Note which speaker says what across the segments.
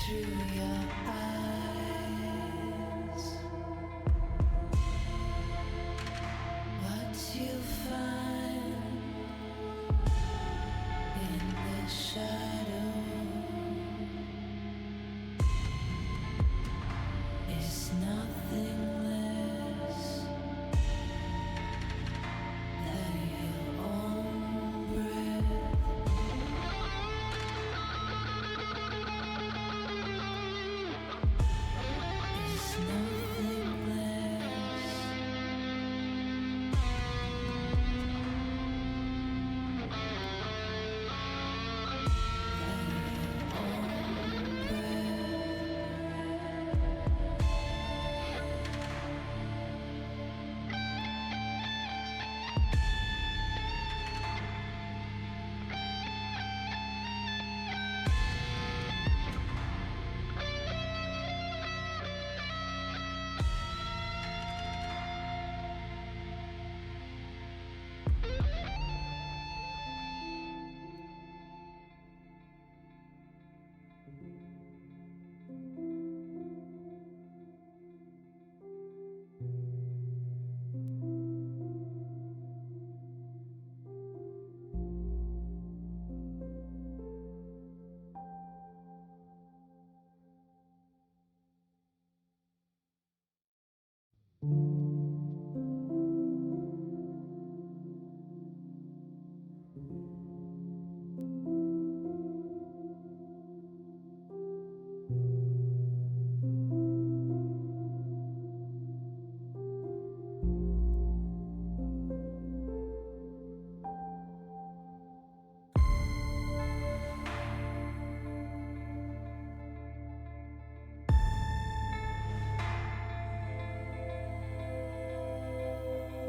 Speaker 1: through your eyes. What you find in the shadow is nothing less than your own breath. Is nothing less than your own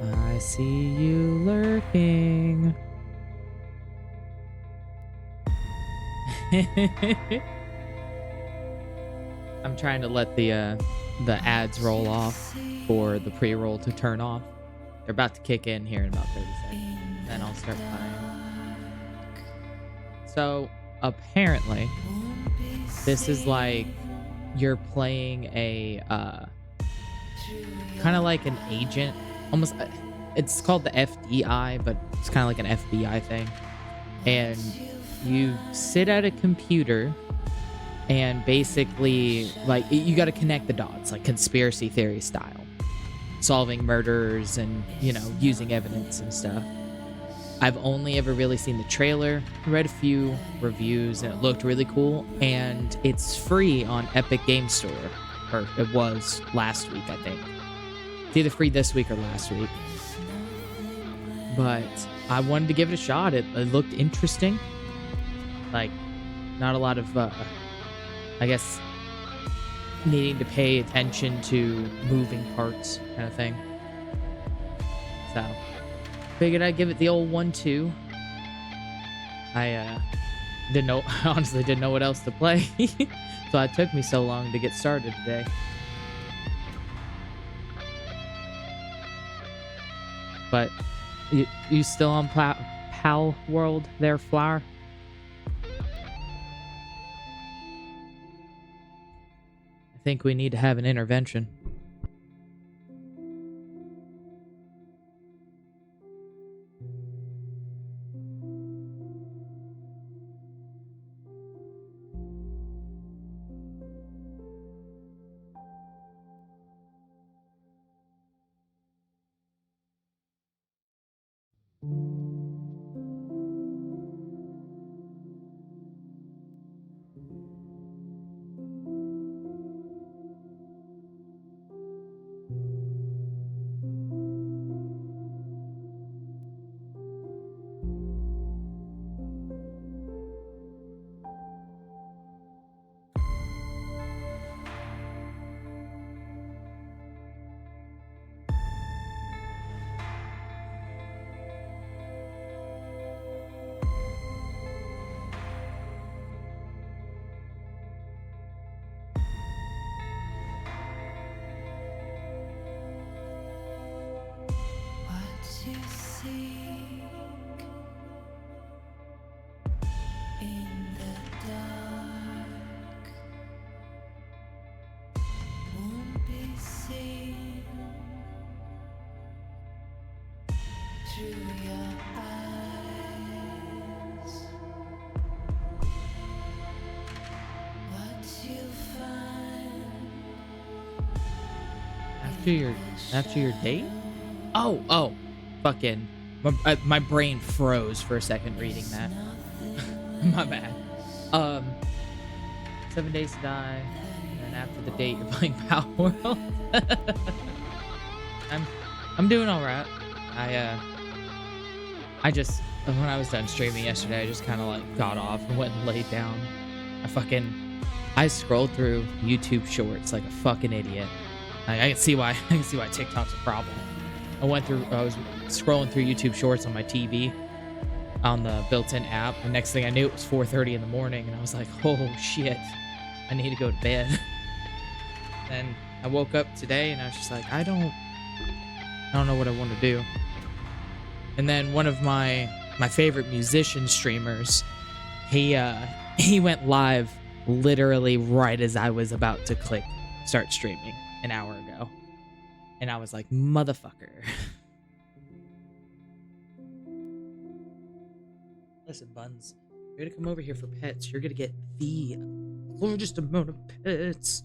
Speaker 2: I see you lurking. I'm trying to let the ads roll off for the pre-roll to turn off. They're about to kick in here in about 30 seconds. Then I'll start playing. So apparently, this is like you're playing a kind of like an agent, almost. It's called the FDI, but it's kind of like an FBI thing. And you sit at a computer and basically, like, you got to connect the dots, like conspiracy theory style, solving murders and, using evidence and stuff. I've only ever really seen the trailer, read a few reviews, and it looked really cool. And it's free on Epic Game Store, or it was last week, I think. It's either free this week or last week. But I wanted to give it a shot. It looked interesting. Like, not a lot of, I guess, needing to pay attention to moving parts kind of thing. So, figured I'd give it the old 1-2. I didn't know, honestly didn't know what else to play. So it took me so long to get started today. But you still on Pal World there, Flower? I think we need to have an intervention. After your date? Oh, fucking, my brain froze for a second reading that. My bad. 7 Days to Die, and then after the date, you're playing Power World. I'm doing all right. I just, when I was done streaming yesterday, I just kind of like got off and went and laid down. I scrolled through YouTube Shorts like a fucking idiot. I can see why TikTok's a problem. I was scrolling through YouTube Shorts on my TV on the built-in app, and next thing I knew, it was 4:30 in the morning, and I was like, oh shit, I need to go to bed. Then I woke up today, and I was just like, I don't know what I want to do. And then one of my favorite musician streamers, he went live literally right as I was about to click start streaming an hour ago. And I was like, motherfucker. Listen, Buns, you're gonna come over here for pets. You're gonna get the largest amount of pets.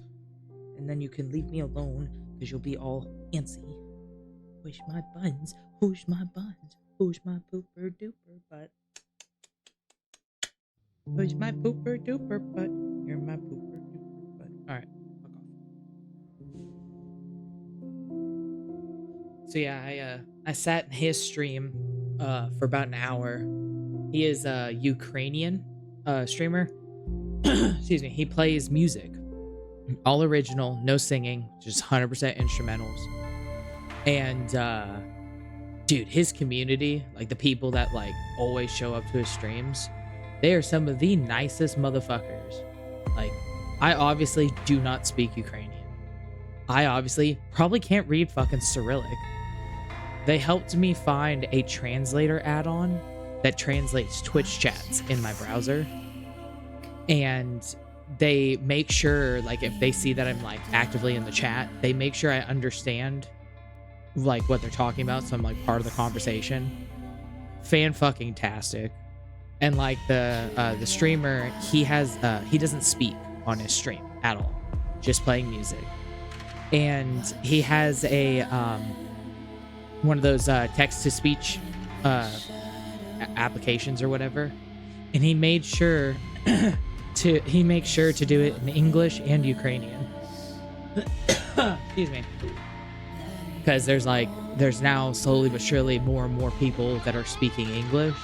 Speaker 2: And then you can leave me alone, because you'll be all antsy. Push my buns, push my buns, push my pooper duper butt. Push my pooper duper butt. You're my pooper duper butt. Alright, fuck off. So yeah, I sat in his stream for about an hour. He is a Ukrainian streamer. Excuse me. He plays music. All original, no singing, just 100% instrumentals. And dude, his community, like the people that like always show up to his streams, they are some of the nicest motherfuckers. Like, I obviously do not speak Ukrainian. I obviously probably can't read fucking Cyrillic. They helped me find a translator add-on that translates Twitch chats in my browser. And they make sure, like, if they see that I'm like actively in the chat, they make sure I understand like what they're talking about, so I'm like part of the conversation. Fan-fucking-tastic. And like the streamer, he doesn't speak on his stream at all, just playing music. And he has a one of those text-to-speech applications or whatever, and he made sure to do it in English and Ukrainian. Excuse me. Because there's now slowly but surely more and more people that are speaking English,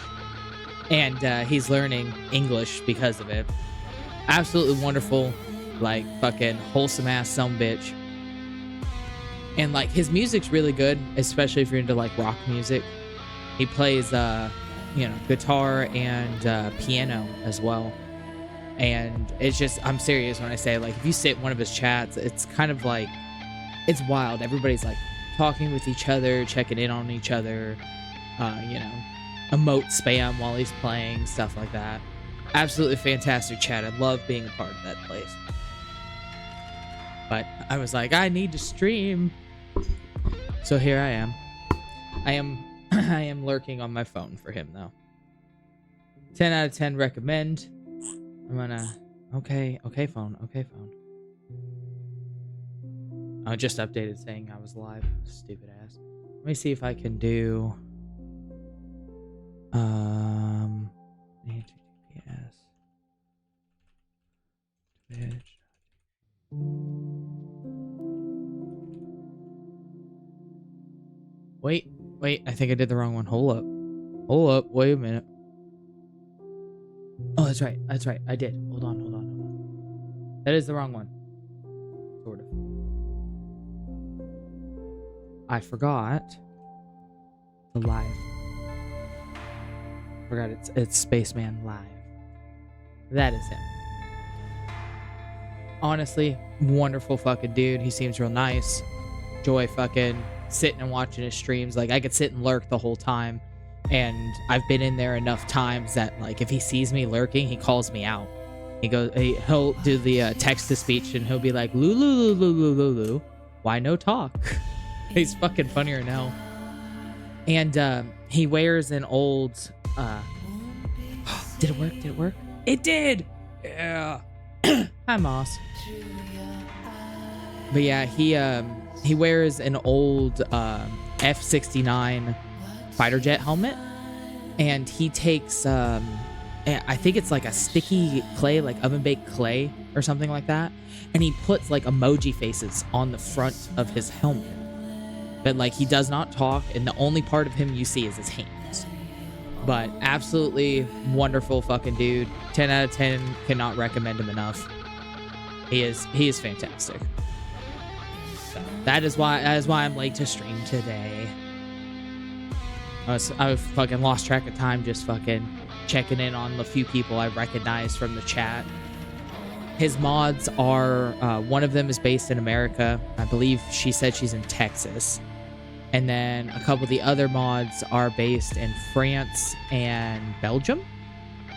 Speaker 2: and he's learning English because of it. Absolutely wonderful, like fucking wholesome ass sumbitch. And like his music's really good, especially if you're into like rock music. He plays guitar and piano as well. And it's just, I'm serious when I say, like, if you sit in one of his chats, it's kind of like, it's wild. Everybody's like talking with each other, checking in on each other, emote spam while he's playing, stuff like that. Absolutely fantastic chat. I love being a part of that place. But I was like, I need to stream. So here I am. I am lurking on my phone for him though. 10 out of 10 recommend. I'm gonna okay phone. I just updated saying I was live. Stupid ass. Let me see if I can do HTTPS Twitch. Wait, I think I did the wrong one. Hold up, wait a minute. Oh, that's right, I did. Hold on. That is the wrong one. Sort of. I forgot the live. It's Spaceman Live. That is him. Honestly, wonderful fucking dude. He seems real nice. Enjoy fucking sitting and watching his streams. Like, I could sit and lurk the whole time, and I've been in there enough times that, like, if he sees me lurking, he calls me out. He'll do the text-to-speech, and he'll be like, Lulu, why no talk? He's fucking funnier now. And he wears an old did it work? Did it work? It did. Yeah. Hi, Moss. But yeah, he wears an old F-69 fighter jet helmet, and he takes I think it's like a sticky clay, like oven baked clay or something like that, and he puts like emoji faces on the front of his helmet. But like, he does not talk, and the only part of him you see is his hands. But absolutely wonderful fucking dude. 10 out of 10. Cannot recommend him enough. He is fantastic. So that is why I'm late to stream today. I fucking lost track of time, just fucking checking in on the few people I recognized from the chat. His mods are, one of them is based in America. I believe she said she's in Texas. And then a couple of the other mods are based in France and Belgium.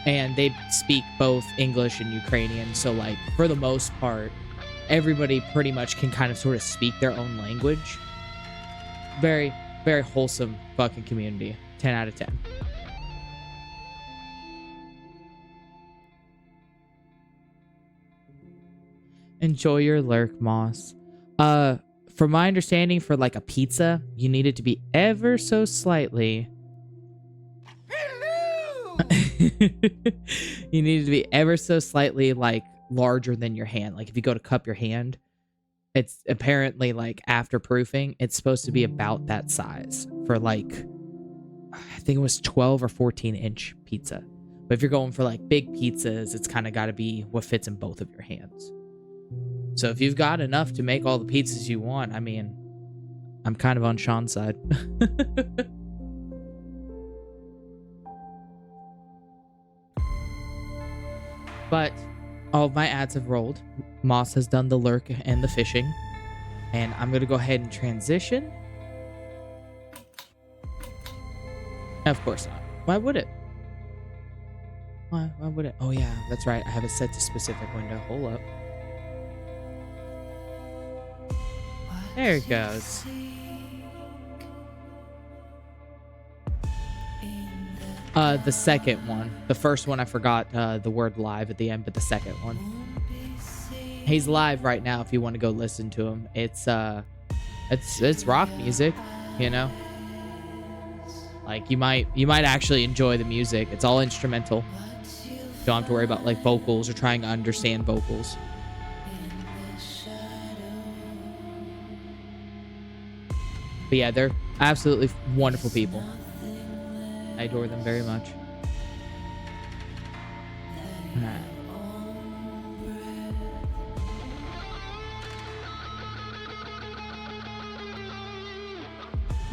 Speaker 2: And they speak both English and Ukrainian. So, like, for the most part, everybody pretty much can kind of sort of speak their own language. Very, very wholesome fucking community. 10 out of 10. Enjoy your lurk, Moss. From my understanding, for like a pizza, you need it to be ever so slightly. Hello! You need it to be ever so slightly like larger than your hand. Like if you go to cup your hand, it's apparently like after proofing, it's supposed to be about that size for like, I think it was 12 or 14-inch pizza. But if you're going for like big pizzas, it's kind of got to be what fits in both of your hands. So if you've got enough to make all the pizzas you want, I mean, I'm kind of on Sean's side. But all of my ads have rolled. Moss has done the lurk and the fishing. And I'm going to go ahead and transition. Of course not. Why would it? Why would it? Oh yeah, that's right. I have it set to specific window. Hold up. There it goes. The second one. The first one I forgot the word live at the end, but the second one. He's live right now if you want to go listen to him. It's rock music, you know? Like you might actually enjoy the music. It's all instrumental. Don't have to worry about like vocals or trying to understand vocals. But yeah, they're absolutely wonderful people. I adore them very much. Alright.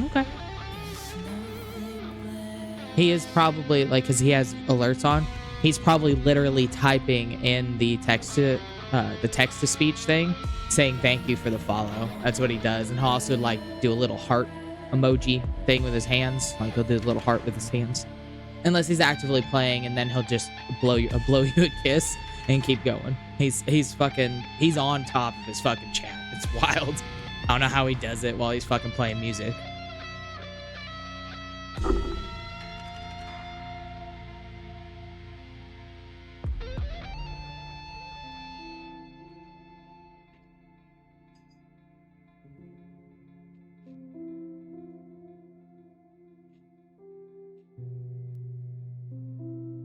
Speaker 2: Okay. He is probably, like, because he has alerts on, he's probably literally typing in the text-to-speech thing, saying thank you for the follow. That's what he does. And he'll also like do a little heart emoji thing with his hands. Like he'll do a little heart with his hands. Unless he's actively playing, and then he'll just blow you a kiss and keep going. He's on top of his fucking chat. It's wild. I don't know how he does it while he's fucking playing music.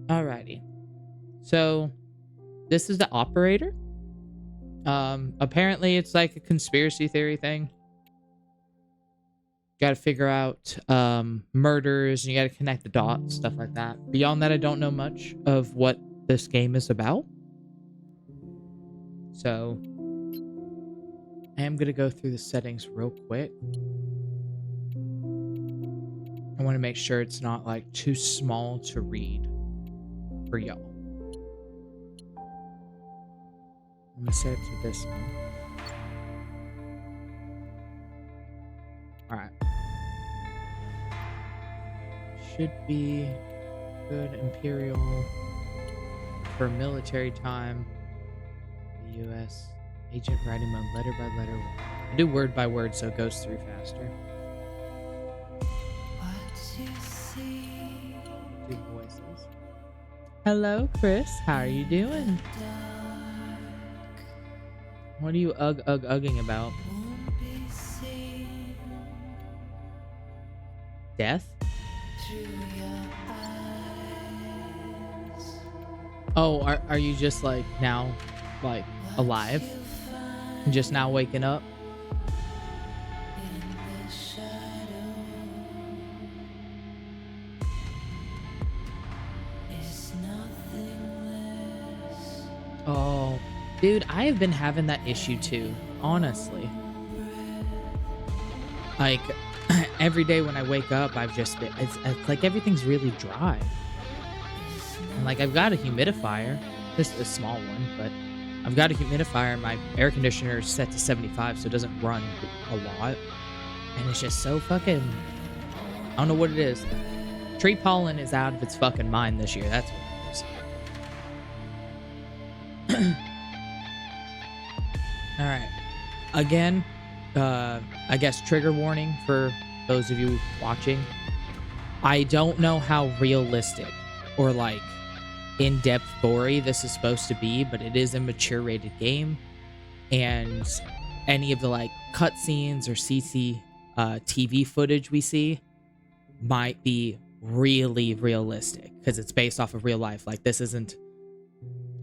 Speaker 2: Alrighty. So this is the operator. Apparently it's like a conspiracy theory thing. Got to figure out murders, and you got to connect the dots, stuff like that. Beyond that, I don't know much of what this game is about. So I am going to go through the settings real quick. I want to make sure it's not like too small to read for y'all. I'm going to set it to this one. Alright. Should be good. Imperial for military time. The U.S. Agent writing mode, letter by letter. I do word by word so it goes through faster. voices. Hello, Chris. How are you doing? What are you ugging about? Death? Oh, are you just like now, like alive? Just now waking up? Oh, dude, I have been having that issue too, honestly. Like, every day when I wake up, I've just been, it's like everything's really dry. And like, I've got a humidifier, just a small one, but I've got a humidifier. My air conditioner is set to 75, so it doesn't run a lot. And it's just so fucking, I don't know what it is. Tree pollen is out of its fucking mind this year. That's what it is. All right. Again, I guess trigger warning for those of you watching. I don't know how realistic or like in-depth gory this is supposed to be, but it is a mature rated game, and any of the like cutscenes or CC TV footage we see might be really realistic because it's based off of real life. Like, this isn't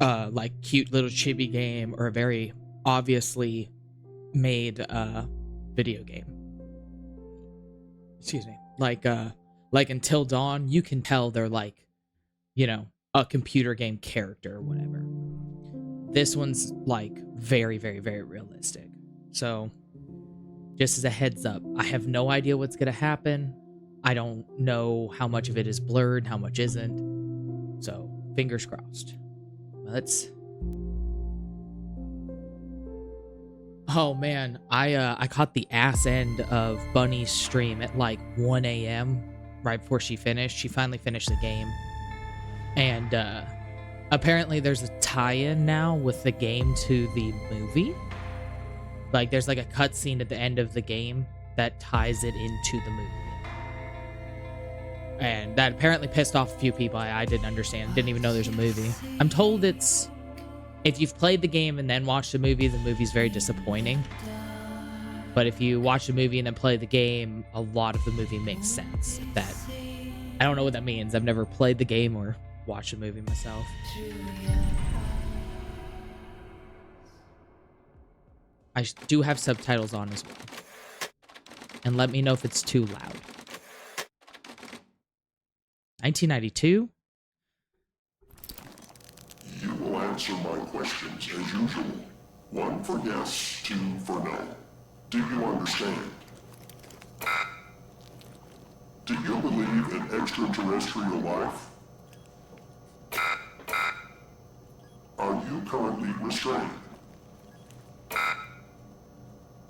Speaker 2: like cute little chibi game or a very obviously made video game. Excuse me. Like Until Dawn, you can tell they're like, you know, a computer game character or whatever. This one's like very, very, very realistic. So just as a heads up, I have no idea what's gonna happen. I don't know how much of it is blurred, how much isn't. So fingers crossed. Let's. Oh man, I caught the ass end of Bunny's stream at like 1 a.m. right before she finished. She finally finished the game. And apparently there's a tie-in now with the game to the movie. Like, there's like a cutscene at the end of the game that ties it into the movie. And that apparently pissed off a few people. I didn't understand. Didn't even know there's a movie. I'm told it's... If you've played the game and then watched the movie's very disappointing. But if you watch the movie and then play the game, a lot of the movie makes sense. That I don't know what that means. I've never played the game or watched the movie myself. I do have subtitles on as well. And let me know if it's too loud. 1992?
Speaker 3: You will answer my questions as usual. 1 for yes, 2 for no. Do you understand? Do you believe in extraterrestrial life? Are you currently restrained?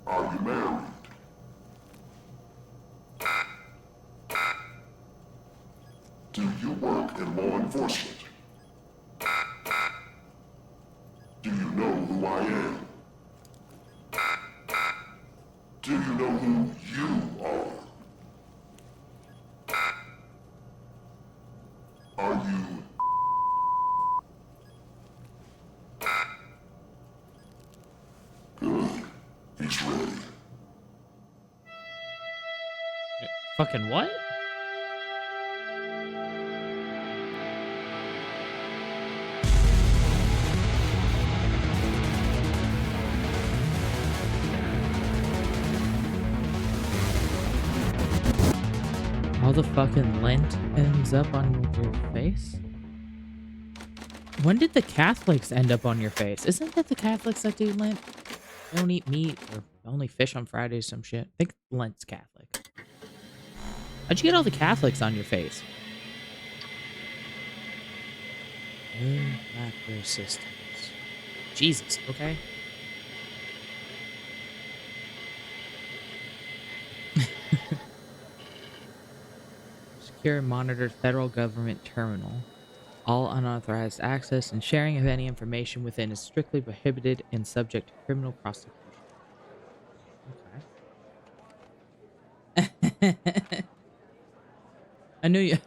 Speaker 3: Are you married? Do you work in law enforcement? Do you know who I am? Do you know who you are? Are you... Good. He's ready.
Speaker 2: Fucking what? All the fucking lint ends up on your face? When did the Catholics end up on your face? Isn't that the Catholics that do lint? They don't eat meat or only fish on Fridays, some shit. I think lent's Catholic. How'd you get all the Catholics on your face? Macro systems. Jesus, okay. Secure and monitored federal government terminal. All unauthorized access and sharing of any information within is strictly prohibited and subject to criminal prosecution. Okay. I knew you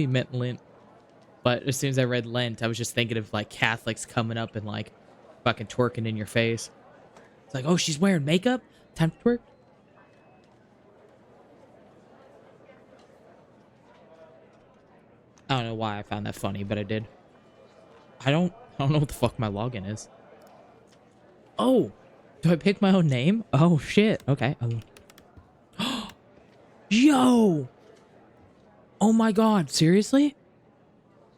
Speaker 2: meant lint. But as soon as I read Lent, I was just thinking of like Catholics coming up and like fucking twerking in your face. It's like, oh, she's wearing makeup? Time to twerk? I don't know why I found that funny, but I did. I don't know what the fuck my login is. Oh, do I pick my own name? Oh shit. Okay. Yo! Oh my god, seriously?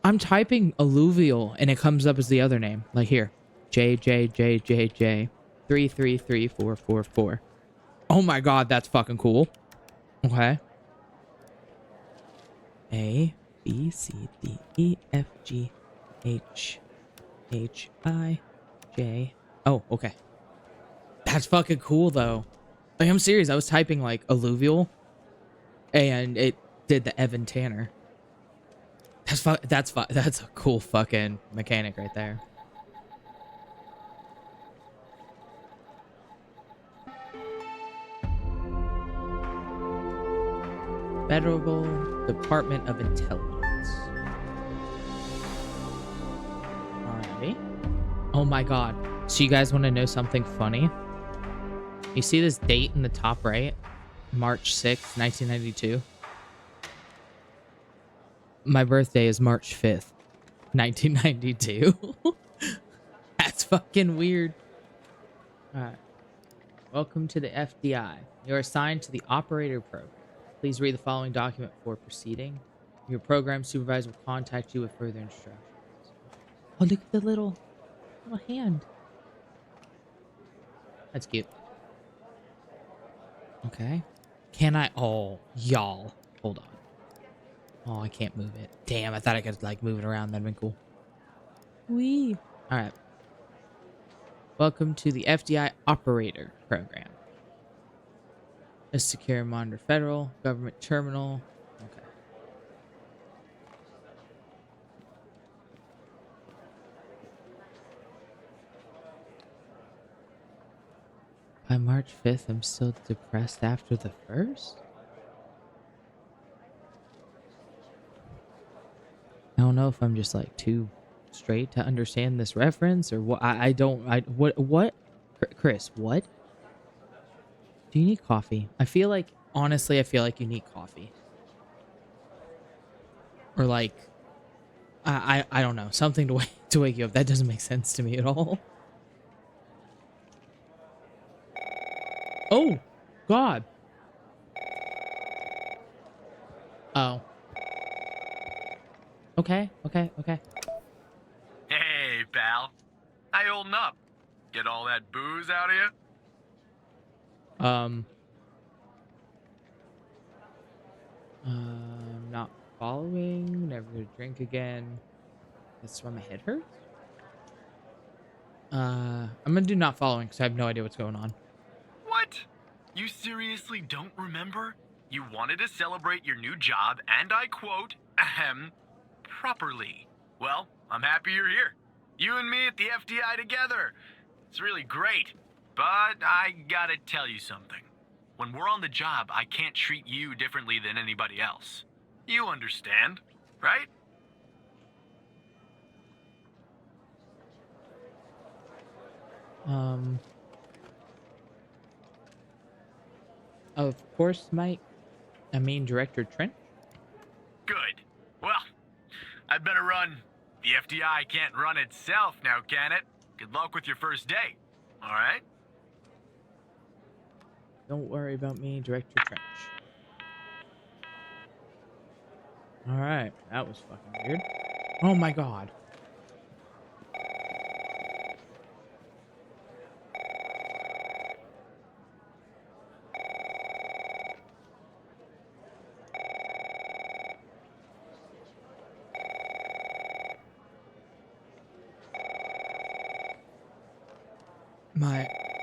Speaker 2: I'm typing alluvial and it comes up as the other name. Like here. JJJJJ 333444. Oh my god, that's fucking cool. Okay. A B C D E F G H H I J. Oh, okay. That's fucking cool though. Like, I'm serious. I was typing like alluvial and it did the Evan Tanner. That's a cool fucking mechanic right there. Federal Department of Intelligence. Alrighty. Oh my god. So you guys want to know something funny? You see this date in the top right? March 6th, 1992. My birthday is March 5th, 1992. That's fucking weird. Alright. Welcome to the FDI. You're assigned to the operator program. Please read the following document before proceeding. Your program supervisor will contact you with further instructions. Oh, look at the little hand. That's cute. Okay. Can I? Oh, y'all. Hold on. Oh, I can't move it. Damn, I thought I could, like, move it around. That'd been cool. Whee. All right. Welcome to the FDI Operator Program. A secure and monitor federal government terminal. Okay. By March 5th, I'm still depressed after the 1st? I don't know if I'm just like too straight to understand this reference or what. What? Chris, what? Do you need coffee? I feel like, honestly, I feel like you need coffee. Or like, I don't know, something to wake you up. That doesn't make sense to me at all. Oh, God. Oh. Okay.
Speaker 4: Hey, pal. How you holding up? Get all that booze out of you?
Speaker 2: Not following. Never gonna drink again. That's why my head hurts. I'm gonna do not following because I have no idea what's going on.
Speaker 4: What? You seriously don't remember? You wanted to celebrate your new job, and I quote, ahem, properly. Well, I'm happy you're here. You and me at the FDI together. It's really great. But I gotta tell you something. When we're on the job, I can't treat you differently than anybody else. You understand, right?
Speaker 2: Of course, Mike. I mean, Director Trent.
Speaker 4: Good. Well, I'd better run. The FDI can't run itself now, can it? Good luck with your first day. All right?
Speaker 2: Don't worry about me, Director Trench. Alright, that was fucking weird. Oh my god.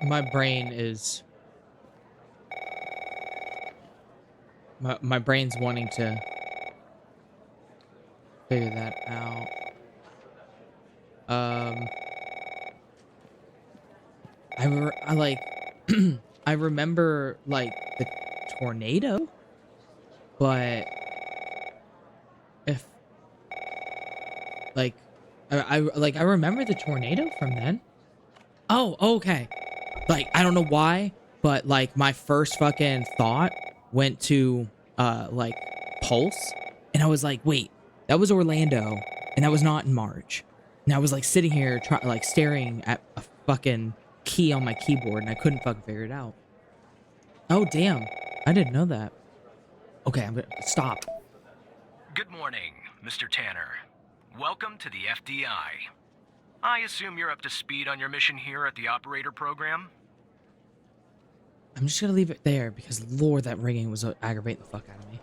Speaker 2: My brain is... My brain's wanting to figure that out. I like I remember like the tornado, but if like, I remember the tornado from then. Oh, okay. Like, I don't know why, but like my first fucking thought went to like Pulse, and I was like, wait, that was Orlando, and that was not in March. And I was like sitting here like staring at a fucking key on my keyboard, and I couldn't fucking figure it out. Oh damn, I didn't know that. Okay, I'm gonna stop.
Speaker 4: Good morning, Mr. Tanner. Welcome to the FDI. I assume you're up to speed on your mission here at the operator program?
Speaker 2: I'm just gonna leave it there because Lord, that ringing was aggravating the fuck out of me.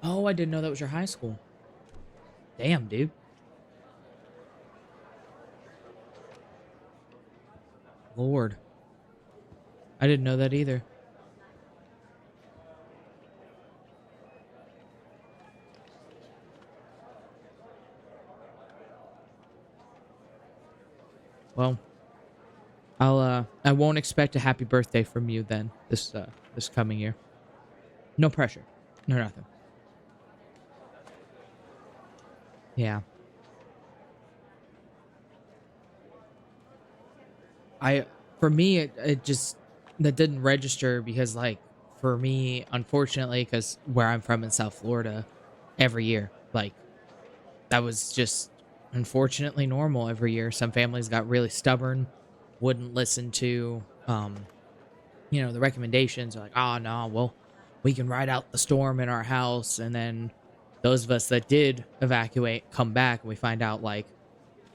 Speaker 2: Oh, I didn't know that was your high school. Damn, dude. Lord. I didn't know that either. Well, I won't expect a happy birthday from you then this coming year. No pressure. No nothing. Yeah. For me it just that didn't register because like for me unfortunately cuz where I'm from in South Florida every year like that was just unfortunately normal every year. Some families got really stubborn, wouldn't listen to the recommendations. They're like, oh no, well, we can ride out the storm in our house. And then those of us that did evacuate come back and we find out like,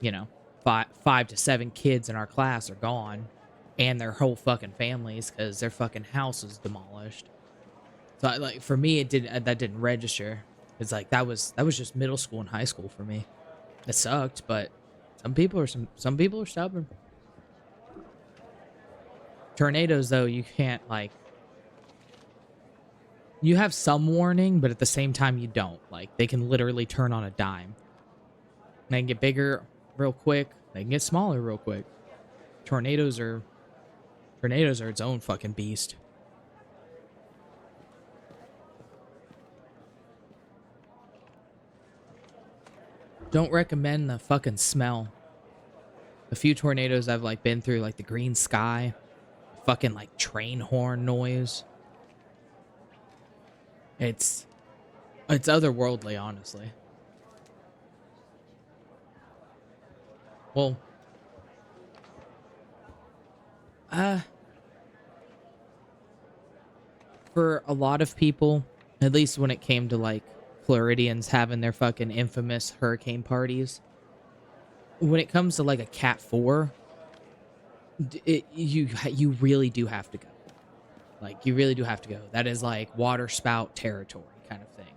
Speaker 2: you know, five to seven kids in our class are gone and their whole fucking families because their fucking house was demolished. So like for me, that didn't register. It's like that was just middle school and high school for me. It sucked, but some people are stubborn. Tornadoes though, you can't like you have some warning, but at the same time you don't. Like they can literally turn on a dime. They can get bigger real quick. They can get smaller real quick. Tornadoes are its own fucking beast. Don't recommend the fucking smell. A few tornadoes I've like been through, like the green sky, fucking like train horn noise. It's otherworldly, honestly. Well, uh, for a lot of people, at least when it came to like Floridians having their fucking infamous hurricane parties, when it comes to like a Cat 4, you really do have to go. Like you really do have to go. That is like water spout territory kind of thing.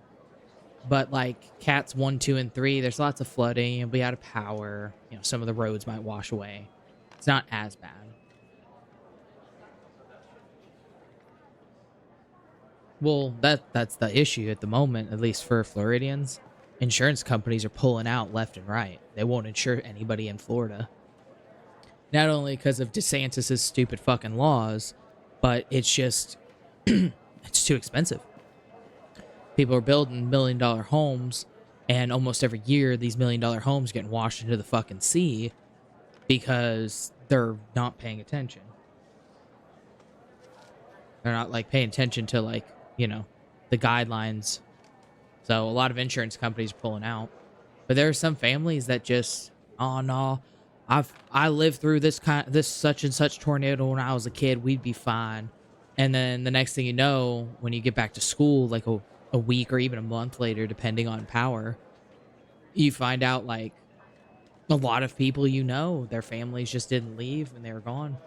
Speaker 2: But like Cats 1, 2, and 3, there's lots of flooding. You'll be out of power. Some of the roads might wash away. It's not as bad. Well, that's the issue at the moment, at least for Floridians. Insurance companies are pulling out left and right. They won't insure anybody in Florida. Not only because of DeSantis' stupid fucking laws, but it's just it's too expensive. People are building $1 million homes, and almost every year these $1 million homes getting washed into the fucking sea because they're not paying attention. They're not like paying attention to like, the guidelines. So a lot of insurance companies are pulling out. But there are some families that just, oh no, I lived through this such and such tornado when I was a kid, we'd be fine. And then the next thing you know, when you get back to school, like a week or even a month later, depending on power, you find out like a lot of people their families just didn't leave and they were gone.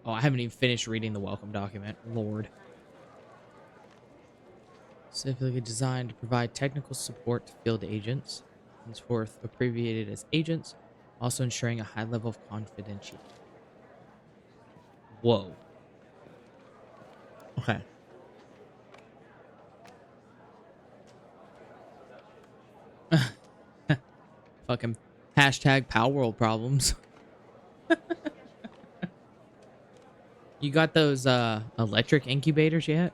Speaker 2: Oh, I haven't even finished reading the welcome document. Lord. Specifically designed to provide technical support to field agents, henceforth abbreviated as agents, also ensuring a high level of confidentiality. Whoa. Okay. Fucking hashtag Power World problems. You got those electric incubators yet?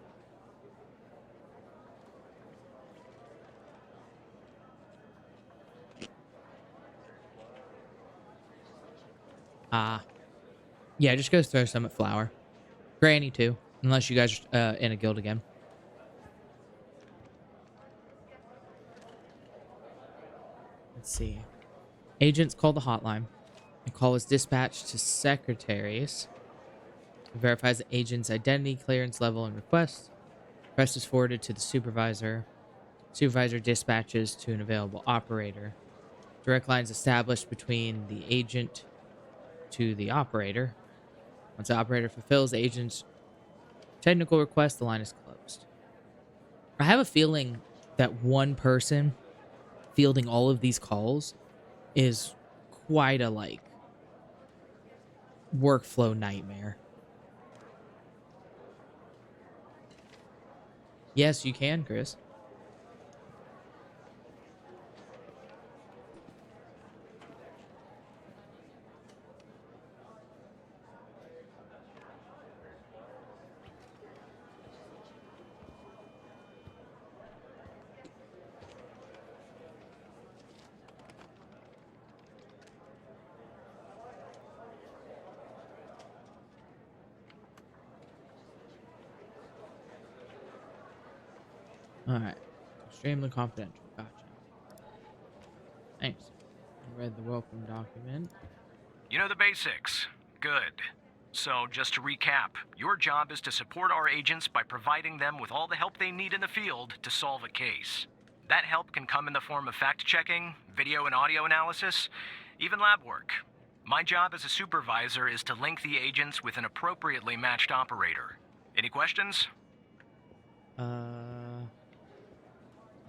Speaker 2: Yeah, just go throw some at Flower. Granny too, unless you guys are in a guild again. Let's see. Agents call the hotline. The call is dispatched to secretaries. It verifies the agent's identity, clearance level, and request. Request is forwarded to the supervisor. Supervisor dispatches to an available operator. Direct lines established between the agent to the operator. Once the operator fulfills the agent's technical request, the line is closed. I have a feeling that one person fielding all of these calls is quite a workflow nightmare. Yes, you can, Chris. All right. Extremely confidential. Gotcha. Thanks. I read the welcome document.
Speaker 4: You know the basics. Good. So, just to recap, your job is to support our agents by providing them with all the help they need in the field to solve a case. That help can come in the form of fact-checking, video and audio analysis, even lab work. My job as a supervisor is to link the agents with an appropriately matched operator. Any questions?
Speaker 2: I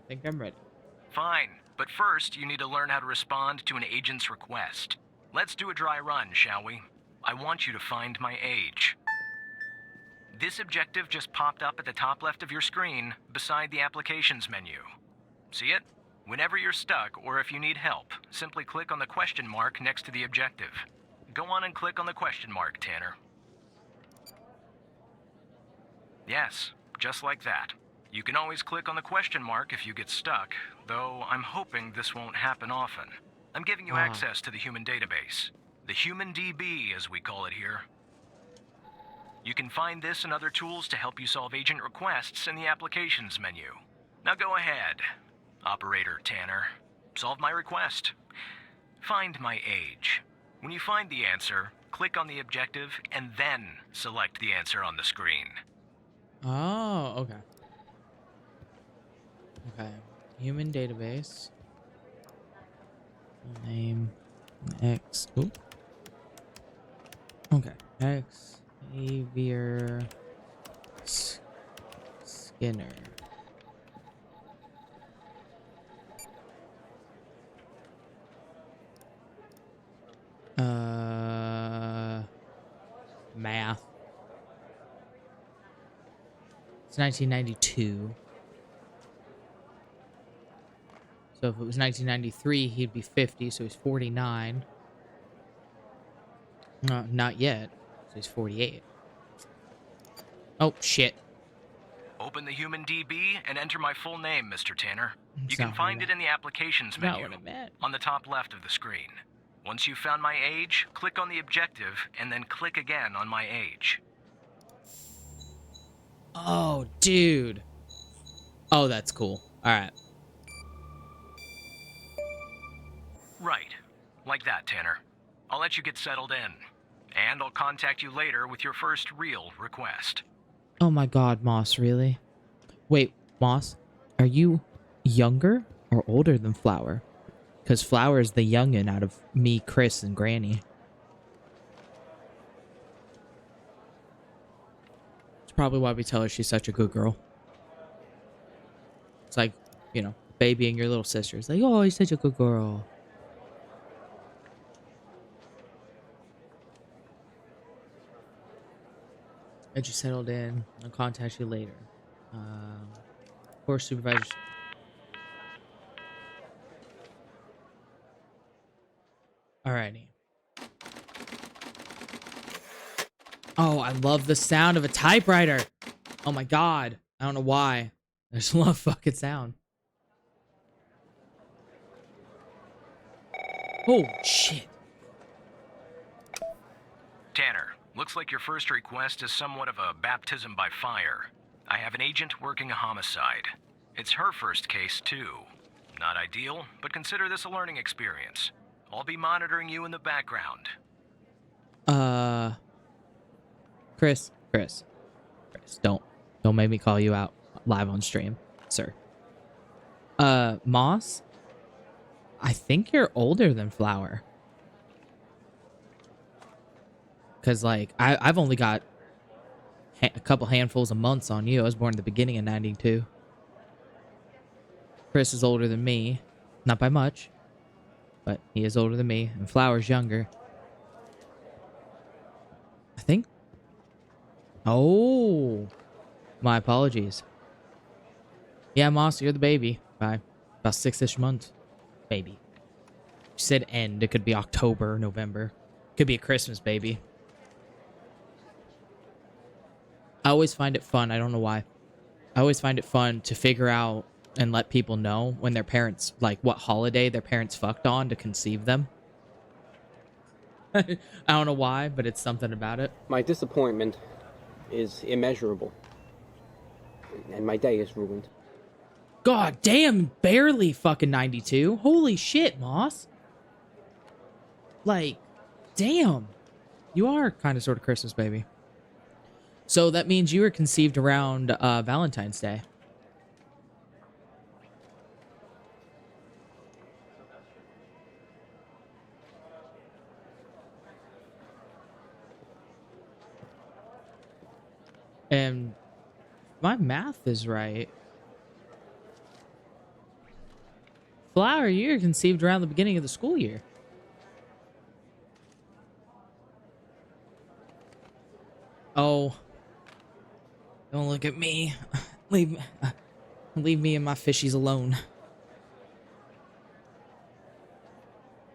Speaker 2: think I'm ready.
Speaker 4: Fine, but first you need to learn how to respond to an agent's request. Let's do a dry run, shall we? I want you to find my age. This objective just popped up at the top left of your screen, beside the applications menu. See it? Whenever you're stuck, or if you need help, simply click on the question mark next to the objective. Go on and click on the question mark, Tanner. Yes, just like that. You can always click on the question mark if you get stuck, though I'm hoping this won't happen often. I'm giving you access to the human database. The Human DB, as we call it here. You can find this and other tools to help you solve agent requests in the applications menu. Now go ahead, Operator Tanner. Solve my request. Find my age. When you find the answer, click on the objective and then select the answer on the screen.
Speaker 2: Oh, okay. Okay. Human database. Name X. Oop. Okay. Xavier Skinner. Math. It's 1992. So if it was 1993, he'd be 50, so he's 49. No, not yet. So he's 48. Oh, shit.
Speaker 4: Open the Human DB and enter my full name, Mr. Tanner. You
Speaker 2: That's
Speaker 4: can
Speaker 2: not
Speaker 4: find
Speaker 2: what
Speaker 4: it in the applications
Speaker 2: Not
Speaker 4: menu
Speaker 2: what I meant.
Speaker 4: on the top left of the screen. Once you've found my age, click on the objective and then click again on my age.
Speaker 2: Oh, dude. Oh, that's cool. All right.
Speaker 4: Right. Like that, Tanner. I'll let you get settled in. And I'll contact you later with your first real request.
Speaker 2: Oh my god, Moss, really? Wait, Moss, are you younger or older than Flower? Because Flower is the youngin' out of me, Chris, and Granny. It's probably why we tell her she's such a good girl. It's like, you know, babying your little sister. It's like, oh, you're such a good girl. Get you settled in. I'll contact you later. Course supervisor. Alrighty. Oh, I love the sound of a typewriter. Oh my god. I don't know why. I just love fucking sound. Oh, shit.
Speaker 5: Tanner, looks like your first request is somewhat of a baptism by fire. I have an agent working a homicide. It's her first case, too. Not ideal, but consider this a learning experience. I'll be monitoring you in the background.
Speaker 2: Chris, don't make me call you out live on stream, sir. Moss, I think you're older than Flower. Cause like I've only got a couple handfuls of months on you. I was born at the beginning of '92. Chris is older than me, not by much, but he is older than me, and Flower's younger. I think. Oh, my apologies. Yeah, Moss, you're the baby by about 6-ish months. Baby. You said end. It could be October, November. Could be a Christmas baby. I always find it fun. I don't know why. I always find it fun to figure out and let people know when their parents, like what holiday their parents fucked on to conceive them. I don't know why, but it's something about it.
Speaker 6: My disappointment is immeasurable. And my day is ruined.
Speaker 2: God damn, barely fucking 92. Holy shit, Moss. Like, damn. You are kind of sort of Christmas baby. So that means you were conceived around Valentine's Day. And my math is right. Flower, you were conceived around the beginning of the school year. Oh. Don't look at me. Leave me and my fishies alone.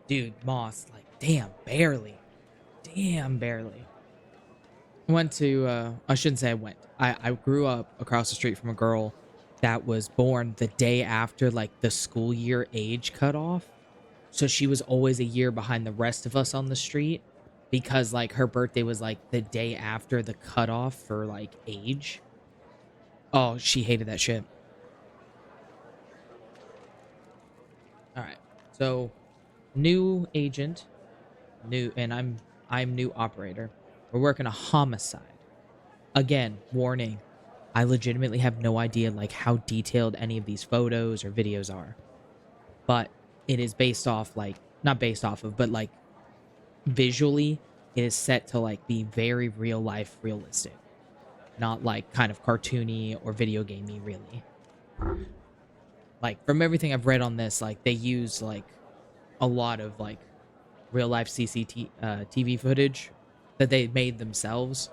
Speaker 2: Dude, Moss, like, damn, barely. Damn, barely. Went to, I shouldn't say I went. I grew up across the street from a girl that was born the day after, like, the school year age cutoff. So she was always a year behind the rest of us on the street because, like, her birthday was, like, the day after the cutoff for, like, age. Oh, she hated that shit. Alright, so, new agent, and I'm new operator. We're working a homicide. Again, warning. I legitimately have no idea like how detailed any of these photos or videos are. But it is based off like not based off of, but like visually it is set to like be very real life realistic. Not like kind of cartoony or video gamey really. Like from everything I've read on this, like they use like a lot of like real life TV footage that they made themselves,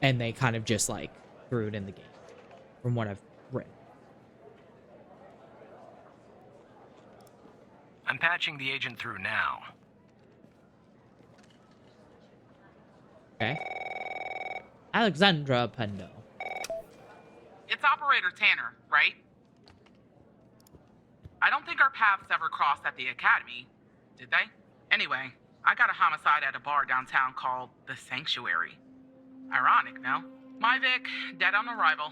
Speaker 2: and they kind of just like threw it in the game, from what I've read.
Speaker 5: I'm patching the agent through now.
Speaker 2: Okay. Alexandra Pendo.
Speaker 7: It's Operator Tanner, right? I don't think our paths ever crossed at the academy, did they? Anyway, I got a homicide at a bar downtown called The Sanctuary. Ironic, no? My Vic, dead on arrival,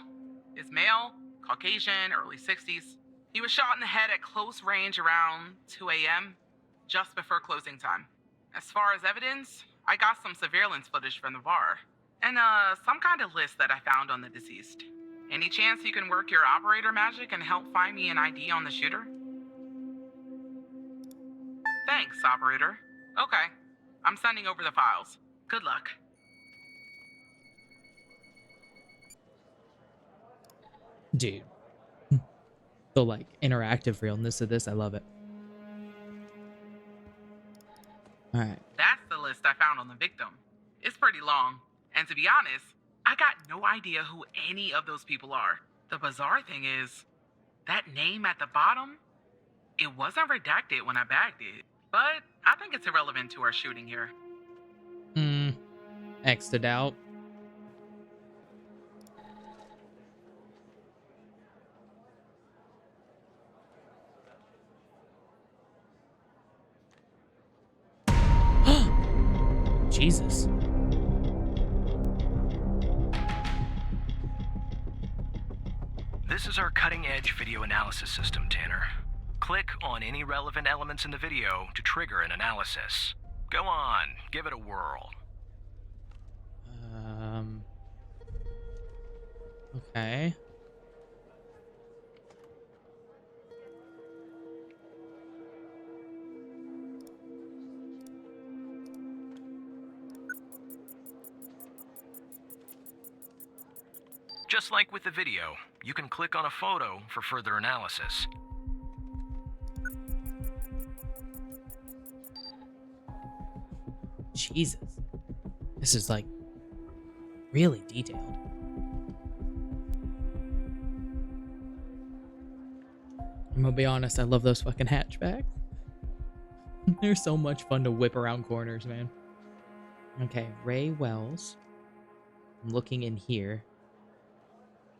Speaker 7: is male, Caucasian, early 60s. He was shot in the head at close range around 2 a.m., just before closing time. As far as evidence, I got some surveillance footage from the bar, and some kind of list that I found on the deceased. Any chance you can work your operator magic and help find me an ID on the shooter? Thanks, operator. Okay, I'm sending over the files. Good luck.
Speaker 2: Dude. The like interactive realness of this, I love it. Alright.
Speaker 7: That's the list I found on the victim. It's pretty long, and to be honest, I got no idea who any of those people are. The bizarre thing is, that name at the bottom, it wasn't redacted when I bagged it, but I think it's irrelevant to our shooting here.
Speaker 2: X'd it out. Jesus.
Speaker 5: This is our cutting-edge video analysis system, Tanner. Click on any relevant elements in the video to trigger an analysis. Go on, give it a whirl.
Speaker 2: Okay.
Speaker 5: Just like with the video, you can click on a photo for further analysis.
Speaker 2: Jesus. This is like really detailed. I'm gonna be honest, I love those fucking hatchbacks. They're so much fun to whip around corners, man. Okay, Ray Wells. I'm looking in here.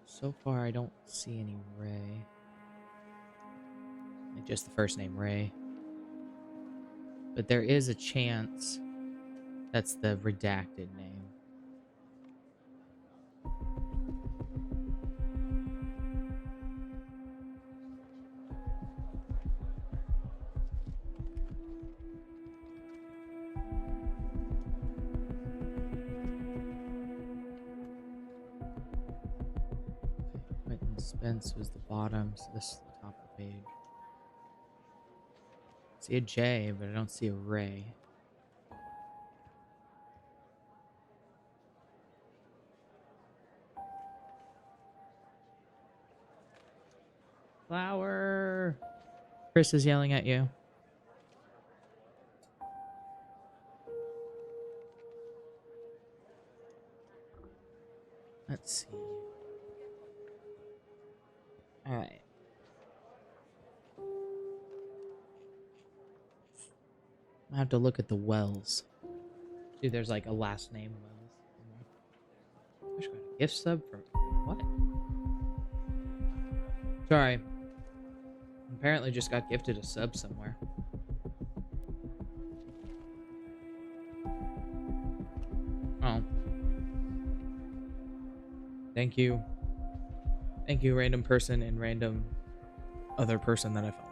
Speaker 2: So far, I don't see any Ray. Like just the first name, Ray. But there is a chance that's the redacted name. Quentin Spence was the bottom, so this is the top of the page. I see a J, but I don't see a Ray. Flower! Chris is yelling at you. Let's see. Alright. I have to look at the Wells. Dude, there's like a last name Wells. I just got a gift sub for what? Sorry. Apparently just got gifted a sub somewhere. Oh. Thank you. Thank you, random person and random other person that I followed.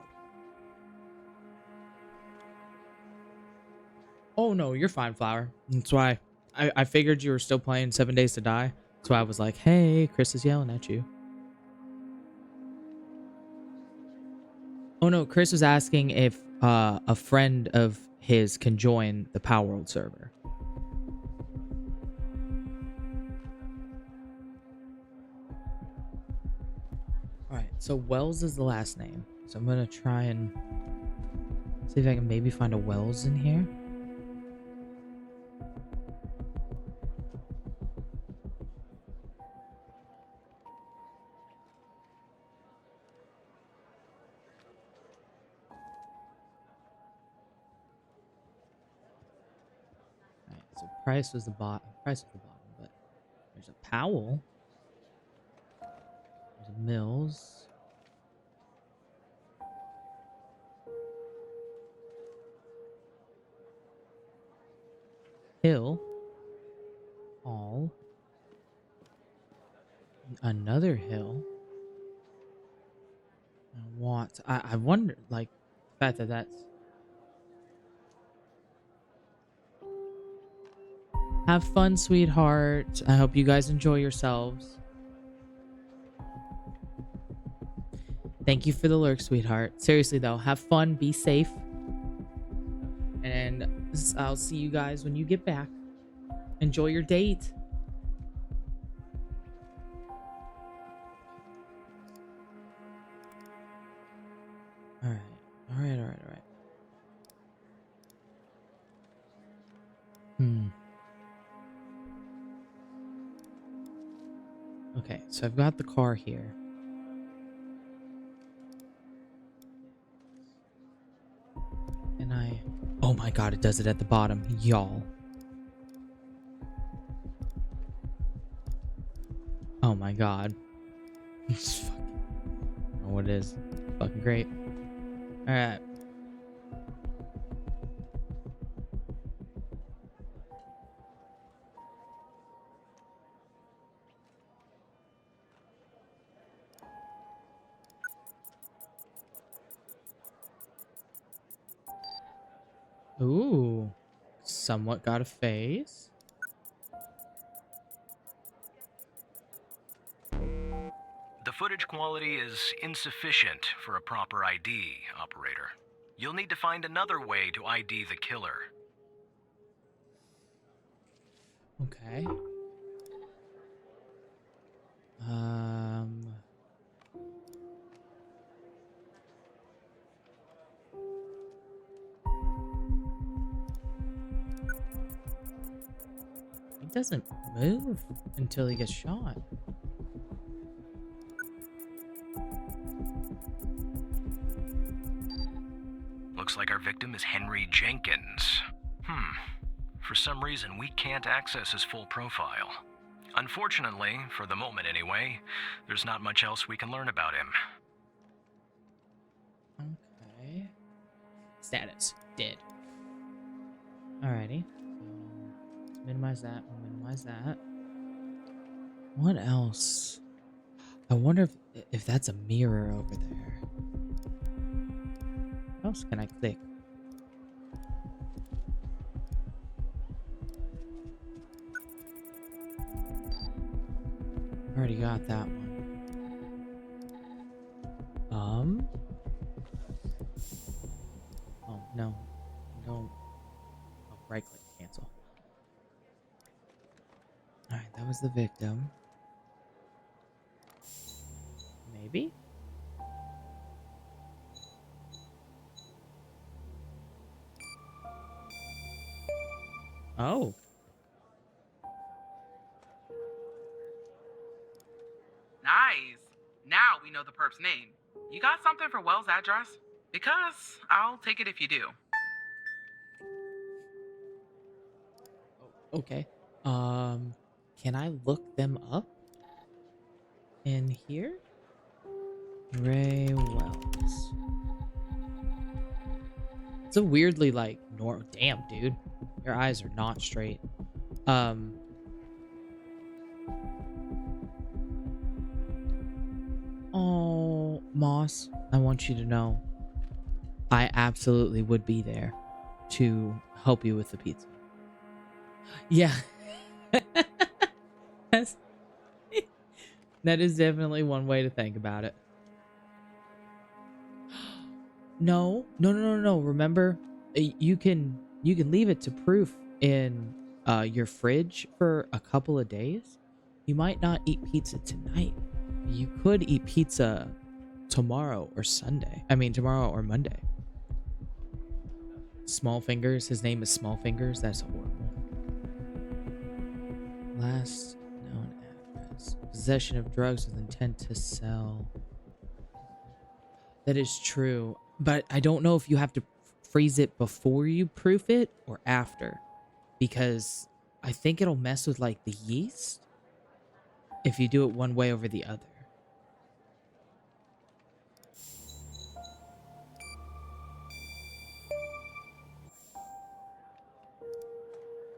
Speaker 2: Oh no, you're fine, Flower. That's why I figured you were still playing 7 Days to Die. That's why I was like, hey, Chris is yelling at you. Oh no, Chris was asking if a friend of his can join the Power World server. Alright, so Wells is the last name. So I'm gonna try and see if I can maybe find a Wells in here. Alright, so Price was the bottom, but there's a Powell. There's a Mills. Hill. Hall. Another Hill. And Watts. I wonder, like, the fact that that's... Have fun, sweetheart. I hope you guys enjoy yourselves. Thank you for the lurk, sweetheart. Seriously, though, have fun. Be safe. And I'll see you guys when you get back. Enjoy your date. Alright. Okay, so I've got the car here. And oh my my god, it does it at the bottom, y'all. Oh my god. It's fucking, I don't know what it is. Fucking great. Alright. Ooh. Somewhat got a face.
Speaker 5: The footage quality is insufficient for a proper ID, operator. You'll need to find another way to ID the killer.
Speaker 2: Okay. Um. He doesn't move until he gets shot.
Speaker 5: Looks like our victim is Henry Jenkins. For some reason, we can't access his full profile. Unfortunately, for the moment anyway, there's not much else we can learn about him.
Speaker 2: Okay. Status. Dead. Alrighty. Let's minimize that. We'll minimize that. What else? I wonder if that's a mirror over there. What else can I click? Already got that one. Oh, no. No. Oh, right click. Cancel. Alright, that was the victim. Maybe? Oh.
Speaker 7: Nice. Now we know the perp's name. You got something for Wells' address? Because I'll take it if you do.
Speaker 2: Okay. Can I look them up? In here? Ray Wells. It's a weirdly like normal. Damn, dude, your eyes are not straight. Oh, Moss, I want you to know, I absolutely would be there to help you with the pizza. Yeah. That's, that is definitely one way to think about it. No. Remember, you can leave it to proof in your fridge for a couple of days. You might not eat pizza tonight. You could eat pizza tomorrow or Sunday. I mean, tomorrow or Monday. Small Fingers. His name is Small Fingers. That's horrible. Last known address. Possession of drugs with intent to sell. That is true. But I don't know if you have to freeze it before you proof it or after. Because I think it'll mess with like the yeast if you do it one way over the other.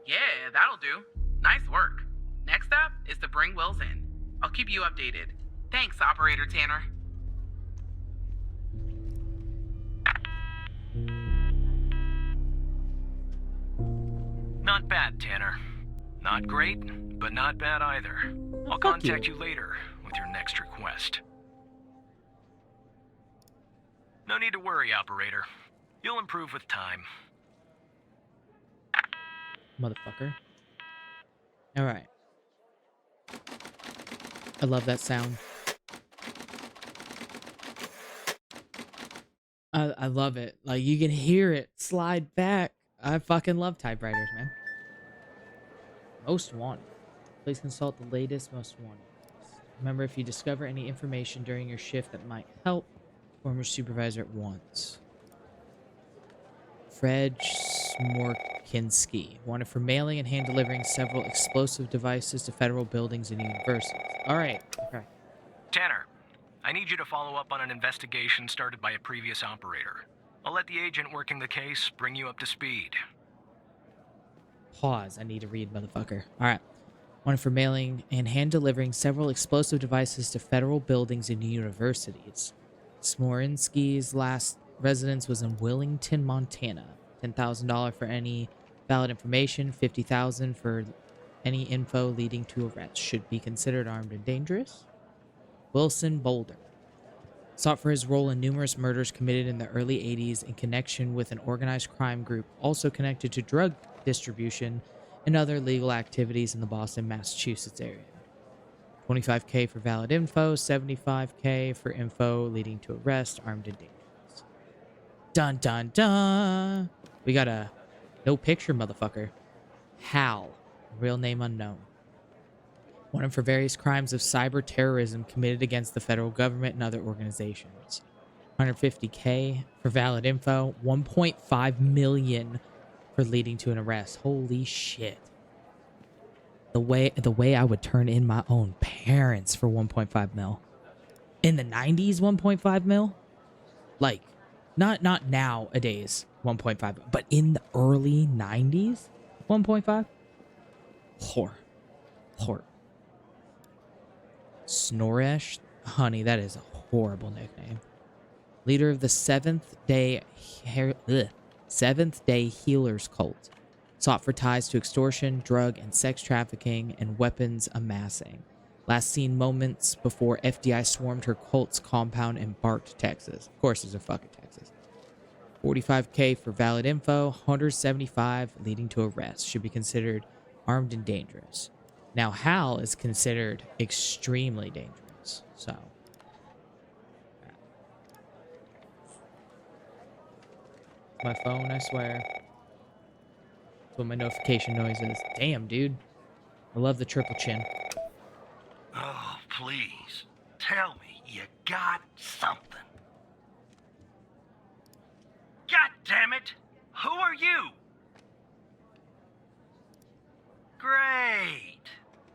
Speaker 7: Yeah, that'll do. Nice work. Next step is to bring Wells in. I'll keep you updated. Thanks, Operator Tanner.
Speaker 5: Not bad, Tanner. Not great, but not bad either. I'll
Speaker 2: fuck
Speaker 5: contact
Speaker 2: you.
Speaker 5: you later with your next request. No need to worry, operator. You'll improve with time.
Speaker 2: Motherfucker. Alright. I love that sound. I love it. Like, you can hear it slide back. I fucking love typewriters, man. Most wanted. Please consult the latest most wanted. Remember, if you discover any information during your shift that might help, inform your supervisor at once. Fred Smorkinski, wanted for mailing and hand delivering several explosive devices to federal buildings and universities. All right. Okay.
Speaker 5: Tanner, I need you to follow up on an investigation started by a previous operator. I'll let the agent working the case bring you up to speed.
Speaker 2: Pause. I need to read, motherfucker. All right. Wanted for mailing and hand delivering several explosive devices to federal buildings and universities. Smorinski's last residence was in Willington, Montana. $10,000 for any valid information, $50,000 for any info leading to arrest. Should be considered armed and dangerous. Wilson Boulder. Sought for his role in numerous murders committed in the early 80s in connection with an organized crime group also connected to drug distribution and other legal activities in the Boston, Massachusetts area. $25K for valid info, $75K for info leading to arrest, armed and dangerous. Dun dun dun! We got a no picture motherfucker. Hal, real name unknown. Wanted for various crimes of cyber terrorism committed against the federal government and other organizations. $150K for valid info, $1.5 million for leading to an arrest. Holy shit. The way I would turn in my own parents for 1.5 mil. In the 90s, 1.5 mil? Like, not nowadays, 1.5, but in the early 90s, 1.5? Whore. Snoresh? Honey, that is a horrible nickname. Leader of the Seventh Day Healers Cult. Sought for ties to extortion, drug and sex trafficking, and weapons amassing. Last seen moments before FDI swarmed her cult's compound in Bart, Texas. Of course, it's in fucking Texas. $45K for valid info, $175 leading to arrest. Should be considered armed and dangerous. Now, Hal is considered extremely dangerous, so. My phone, I swear. That's what my notification noise is. Damn, dude. I love the triple chin.
Speaker 8: Oh, please. Tell me you got something. God damn it! Who are you? Great.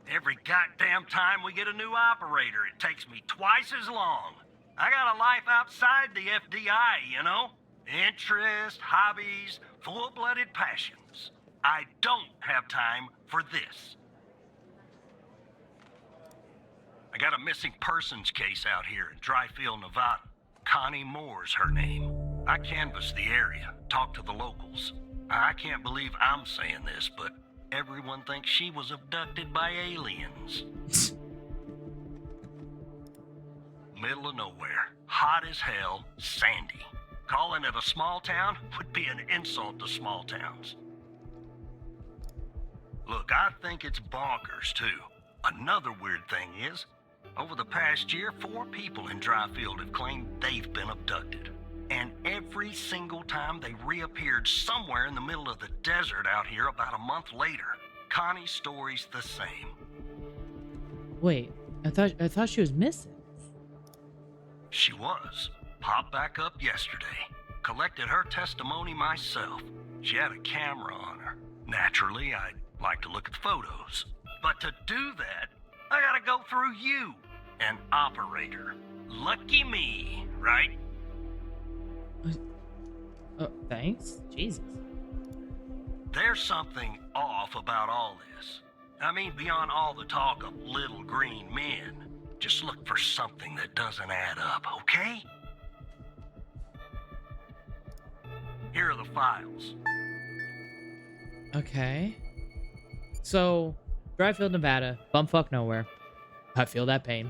Speaker 8: Every goddamn time we get a new operator, it takes me twice as long. I got a life outside the FDI, you know? Interests, hobbies, full-blooded passions. I don't have time for this. I got a missing persons case out here in Dryfield, Nevada. Connie Moore's her name. I canvassed the area, talked to the locals. I can't believe I'm saying this, but everyone thinks she was abducted by aliens. Middle of nowhere, hot as hell, sandy. Calling it a small town would be an insult to small towns. Look, I think it's bonkers, too. Another weird thing is, over the past year, 4 people in Dryfield have claimed they've been abducted. And every single time they reappeared somewhere in the middle of the desert out here about a month later. Connie's story's the same.
Speaker 2: Wait, I thought she was missing.
Speaker 8: She was. Popped back up yesterday. Collected her testimony myself. She had a camera on her. Naturally, I'd like to look at the photos. But to do that, I gotta go through you, an operator. Lucky me, right?
Speaker 2: Oh, thanks. Jesus.
Speaker 8: There's something off about all this. I mean, beyond all the talk of little green men. Just look for something that doesn't add up, okay? Here are the files.
Speaker 2: Okay. So, Dryfield, Nevada, bumfuck nowhere. I feel that pain.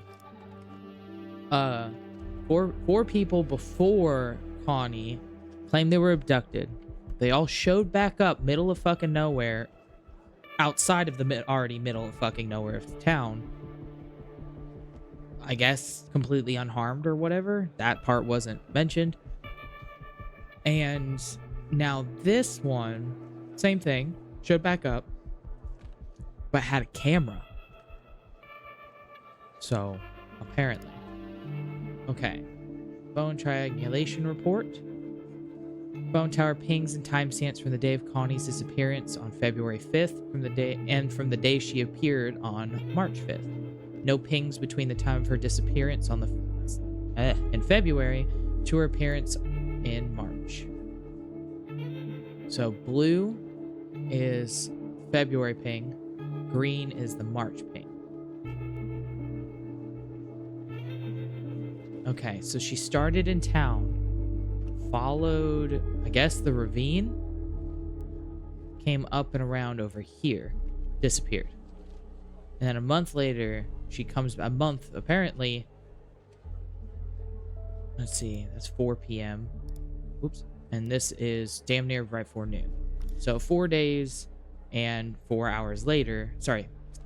Speaker 2: Four people before Connie claimed they were abducted. They all showed back up middle of fucking nowhere, outside of the already middle of fucking nowhere of the town. I guess completely unharmed or whatever. That part wasn't mentioned. And now this one, same thing, showed back up, but had a camera. So, apparently. Okay. Bone triangulation report. Phone tower pings and timestamps from the day of Connie's disappearance on February 5th from the day she appeared on March 5th. No pings between the time of her disappearance in February to her appearance in March. So blue is February ping, green is the March ping. Okay, so she started in town, followed, I guess, the ravine, came up and around over here, disappeared. And then a month later, she comes, apparently, let's see, that's 4 p.m. Oops. And this is damn near right before noon. So 4 days and 4 hours later,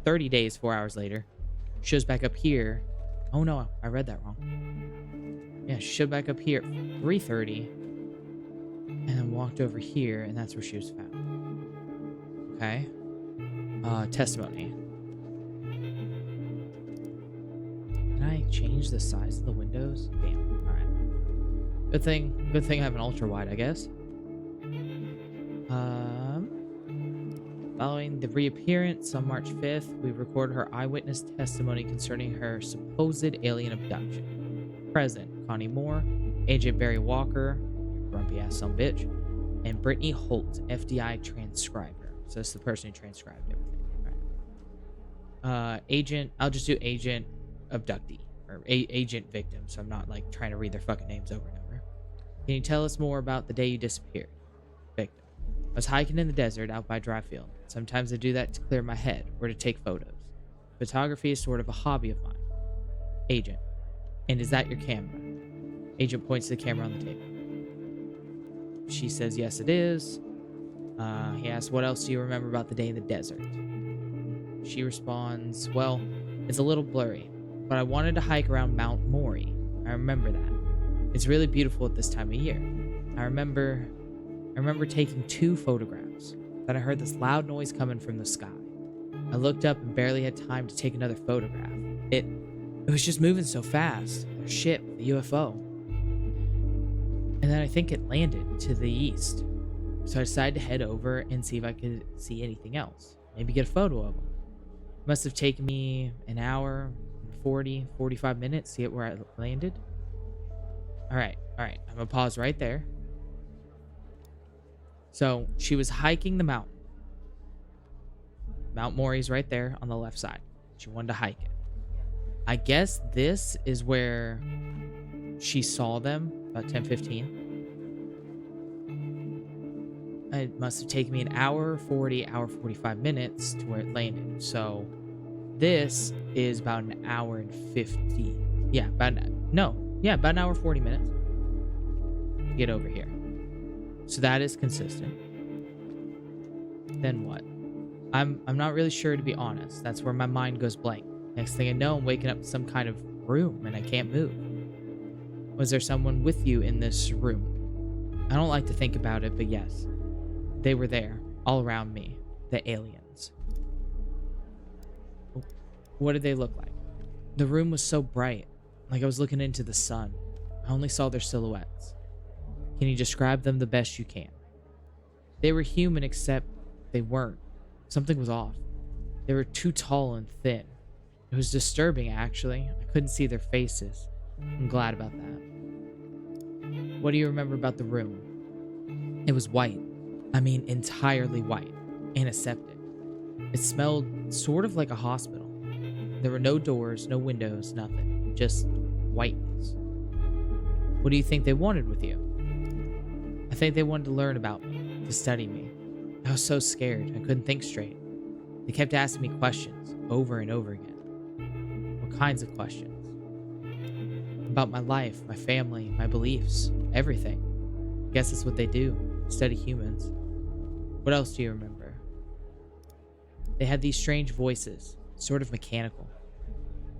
Speaker 2: 30 days, 4 hours later, shows back up here. Oh no, I read that wrong. Yeah, she showed back up here at 3:30 and then walked over here, and that's where she was found. Okay. Testimony. Can I change the size of the windows? Damn. Alright. Good thing I have an ultra wide, I guess. Following the reappearance on March 5th, we recorded her eyewitness testimony concerning her supposed alien abduction. Present, Connie Moore, Agent Barry Walker, grumpy ass son of a bitch, and Brittany Holt, FDI transcriber. So this is the person who transcribed everything. Right. Agent, I'll just do agent abductee, or agent victim, so I'm not like trying to read their fucking names over and over. Can you tell us more about the day you disappeared? Victim. I was hiking in the desert out by Dryfield. Sometimes I do that to clear my head or to take photos. Photography is sort of a hobby of mine. Agent. And is that your camera? Agent points to the camera on the table. She says, yes, it is. He asks, what else do you remember about the day in the desert? She responds, well, it's a little blurry, but I wanted to hike around Mount Maury. I remember that. It's really beautiful at this time of year. I remember taking 2 photographs. Then I heard this loud noise coming from the sky. I looked up and barely had time to take another photograph. It was just moving so fast. A ship, a UFO. And then I think it landed to the east. So I decided to head over and see if I could see anything else. Maybe get a photo of them. It must have taken me an hour, 45 minutes to get where I landed. Alright. I'm gonna pause right there. So she was hiking the mountain. Mount Maury's right there on the left side. She wanted to hike it. I guess this is where she saw them, about 10:15. It must have taken me an hour 45 minutes to where it landed. So this is about an hour and 50. Yeah, about an hour 40 minutes to get over here. So that is consistent. Then what? I'm not really sure, to be honest. That's where my mind goes blank. Next thing I know, I'm waking up in some kind of room and I can't move. Was there someone with you in this room? I don't like to think about it, but yes. They were there, all around me. The aliens. What did they look like? The room was so bright, like I was looking into the sun. I only saw their silhouettes. Can you describe them the best you can? They were human, except they weren't. Something was off. They were too tall and thin. It was disturbing, actually. I couldn't see their faces. I'm glad about that. What do you remember about the room? It was white. I mean, entirely white. Antiseptic. It smelled sort of like a hospital. There were no doors, no windows, nothing. Just whiteness. What do you think they wanted with you? I think they wanted to learn about me, to study me. I was so scared, I couldn't think straight. They kept asking me questions, over and over again. What kinds of questions? About my life, my family, my beliefs, everything. I guess that's what they do, study humans. What else do you remember? They had these strange voices, sort of mechanical.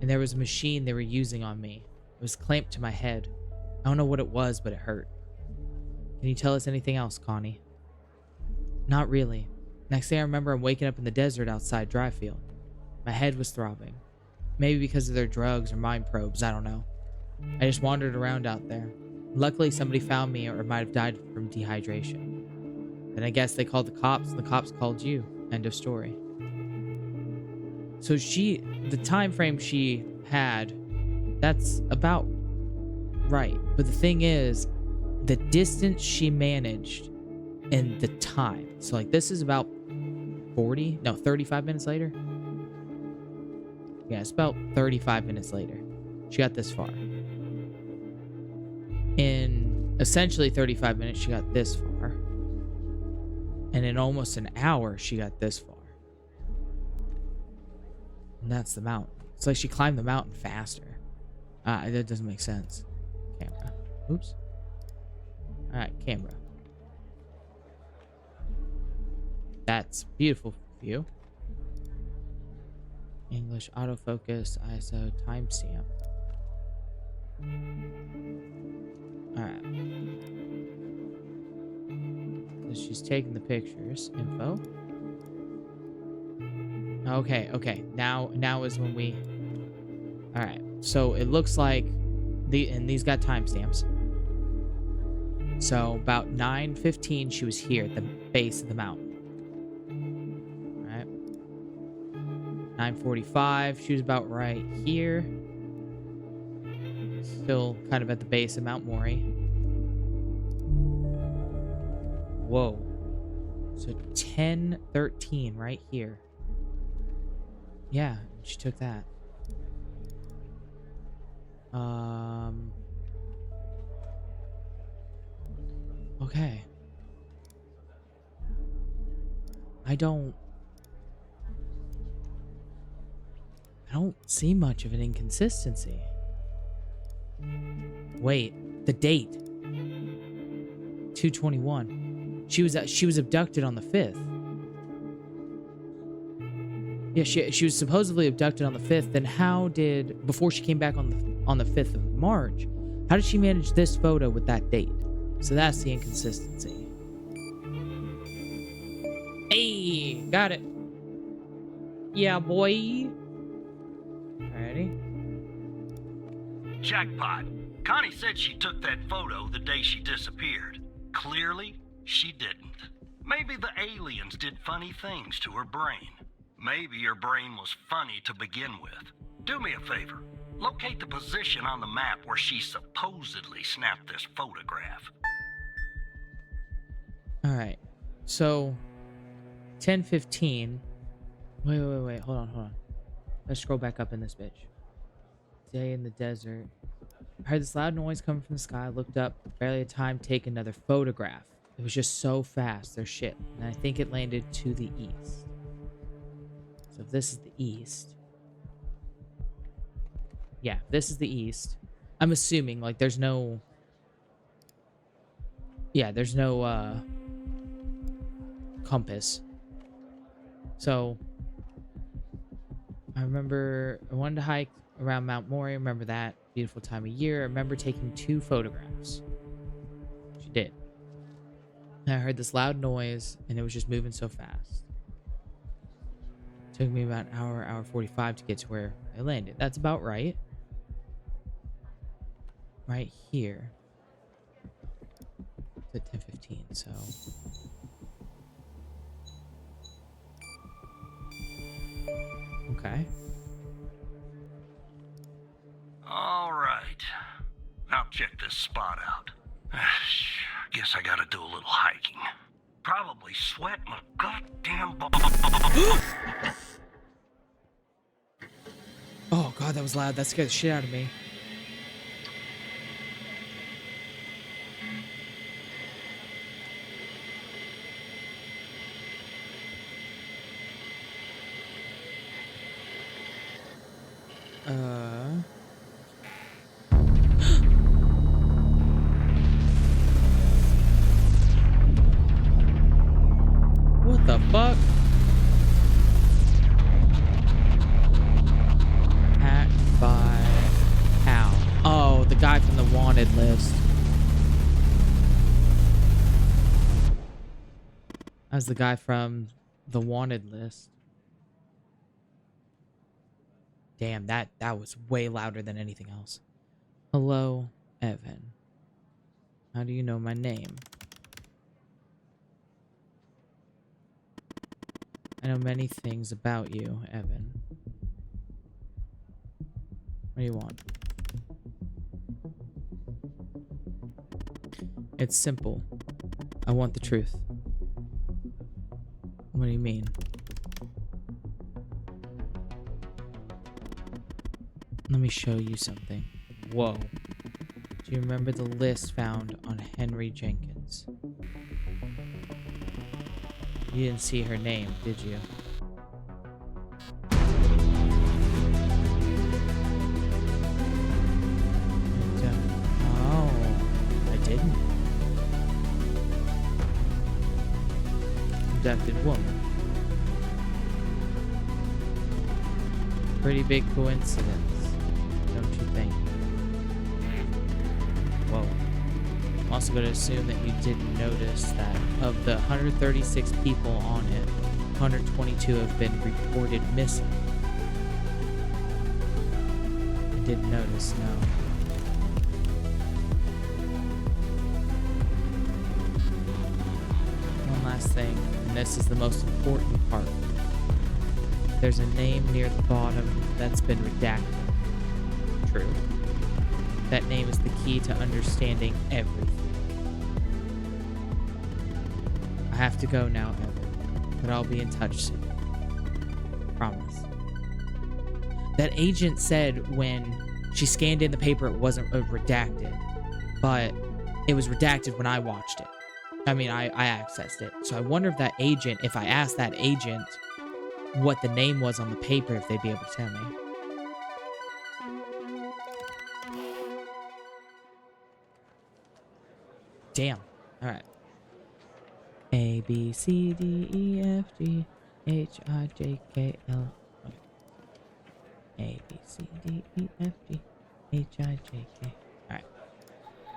Speaker 2: And there was a machine they were using on me. It was clamped to my head. I don't know what it was, but it hurt. Can you tell us anything else, Connie? Not really. Next thing I remember, I'm waking up in the desert outside Dryfield. My head was throbbing. Maybe because of their drugs or mind probes, I don't know. I just wandered around out there. Luckily, somebody found me or might have died from dehydration. Then I guess they called the cops, and the cops called you. End of story. So the time frame she had, that's about right. But the thing is, the distance she managed and the time. So like this is about 35 minutes later. Yeah, it's about 35 minutes later. She got this far. In essentially 35 minutes, she got this far. And in almost an hour, she got this far. And that's the mountain. It's like she climbed the mountain faster. That doesn't make sense. Camera. Oops. Alright, camera. That's beautiful view. English autofocus, ISO, timestamp. Alright. So she's taking the pictures. Info. Okay. Now is when we... Alright. So it looks like... And these got timestamps. So about 9:15 she was here at the base of the mountain. 9:45, she was about right here. Still kind of at the base of Mount Mori. Whoa. So 10:13 right here. Yeah, she took that. Okay. I don't see much of an inconsistency. Wait, the date. 2/21. She was abducted on the 5th. Yeah, she was supposedly abducted on the 5th. Then before she came back on the 5th of March, how did she manage this photo with that date? So that's the inconsistency. Hey, got it. Yeah, boy. Alrighty.
Speaker 8: Jackpot. Connie said she took that photo the day she disappeared. Clearly, she didn't. Maybe the aliens did funny things to her brain. Maybe her brain was funny to begin with. Do me a favor. Locate the position on the map where she supposedly snapped this photograph.
Speaker 2: Alright. So 10:15. Wait. Hold on. Let's scroll back up in this bitch. Day in the desert. I heard this loud noise coming from the sky. I looked up. Barely had time to take another photograph. It was just so fast. Their ship. And I think it landed to the east. So if this is the east. Yeah, this is the east. I'm assuming, like, there's no... Yeah, there's no, compass. So... I remember I wanted to hike around Mount Mori. I remember that beautiful time of year. I remember taking 2 photographs. She did. And I heard this loud noise, and it was just moving so fast. It took me about an hour 45 to get to where I landed. That's about right. Right here. It's at 10:15, so... Okay.
Speaker 8: All right. Now check this spot out. Guess I gotta do a little hiking. Probably sweat my goddamn
Speaker 2: Oh god, that was loud. That scared the shit out of me. What the fuck? Hacked by how? Oh, the guy from the wanted list. That's the guy from the wanted list. Damn, that was way louder than anything else. Hello, Evan. How do you know my name? I know many things about you, Evan. What do you want? It's simple. I want the truth. What do you mean? Let me show you something. Whoa. Do you remember the list found on Henry Jenkins? You didn't see her name, did you? Oh, I didn't. Abducted woman. Pretty big coincidence, don't you think? Whoa. I'm also going to assume that you didn't notice that of the 136 people on it, 122 have been reported missing. I didn't notice, no. One last thing, and this is the most important part. There's a name near the bottom that's been redacted. True. That name is the key to understanding everything. I have to go now, Evan, but I'll be in touch soon. Promise. That agent said when she scanned in the paper it wasn't redacted, but it was redacted when I watched it. I mean, I accessed it. So I wonder if that agent, if I asked that agent what the name was on the paper, if they'd be able to tell me. Damn. All right. A, B, C, D, E, F, G, H, I, J, K, L. Okay. A, B, C, D, E, F, G, H, I, J, K. All right.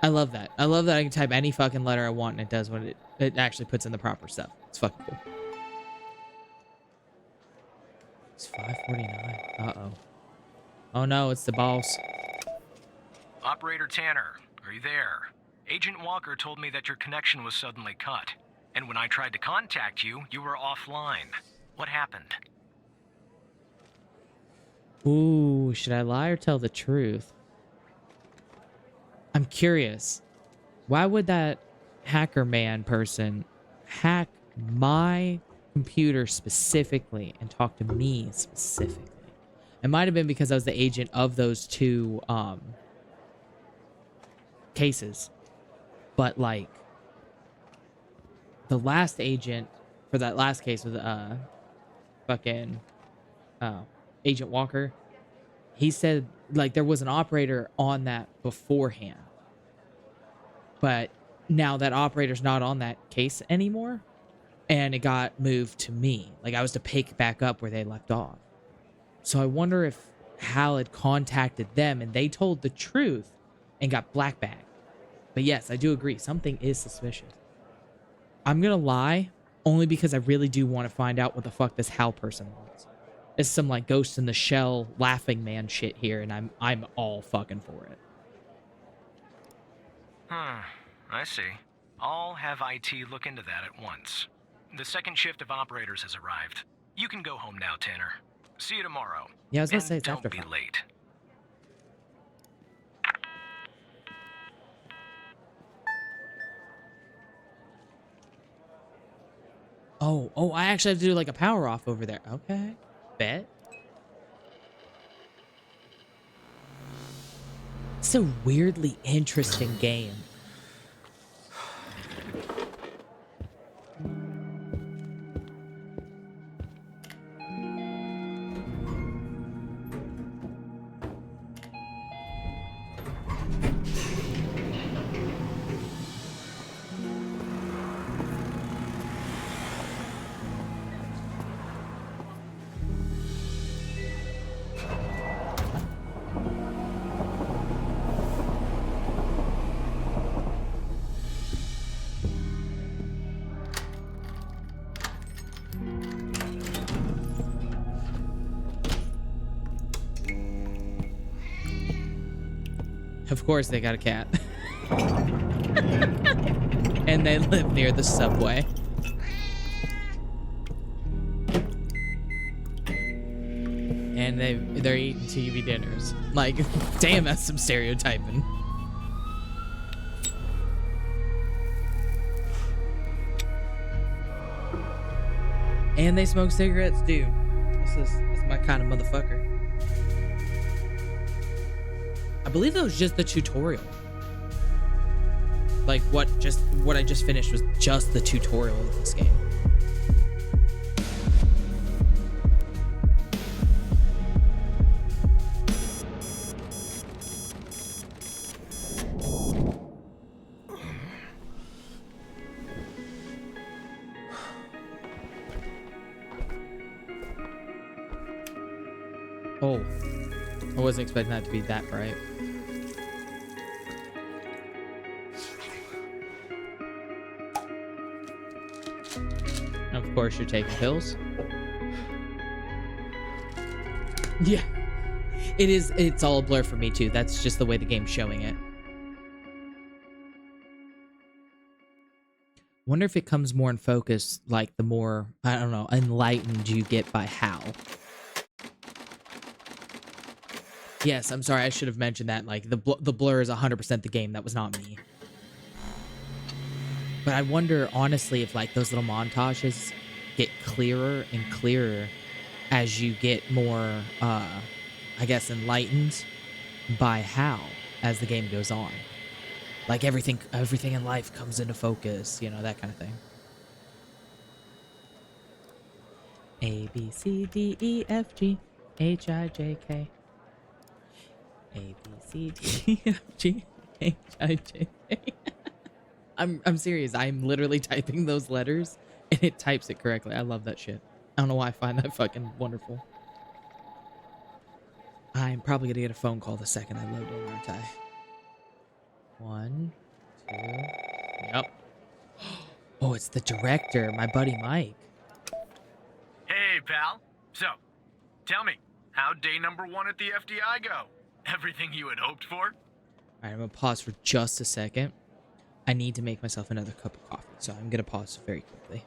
Speaker 2: I love that. I love that I can type any fucking letter I want and it does what it actually puts in the proper stuff. It's fucking cool. It's 5:49. Uh-oh. Oh no, it's the boss.
Speaker 5: Operator Tanner, are you there? Agent Walker told me that your connection was suddenly cut. And when I tried to contact you, you were offline. What happened?
Speaker 2: Ooh, should I lie or tell the truth? I'm curious. Why would that hacker man person hack my computer specifically and talk to me specifically? It might have been because I was the agent of those two cases. But like the last agent for that last case was fucking Agent Walker. He said like there was an operator on that beforehand. But now that operator's not on that case anymore. And it got moved to me. Like I was to pick back up where they left off. So I wonder if Hal had contacted them and they told the truth and got black bagged. But yes, I do agree. Something is suspicious. I'm going to lie only because I really do want to find out what the fuck this Hal person wants. It's some like Ghost in the Shell laughing man shit here and I'm all fucking for it.
Speaker 5: I see. I'll have IT look into that at once. The second shift of operators has arrived. You can go home now, Tanner. See you tomorrow.
Speaker 2: Yeah, I was gonna
Speaker 5: And
Speaker 2: say it's
Speaker 5: don't
Speaker 2: after
Speaker 5: be
Speaker 2: 5.
Speaker 5: late.
Speaker 2: Oh, I actually have to do like a power off over there. Okay. Bet. It's a weirdly interesting game. Of course they got a cat. And they live near the subway. And they're eating TV dinners. Like, damn, that's some stereotyping. And they smoke cigarettes, dude. This is my kind of motherfucker. I believe that was just the tutorial. Like what I just finished was just the tutorial of this game. Oh, I wasn't expecting that to be that bright. Of course, you're taking pills. Yeah, it is. It's all a blur for me too. That's just the way the game's showing it. Wonder if it comes more in focus, like the more, I don't know, enlightened you get by Hal. Yes, I'm sorry, I should have mentioned that. Like, the blur is 100% the game. That was not me. But I wonder, honestly, if, like, those little montages get clearer and clearer as you get more, I guess, enlightened by Hal as the game goes on. Like, everything in life comes into focus, you know, that kind of thing. A, B, C, D, E, F, G, H, I, J, K. A, B, C, D, E, F, G, H, I, J, K. I'm serious. I'm literally typing those letters, and it types it correctly. I love that shit. I don't know why I find that fucking wonderful. I'm probably gonna get a phone call the second I load in, aren't I? 1, 2... Yep. Oh, it's the director, my buddy Mike.
Speaker 4: Hey, pal. So, tell me, how'd day number 1 at the FDI go? Everything you had hoped for?
Speaker 2: Alright, I'm gonna pause for just a second. I need to make myself another cup of coffee, so I'm gonna pause very quickly.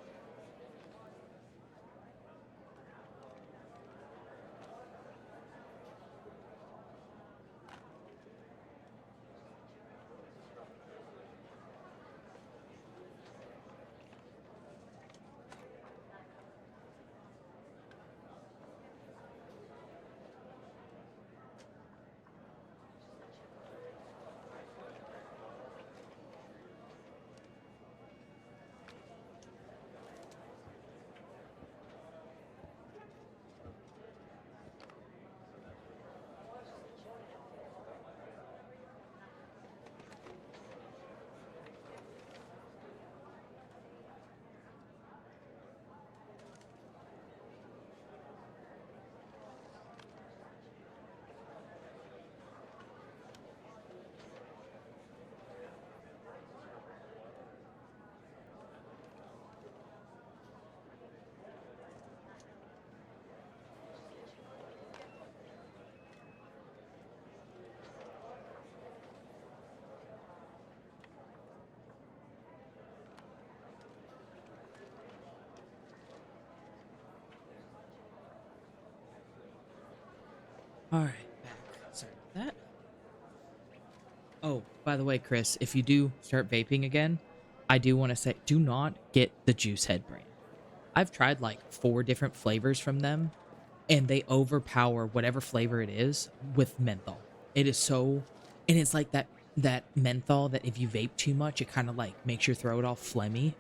Speaker 2: Alright, back. Sorry about that. Oh, by the way, Chris, if you do start vaping again, I do want to say, do not get the Juice Head brand. I've tried like 4 different flavors from them, and they overpower whatever flavor it is with menthol. It is so... And it's like that menthol that if you vape too much, it kind of like makes your throat all phlegmy.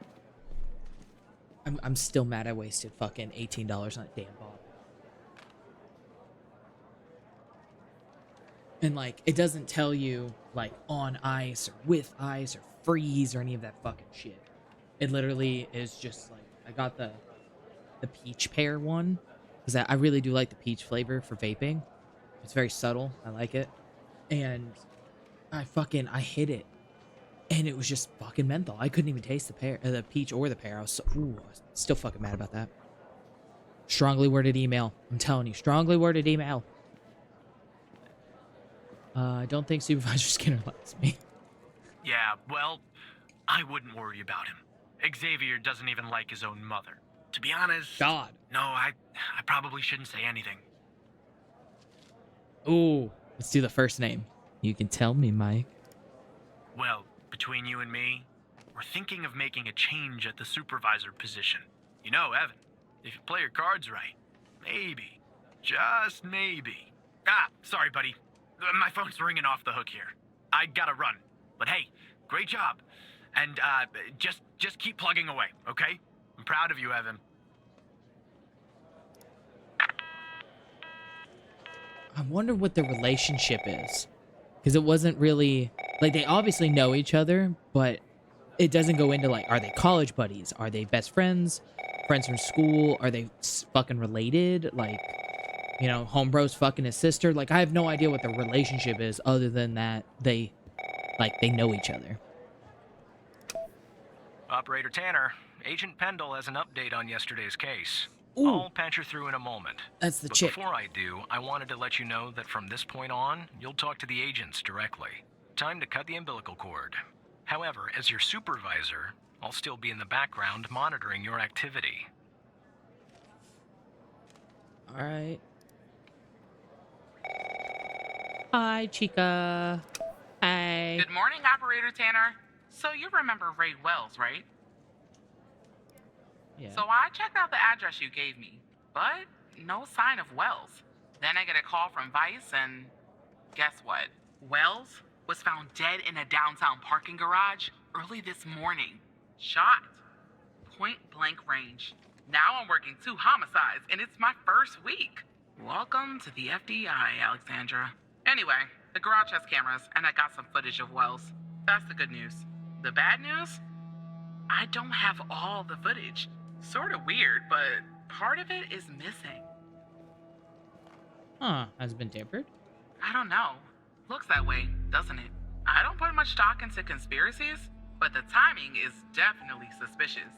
Speaker 2: I'm still mad I wasted fucking $18 on that damn bottle. And, like, it doesn't tell you, like, on ice or with ice or freeze or any of that fucking shit. It literally is just, like, I got the peach pear one. Because I really do like the peach flavor for vaping. It's very subtle. I like it. And I hit it. And it was just fucking menthol. I couldn't even taste the peach or the pear. I was still fucking mad about that. Strongly worded email. I'm telling you, strongly worded email. I don't think Supervisor Skinner likes me.
Speaker 4: Yeah, well, I wouldn't worry about him. Xavier doesn't even like his own mother. To be honest,
Speaker 2: God.
Speaker 4: no, I probably shouldn't say anything.
Speaker 2: Ooh, let's do the first name. You can tell me, Mike.
Speaker 4: Well, between you and me, we're thinking of making a change at the supervisor position. You know, Evan, if you play your cards right, maybe, just maybe. Ah, sorry, buddy. My phone's ringing off the hook here. I gotta run. But hey, great job. And just keep plugging away, okay? I'm proud of you, Evan.
Speaker 2: I wonder what their relationship is. Because it wasn't really... Like, they obviously know each other, but it doesn't go into, like, are they college buddies? Are they best friends? Friends from school? Are they fucking related? Like, you know, homebro's fucking his sister? Like, I have no idea what their relationship is other than that they know each other.
Speaker 5: Operator Tanner, Agent Pendle has an update on yesterday's case.
Speaker 2: Ooh.
Speaker 5: I'll patch her through in a moment.
Speaker 2: That's the
Speaker 5: But
Speaker 2: chick.
Speaker 5: before I do, I wanted to let you know that from this point on, you'll talk to the agents directly. Time to cut the umbilical cord. However, as your supervisor, I'll still be in the background monitoring your activity.
Speaker 2: All right. Hi, chica. Hi.
Speaker 7: Good morning, Operator Tanner. So you remember Ray Wells, right?
Speaker 2: Yeah.
Speaker 7: So I checked out the address you gave me, but no sign of Wells. Then I get a call from Vice, and guess what? Wells was found dead in a downtown parking garage early this morning. Shot. Point blank range. Now I'm working 2 homicides, and it's my first week. Welcome to the FDI, Alexandra. Anyway, the garage has cameras, and I got some footage of Wells. That's the good news. The bad news? I don't have all the footage. Sort of weird, but part of it is missing.
Speaker 2: Huh, has it been tampered?
Speaker 7: I don't know. Looks that way, doesn't it? I don't put much stock into conspiracies, but the timing is definitely suspicious.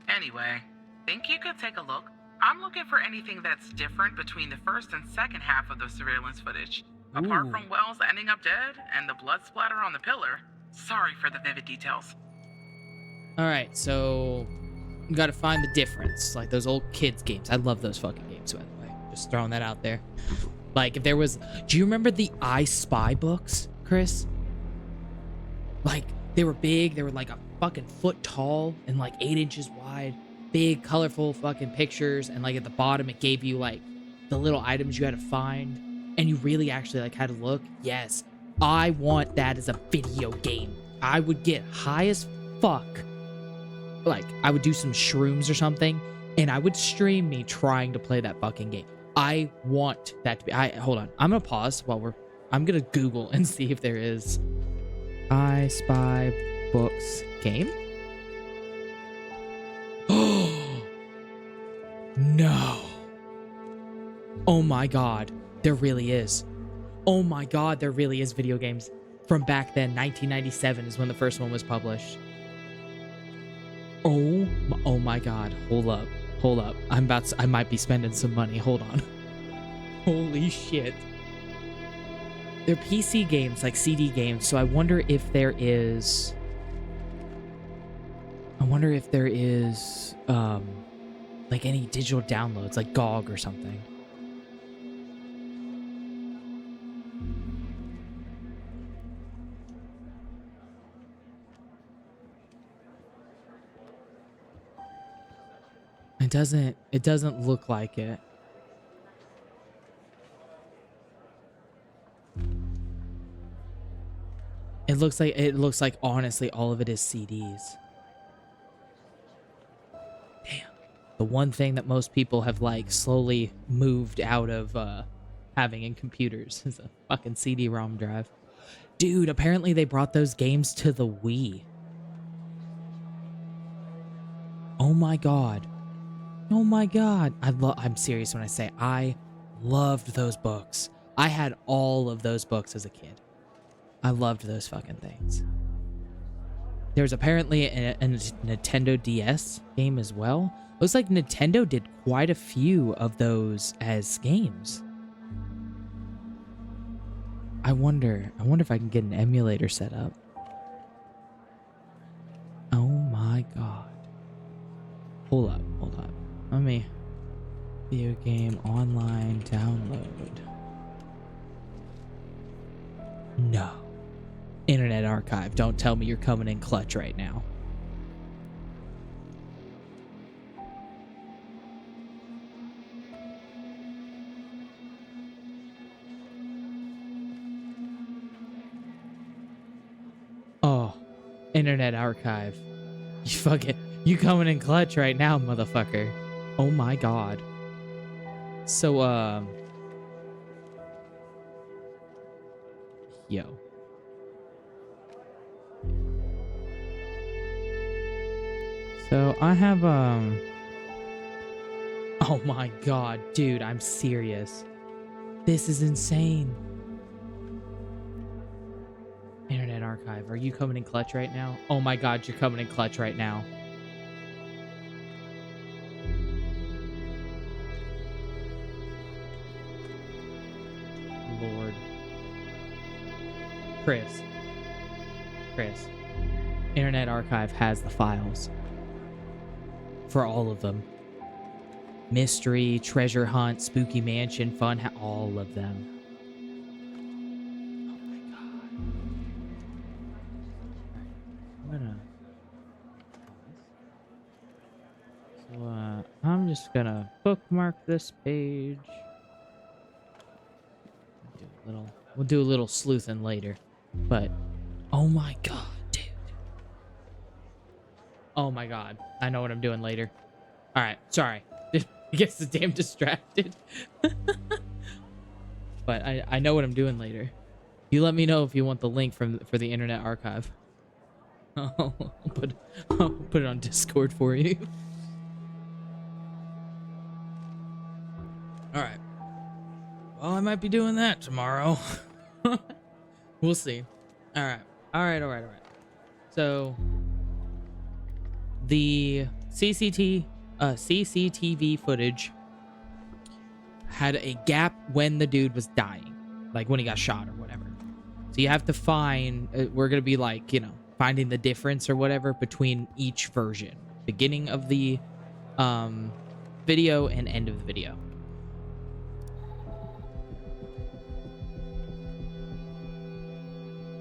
Speaker 7: Anyway, think you could take a look? I'm looking for anything that's different between the first and second half of the surveillance footage. Apart
Speaker 2: Ooh.
Speaker 7: from Wells ending up dead and the blood splatter on the pillar. Sorry for the vivid details.
Speaker 2: All right, so you got to find the difference. Like those old kids games. I love those fucking games, by the way. Just throwing that out there. Like if there was... Do you remember the I Spy books, Chris? Like they were big. They were like a fucking foot tall and like 8 inches wide. Big, colorful fucking pictures. And like at the bottom, it gave you like the little items you had to find. And you really actually like had to look. Yes. I want that as a video game. I would get high as fuck. Like, I would do some shrooms or something, and I would stream me trying to play that fucking game. I want that to be... Hold on. I'm gonna pause while I'm gonna Google and see if there is... I Spy Books game? Oh! No. Oh my god. There really is. Oh my god, there really is video games from back then. 1997 is when the first one was published. Oh my god. Hold up. I might be spending some money. Hold on. Holy shit. They're PC games, like CD games, so I wonder if there is... like any digital downloads, like GOG or something. It doesn't look like it. It looks like honestly all of it is CDs. Damn. The one thing that most people have like slowly moved out of having in computers is a fucking CD-ROM drive. Dude, apparently they brought those games to the Wii. Oh my god. Oh my god. I'm serious when I say I loved those books. I had all of those books as a kid. I loved those fucking things. There's apparently a Nintendo DS game as well. Looks like Nintendo did quite a few of those as games. I wonder if I can get an emulator set up. No. Internet Archive, don't tell me you're coming in clutch right now. Oh, Internet Archive. You coming in clutch right now, motherfucker. Oh my god. So, yo. So, I have, oh my god, dude, I'm serious. This is insane. Internet Archive, are you coming in clutch right now? Oh my god, you're coming in clutch right now. Lord. Chris. Internet Archive has the files. For all of them. Mystery, Treasure Hunt, Spooky Mansion, all of them. Oh my god. Alright, I'm just gonna bookmark this page. We'll do a little sleuthing later. But, oh my god, dude. Oh my god. I know what I'm doing later. Alright, sorry. I gets the damn distracted. But I know what I'm doing later. You let me know if you want the link for the Internet Archive. I'll put it on Discord for you. Alright. Well, I might be doing that tomorrow. We'll see. Alright. So, the CCTV footage had a gap when the dude was dying. Like, when he got shot or whatever. So you have to find... we're going to be like, you know, finding the difference or whatever between each version. Beginning of the video and end of the video.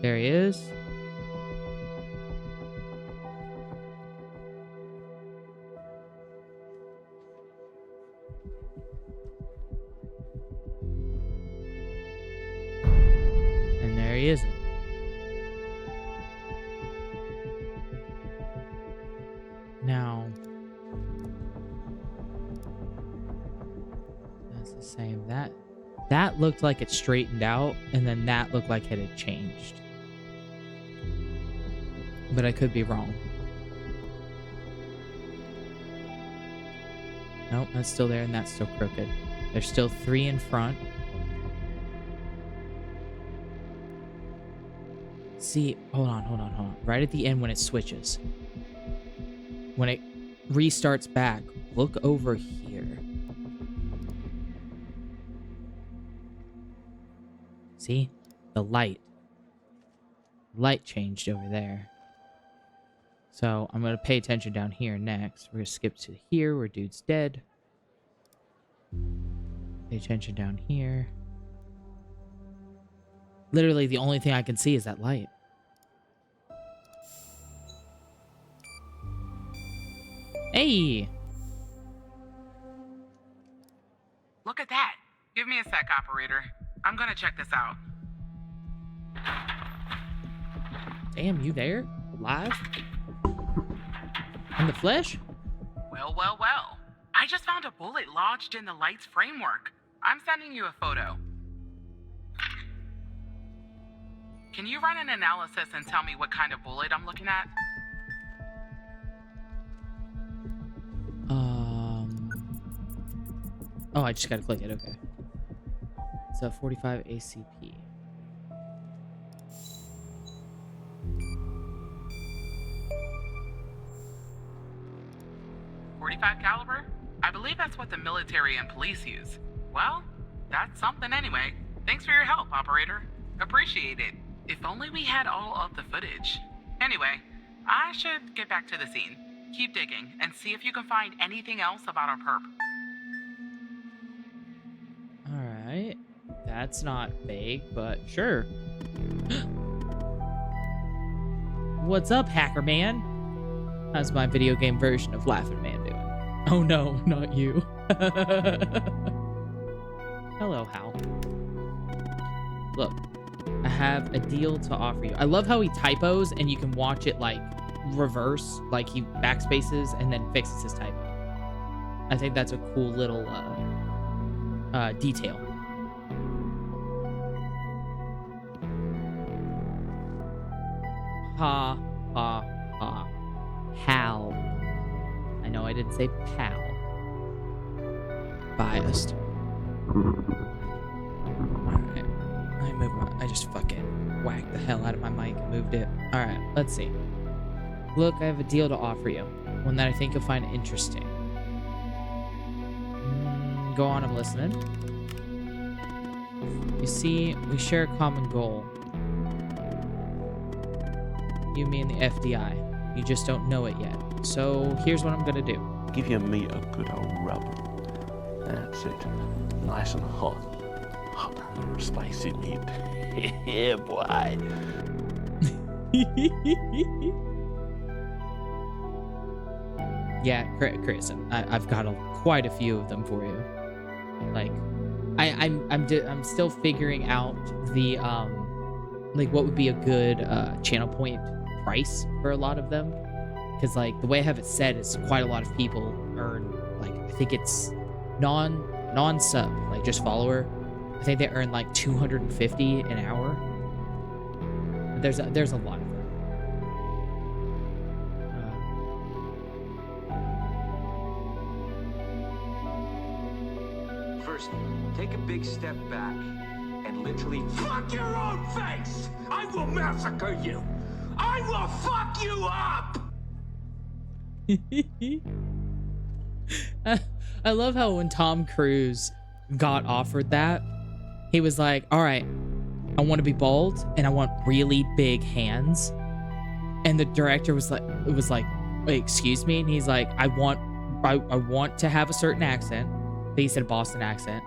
Speaker 2: There he is. And there he isn't. Now, that's the same. That looked like it straightened out, and then that looked like it had changed. But I could be wrong. Nope, that's still there, and that's still crooked. There's still 3 in front. See, hold on. Right at the end when it switches. When it restarts back, look over here. See? The light. Light changed over there. So, I'm going to pay attention down here next. We're going to skip to here where dude's dead. Pay attention down here. Literally, the only thing I can see is that light. Hey!
Speaker 7: Look at that. Give me a sec, operator. I'm gonna check this out.
Speaker 2: Damn, you there? Live? In the flesh?
Speaker 7: Well. I just found a bullet lodged in the light's framework. I'm sending you a photo. Can you run an analysis and tell me what kind of bullet I'm looking at?
Speaker 2: Oh, I just gotta click it, okay. It's a 45 ACP.
Speaker 7: .45 caliber? I believe that's what the military and police use. Well, that's something anyway. Thanks for your help, operator. Appreciate it. If only we had all of the footage. Anyway, I should get back to the scene. Keep digging and see if you can find anything else about our perp.
Speaker 2: Alright. That's not vague, but sure. What's up, Hacker Man? How's my video game version of Laughing Man doing? Oh no, not you. Hello, Hal. Look, I have a deal to offer you. I love how he typos and you can watch it like reverse, like he backspaces and then fixes his typo. I think that's a cool little detail. Ha, ha, ha. Hal. I know I didn't say pal. Biased. Alright. I just fucking whacked the hell out of my mic and moved it. Alright, let's see. Look, I have a deal to offer you. One that I think you'll find interesting. Go on, I'm listening. You see, we share a common goal. You, me, and the FDI. You just don't know it yet. So here's what I'm gonna do.
Speaker 9: Give your meat a good old rub. That's it. Nice and hot. Hot, spicy meat. Yeah, boy.
Speaker 2: Yeah, Chris, I've got quite a few of them for you. Like, I'm still figuring out the like what would be a good channel point price for a lot of them, because like the way I have it set is quite a lot of people earn, like, I think it's non-sub, like just follower. I think they earn like 250 an hour. There's a lot of them.
Speaker 10: First, take a big step back and literally fuck your own face! I will massacre you! I will fuck you up!
Speaker 2: I love how when Tom Cruise got offered that, he was like, all right, I want to be bald and I want really big hands. And the director was like, wait, excuse me? And he's like, I want to have a certain accent. He said a Boston accent.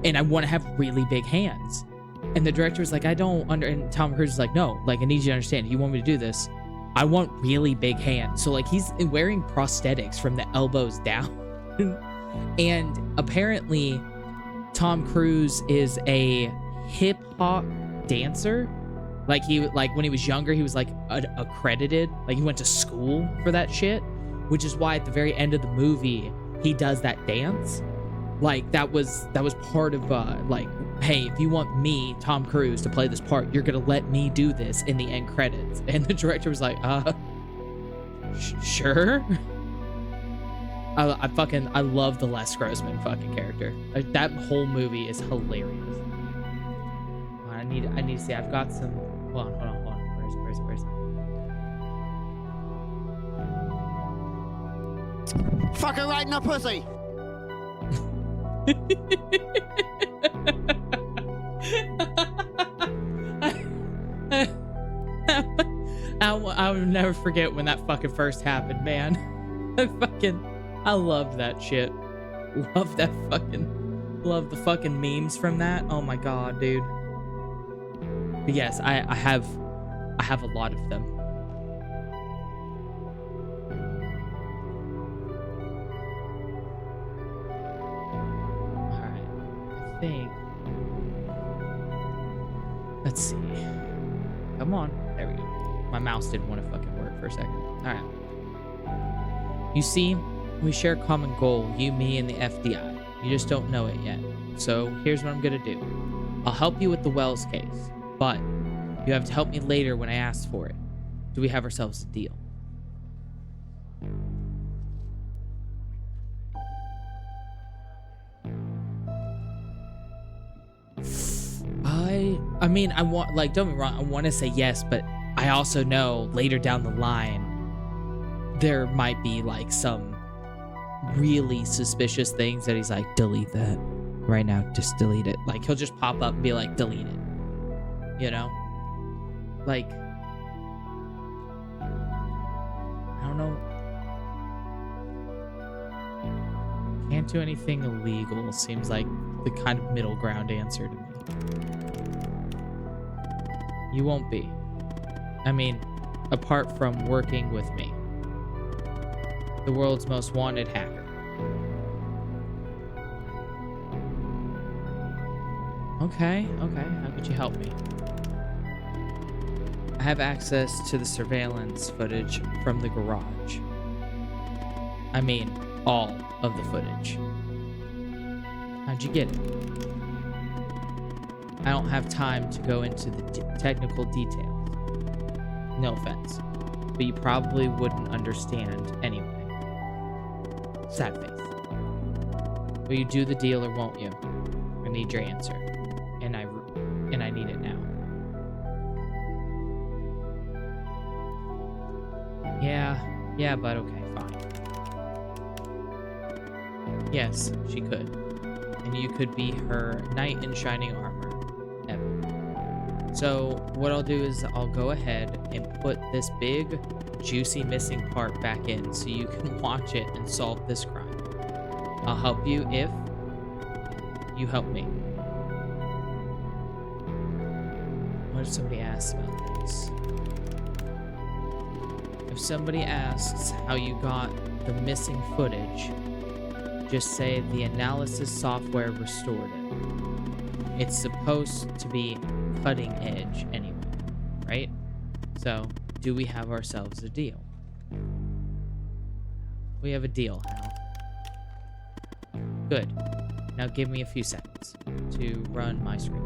Speaker 2: And I want to have really big hands. And the director was like, and Tom Cruise was like, no, like, I need you to understand, if you want me to do this, I want really big hands. So like he's wearing prosthetics from the elbows down. And apparently Tom Cruise is a hip hop dancer. Like when he was younger, he was like accredited, like he went to school for that shit, which is why at the very end of the movie he does that dance. Like that was part of like, hey, if you want me, Tom Cruise, to play this part, you're gonna let me do this in the end credits. And the director was like, sure. I love the Les Grossman fucking character. Like, that whole movie is hilarious. I need to see. I've got some. Hold on. Where is it?
Speaker 11: Fuck her right in the pussy.
Speaker 2: I will never forget when that fucking first happened, man. I loved that shit. Love the fucking memes from that. Oh my god, dude. But yes, I have a lot of them. Alright. I think. Let's see. Come on. There we go. My mouse didn't want to fucking work for a second. Alright. You see, we share a common goal, you, me, and the FDI. You just don't know it yet. So here's what I'm gonna do. I'll help you with the Wells case, but you have to help me later when I ask for it. Do we have ourselves a deal? I mean, I want, like, don't get me wrong, I want to say yes, but I also know later down the line there might be like some really suspicious things that he's like, delete that right now, just delete it. Like, he'll just pop up and be like, delete it, you know? Like, I don't know, can't do anything illegal seems like the kind of middle ground answer to me. You won't be. I mean, apart from working with me. The world's most wanted hacker. Okay. How could you help me? I have access to the surveillance footage from the garage. I mean, all of the footage. How'd you get it? I don't have time to go into the technical details. No offense, but you probably wouldn't understand anyway. Sad face. Will you do the deal or won't you? I need your answer, and I need it now. Yeah, but okay, fine. Yes, she could. And you could be her knight in shining armor. Ever. So, what I'll do is I'll go ahead and put this big, juicy missing part back in so you can watch it and solve this crime. I'll help you if you help me. What if somebody asks about this? If somebody asks how you got the missing footage, just say the analysis software restored it. It's supposed to be cutting edge anyway, right? So, do we have ourselves a deal? We have a deal, Hal. Good. Now give me a few seconds to run my screen.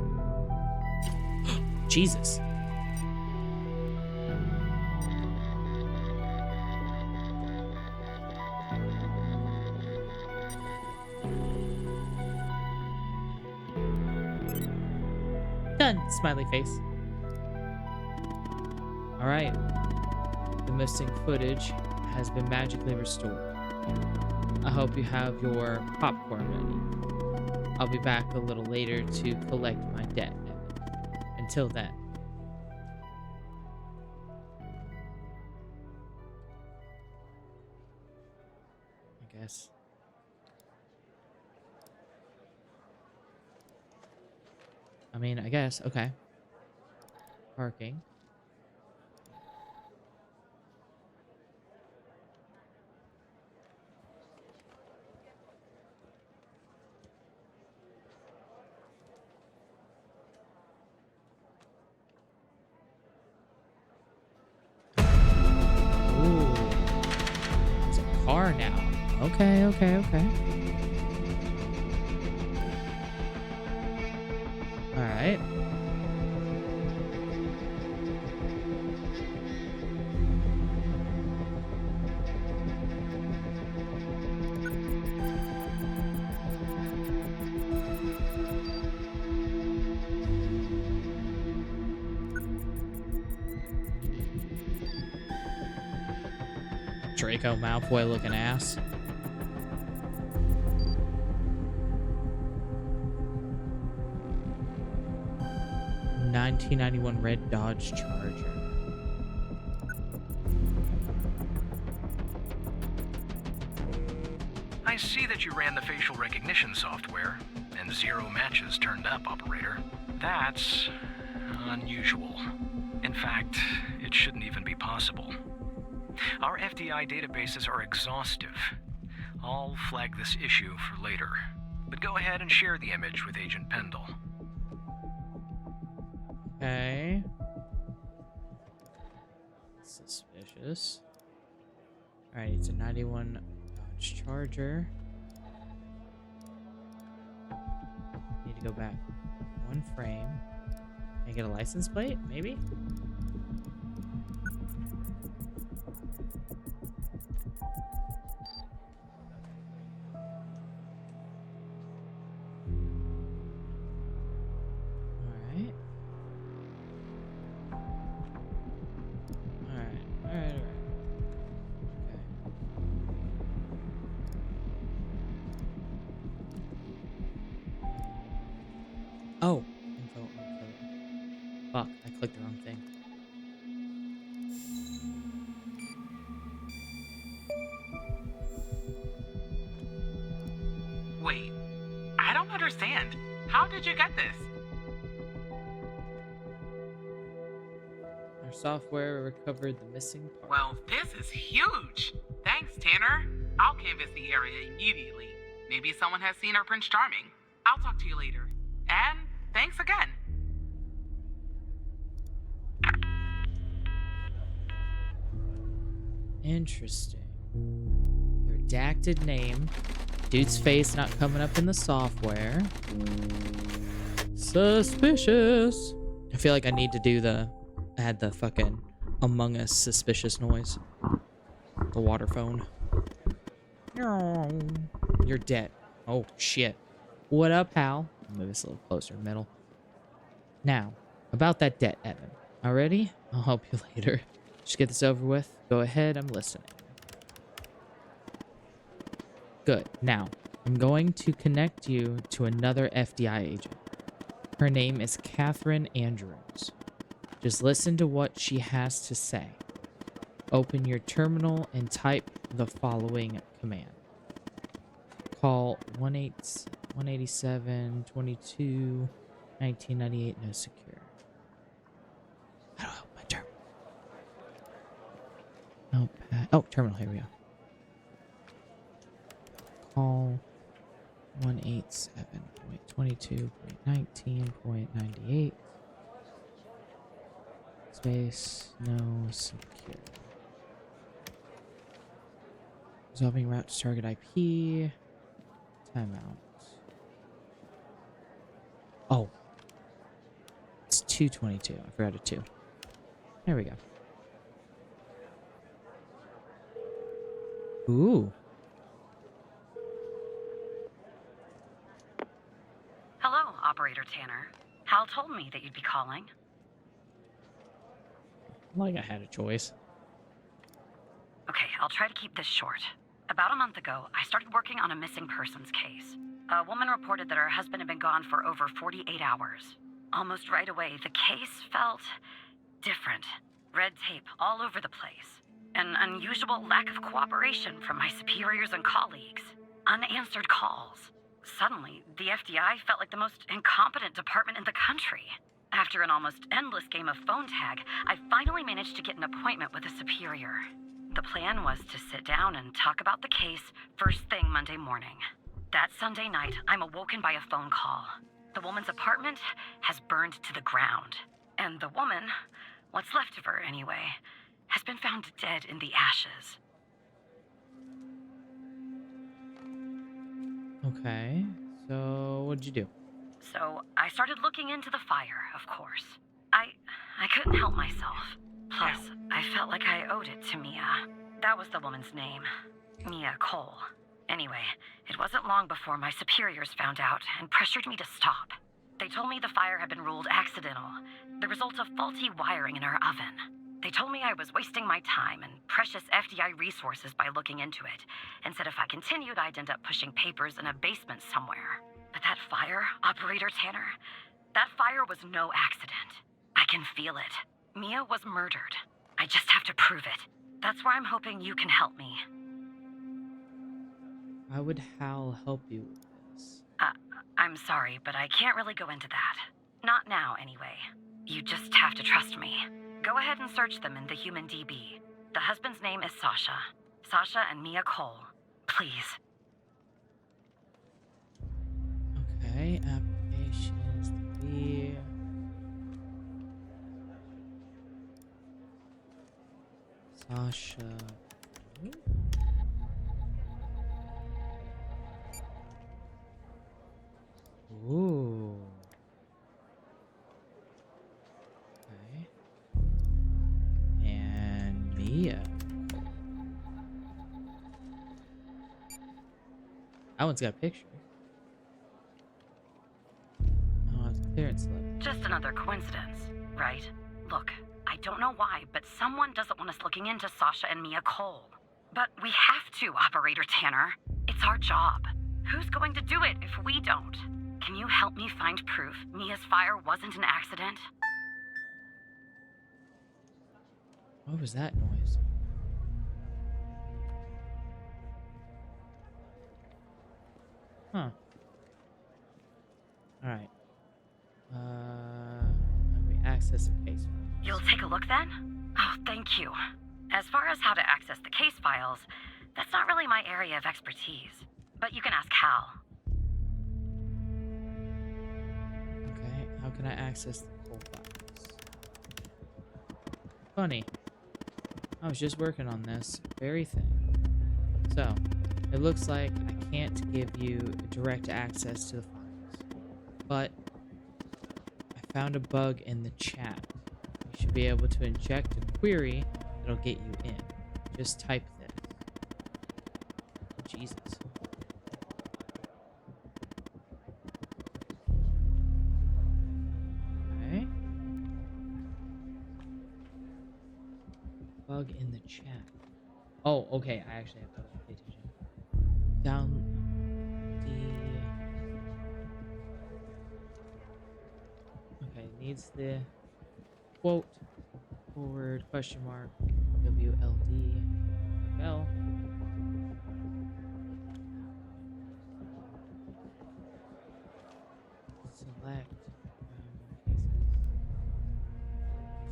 Speaker 2: Jesus. Done. Smiley face. Alright. The missing footage has been magically restored. I hope you have your popcorn ready. I'll be back a little later to collect my debt. Until then. I guess. I guess. Okay. Parking. Ooh. It's a car now. Okay. Alright. Draco Malfoy looking ass. ...1991 red Dodge Charger.
Speaker 5: I see that you ran the facial recognition software, and 0 matches turned up, operator. That's unusual. In fact, it shouldn't even be possible. Our FDI databases are exhaustive. I'll flag this issue for later, but go ahead and share the image with Agent Pendle.
Speaker 2: Okay. Suspicious. Alright, it's a 91 Dodge Charger. Need to go back one frame and get a license plate, maybe? Oh, info on killer. Fuck, I clicked the wrong thing.
Speaker 7: Wait, I don't understand. How did you get this?
Speaker 2: software recovered the missing part.
Speaker 7: Well, this is huge. Thanks, Tanner. I'll canvass the area immediately. Maybe someone has seen our Prince Charming. I'll talk to you later. And thanks again.
Speaker 2: Interesting. Redacted name. Dude's face not coming up in the software. Suspicious. I feel like I need to do add the fucking Among Us suspicious noise. The water phone. You're dead. Oh, shit. What up, pal? Move this a little closer, middle. Now, about that debt, Evan. Already? I'll help you later. Just get this over with. Go ahead, I'm listening. Good. Now, I'm going to connect you to another FBI agent. Her name is Catherine Andrews. Just listen to what she has to say. Open your terminal and type the following command. Call 187-22 1998 no secure. How do I open my terminal? Notepad. Oh, terminal. Here we go. Call 187.22.19.98 space no secure. Resolving route to target IP. Timeout. Oh. It's 222. I forgot a 2. There we go. Ooh.
Speaker 11: Hello, Operator Tanner. Hal told me that you'd be calling.
Speaker 2: Like I had a choice.
Speaker 11: Okay, I'll try to keep this short. About a month ago, I started working on a missing persons case. A woman reported that her husband had been gone for over 48 hours. Almost right away, the case felt different. Red tape all over the place. An unusual lack of cooperation from my superiors and colleagues. Unanswered calls. Suddenly, the FBI felt like the most incompetent department in the country. After an almost endless game of phone tag, I finally managed to get an appointment with a superior. The plan was to sit down and talk about the case first thing Monday morning. That Sunday night, I'm awoken by a phone call. The woman's apartment has burned to the ground. And the woman, what's left of her anyway, has been found dead in the ashes.
Speaker 2: Okay. So, what'd you do?
Speaker 11: So, I started looking into the fire, of course. I couldn't help myself. Plus, I felt like I owed it to Mia. That was the woman's name. Mia Cole. Anyway, it wasn't long before my superiors found out and pressured me to stop. They told me the fire had been ruled accidental, the result of faulty wiring in our oven. They told me I was wasting my time and precious FDI resources by looking into it, and said if I continued, I'd end up pushing papers in a basement somewhere. But that fire, Operator Tanner, that fire was no accident. I can feel it. Mia was murdered. I just have to prove it. That's where I'm hoping you can help me.
Speaker 2: How would Hal help you with this?
Speaker 11: I'm sorry, but I can't really go into that. Not now, anyway. You just have to trust me. Go ahead and search them in the human DB. The husband's name is Sasha. Sasha and Mia Cole. Please.
Speaker 2: Okay, applications, DB. Sasha. Ooh. Okay. And Mia. That one's got a picture. Oh, it's clearance letter.
Speaker 11: Just another coincidence, right? Look, I don't know why, but someone doesn't want us looking into Sasha and Mia Cole. But we have to, Operator Tanner. It's our job. Who's going to do it if we don't? Can you help me find proof Mia's fire wasn't an accident?
Speaker 2: What was that noise? Huh. Alright. How do we access a case file?
Speaker 11: You'll take a look then? Oh, thank you. As far as how to access the case files, that's not really my area of expertise. But you can ask Hal.
Speaker 2: Okay, how can I access the whole files? Funny. I was just working on this very thing. So, it looks like I can't give you direct access to the files. But I found a bug in the chat. You should be able to inject a query that'll get you in. Just type this. Jesus. Okay. Bug in the chat. Oh, okay. I actually have to pay attention. Down the... Okay, needs the quote forward question mark WLD L. Select cases.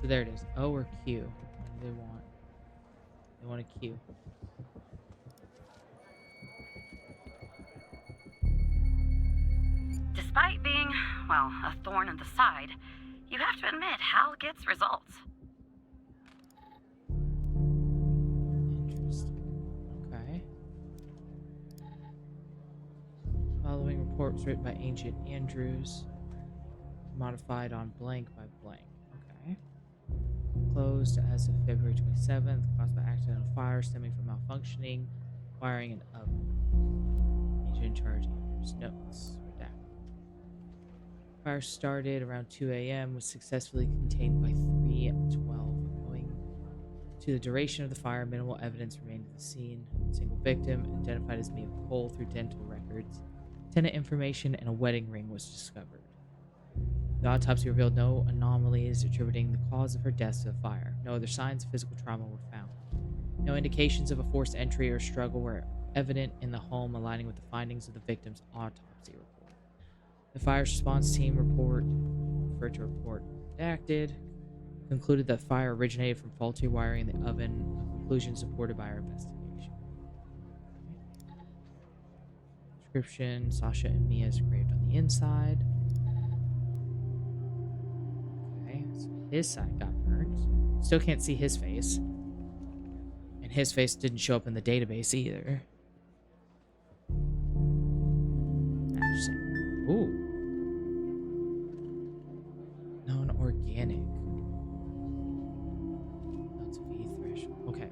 Speaker 2: So there it is. O or Q. What do they want? They want a Q.
Speaker 11: Despite being, well, a thorn in the side, you have to admit Hal gets results.
Speaker 2: Interesting. Okay. Following report was written by Ancient Andrews. Modified on blank by blank. Okay. Closed as of February 27th. Caused by accidental fire stemming from malfunctioning. Wiring an oven. Agent in charge Andrews. Notes. Redacted. Fire started around 2 a.m. was successfully contained by 3:12. Owing to the duration of the fire, minimal evidence remained at the scene. A single victim, identified as Mia Cole through dental records, tenant information, and a wedding ring was discovered. The autopsy revealed no anomalies attributing the cause of her death to the fire. No other signs of physical trauma were found. No indications of a forced entry or struggle were evident in the home, aligning with the findings of the victim's autopsy report. The fire response team referred to report redacted, concluded that fire originated from faulty wiring in the oven, a conclusion supported by our investigation. Description: Sasha and Mia is engraved on the inside. Okay, so his side got burnt. Still can't see his face. And his face didn't show up in the database either. Interesting. Ooh. Non-organic. That's V threshold. Okay.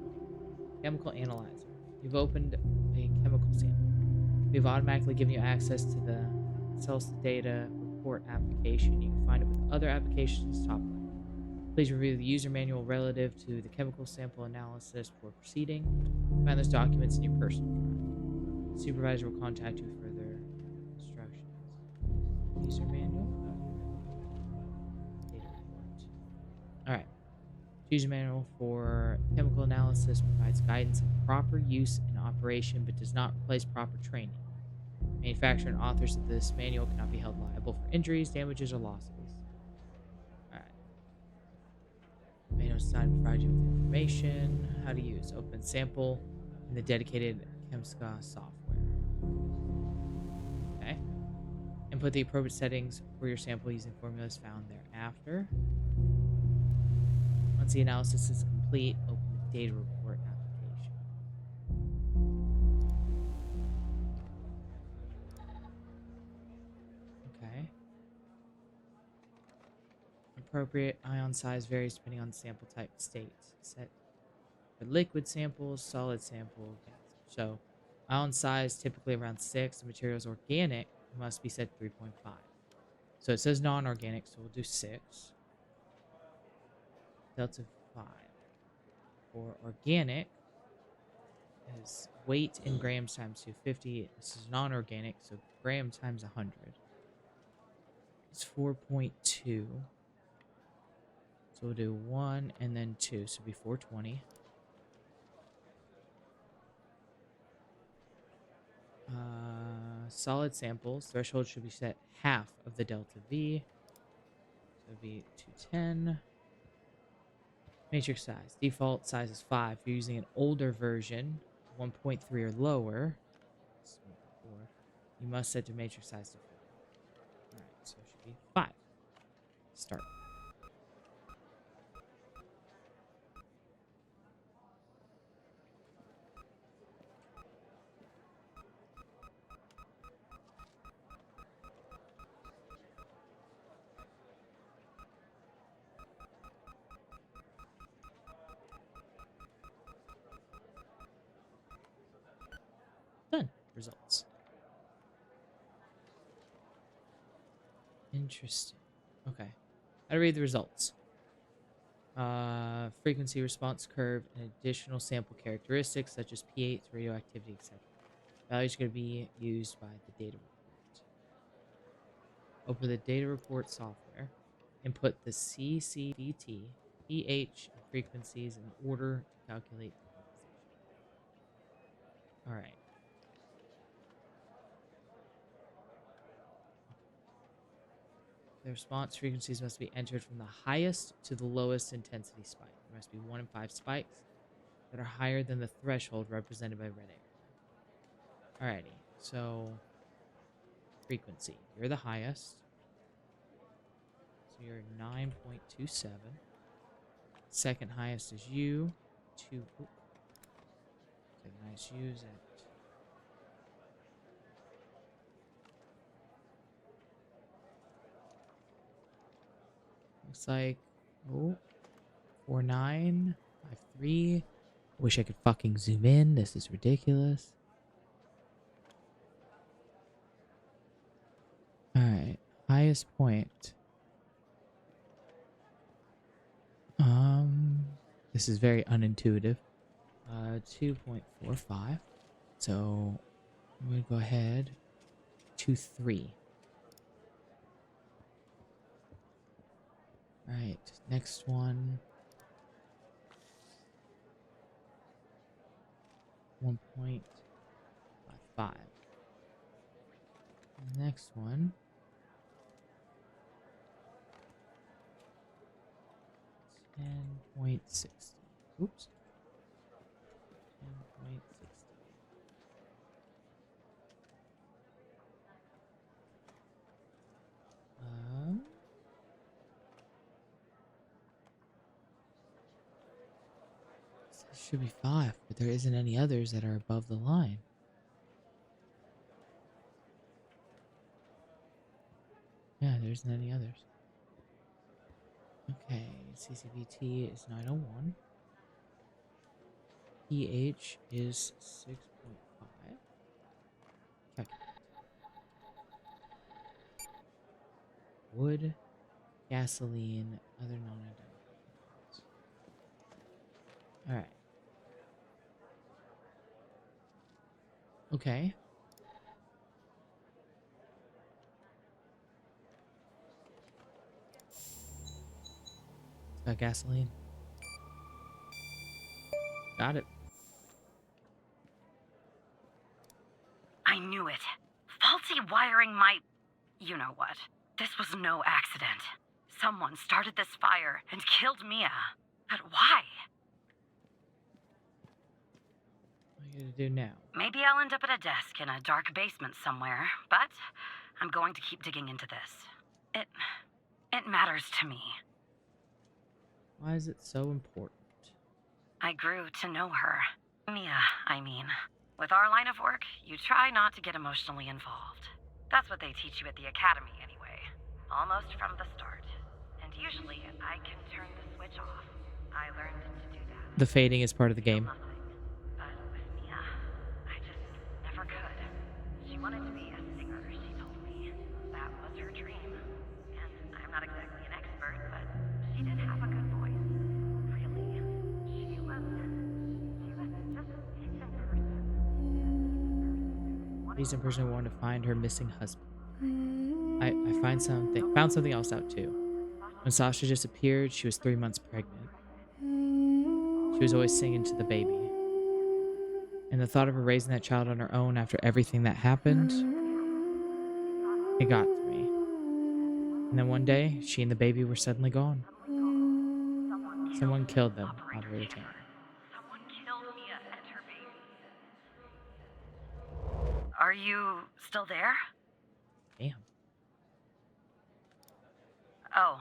Speaker 2: Chemical analyzer. You've opened a chemical sample. We've automatically given you access to the Cells Data Report application. You can find it with other applications top left. Please review the user manual relative to the chemical sample analysis before proceeding. Find those documents in your personal drive. Supervisor will contact you with further instructions. User manual. Data report. Alright. User manual for chemical analysis provides guidance on proper use and operation, but does not replace proper training. Manufacturer and authors of this manual cannot be held liable for injuries, damages, or losses. Alright. Manual is designed to provide you with information, how to use, open sample, and the dedicated ChemSca software. Okay. Input the appropriate settings for your sample using formulas found thereafter. Once the analysis is complete, open the data report application. Okay. Appropriate ion size varies depending on the sample type and state. Set for liquid samples, solid sample, gas. So, ion size typically around 6. The material is organic, must be set 3.5. So it says non-organic, so we'll do 6. Delta 5. For organic is weight in grams times 250. This is non-organic, so gram times 100. It's 4.2. So we'll do 1 and then 2, so it'll be 420. Solid samples. Threshold should be set half of the delta V. So it'll be 210. Matrix size. Default size is 5. If you're using an older version, 1.3 or lower, you must set your matrix size to 4. Alright, so it should be 5. Start. Done. Results. Interesting. Okay. How to read the results. Frequency response curve and additional sample characteristics such as pH, radioactivity, etc. Values are going to be used by the data report. Open the data report software. Input the CCVT, pH, and frequencies in order to calculate the composition. All right. The response frequencies must be entered from the highest to the lowest intensity spike. There must be 1 in 5 spikes that are higher than the threshold represented by red arrow. Alrighty, so frequency. You're the highest. So you're 9.27. Second highest is you. Second highest you is at looks like 4953. Wish I could fucking zoom in. This is ridiculous. Alright. Highest point. This is very unintuitive. 2.45. So I'm gonna go ahead to 3. Alright, next one. 1.55. Next one. 10.60. Oops. 10.60. This should be 5, but there isn't any others that are above the line. Yeah, there isn't any others. Okay, CCVT is 901. pH is 6.5. Okay. Wood, gasoline, other non-identical compounds. Alright. Okay. It's got gasoline. Got it.
Speaker 11: I knew it. Faulty wiring might... You know what. This was no accident. Someone started this fire and killed Mia. But why?
Speaker 2: What are you gonna do now?
Speaker 11: Maybe I'll end up at a desk in a dark basement somewhere, but I'm going to keep digging into this. It matters to me.
Speaker 2: Why is it so important?
Speaker 11: I grew to know her. Mia, I mean. With our line of work, you try not to get emotionally involved. That's what they teach you at the academy anyway. Almost from the start. And usually, I can turn the switch off. I learned to do that.
Speaker 2: The fading is part of the game.
Speaker 11: Nothing. But with Mia, I just never could. She wanted to be a singer, she told me. That was her dream. And I'm not exactly an expert, but she did have a good voice. Really. She was just a decent person.
Speaker 2: Decent person who wanted to find her missing husband. I found something else out too. When Sasha disappeared, she was 3 months pregnant. She was always singing to the baby. And the thought of her raising that child on her own after everything that happened, it got to me. And then one day, she and the baby were suddenly gone. Someone killed them, Operator Tanner.
Speaker 11: Someone killed Mia and her baby. Are you still there?
Speaker 2: Damn.
Speaker 11: Oh,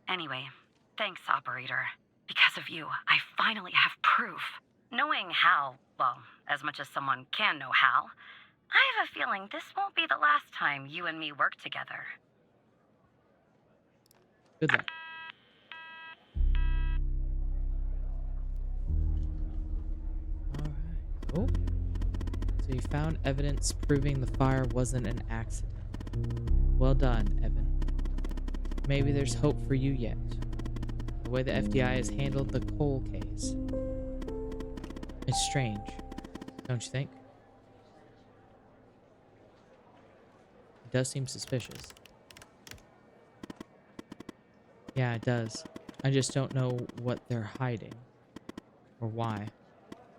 Speaker 11: anyway, thanks, Operator. Because of you, I finally have proof. Knowing Hal, well, as much as someone can know Hal, I have a feeling this won't be the last time you and me work together.
Speaker 2: Good luck. Alright. Oh. So you found evidence proving the fire wasn't an accident. Well done, Evan. Maybe there's hope for you yet. The way the FBI has handled the Cole case. It's strange, don't you think? It does seem suspicious. Yeah, it does. I just don't know what they're hiding. Or why.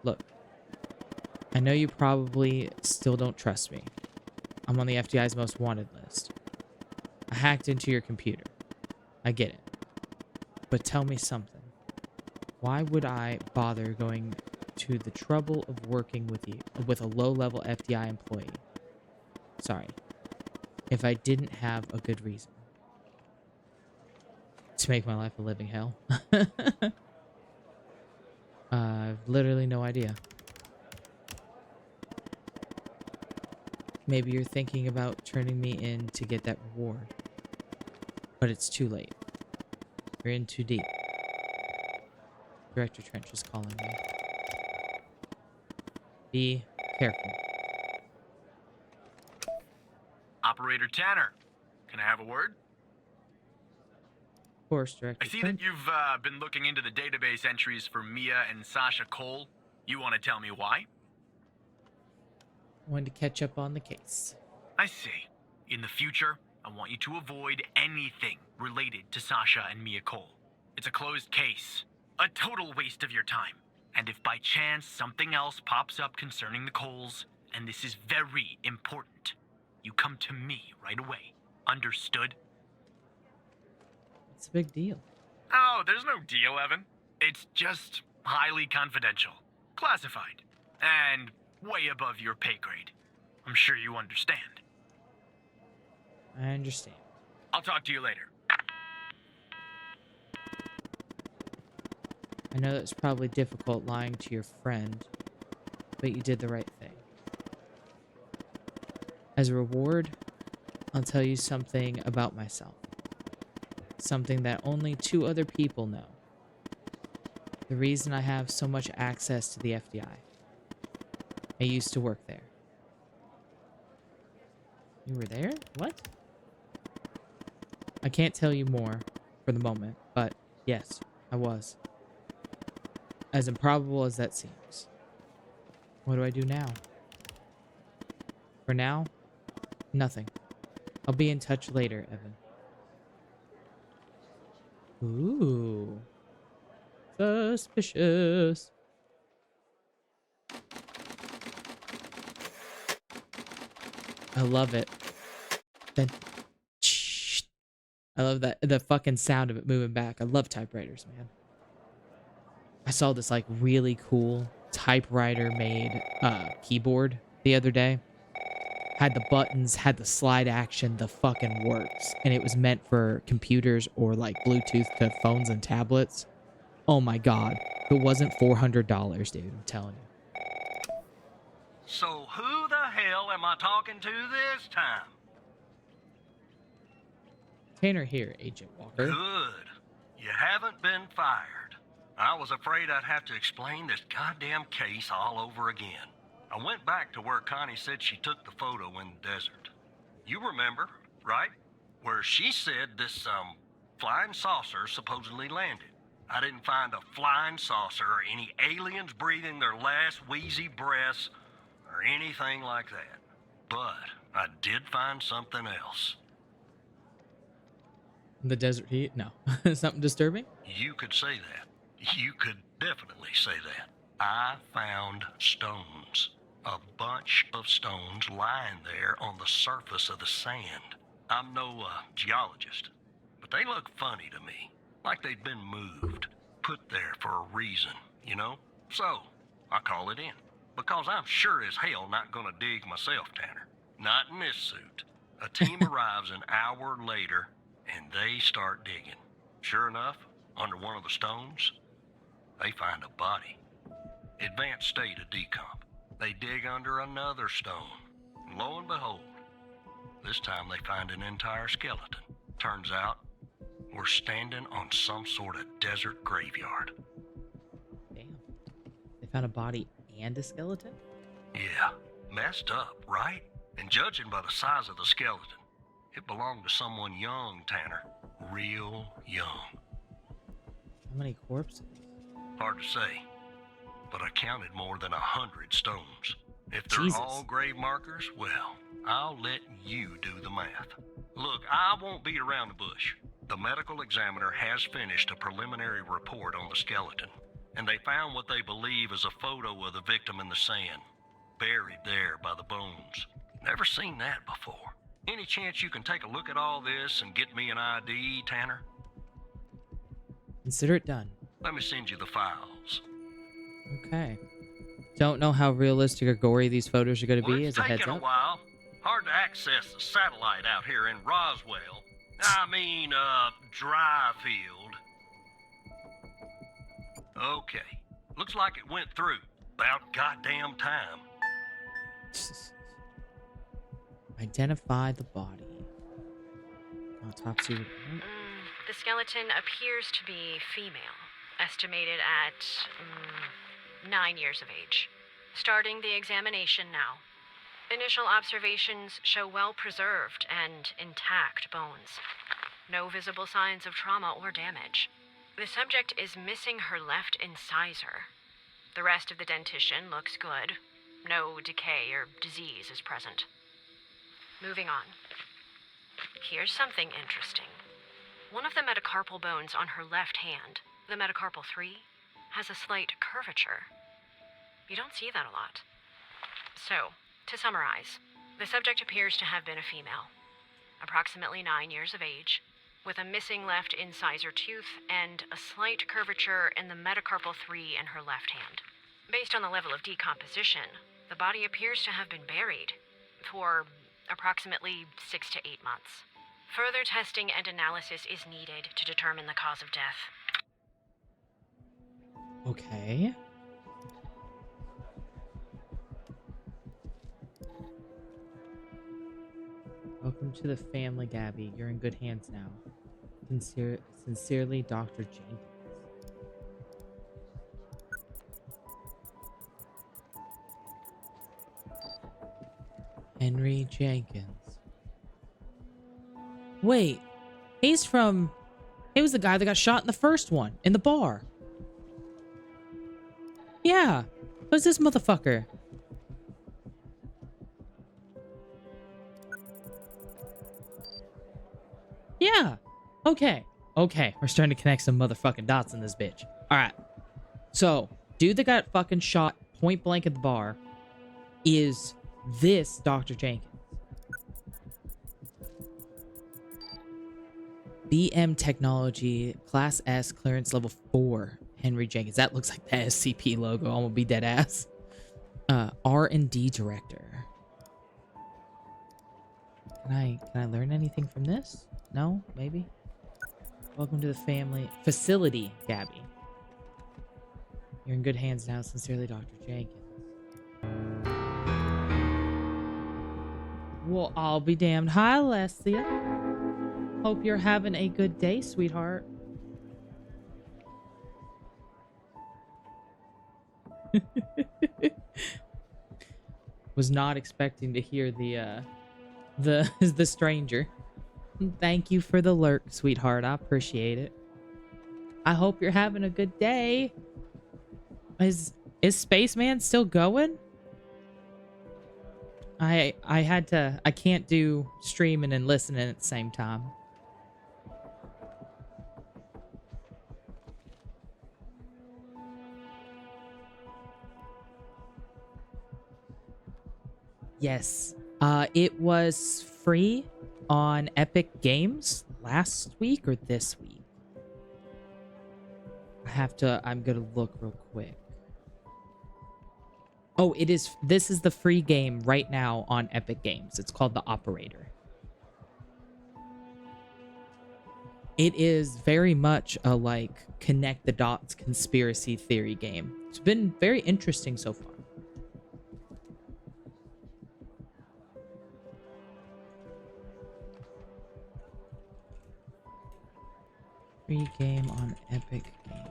Speaker 2: Look. I know you probably still don't trust me. I'm on the FBI's most wanted list. I hacked into your computer. I get it. But tell me something. Why would I bother going to the trouble of working with you, with a low-level FBI employee? Sorry. If I didn't have a good reason. To make my life a living hell. I've literally no idea. Maybe you're thinking about turning me in to get that reward. But it's too late. You're in too deep. Director Trench is calling me. Be careful.
Speaker 4: Operator Tanner, can I have a word?
Speaker 2: Of course, Director
Speaker 4: I see
Speaker 2: Trench.
Speaker 4: that you've been looking into the database entries for Mia and Sasha Cole. You want to tell me why?
Speaker 2: Wanted to catch up on the case.
Speaker 4: I see. In the future, I want you to avoid anything related to Sasha and Mia Cole. It's a closed case. A total waste of your time. And if by chance something else pops up concerning the Coles, and this is very important, you come to me right away. Understood?
Speaker 2: It's a big deal.
Speaker 4: Oh, there's no deal, Evan. It's just highly confidential. Classified. And way above your pay grade. I'm sure you understand.
Speaker 2: I understand.
Speaker 4: I'll talk to you later.
Speaker 2: I know that's probably difficult lying to your friend, but you did the right thing. As a reward, I'll tell you something about myself. Something that only 2 other people know. The reason I have so much access to the FBI. I used to work there. You were there? What? I can't tell you more for the moment, but yes, I was. As improbable as that seems. What do I do now? For now, nothing. I'll be in touch later, Evan. Ooh. Suspicious. I love it. Then, I love that, the fucking sound of it moving back. I love typewriters, man. I saw this like really cool typewriter made keyboard the other day. Had the buttons, had the slide action, the fucking works. And it was meant for computers or like Bluetooth to phones and tablets. Oh my god. If it wasn't $400, dude, I'm telling you.
Speaker 8: So who the hell am I talking to this time?
Speaker 2: Tanner here, Agent Walker.
Speaker 8: Good. You haven't been fired. I was afraid I'd have to explain this goddamn case all over again. I went back to where Connie said she took the photo in the desert. You remember, right? Where she said this, flying saucer supposedly landed. I didn't find a flying saucer or any aliens breathing their last wheezy breaths or anything like that. But I did find something else.
Speaker 2: The desert heat? No. Something disturbing?
Speaker 8: You could say that. You could definitely say that. I found stones. A bunch of stones lying there on the surface of the sand. I'm no geologist, but they look funny to me, like they'd been moved. put there for a reason, you know? So, I call it in. Because I'm sure as hell not gonna dig myself, Tanner. Not in this suit. A team arrives an hour later, and they start digging. Sure enough, under one of the stones, they find a body. Advanced state of decomp. They dig under another stone. And lo and behold, this time they find an entire skeleton. Turns out, we're standing on some sort of desert graveyard.
Speaker 2: Damn. They found a body and a skeleton?
Speaker 8: Yeah, messed up, right? And judging by the size of the skeleton, it belonged to someone young, Tanner. Real young.
Speaker 2: How many corpses?
Speaker 8: Hard to say, but I counted more than 100 stones. If they're
Speaker 2: Jesus.
Speaker 8: all grave markers, well, I'll let you do the math. Look, I won't beat around the bush. The medical examiner has finished a preliminary report on the skeleton, and they found what they believe is a photo of the victim in the sand, buried there by the bones. Never seen that before. Any chance you can take a look at all this and get me an ID, Tanner?
Speaker 2: Consider it done.
Speaker 8: Let me send you the files.
Speaker 2: Okay. Don't know how realistic or gory these photos are going to
Speaker 8: Well,
Speaker 2: be
Speaker 8: it's
Speaker 2: as a heads
Speaker 8: taken
Speaker 2: up.
Speaker 8: a while. Hard to access the satellite out here in Roswell. Dry field. Okay. Looks like it went through. About goddamn time.
Speaker 2: Identify the body. Autopsy.
Speaker 12: The skeleton appears to be female, estimated at 9 years of age. Starting the examination now. Initial observations show well-preserved and intact bones. No visible signs of trauma or damage. The subject is missing her left incisor. The rest of the dentition looks good. No decay or disease is present. Moving on. Here's something interesting. One of the metacarpal bones on her left hand, the metacarpal 3, has a slight curvature. You don't see that a lot. So, to summarize, the subject appears to have been a female, approximately 9 years of age, with a missing left incisor tooth and a slight curvature in the metacarpal 3 in her left hand. Based on the level of decomposition, the body appears to have been buried for approximately 6 to 8 months. Further testing and analysis is needed to determine the cause of death.
Speaker 2: Okay. Welcome to the family, Gabby. You're in good hands now. Sincerely, Dr. Jenkins. Henry Jenkins. Wait, he was the guy that got shot in the first one, in the bar. Yeah, who's this motherfucker? Yeah, okay, we're starting to connect some motherfucking dots in this bitch. Alright, so, dude that got fucking shot point blank at the bar is this Dr. Jenkins. BM Technology, Class S, Clearance Level 4, Henry Jenkins. That looks like the SCP logo. I'm gonna be dead ass. R&D Director. Can I learn anything from this? No? Maybe? Welcome to the family. Facility, Gabby. You're in good hands now. Sincerely, Dr. Jenkins. Well, I'll be damned. Hi, Alessia. Hope you're having a good day, sweetheart. Was not expecting to hear the stranger. Thank you for the lurk, sweetheart. I appreciate it. I hope you're having a good day. Is Spaceman still going? I can't do streaming and listening at the same time. Yes. It was free on Epic Games last week or this week. I'm gonna look real quick. Oh, this is the free game right now on Epic Games. It's called The Operator. It is very much a, like, connect the dots conspiracy theory game. It's been very interesting so far. Free game on Epic Games.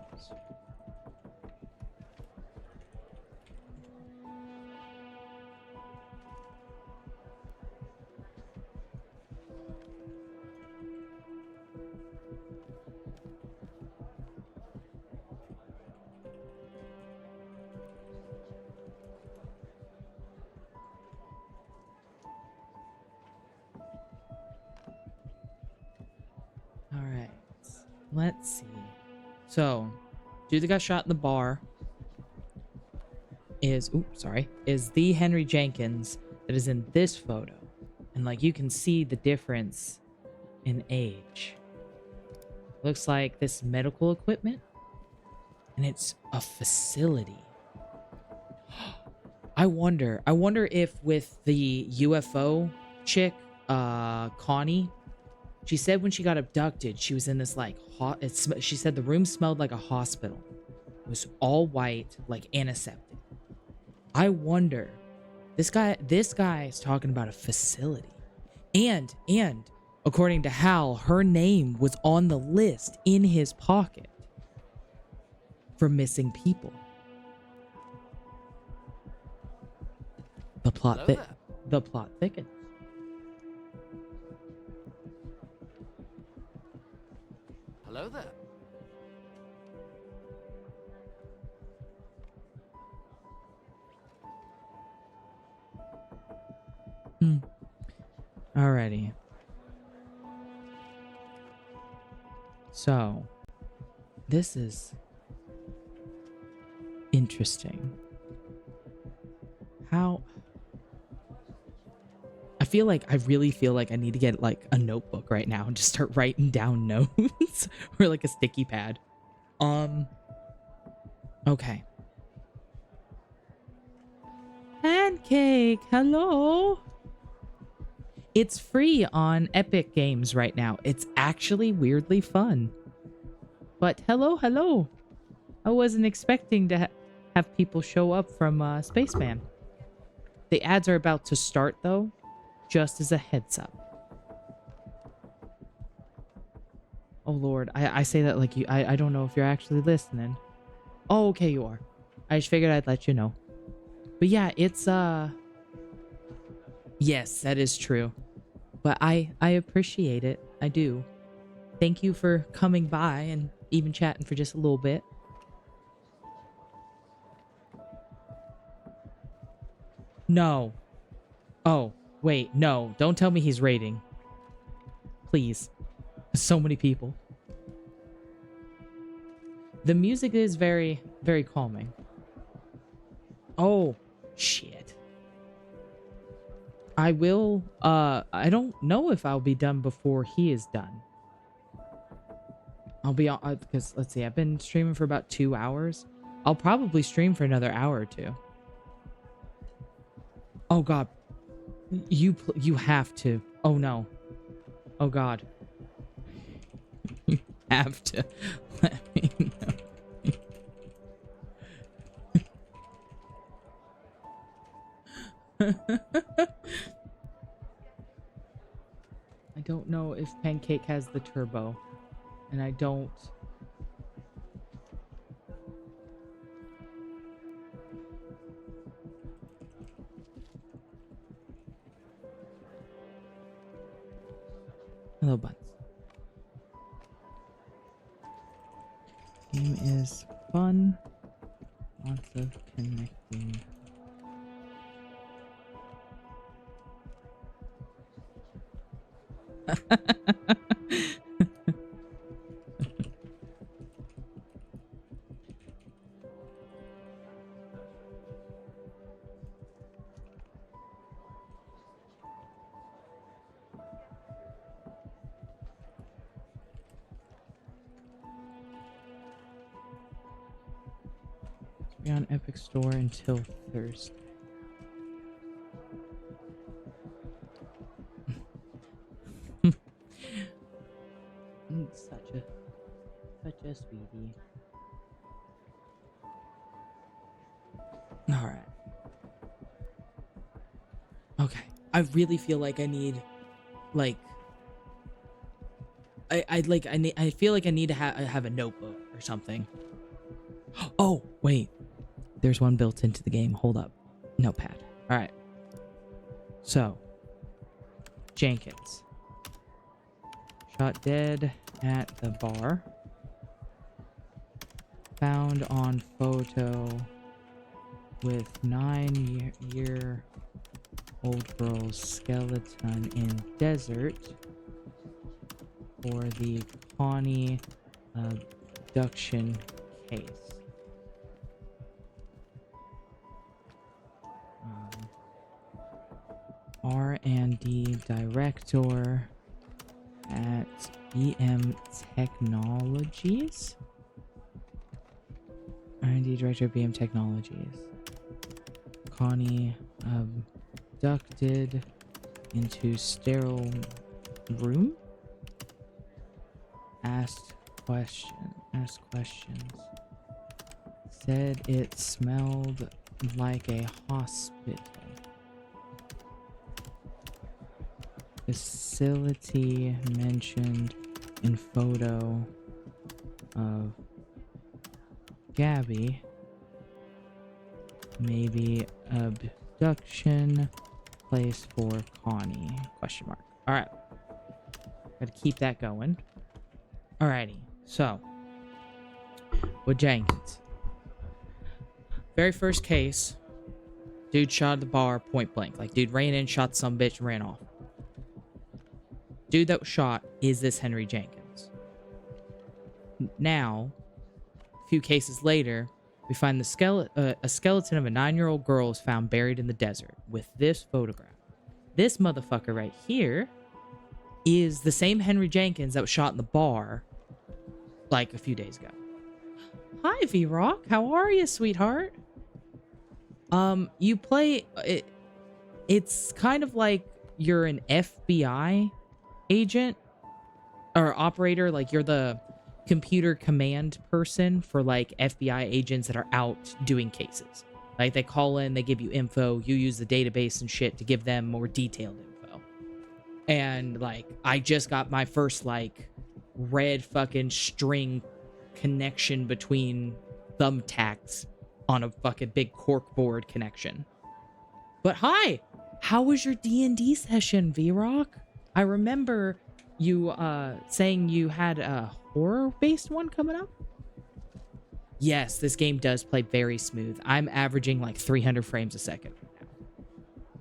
Speaker 2: All right. Let's see. So, dude that got shot in the bar is the Henry Jenkins that is in this photo. And like you can see the difference in age. Looks like this medical equipment. And it's a facility. I wonder if with the UFO chick, Connie, she said when she got abducted, she was in this like she said the room smelled like a hospital. It was all white, like antiseptic. I wonder, this guy is talking about a facility. And according to Hal, her name was on the list in his pocket for missing people. The plot thickens.
Speaker 13: Hello there.
Speaker 2: Alrighty. So, this is interesting. How... I really feel like I need to get like a notebook right now and just start writing down notes or like a sticky pad. Okay. Pancake, hello. It's free on Epic Games right now. It's actually weirdly fun. But hello. I wasn't expecting to have people show up from Spaceman. The ads are about to start though. Just as a heads up. Oh lord, I say that like I don't know if you're actually listening. Oh, okay, you are. I just figured I'd let you know. But yeah, it's yes, that is true. But I appreciate it. I do. Thank you for coming by and even chatting for just a little bit. No. Oh. Wait, no. Don't tell me he's raiding. Please. So many people. The music is very, very calming. Oh, shit. I will, I don't know if I'll be done before he is done. I'll be on, because, let's see, I've been streaming for about 2 hours. I'll probably stream for another hour or two. Oh, God. You have to. Oh no. Oh god. You have to let me know. I don't know if Pancake has the turbo. And I don't... Hello, buds. Game is fun. Lots of connecting. Be on Epic Store until Thursday. Such a sweetie. All right. Okay. I really feel like I need, like, I feel like I need to have a notebook or something. Oh, wait. There's one built into the game. Hold up. Notepad. All right. So, Jenkins. Shot dead at the bar. Found on photo with 9-year-old girl's skeleton in desert for the Connie abduction case. R&D director at EM Technologies. R&D director of BM Technologies. Connie abducted into sterile room. Asked questions. Said it smelled like a hospital. Facility mentioned in photo of Gabby. Maybe abduction place for Connie? Question mark. All right. Gotta keep that going. Alrighty. So, with Jenkins. Very first case, dude shot at the bar point blank. Like, dude ran in, shot some bitch, and ran off. Dude that was shot is this Henry Jenkins. Now, a few cases later, we find a skeleton of a 9-year-old girl is found buried in the desert with this photograph. This motherfucker right here is the same Henry Jenkins that was shot in the bar like a few days ago. Hi, V-Rock. How are you, sweetheart? You play... It's kind of like you're an FBI agent or operator. Like, you're the computer command person for, like, FBI agents that are out doing cases. Like, they call in, they give you info, you use the database and shit to give them more detailed info. And, like, I just got my first, like, red fucking string connection between thumbtacks on a fucking big corkboard connection. But hi! How was your D&D session, V-Rock? I remember you saying you had a horror-based one coming up? Yes, this game does play very smooth. I'm averaging like 300 frames a second right now.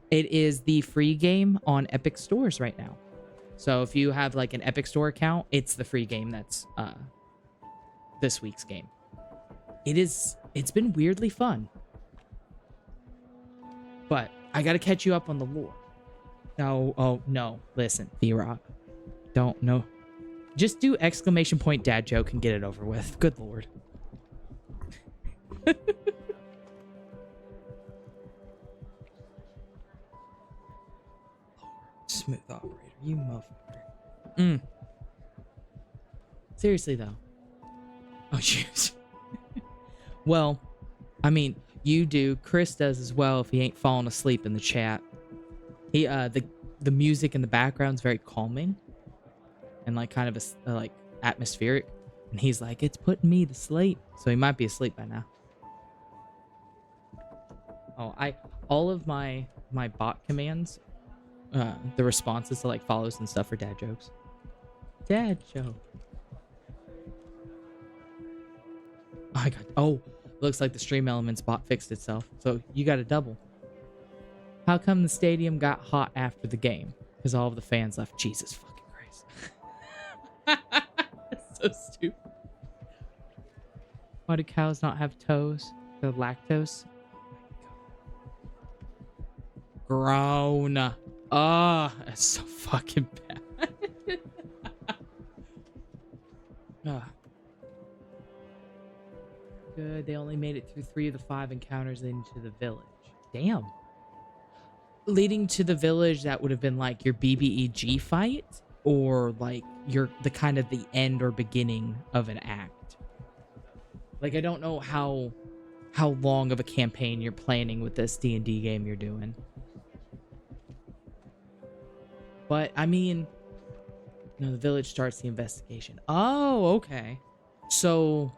Speaker 2: It is the free game on Epic Stores right now. So if you have like an Epic Store account, it's the free game that's this week's game. It's been weirdly fun. But I gotta catch you up on the lore. No, oh no, listen, V-Rock. Don't, no. Just do exclamation point dad joke and get it over with. Good lord. Smooth operator, you motherfucker. Seriously though. Oh jeez. Well, I mean, you do. Chris does as well if he ain't falling asleep in the chat. He the music in the background's very calming and like kind of a like atmospheric, and he's like, it's putting me to sleep. So he might be asleep by now. Oh, all of my bot commands, the responses to like follows and stuff are dad jokes. Dad joke. Looks like the Stream Elements bot fixed itself. So you got a double. How come the stadium got hot after the game? Because all of the fans left. Jesus fucking Christ. That's so stupid. Why do cows not have toes? The lactose? Grown. Oh, that's so fucking bad. good. They only made it through 3 of the 5 encounters leading to the village. Damn. Leading to the village, that would have been like your BBEG fight, or like the kind of the end or beginning of an act. Like, I don't know how long of a campaign you're planning with this D&D game you're doing. But I mean, the village starts the investigation. Oh, okay. So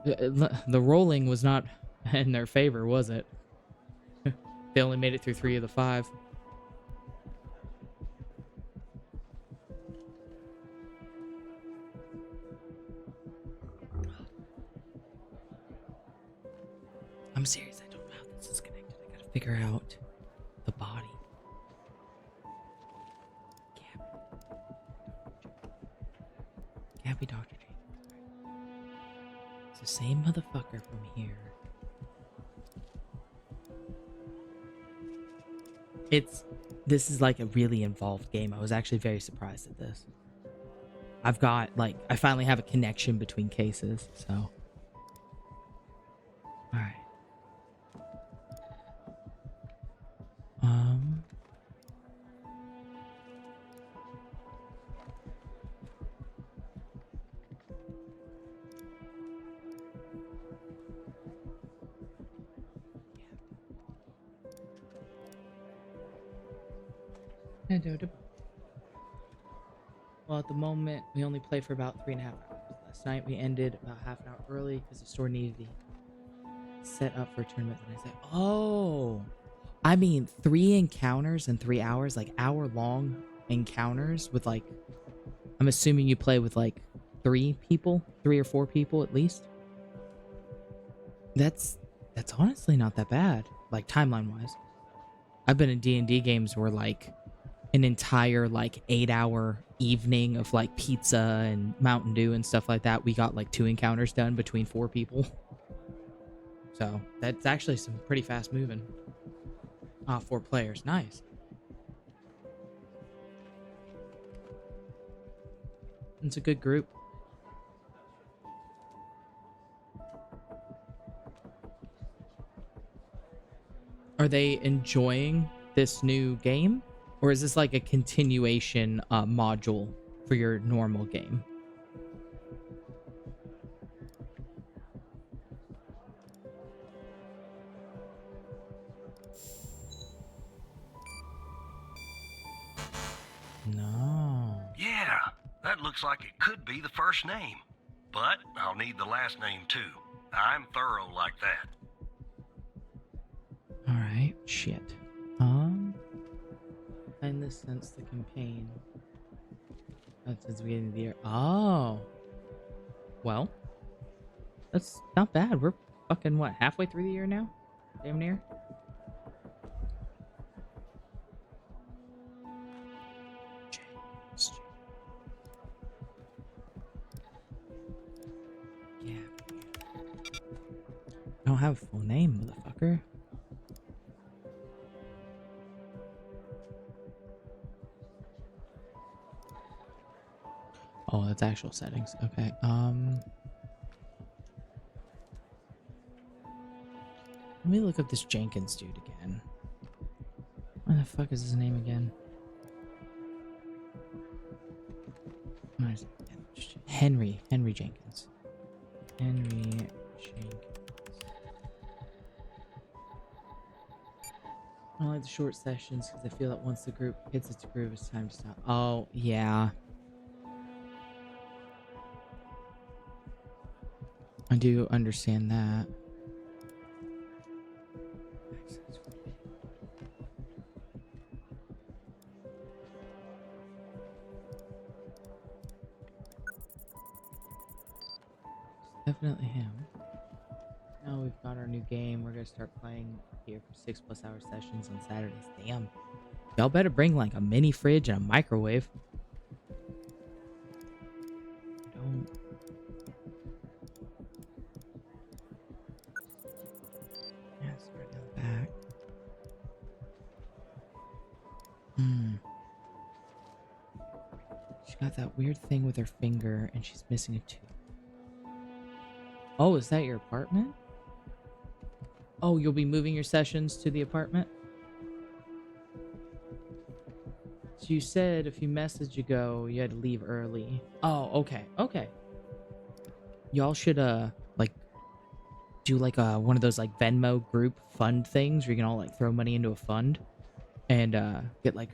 Speaker 2: the rolling was not in their favor, was it? They only made it through 3 of the 5. I'm serious. I don't know how this is connected. I gotta figure out the body. Gabby Dr. J. It's the same motherfucker from here. This is like a really involved game. I was actually very surprised at this. I've got, like, I finally have a connection between cases, so. Alright. Well, at the moment, we only play for about 3.5 hours. Last night, we ended about half an hour early because the store needed to be set up for a tournament the next day. Oh, I mean, 3 encounters in 3 hours, like hour-long encounters with, like, I'm assuming you play with, like, 3 or 4 people at least. That's honestly not that bad, like, timeline-wise. I've been in D&D games where, like, an entire, like, 8-hour evening of, like, pizza and Mountain Dew and stuff like that, we got, like, 2 encounters done between 4 people. So, that's actually some pretty fast moving. 4 players. Nice. It's a good group. Are they enjoying this new game? Or is this like a continuation module for your normal game? No.
Speaker 8: Yeah, that looks like it could be the first name. But I'll need the last name too. I'm thorough like that.
Speaker 2: Alright, shit. In this sense, the campaign. That's since the beginning of the year. Oh. Well. That's not bad. We're fucking, what, halfway through the year now? Damn near. Yeah. I don't have a full name, motherfucker. Oh, that's actual settings. Okay. Let me look up this Jenkins dude again. What the fuck is his name again? Henry Jenkins. Henry Jenkins. I don't like the short sessions because I feel that once the group hits its groove, it's time to stop. Oh, yeah. I do understand that. It's definitely him. Now we've got our new game. We're gonna start playing here for 6+ hour sessions on Saturdays. Damn. Y'all better bring like a mini fridge and a microwave. Don't. Yeah, it's right down the back. She got that weird thing with her finger and she's missing a tooth. Oh, is that your apartment? Oh, you'll be moving your sessions to the apartment? So you said a few messages ago you had to leave early. Oh, okay, okay. Y'all should, like, do, like, one of those, like, Venmo group fund things where you can all, like, throw money into a fund and, get, like,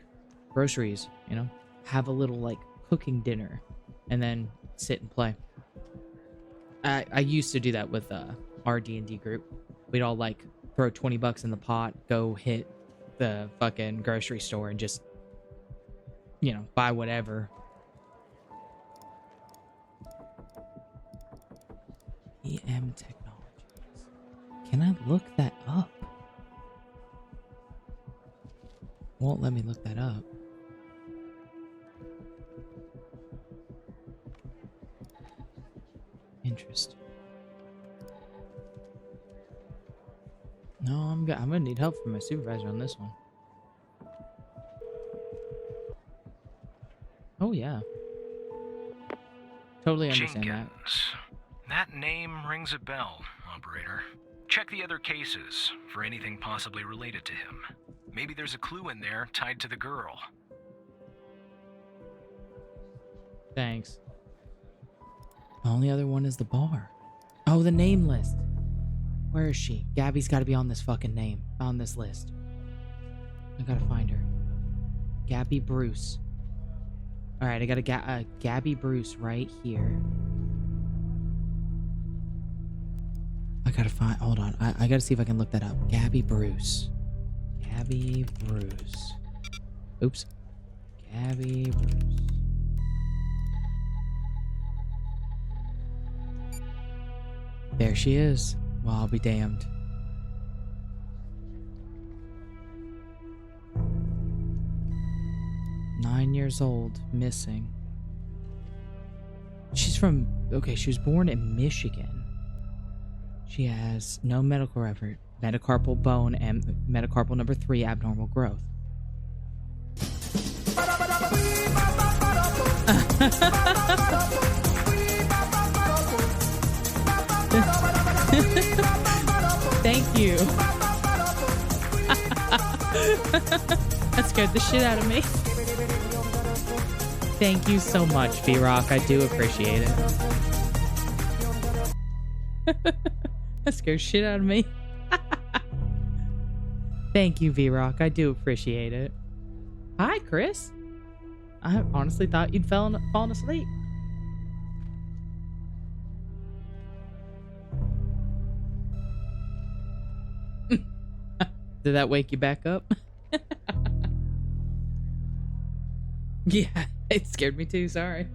Speaker 2: groceries, you know? Have a little, like, cooking dinner and then sit and play. I used to do that with, our D&D group. We'd all, like, throw 20 bucks in the pot, go hit the fucking grocery store and just, you know, buy whatever. EM Technologies. Can I look that up? Won't let me look that up. Interesting. No, I'm gonna need help from my supervisor on this one. Oh yeah. Totally understand
Speaker 5: Jenkins. That name rings a bell, operator. Check the other cases for anything possibly related to him. Maybe there's a clue in there tied to the girl.
Speaker 2: Thanks. The only other one is the bar. Oh, the name list. Where is she? Gabby's got to be on this fucking name. On this list. I gotta find her. Gabby Bruce. Alright, I got a Gabby Bruce right here. I gotta find... Hold on. I gotta see if I can look that up. Gabby Bruce. Gabby Bruce. Oops. Gabby Bruce. There she is. Well, I'll be damned. Nine years old, missing. She's from... Okay, she was born in Michigan. She has no medical record, metacarpal bone, and metacarpal number 3 abnormal growth. Thank you. That scared the shit out of me. Thank you so much, V-Rock. I do appreciate it. That scared shit out of me. Thank you, V-Rock. I do appreciate it. Hi, Chris. I honestly thought you'd fallen asleep. Did that wake you back up? Yeah, it scared me too, sorry.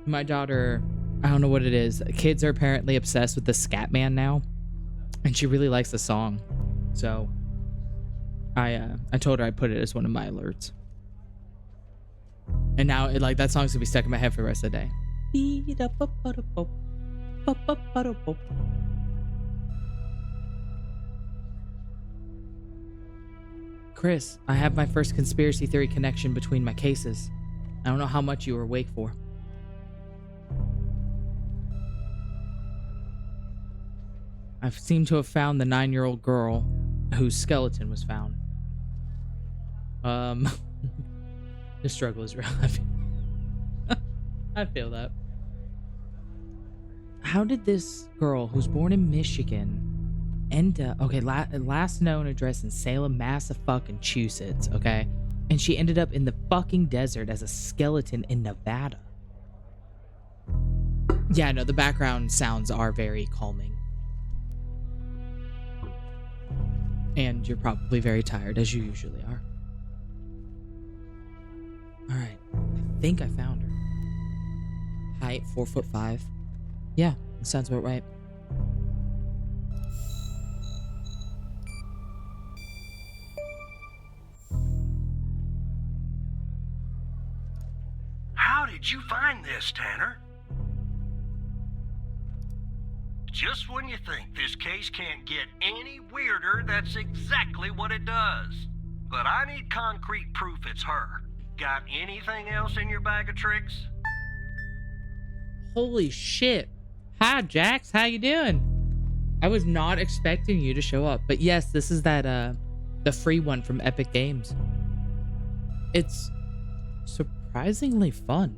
Speaker 2: My daughter, I don't know what it is. Kids are apparently obsessed with the Scatman now. And she really likes the song. So I told her I'd put it as one of my alerts. And now like that song's gonna be stuck in my head for the rest of the day. Chris, I have my first conspiracy theory connection between my cases. I don't know how much you were awake for. I seem to have found the 9-year-old girl whose skeleton was found. The struggle is real. I feel that. How did this girl, who's born in Michigan, end up... Okay, last known address in Salem, Massachusetts, okay? And she ended up in the fucking desert as a skeleton in Nevada. Yeah, no, the background sounds are very calming. And you're probably very tired, as you usually are. Alright, I think I found her. Height, 4'5". Yeah, that sounds about right.
Speaker 8: How did you find this, Tanner? Just when you think this case can't get any weirder, that's exactly what it does. But I need concrete proof it's her. Got anything else in your bag of tricks?
Speaker 2: Holy shit. Hi, Jax. How you doing? I was not expecting you to show up. But yes, this is that, the free one from Epic Games. It's surprisingly fun.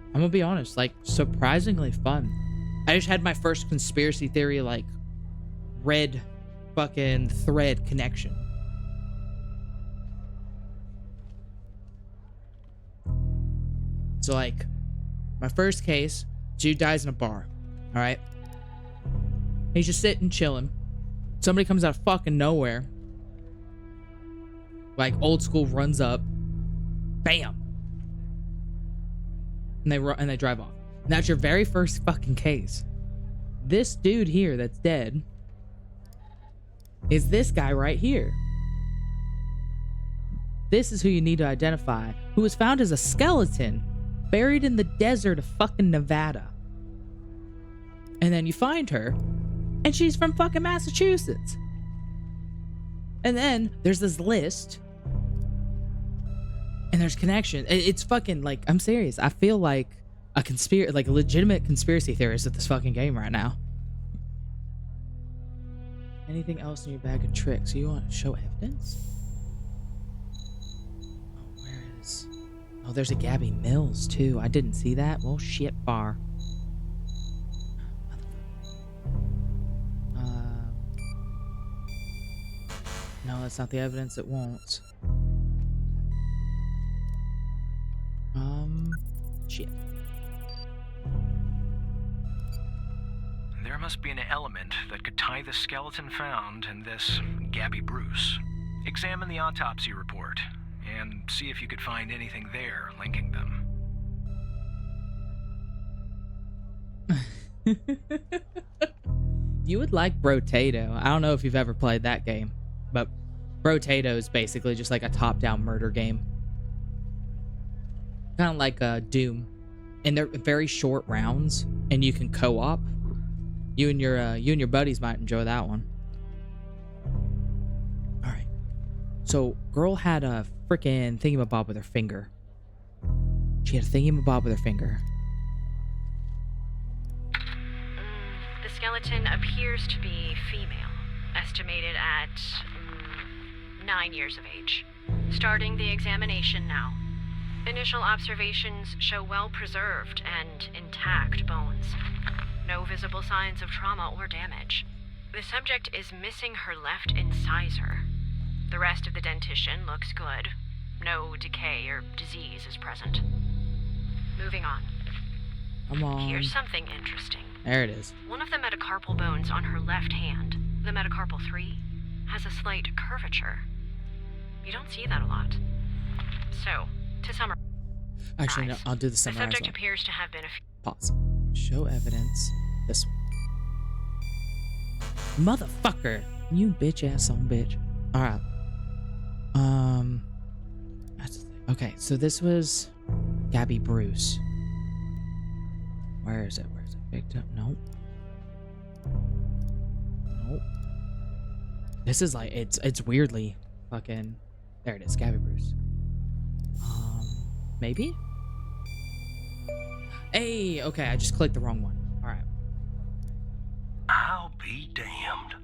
Speaker 2: I'm gonna be honest, like, surprisingly fun. I just had my first conspiracy theory, like, red fucking thread connection. So, like, my first case, dude dies in a bar. All right. He's just sitting, chilling. Somebody comes out of fucking nowhere. Like, old school runs up. Bam. And they drive off. And that's your very first fucking case. This dude here that's dead is this guy right here. This is who you need to identify, who was found as a skeleton buried in the desert of fucking Nevada. And then you find her, and she's from fucking Massachusetts. And then there's this list, and there's connection. It's fucking, like, I'm serious. I feel like a legitimate conspiracy theorist at this fucking game right now. Anything else in your bag of tricks? You want to show evidence? Oh, where is... Oh, there's a Gabby Mills, too. I didn't see that. Well, shit, bar. No, that's not the evidence it wants. Shit.
Speaker 5: There must be an element that could tie the skeleton found in this Gabby Bruce. Examine the autopsy report and see if you could find anything there linking them.
Speaker 2: You would like Brotato. I don't know if you've ever played that game, but Brotato is basically just like a top-down murder game. Kind of like Doom. And they're very short rounds, and you can co-op. You and your buddies might enjoy that one. All right. So, girl had a freaking thingamabob with her finger. She had a thingamabob with her finger.
Speaker 12: The skeleton appears to be female, estimated at 9 years of age. Starting the examination now. Initial observations show well-preserved and intact bones. No visible signs of trauma or damage. The subject is missing her left incisor. The rest of the dentition looks good. No decay or disease is present. Moving on.
Speaker 2: Come on.
Speaker 12: Here's something interesting.
Speaker 2: There it is.
Speaker 12: One of the metacarpal bones on her left hand, the metacarpal 3, has a slight curvature. You don't see that a lot. So, to summarize,
Speaker 2: Actually, no, I'll do the
Speaker 12: the
Speaker 2: summarize
Speaker 12: subject
Speaker 2: one.
Speaker 12: appears to have been
Speaker 2: Pause. Show evidence. This one. Motherfucker! You bitch ass son bitch. Alright. Okay, so this was Gabby Bruce. Where is it? Where is it? Picked up? Nope. Nope. This is like, it's weirdly fucking... There it is, Gabby Bruce. Maybe? Hey, okay, I just clicked the wrong one. Alright.
Speaker 8: I'll be damned.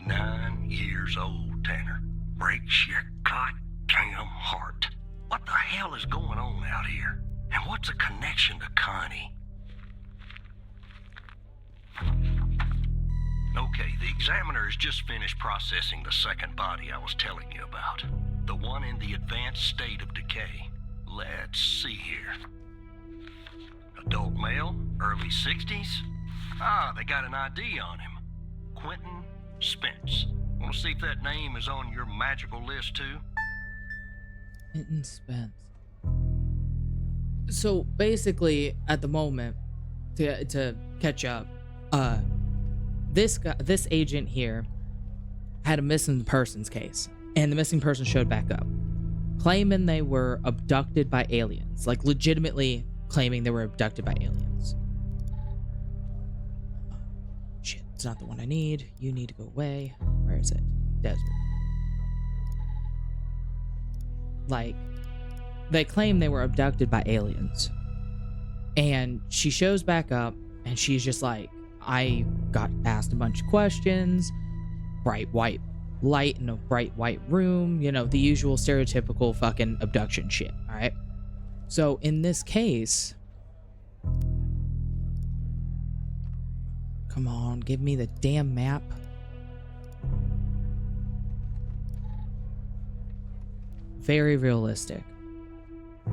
Speaker 8: 9 years old, Tanner. Breaks your goddamn heart. What the hell is going on out here? And what's a connection to Connie? Okay, the examiner has just finished processing the second body I was telling you about. The one in the advanced state of decay. Let's see here. Adult male, early 60s. Ah, they got an ID on him. Quentin Spence. Want to see if that name is on your magical list too?
Speaker 2: Quentin Spence. So basically, at the moment, to catch up, this agent here had a missing persons case, and the missing person showed back up, claiming they were abducted by aliens, like legitimately claiming they were abducted by aliens. Shit, it's not the one I need. You need to go away. Where is it? Desert. Like, they claim they were abducted by aliens. And she shows back up and she's just like, I got asked a bunch of questions, bright white light in a bright white room, you know, the usual stereotypical fucking abduction shit, all right? So in this case, come on, give me the damn map. Very realistic.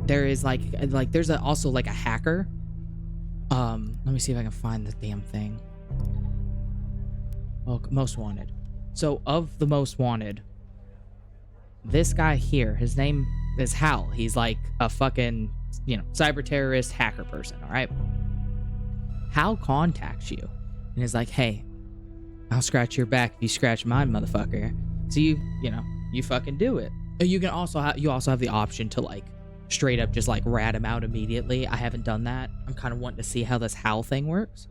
Speaker 2: There is like there's also like a hacker. Let me see if I can find the damn thing. Well, most wanted. So of the most wanted, this guy here, his name is Hal. He's like a fucking, you know, cyber terrorist hacker person, all right? Hal contacts you and is like, hey, I'll scratch your back if you scratch mine, motherfucker. So you know, you fucking do it. You can also have the option to like straight up just like rat him out immediately. I haven't done that. I'm kind of wanting to see how this Hal thing works.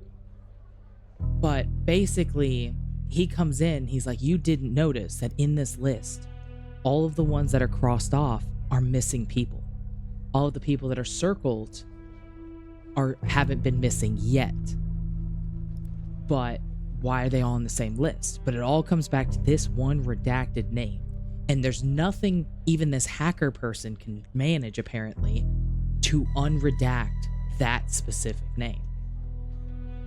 Speaker 2: But basically, he comes in, he's like, you didn't notice that in this list, all of the ones that are crossed off are missing people. All of the people that are circled haven't been missing yet. But why are they all on the same list? But it all comes back to this one redacted name. And there's nothing even this hacker person can manage, apparently, to unredact that specific name.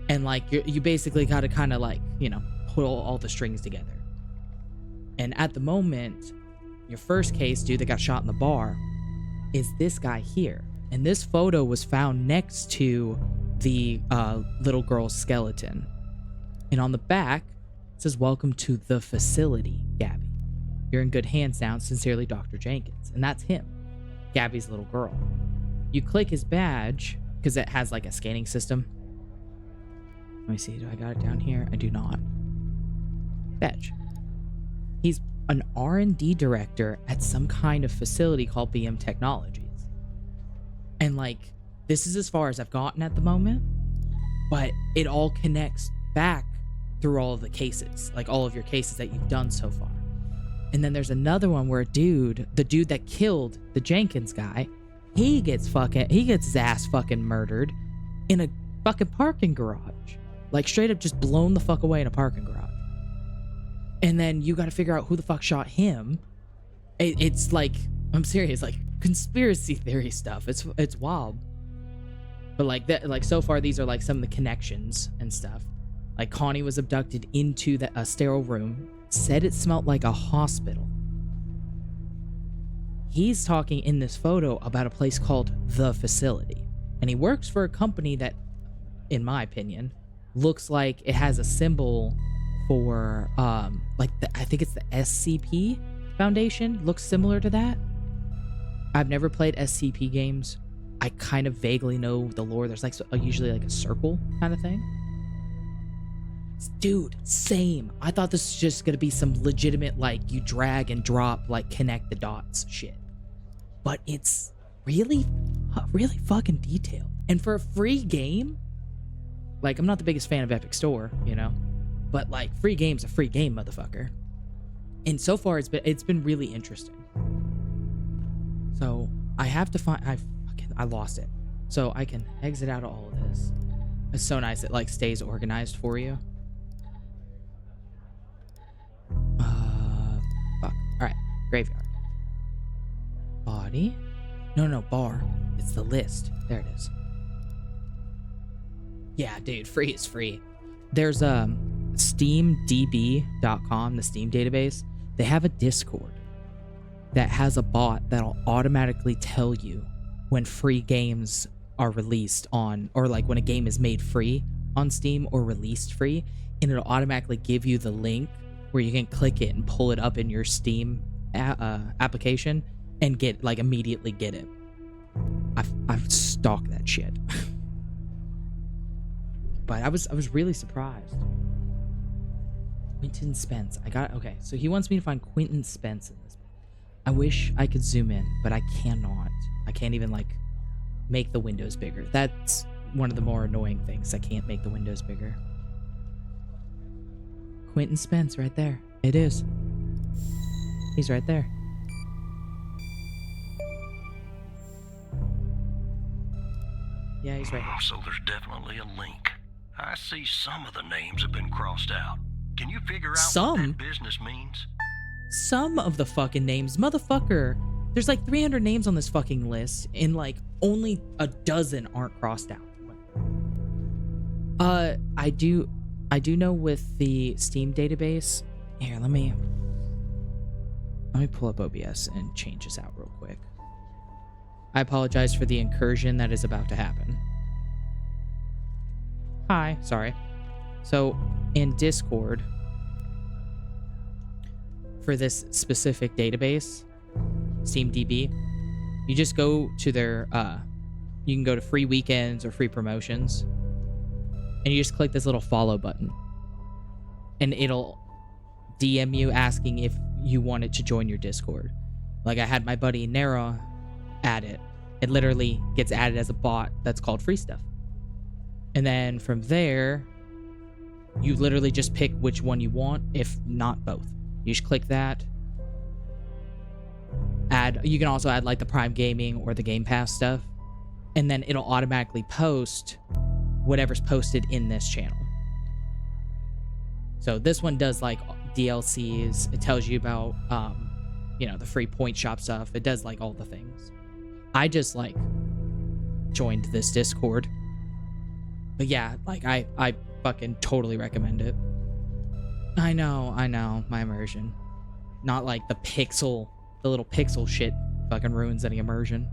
Speaker 2: And like, you basically got to kind of like, you know, put all the strings together. And at the moment, your first case, dude that got shot in the bar, is this guy here. And this photo was found next to the little girl's skeleton. And on the back, it says, welcome to the facility, Gabby. You're in good hands now. Sincerely, Dr. Jenkins. And that's him, Gabby's little girl. You click his badge, because it has like a scanning system. Let me see, do I got it down here? I do not. Badge. He's an R&D director at some kind of facility called BM Technologies. And like, this is as far as I've gotten at the moment, but it all connects back through all of the cases, like all of your cases that you've done so far. And then there's another one where the dude that killed the Jenkins guy, he gets his ass fucking murdered in a fucking parking garage. Like straight up just blown the fuck away in a parking garage. And then you got to figure out who the fuck shot him. It's like, I'm serious, like conspiracy theory stuff. It's wild. But like that, like so far these are like some of the connections and stuff. Like Connie was abducted into a sterile room. Said it smelled like a hospital. He's talking in this photo about a place called The Facility. And he works for a company that, in my opinion, looks like it has a symbol for, I think it's the SCP Foundation. Looks similar to that. I've never played SCP games. I kind of vaguely know the lore. There's like usually like a circle kind of thing. Dude, same. I thought this was just gonna be some legitimate, like, you drag and drop, like, connect the dots shit. But it's really fucking detailed. And for a free game, like, I'm not the biggest fan of Epic Store, you know? But, like, free game's a free game, motherfucker. And so far, it's been really interesting. So, I have to find... I lost it. So, I can exit out of all of this. It's so nice it, like, stays organized for you. Fuck. Alright. Graveyard. Body? No, bar. It's the list. There it is. Yeah, dude. Free is free. There's, SteamDB.com, the Steam database. They have a Discord that has a bot that'll automatically tell you when free games are released on, or like when a game is made free on Steam or released free, and it'll automatically give you the link where you can click it and pull it up in your Steam application and immediately get it. I've stalked that shit. But I was really surprised. Quentin Spence. Okay, so he wants me to find Quentin Spence in this. I wish I could zoom in, but I cannot. I can't even make the windows bigger. That's one of the more annoying things. I can't make the windows bigger. Quentin Spence right there. It is. He's right there. Yeah, he's right here.
Speaker 8: So there's definitely a link. I see some of the names have been crossed out. Can you figure out what that business means?
Speaker 2: Some of the fucking names, motherfucker. There's like 300 names on this fucking list, and like only a dozen aren't crossed out. I do know with the Steam database. Here, let me pull up OBS and change this out real quick. I apologize for the incursion that is about to happen. Hi, sorry. So, in Discord, for this specific database, SteamDB, you just go to their, you can go to free weekends or free promotions, and you just click this little follow button, and it'll DM you asking if you wanted to join your Discord. Like I had my buddy Nara add it. It literally gets added as a bot that's called Free Stuff. And then from there, you literally just pick which one you want, if not both. You just click that. You can also add like the Prime Gaming or the Game Pass stuff. And then it'll automatically post whatever's posted in this channel. So this one does like DLCs. It tells you about, the free point shop stuff. It does like all the things. I just like joined this Discord. But yeah, like I fucking totally recommend it. I know, my immersion. Not like the little pixel shit fucking ruins any immersion.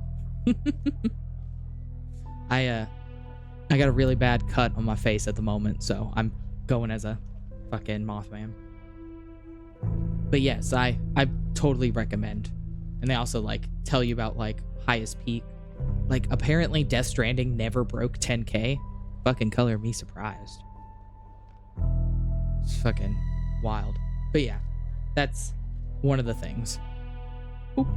Speaker 2: I got a really bad cut on my face at the moment, so I'm going as a fucking Mothman. But yes, I totally recommend. And they also like tell you about like highest peak. Like apparently Death Stranding never broke 10K. Fucking color me surprised. It's fucking wild. But yeah, that's one of the things. Oop.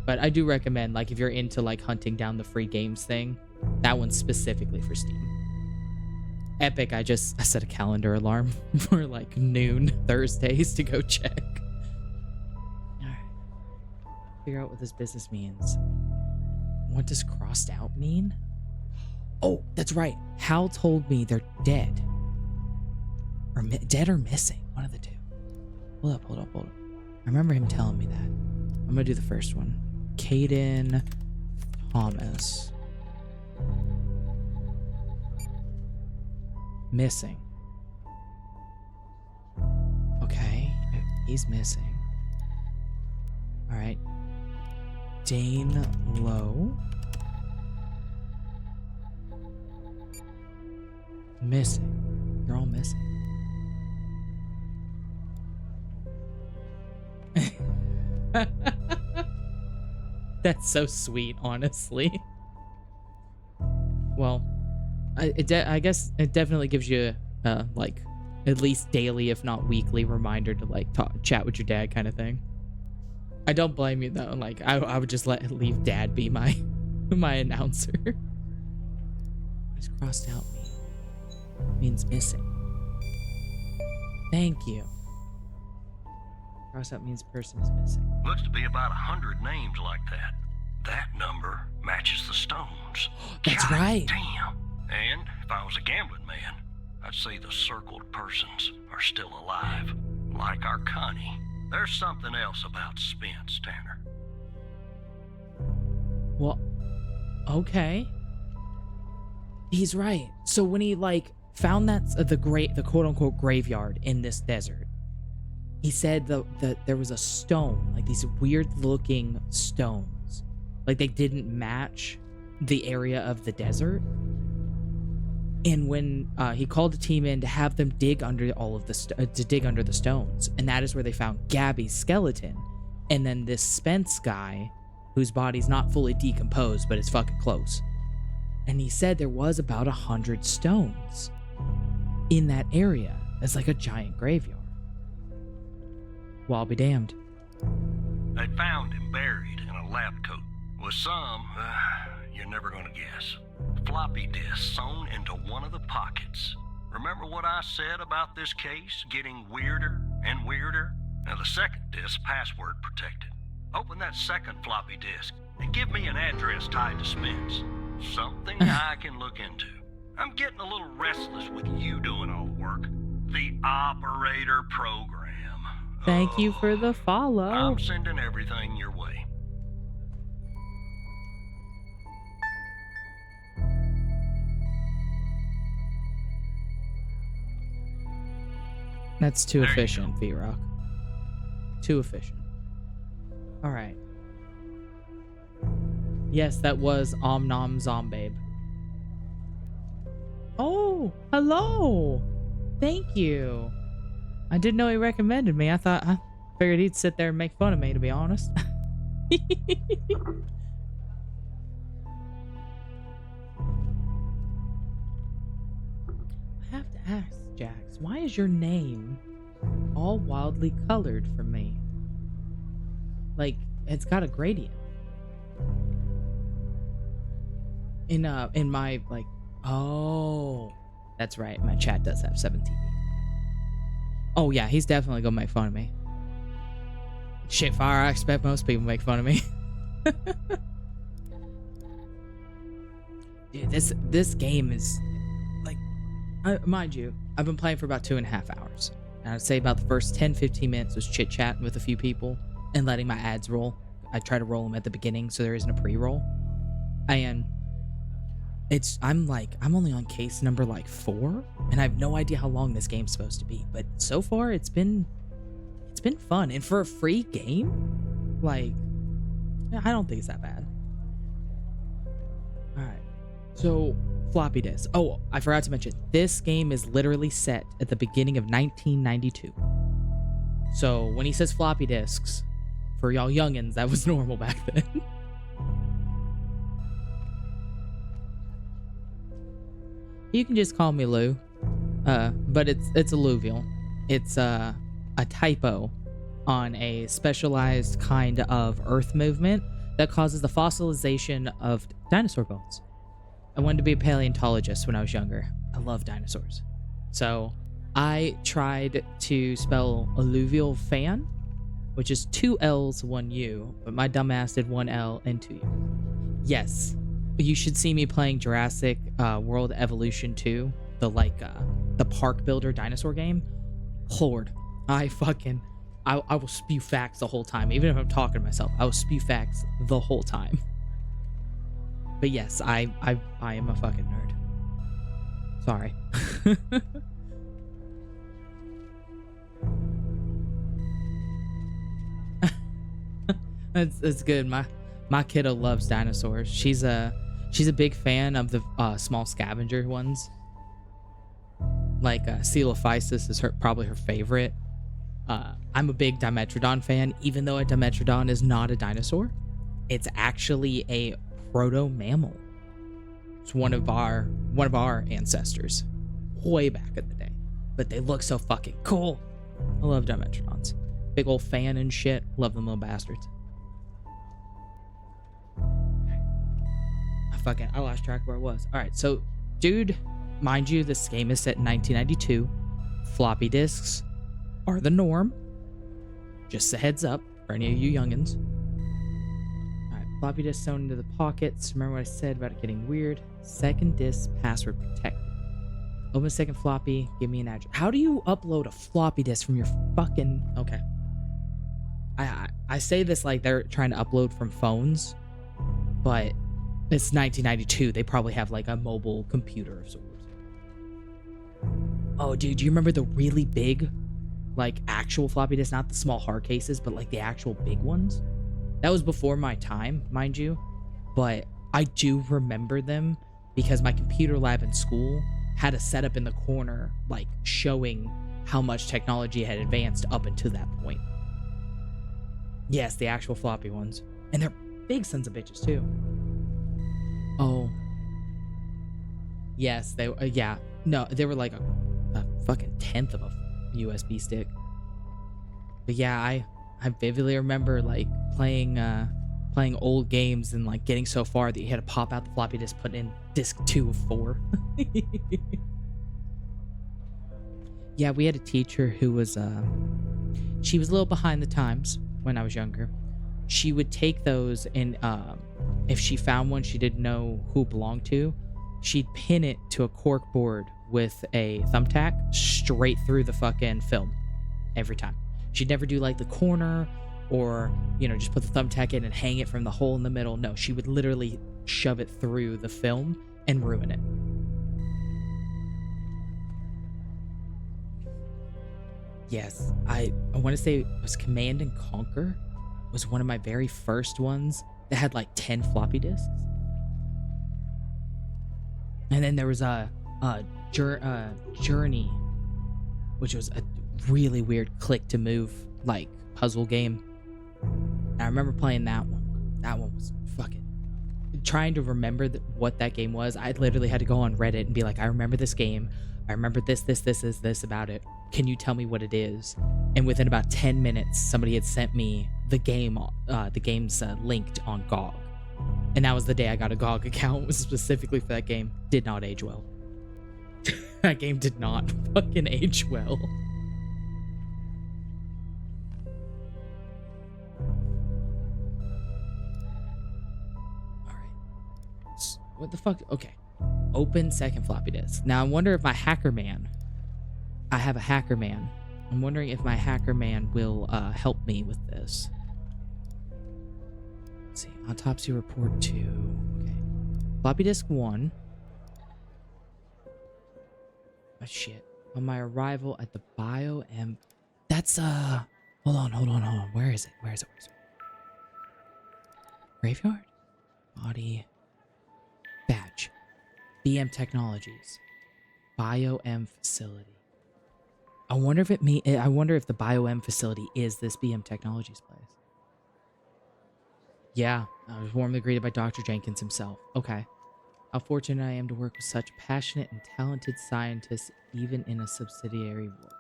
Speaker 2: But I do recommend, like, if you're into like hunting down the free games thing, that one's specifically for Steam. Epic, I set a calendar alarm for like noon Thursdays to go check. Alright. Figure out what this business means. What does crossed out mean? Oh, that's right. Hal told me they're dead. Or dead or missing. One of the two. Hold up. I remember him telling me that. I'm gonna do the first one. Caden Thomas. Missing. Okay, he's missing. Alright. Dane Lowe. Missing. They're all missing. That's so sweet, honestly. Well, I guess it definitely gives you like at least daily, if not weekly, reminder to like chat with your dad, kind of thing. I don't blame you though. Like I would just leave Dad be my announcer. What does crossed out mean? It means missing. Thank you. Crossed out means person is missing.
Speaker 8: Looks to be about 100 names like that. That number matches the stones.
Speaker 2: That's
Speaker 8: God
Speaker 2: right.
Speaker 8: Damn. And if I was a gambling man, I'd say the circled persons are still alive. Like our Connie. There's something else about Spence, Tanner.
Speaker 2: Well, okay. He's right. So when he like found that the quote unquote graveyard in this desert, he said that there was a stone, like these weird looking stones, like they didn't match the area of the desert. And when he called a team in to have them dig under all of the stones, and that is where they found Gabby's skeleton, and then this Spence guy, whose body's not fully decomposed, but it's fucking close. And he said there was about 100 stones in that area. It's like a giant graveyard. Well, I'll be damned.
Speaker 8: They found him buried in a lab coat with some, you're never gonna guess, floppy disk sewn into one of the pockets. Remember what I said about this case getting weirder and weirder? Now the second disk password protected. Open that second floppy disk and give me an address tied to Spence. Something I can look into. I'm getting a little restless with you doing all the work. The operator program.
Speaker 2: Thank you for the follow.
Speaker 8: I'm sending everything your way.
Speaker 2: That's too efficient, V-Rock. Too efficient. Alright. Yes, that was Om Nom Zombabe. Oh, hello! Thank you. I didn't know he recommended me. I figured he'd sit there and make fun of me, to be honest. I have to ask, Jax, why is your name all wildly colored for me? Like, it's got a gradient. In my, like, oh, that's right. My chat does have 17. Oh, yeah, he's definitely gonna make fun of me. Shit fire, I expect most people make fun of me. Dude, this game is, like, mind you, I've been playing for about 2.5 hours. And I'd say about the first 10-15 minutes was chit-chatting with a few people and letting my ads roll. I try to roll them at the beginning so there isn't a pre-roll. And I'm only on case number like 4, and I have no idea how long this game's supposed to be, but so far it's been fun. And for a free game, like, I don't think it's that bad. All right, so floppy disk. Oh, I forgot to mention, this game is literally set at the beginning of 1992. So when he says floppy disks, for y'all youngins, that was normal back then. You can just call me Lou, but it's alluvial. It's a typo on a specialized kind of earth movement that causes the fossilization of dinosaur bones. I wanted to be a paleontologist when I was younger. I love dinosaurs. So I tried to spell alluvial fan, which is 2 L's, 1 U, but my dumbass did 1 L and 2 U. Yes. You should see me playing Jurassic World Evolution 2, the park builder dinosaur game. Lord, I will spew facts the whole time. Even if I'm talking to myself, I will spew facts the whole time. But yes, I am a fucking nerd. Sorry. It's good. My kiddo loves dinosaurs. She's a big fan of the small scavenger ones. Like Coelophysis is probably her favorite. I'm a big Dimetrodon fan, even though a Dimetrodon is not a dinosaur. It's actually a proto-mammal. It's one of our ancestors, way back in the day. But they look so fucking cool. I love Dimetrodons. Big old fan and shit. Love them little bastards. I lost track of where I was. Alright, so, dude, mind you, this game is set in 1992. Floppy disks are the norm. Just a heads up for any of you youngins. Alright, floppy disk sewn into the pockets. Remember what I said about it getting weird? Second disk, password protected. Open second floppy, give me an address. How do you upload a floppy disk from your fucking... Okay. I say this like they're trying to upload from phones, but... It's 1992. They probably have like a mobile computer of sorts. Oh, dude, do you remember the really big, like, actual floppy disks? Not the small hard cases, but like the actual big ones? That was before my time, mind you. But I do remember them because my computer lab in school had a setup in the corner, like, showing how much technology had advanced up until that point. Yes, the actual floppy ones. And they're big sons of bitches, too. Oh. Yes, they were, yeah. No, they were like a fucking tenth of a USB stick. But yeah, I vividly remember like playing old games and like getting so far that you had to pop out the floppy disk, put in disk 2 of 4. Yeah, we had a teacher who was she was a little behind the times when I was younger. she would take those and if she found one she didn't know who it belonged to, she'd pin it to a cork board with a thumbtack straight through the fucking film every time. She'd never do like the corner or, you know, just put the thumbtack in and hang it from the hole in the middle. No, she would literally shove it through the film and ruin it. Yes, I want to say it was Command and Conquer was one of my very first ones that had like 10 floppy disks. And then there was a Journey, which was a really weird click to move like puzzle game. I remember playing that one. That one was fucking trying to remember what that game was. I literally had to go on Reddit and be like, I remember this game. I remember this about it. Can you tell me what it is? And within about 10 minutes, somebody had sent me the game. The game's linked on GOG. And that was the day I got a GOG account, was specifically for that game. Did not age well. That game did not fucking age well. What the fuck? Okay. Open second floppy disk. Now I wonder if my hacker man, I have a hacker man. I'm wondering if my hacker man will help me with this. Let's see. Autopsy report 2. Okay. Floppy disk 1. Oh shit. On my arrival at the bio-M. That's hold on. Where is it? Graveyard? Body. Badge. BM Technologies. Bio-M facility. I wonder if the Bio-M facility is this BM Technologies place. Yeah, I was warmly greeted by Dr. Jenkins himself. Okay. How fortunate I am to work with such passionate and talented scientists, even in a subsidiary world.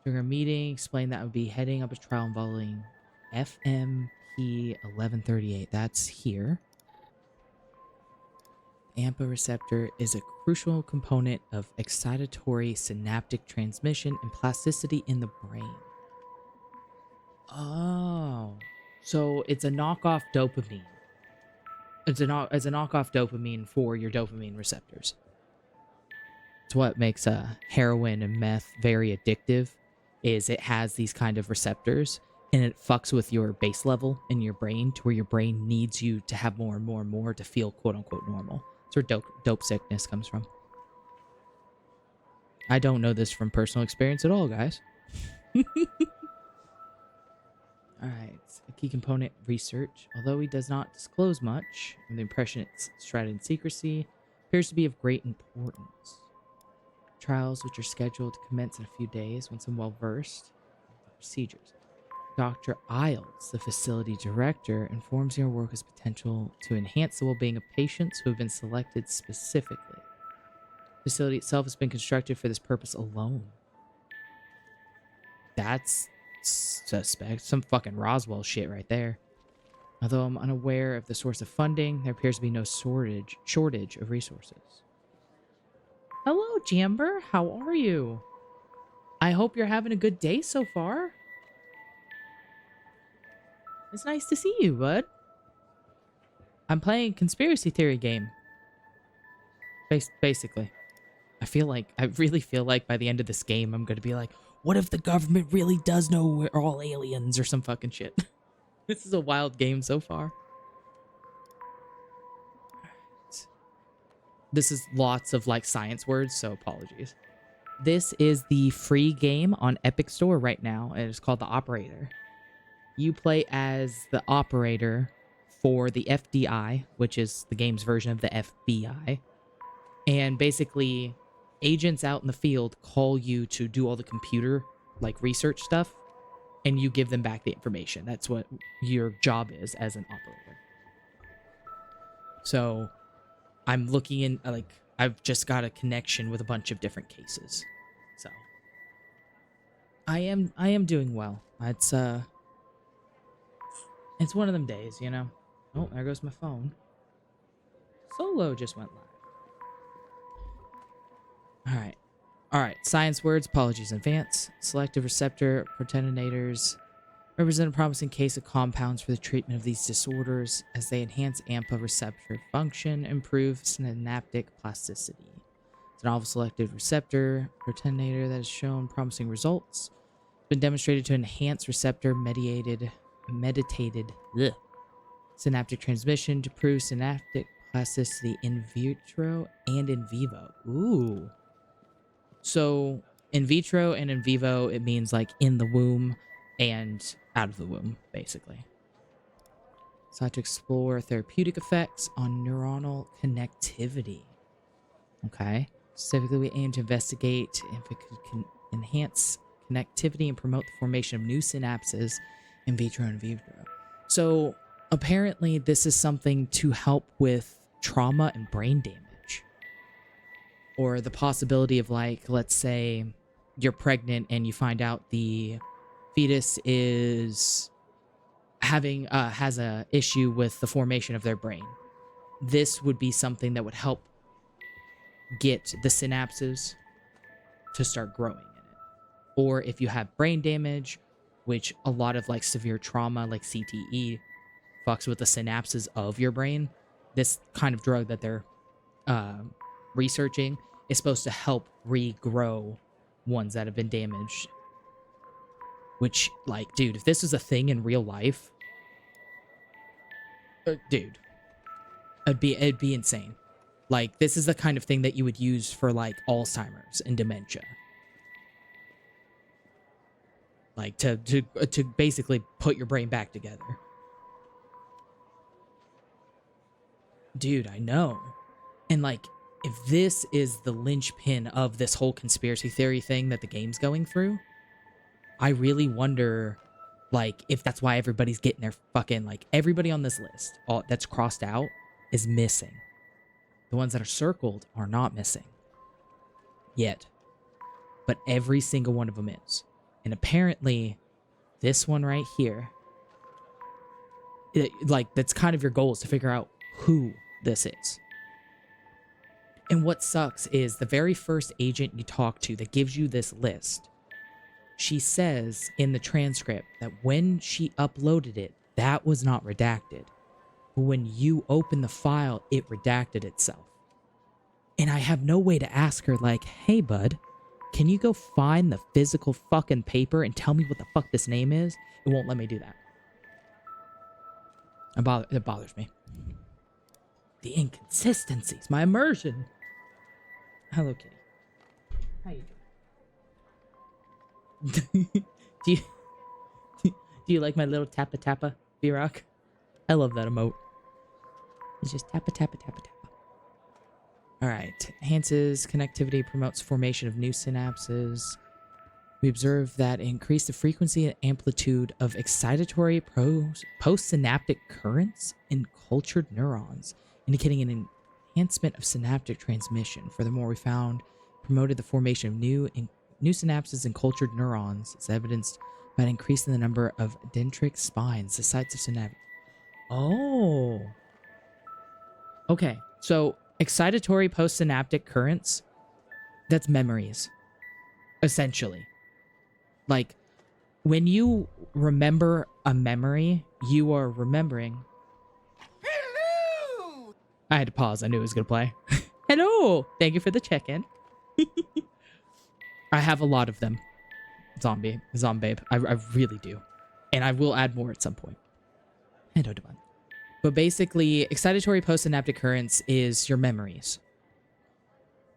Speaker 2: During our meeting, explained that I would be heading up a trial involving FMP 1138. That's here. AMPA receptor is a crucial component of excitatory synaptic transmission and plasticity in the brain. Oh, so it's a knockoff dopamine. It's a knockoff dopamine for your dopamine receptors. It's what makes heroin and meth very addictive, is it has these kind of receptors, and it fucks with your base level in your brain to where your brain needs you to have more and more and more to feel quote-unquote normal. That's where dope sickness comes from. I don't know this from personal experience at all, guys. Alright, a key component research. Although he does not disclose much, and the impression it's shrouded in secrecy, appears to be of great importance. Trials, which are scheduled to commence in a few days once I'm well versed in the procedures. Dr. Isles, the facility director, informs your work has potential to enhance the well-being of patients who have been selected specifically. The facility itself has been constructed for this purpose alone. That's suspect. Some fucking Roswell shit right there. Although I'm unaware of the source of funding, there appears to be no shortage of resources. Hello, Jamber. How are you? I hope you're having a good day so far. It's nice to see you, bud. I'm playing a conspiracy theory game. Basically. I really feel like by the end of this game, I'm going to be like, what if the government really does know we're all aliens or some fucking shit? This is a wild game so far. This is lots of like science words, so apologies. This is the free game on Epic Store right now. It is called The Operator. You play as the operator for the FDI, which is the game's version of the FBI. And basically, agents out in the field call you to do all the computer, like, research stuff, and you give them back the information. That's what your job is as an operator. So, I'm looking in, like, I've just got a connection with a bunch of different cases. So, I am doing well. It's one of them days, you know? Oh, there goes my phone. Solo just went live. Alright. Science words, apologies in advance. Selective receptor, protonators. represent a promising case of compounds for the treatment of these disorders as they enhance AMPA receptor function, improve synaptic plasticity. It's a novel selective receptor proteinator that has shown promising results. It's been demonstrated to enhance receptor meditated synaptic transmission to prove synaptic plasticity in vitro and in vivo. Ooh. So in vitro and in vivo, it means like in the womb and out of the womb, basically. So I had to explore therapeutic effects on neuronal connectivity. Okay. Specifically, we aim to investigate if it could enhance connectivity and promote the formation of new synapses in vitro and in vivo. So apparently this is something to help with trauma and brain damage. Or the possibility of, like, let's say you're pregnant and you find out the fetus is having has a issue with the formation of their brain. This would be something that would help get the synapses to start growing in it. Or if you have brain damage, which a lot of like severe trauma like CTE fucks with the synapses of your brain, this kind of drug that they're researching is supposed to help regrow ones that have been damaged. Which, like, dude, if this was a thing in real life, dude, it'd be insane. Like, this is the kind of thing that you would use for, like, Alzheimer's and dementia. Like, to basically put your brain back together. Dude, I know. And, like, if this is the linchpin of this whole conspiracy theory thing that the game's going through, I really wonder, like, if that's why everybody's getting their fucking, like, everybody on this list, all that's crossed out, is missing. The ones that are circled are not missing. Yet. But every single one of them is. And apparently, this one right here, that's kind of your goal, is to figure out who this is. And what sucks is the very first agent you talk to that gives you this list, she says in the transcript that when she uploaded it, that was not redacted. But when you open the file, it redacted itself. And I have no way to ask her, like, hey, bud, can you go find the physical fucking paper and tell me what the fuck this name is? It won't let me do that. It bothers me. The inconsistencies, my immersion. Hello, Kitty. How you doing? do you like my little tappa tappa, B-Rock? I love that emote. It's just tappa tappa tappa tappa. Alright. Enhances connectivity, promotes formation of new synapses. We observe that increase the frequency and amplitude of excitatory postsynaptic currents in cultured neurons, indicating an enhancement of synaptic transmission. Furthermore, we found promoted the formation of new synapses in cultured neurons. It's evidenced by increasing the number of dendritic spines, the sites of synaptic. Oh. Okay, so excitatory postsynaptic currents, that's memories, essentially. Like, when you remember a memory, you are remembering. Hello! I had to pause. I knew it was going to play. Hello! Thank you for the check-in. I have a lot of them. Zombabe. I really do. And I will add more at some point. Hello, Devon. But basically, excitatory postsynaptic currents is your memories.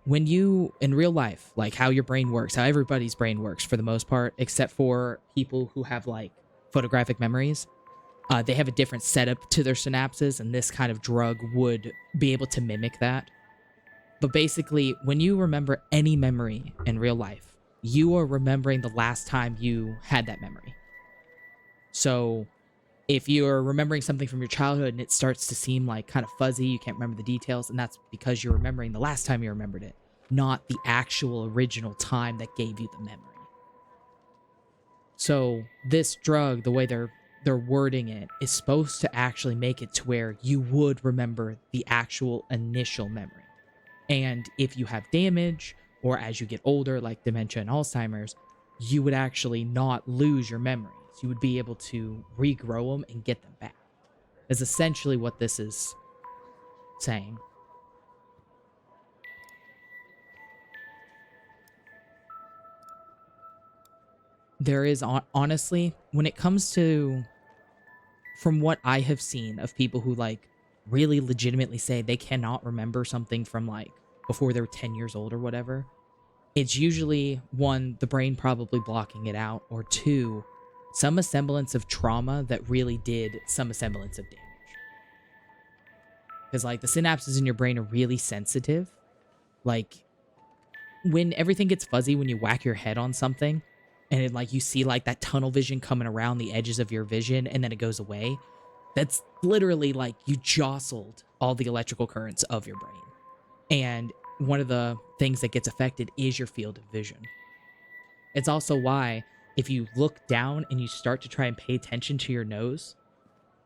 Speaker 2: When you, in real life, like how your brain works, how everybody's brain works for the most part, except for people who have like photographic memories, they have a different setup to their synapses, and this kind of drug would be able to mimic that. But basically, when you remember any memory in real life, you are remembering the last time you had that memory. So if you're remembering something from your childhood and it starts to seem like kind of fuzzy, you can't remember the details, and that's because you're remembering the last time you remembered it, not the actual original time that gave you the memory. So this drug, the way they're wording it, is supposed to actually make it to where you would remember the actual initial memory. And if you have damage, or as you get older, like dementia and Alzheimer's, you would actually not lose your memories. you would be able to regrow them and get them back. Is essentially what this is saying. There is, honestly, when it comes to, from what I have seen of people who like really legitimately say they cannot remember something from like before they were 10 years old or whatever, it's usually one, the brain probably blocking it out, or two, some semblance of trauma that really did some semblance of damage. Because like the synapses in your brain are really sensitive. Like when everything gets fuzzy when you whack your head on something, and it, like you see like that tunnel vision coming around the edges of your vision and then it goes away. That's literally like you jostled all the electrical currents of your brain. And one of the things that gets affected is your field of vision. It's also why if you look down and you start to try and pay attention to your nose,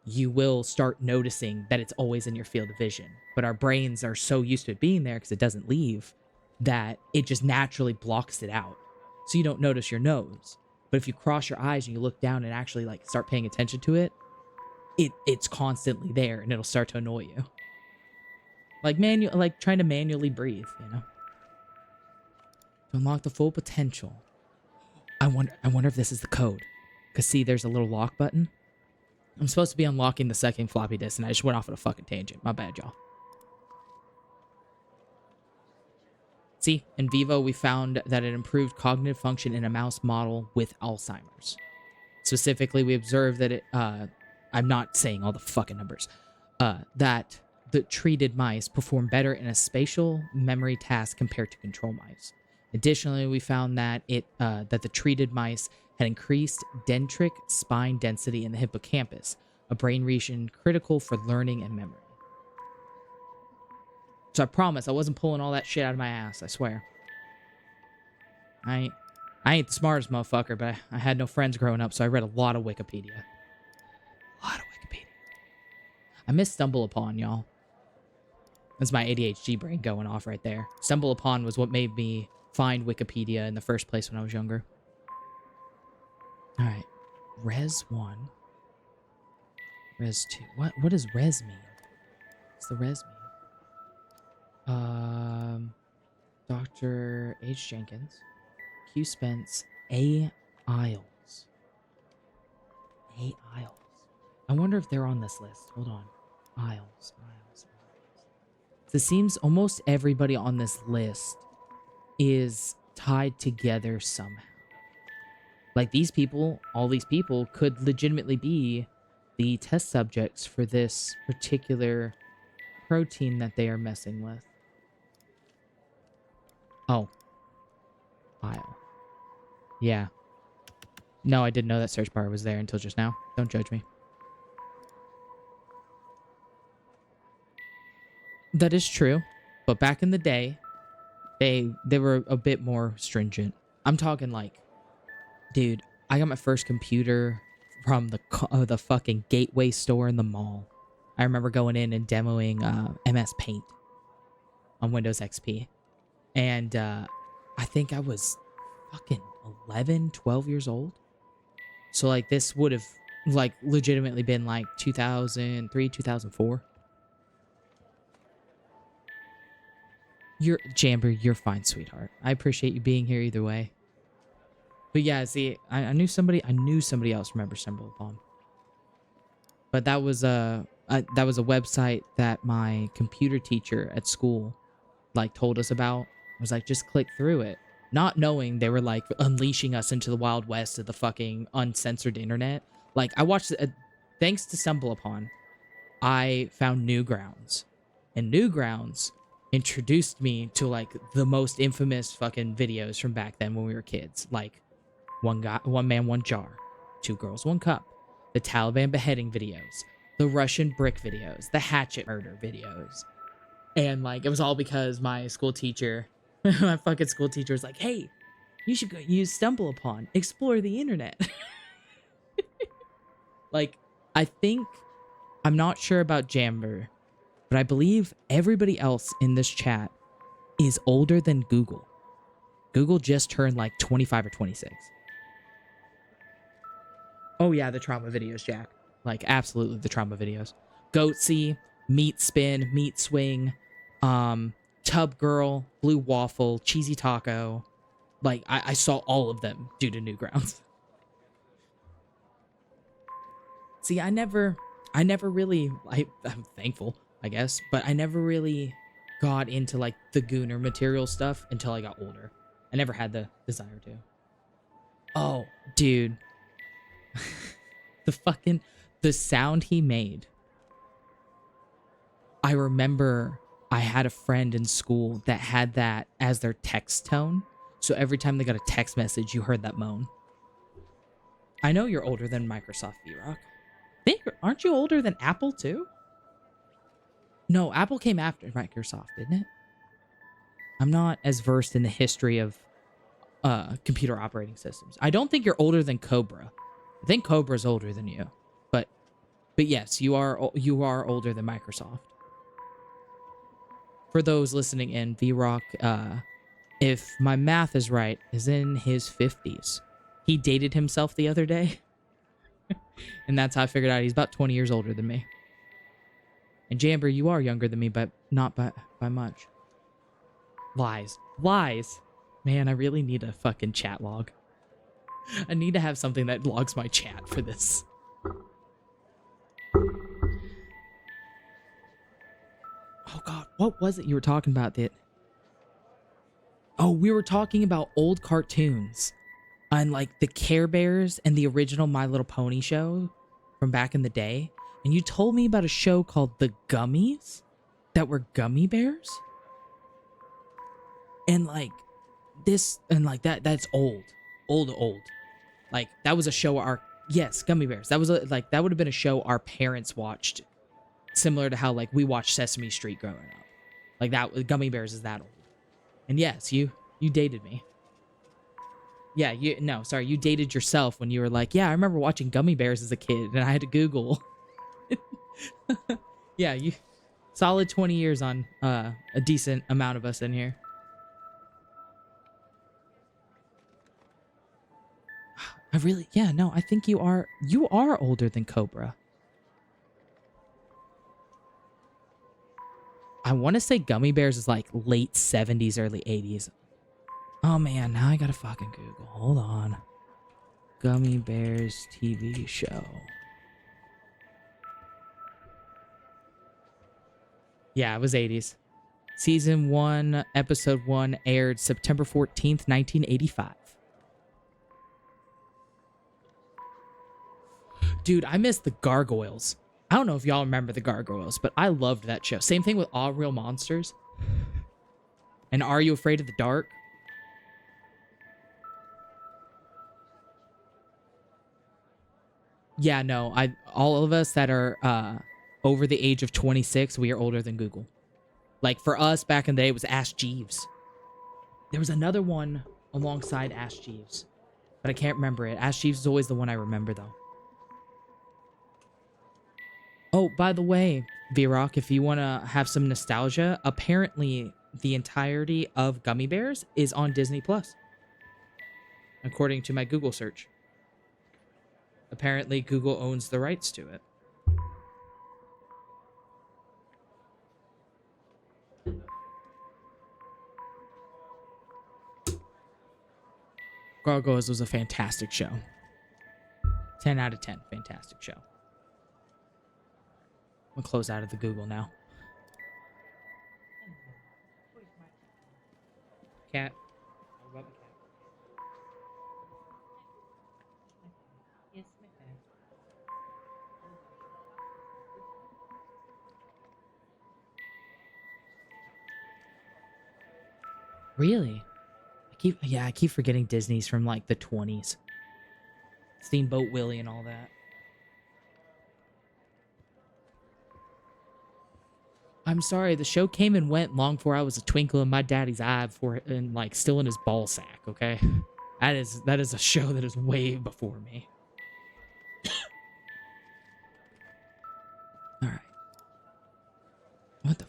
Speaker 2: you will start noticing that it's always in your field of vision. But our brains are so used to it being there because it doesn't leave that it just naturally blocks it out. So you don't notice your nose. But if you cross your eyes and you look down and actually like start paying attention to it, it's constantly there and it'll start to annoy you. Like trying to manually breathe, you know? To unlock the full potential. I wonder if this is the code. Cause see, there's a little lock button. I'm supposed to be unlocking the second floppy disk and I just went off on a fucking tangent. My bad, y'all. See, in vivo, we found that it improved cognitive function in a mouse model with Alzheimer's. Specifically, we observed that I'm not saying all the fucking numbers, that the treated mice perform better in a spatial memory task compared to control mice. Additionally, we found that that the treated mice had increased dendritic spine density in the hippocampus, a brain region critical for learning and memory. So I promise I wasn't pulling all that shit out of my ass, I swear. I ain't the smartest motherfucker, but I had no friends growing up, so I read a lot of Wikipedia. I miss Stumble Upon, y'all. That's my ADHD brain going off right there. Stumble Upon was what made me find Wikipedia in the first place when I was younger. Alright. Res 1. Res 2. What does res mean? What's the res mean? Dr. H. Jenkins. Q. Spence. A. Isles. A. Isles. I wonder if they're on this list. Hold on. Isles. So it seems almost everybody on this list is tied together somehow. Like these people, all these people could legitimately be the test subjects for this particular protein that they are messing with. Oh. Isle. Yeah. No, I didn't know that search bar was there until just now. Don't judge me. That is true, but back in the day, they were a bit more stringent. I'm talking like, dude, I got my first computer from the fucking Gateway store in the mall. I remember going in and demoing MS Paint on Windows XP, and I think I was fucking 11, 12 years old. So like this would have like legitimately been like 2003, 2004. Jamber, you're fine, sweetheart. I appreciate you being here either way. But yeah, see, I knew somebody else remembers Stumble Upon. But that was a website that my computer teacher at school like told us about. I was like, just click through it. Not knowing they were like unleashing us into the Wild West of the fucking uncensored internet. Like I watched thanks to Stumble Upon, I found Newgrounds. And Newgrounds introduced me to like the most infamous fucking videos from back then when we were kids. Like one man, one jar, 2 girls, 1 cup, the Taliban beheading videos, the Russian brick videos, the hatchet murder videos. And like it was all because my school teacher, my fucking school teacher was like, hey, you should go use Stumble Upon, explore the internet. Like I think, I'm not sure about Jamber, but I believe everybody else in this chat is older than Google. Google just turned like 25 or 26. Oh yeah, the trauma videos, Jack. Like absolutely the trauma videos. Goatsy, Meat Spin, Meat Swing, Tub Girl, Blue Waffle, Cheesy Taco. Like I saw all of them due to Newgrounds. See, I never really, I'm thankful, I guess, but I never really got into like the Gooner material stuff until I got older. I never had the desire to. Oh, dude. The sound he made. I remember I had a friend in school that had that as their text tone. So every time they got a text message, you heard that moan. I know you're older than Microsoft V-Rock. Aren't you older than Apple too? No, Apple came after Microsoft, didn't it? I'm not as versed in the history of computer operating systems. I don't think you're older than Cobra. I think Cobra's older than you. But yes, you are older than Microsoft. For those listening in, V-Rock, if my math is right, is in his 50s. He dated himself the other day. And that's how I figured out he's about 20 years older than me. And Jamber, you are younger than me, but not by much. Lies. Lies. Man, I really need a fucking chat log. I need to have something that logs my chat for this. Oh god, what was it you were talking about that? Oh, we were talking about old cartoons. On like the Care Bears and the original My Little Pony show from back in the day. And you told me about a show called The Gummies that were gummy bears. And like this, and like that's old. Like that was a show yes, Gummy Bears. That was that would have been a show our parents watched. Similar to how like we watched Sesame Street growing up. Like that, Gummy Bears is that old. And yes, you dated me. Yeah, you dated yourself when you were like, yeah, I remember watching Gummy Bears as a kid, and I had to Google. Yeah, you solid 20 years on a decent amount of us in here. I think you are older than Cobra. I want to say Gummy Bears is like late 70s, early 80s. Oh man, now I gotta fucking Google. Hold on. Gummy Bears TV show. Yeah, it was 80s. Season 1, episode 1 aired September 14th, 1985. Dude, I miss the Gargoyles. I don't know if y'all remember the Gargoyles, but I loved that show. Same thing with All Real Monsters. And Are You Afraid of the Dark? Yeah, no, all of us that are over the age of 26, we are older than Google. Like for us back in the day, it was Ask Jeeves. There was another one alongside Ask Jeeves, but I can't remember it. Ask Jeeves is always the one I remember though. Oh, by the way, V-Rock, if you want to have some nostalgia, apparently the entirety of Gummy Bears is on Disney Plus, according to my Google search. Apparently, Google owns the rights to it. Gargoyles was a fantastic show. 10 out of 10. Fantastic show. We'll close out of the Google now. Cat. Really? I keep forgetting Disney's from like the 20s. Steamboat Willie and all that. I'm sorry, the show came and went long before I was a twinkle in my daddy's eye and like still in his ball sack, okay? That is a show that is way before me. Alright. What the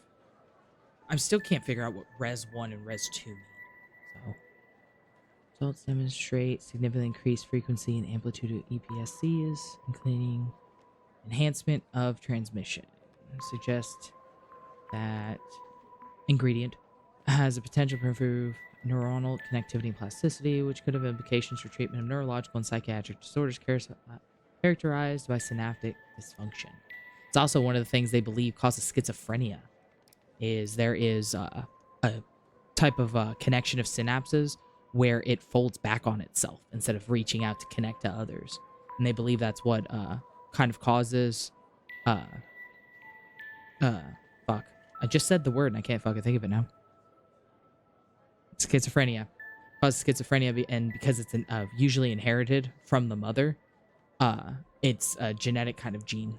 Speaker 2: I still can't figure out what Res 1 and Res 2 mean. Results demonstrate significantly increased frequency and amplitude of EPSCs, including enhancement of transmission. Suggest that ingredient has a potential to improve neuronal connectivity and plasticity, which could have implications for treatment of neurological and psychiatric disorders characterized by synaptic dysfunction. It's also one of the things they believe causes schizophrenia. There is a type of connection of synapses where it folds back on itself instead of reaching out to connect to others, and they believe that's what kind of causes fuck. I just said the word and I can't fucking think of it now. It's schizophrenia. Causes schizophrenia, and because it's usually inherited from the mother, it's a genetic kind of gene.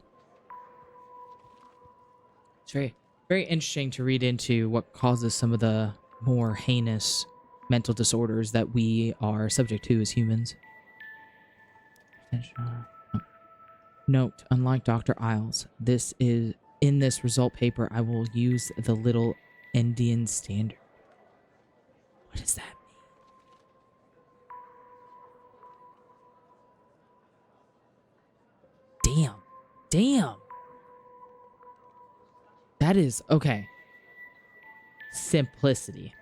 Speaker 2: It's very, very interesting to read into what causes some of the more heinous mental disorders that we are subject to as humans. Note, unlike Dr. Isles, in this result paper, I will use the Little Endian Standard. What does that mean? Damn. That is, okay. Simplicity.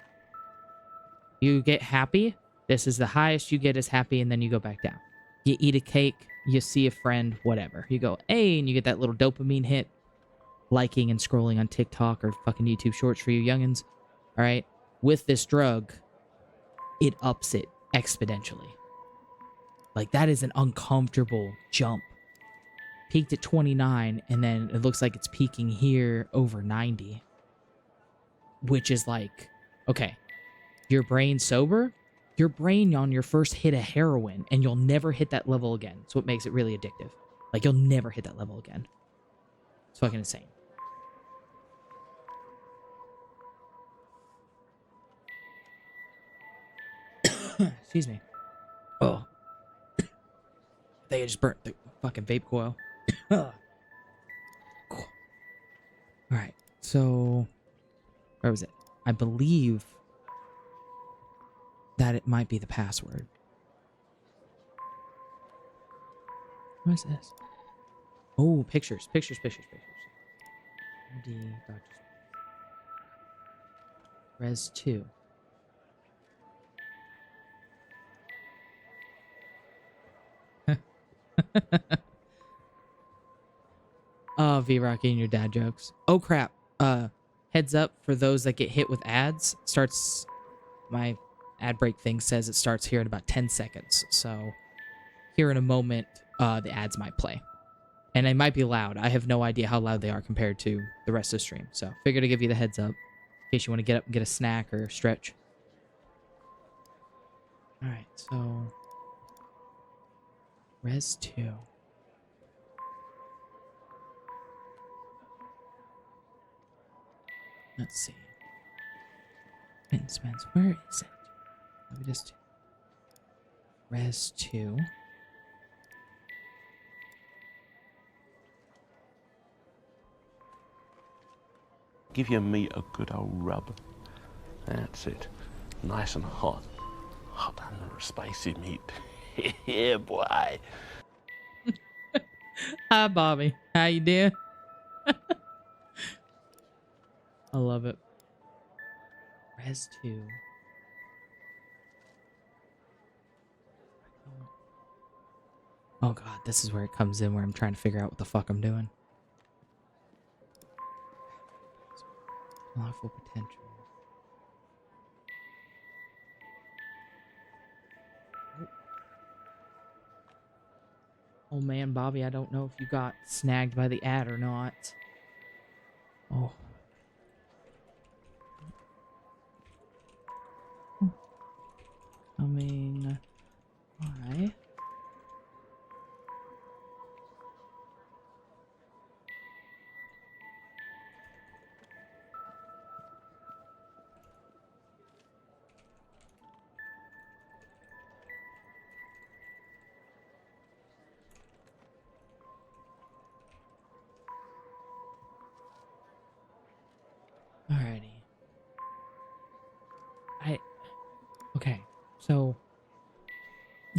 Speaker 2: You get happy. This is the highest you get is happy, and then you go back down. You eat a cake, you see a friend, whatever. You go, hey, and you get that little dopamine hit. Liking and scrolling on TikTok or fucking YouTube Shorts for you youngins. All right? With this drug, it ups it exponentially. Like, that is an uncomfortable jump. Peaked at 29, and then it looks like it's peaking here over 90. Which is like, okay, your brain sober, your brain on your first hit of heroin, and you'll never hit that level again. That's what makes it really addictive. Like, you'll never hit that level again. It's fucking insane. Excuse me. Oh. I think I just burnt the fucking vape coil. Cool. Alright, so... where was it? I believe that it might be the password. What is this? Oh, pictures. MD, Dr. Res 2. Oh, V-Rocky and your dad jokes. Oh, crap. Heads up for those that get hit with ads. My ad break thing says it starts here in about 10 seconds. So here in a moment, the ads might play. And they might be loud. I have no idea how loud they are compared to the rest of the stream. So figured to give you the heads up in case you want to get up and get a snack or stretch. All right, so Res 2. Let's see. Spence, where is it? Let me just... Res 2.
Speaker 9: Give your meat a good old rub. That's it. Nice and hot. Hot and spicy meat. Yeah, boy.
Speaker 2: Hi, Bobby. How you doing? I love it. Res 2. Oh god, this is where it comes in, where I'm trying to figure out what the fuck I'm doing. Lawful potential. Oh man, Bobby, I don't know if you got snagged by the ad or not. Oh. Coming. Why?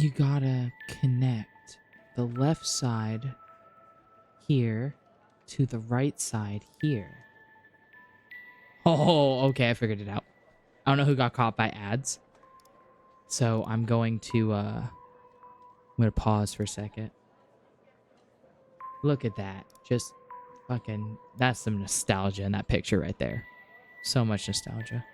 Speaker 2: you gotta connect the left side here to the right side here. Oh, okay, I figured it out. I don't know who got caught by ads. So I'm going to pause for a second. Look at that. Just fucking, that's some nostalgia in that picture right there. So much nostalgia.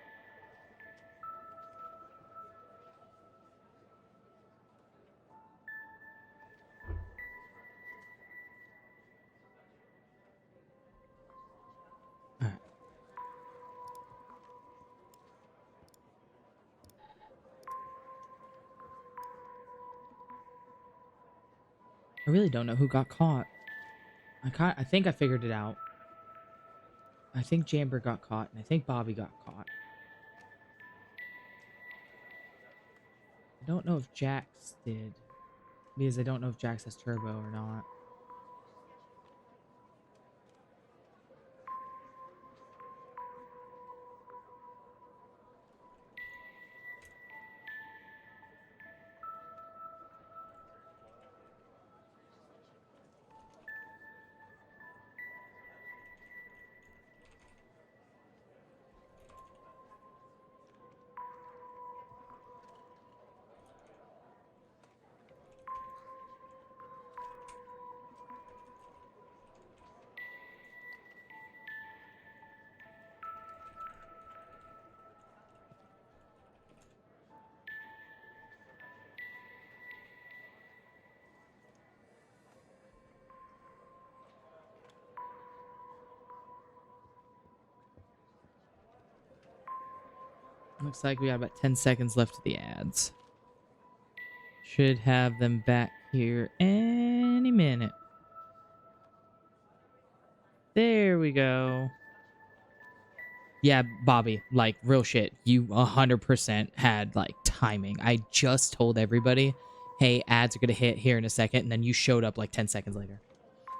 Speaker 2: All right. I really don't know who got caught. I think I figured it out. I think Jamber got caught, and I think Bobby got caught. I don't know if Jax did, because I don't know if Jax has turbo or not. Looks like we got about 10 seconds left of the ads. Should have them back here any minute. There we go. Yeah, Bobby, like, real shit. You 100% had, like, timing. I just told everybody, hey, ads are gonna hit here in a second, and then you showed up, like, 10 seconds later.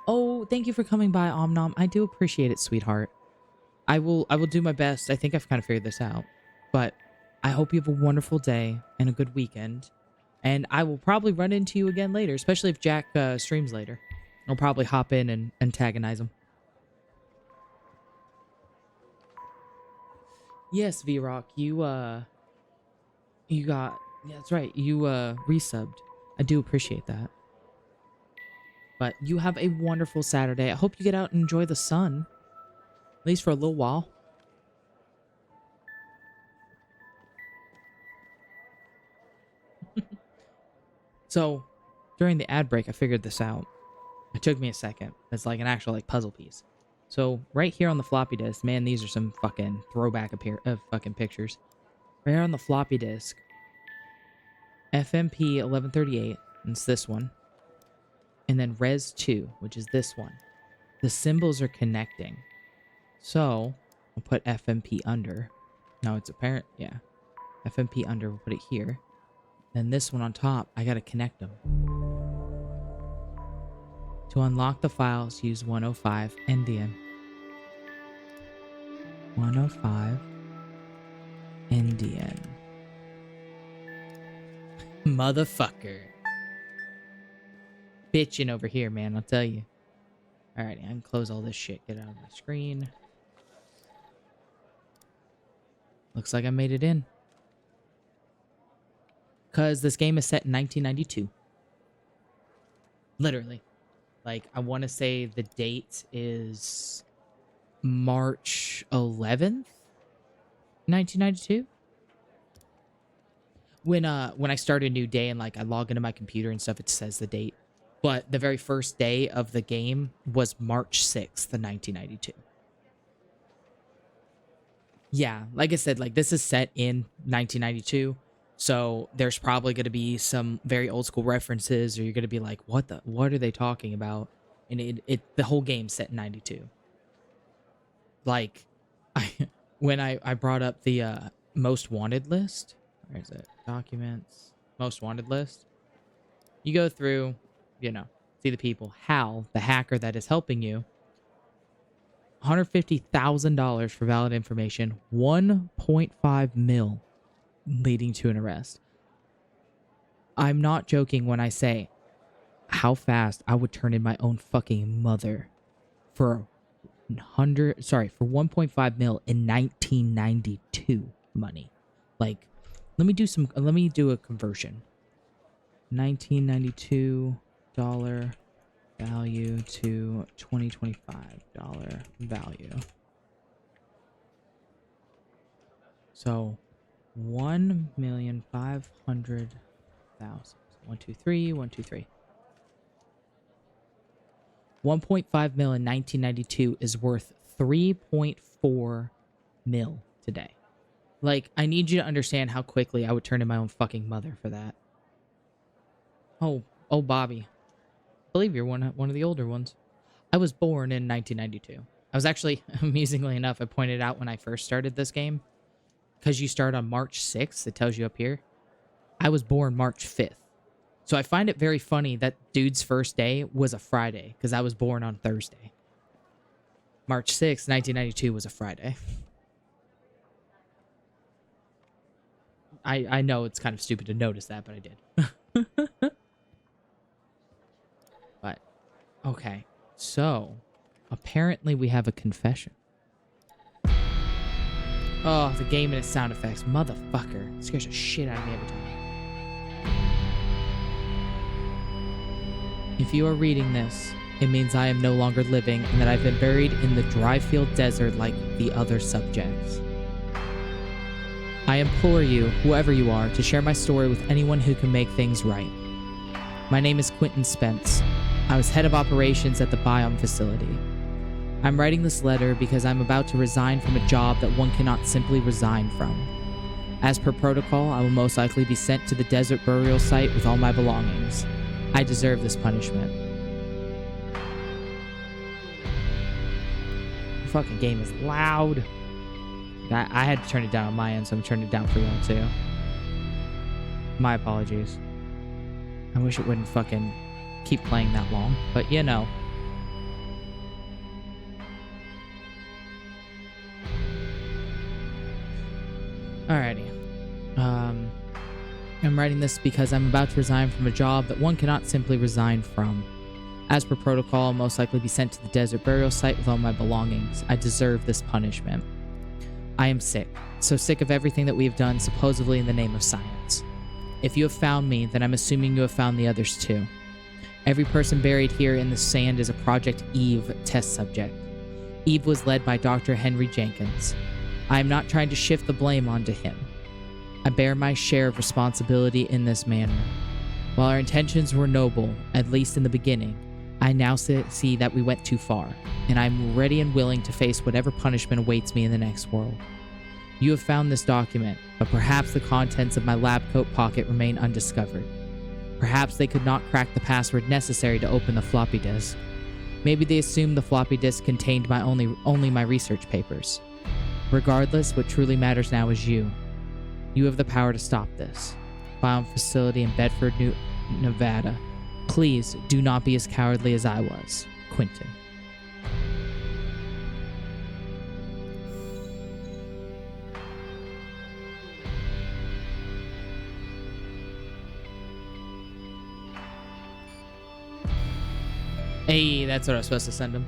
Speaker 2: Oh, thank you for coming by, Omnom. I do appreciate it, sweetheart. I will do my best. I think I've kind of figured this out. But I hope you have a wonderful day and a good weekend. And I will probably run into you again later, especially if Jack streams later. I'll probably hop in and antagonize him. Yes, V-Rock, you got, yeah, that's right, you resubbed. I do appreciate that. But you have a wonderful Saturday. I hope you get out and enjoy the sun. At least for a little while. So, during the ad break, I figured this out. It took me a second. It's like an actual like puzzle piece. So, right here on the floppy disk, man, these are some fucking throwback fucking pictures. Right here on the floppy disk, FMP 1138, and it's this one. And then Res 2, which is this one. The symbols are connecting. So, we'll put FMP under. No, it's apparent, yeah. FMP under, we'll put it here. Then this one on top, I gotta connect them. To unlock the files, use 105 Endian. 105 Endian. Motherfucker. Bitching over here, man, I'll tell you. Alrighty, I can close all this shit. Get out of my screen. Looks like I made it in. Because this game is set in 1992. Literally. Like, I want to say the date is March 11th, 1992. When I start a new day and, like, I log into my computer and stuff, it says the date. But the very first day of the game was March 6th, 1992. Yeah, like I said, like, this is set in 1992. So there's probably going to be some very old school references, or you're going to be like, what are they talking about? And the whole game's set in 92. Like, when I brought up the most wanted list, where is it? Documents, most wanted list. You go through, you know, see the people. Hal, the hacker that is helping you, $150,000 for valid information, 1.5 mil leading to an arrest. I'm not joking when I say how fast I would turn in my own fucking mother for 1.5 mil in 1992 money. Like, let me do a conversion. 1992 dollar value to 2025 dollar value. So 1,500,000. 123. 1.5 mil in 1992 is worth 3.4 mil today. Like, I need you to understand how quickly I would turn in my own fucking mother for that. Oh, Bobby. I believe you're one of the older ones. I was born in 1992. I was actually, amusingly enough, I pointed out when I first started this game, because you start on March 6th, it tells you up here. I was born March 5th. So I find it very funny that dude's first day was a Friday, because I was born on Thursday. March 6th, 1992 was a Friday. I know it's kind of stupid to notice that, but I did. But, okay. So, apparently we have a confession. Oh, the game and its sound effects. Motherfucker. It scares the shit out of me every time. If you are reading this, it means I am no longer living and that I've been buried in the dry-field desert like the other subjects. I implore you, whoever you are, to share my story with anyone who can make things right. My name is Quentin Spence. I was head of operations at the Biome facility. I'm writing this letter because I'm about to resign from a job that one cannot simply resign from. As per protocol, I will most likely be sent to the desert burial site with all my belongings. I deserve this punishment. The fucking game is loud. I had to turn it down on my end, so I'm turning it down for y'all too. My apologies. I wish it wouldn't fucking keep playing that long, but you know. Alrighty. I'm writing this because I'm about to resign from a job that one cannot simply resign from. As per protocol, I'll most likely be sent to the desert burial site with all my belongings. I deserve this punishment. I am sick. So sick of everything that we have done supposedly in the name of science. If you have found me, then I'm assuming you have found the others too. Every person buried here in the sand is a Project Eve test subject. Eve was led by Dr. Henry Jenkins. I am not trying to shift the blame onto him. I bear my share of responsibility in this manner. While our intentions were noble, at least in the beginning, I now see that we went too far, and I am ready and willing to face whatever punishment awaits me in the next world. You have found this document, but perhaps the contents of my lab coat pocket remain undiscovered. Perhaps they could not crack the password necessary to open the floppy disk. Maybe they assumed the floppy disk contained only my research papers. Regardless, what truly matters now is you. You have the power to stop this. Biome facility in Bedford, Nevada. Please do not be as cowardly as I was. Quentin. Hey, that's what I was supposed to send him.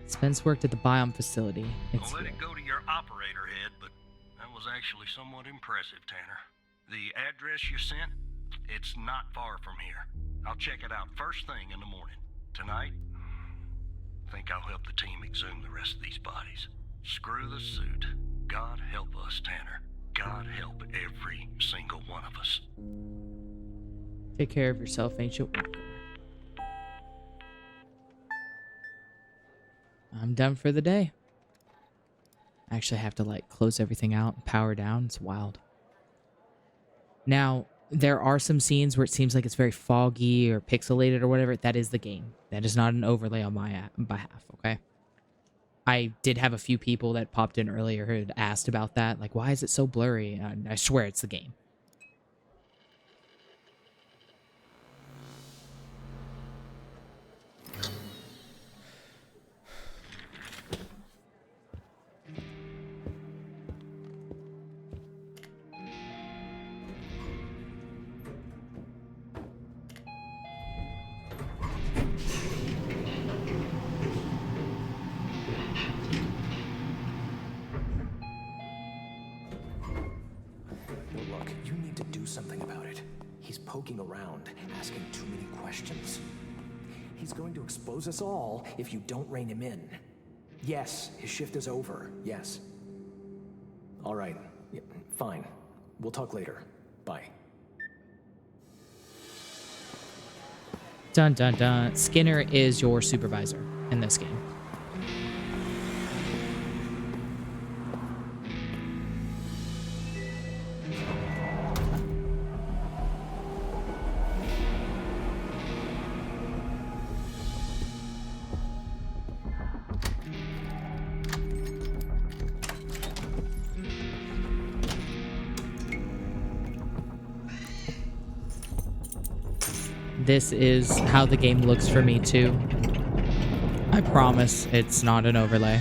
Speaker 2: Spence worked at the Biome facility.
Speaker 8: I'll let it go to your operator head, but that was actually somewhat impressive, Tanner. The address you sent, it's not far from here. I'll check it out first thing in the morning. Tonight, I think I'll help the team exhume the rest of these bodies. Screw the suit. God help us, Tanner. God help every single one of us.
Speaker 2: Take care of yourself, Ancient Walker. I'm done for the day. I actually have to, like, close everything out and power down. It's wild. Now, there are some scenes where it seems like it's very foggy or pixelated or whatever. That is the game. That is not an overlay on my behalf, okay? I did have a few people that popped in earlier who had asked about that. Like, why is it so blurry? And I swear it's the game.
Speaker 14: to do something about it. He's poking around, asking too many questions. He's going to expose us all if you don't rein him in. Yes, his shift is over. Yes. All right. Yeah, fine. We'll talk later. Bye.
Speaker 2: Dun dun dun. Skinner is your supervisor in this game. This is how the game looks for me too. I promise it's not an overlay.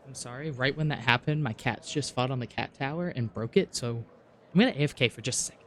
Speaker 2: I'm sorry, right when that happened, my cats just fought on the cat tower and broke it, so I'm gonna AFK for just a second.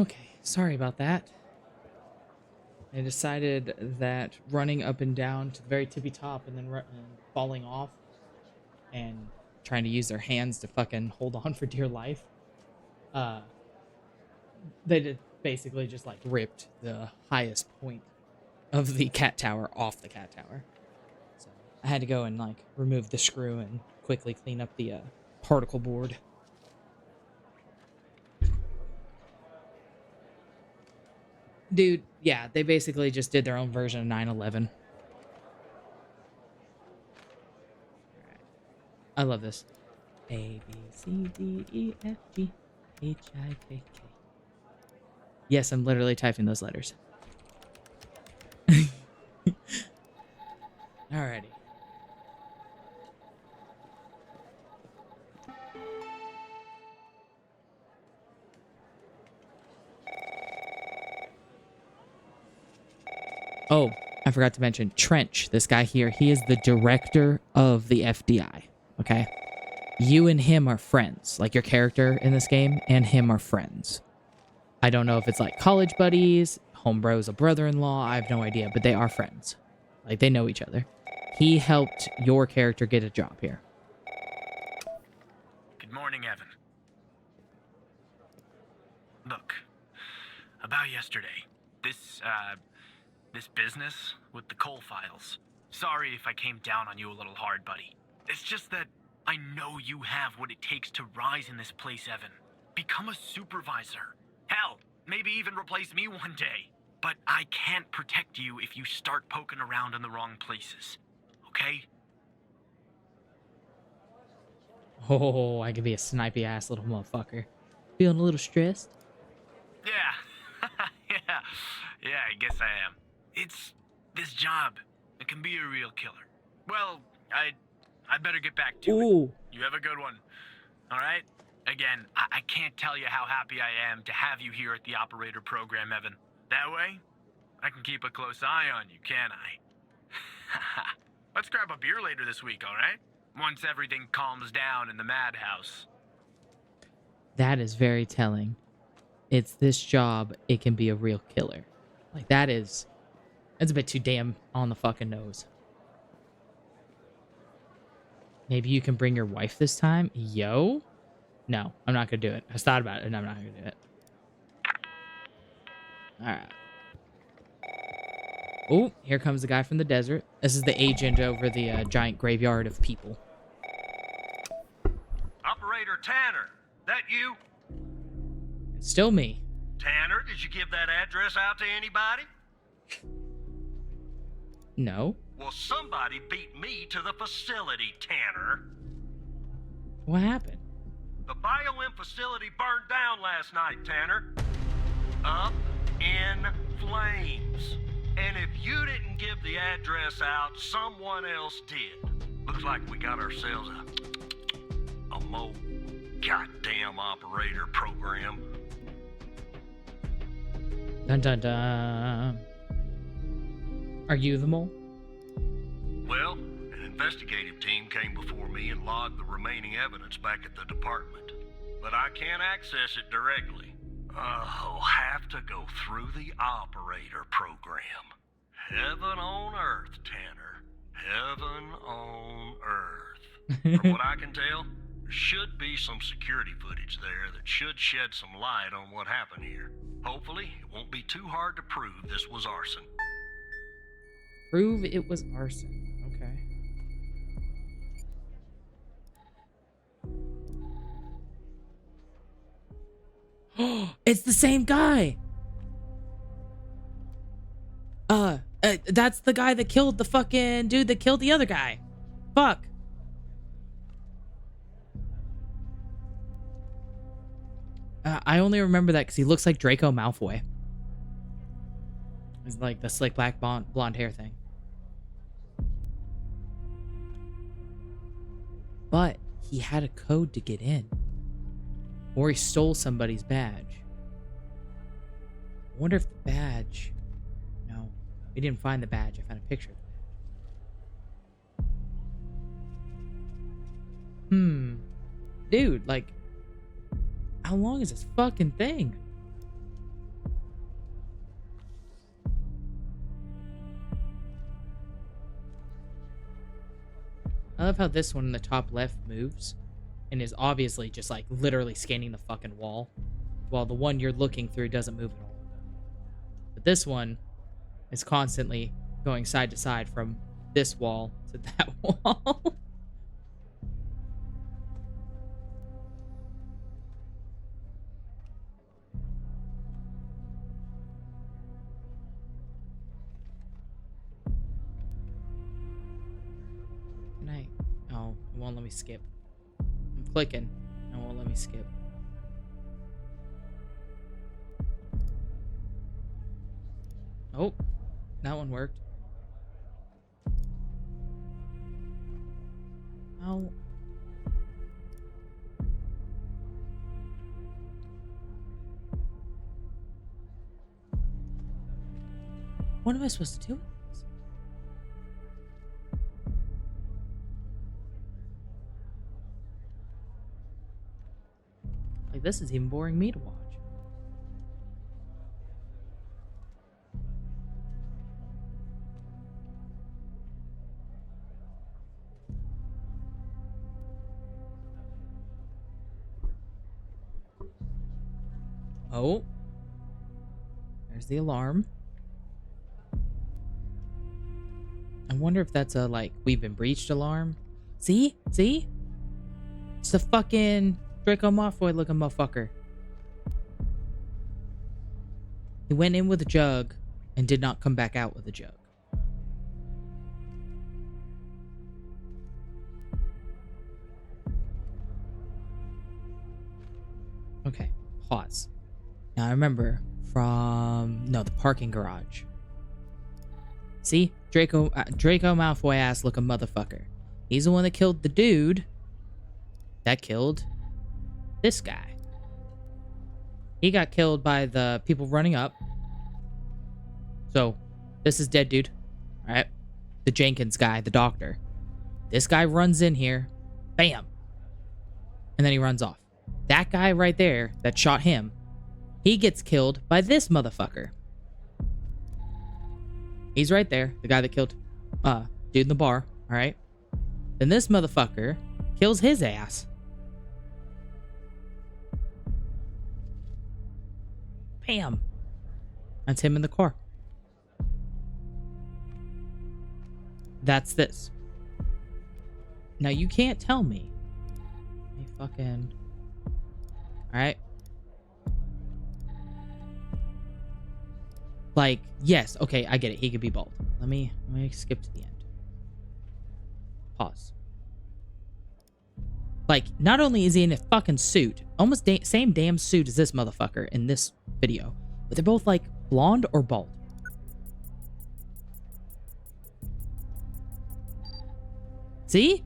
Speaker 2: Okay, sorry about that. I decided that running up and down to the very tippy top and then and falling off and trying to use their hands to fucking hold on for dear life, they did basically just like ripped the highest point of the cat tower off the cat tower. So I had to go and like remove the screw and quickly clean up the particle board. Dude, yeah, they basically just did their own version of 9/11. I love this. A, B, C, D, E, F, G, H, I, K, K. Yes, I'm literally typing those letters. Alrighty. Oh, I forgot to mention Trench, this guy here. He is the director of the FBI. Okay? You and him are friends. Like your character in this game and him are friends. I don't know if it's like college buddies, homebro's a brother-in-law. I have no idea, but they are friends. Like they know each other. He helped your character get a job here.
Speaker 4: Good morning, Evan. Look, about yesterday, this business with the coal files. Sorry if I came down on you a little hard, buddy. It's just that I know you have what it takes to rise in this place, Evan. Become a supervisor. Hell, maybe even replace me one day. But I can't protect you if you start poking around in the wrong places. Okay?
Speaker 2: Oh, I could be a snipey ass little motherfucker. Feeling a little stressed?
Speaker 4: Yeah. Yeah, I guess I am. It's this job. It can be a real killer. Well, I better get back to it. You have a good one. All right? Again, I can't tell you how happy I am to have you here at the operator program, Evan. That way, I can keep a close eye on you, can't I? Let's grab a beer later this week, all right? Once everything calms down in the madhouse.
Speaker 2: That is very telling. It's this job, it can be a real killer. Like that's a bit too damn on the fucking nose. Maybe you can bring your wife this time? Yo? No, I'm not gonna do it. I thought about it and I'm not gonna do it. Alright. Oh, here comes the guy from the desert. This is the agent over the giant graveyard of people.
Speaker 8: Operator Tanner, that you?
Speaker 2: It's still me.
Speaker 8: Tanner, did you give that address out to anybody?
Speaker 2: No.
Speaker 8: Well, somebody beat me to the facility, Tanner.
Speaker 2: What happened?
Speaker 8: The BioM facility burned down last night, Tanner. Up in flames. And if you didn't give the address out, someone else did. Looks like we got ourselves a mole goddamn operator program.
Speaker 2: Dun dun dun. Are you the mole?
Speaker 8: Well, an investigative team came before me and logged the remaining evidence back at the department. But I can't access it directly. I'll have to go through the operator program. Heaven on earth, Tanner. Heaven on earth. From what I can tell, there should be some security footage there that should shed some light on what happened here. Hopefully, it won't be too hard to prove this was arson.
Speaker 2: Prove it was arson. Okay. It's the same guy. That's the guy that killed the fucking dude that killed the other guy. Fuck. I only remember that because he looks like Draco Malfoy. It's like the slick black blonde hair thing. But he had a code to get in. Or he stole somebody's badge. I wonder if the badge... No, we didn't find the badge. I found a picture of the badge. Dude, like... How long is this fucking thing? I love how this one in the top left moves and is obviously just like literally scanning the fucking wall, while the one you're looking through doesn't move at all. But this one is constantly going side to side from this wall to that wall. Can I? Oh, it won't let me skip. I'm clicking. It won't let me skip. Oh, that one worked. Oh. What am I supposed to do with this? Like, this is even boring me to watch. Oh. There's the alarm. I wonder if that's a, like, we've been breached alarm. See? See? It's the fucking Draco Malfoy looking motherfucker. He went in with a jug and did not come back out with a jug. Okay, pause. Now I remember from the parking garage. See, Draco Malfoy ass looking motherfucker. He's the one that killed the dude that killed this guy. He got killed by the people running up. So this is dead dude, all right? The Jenkins guy, the doctor. This guy runs in here, bam, and then he runs off. That guy right there that shot him, he gets killed by this motherfucker. He's right there, the guy that killed dude in the bar, all right? Then this motherfucker kills his ass. Bam. That's him in the car. That's this. Now you can't tell me. Let me fucking... Alright. Like, yes, okay, I get it. He could be bald. Let me skip to the end. Pause. Like, not only is he in a fucking suit, almost same damn suit as this motherfucker in this video, but they're both like blonde or bald. See?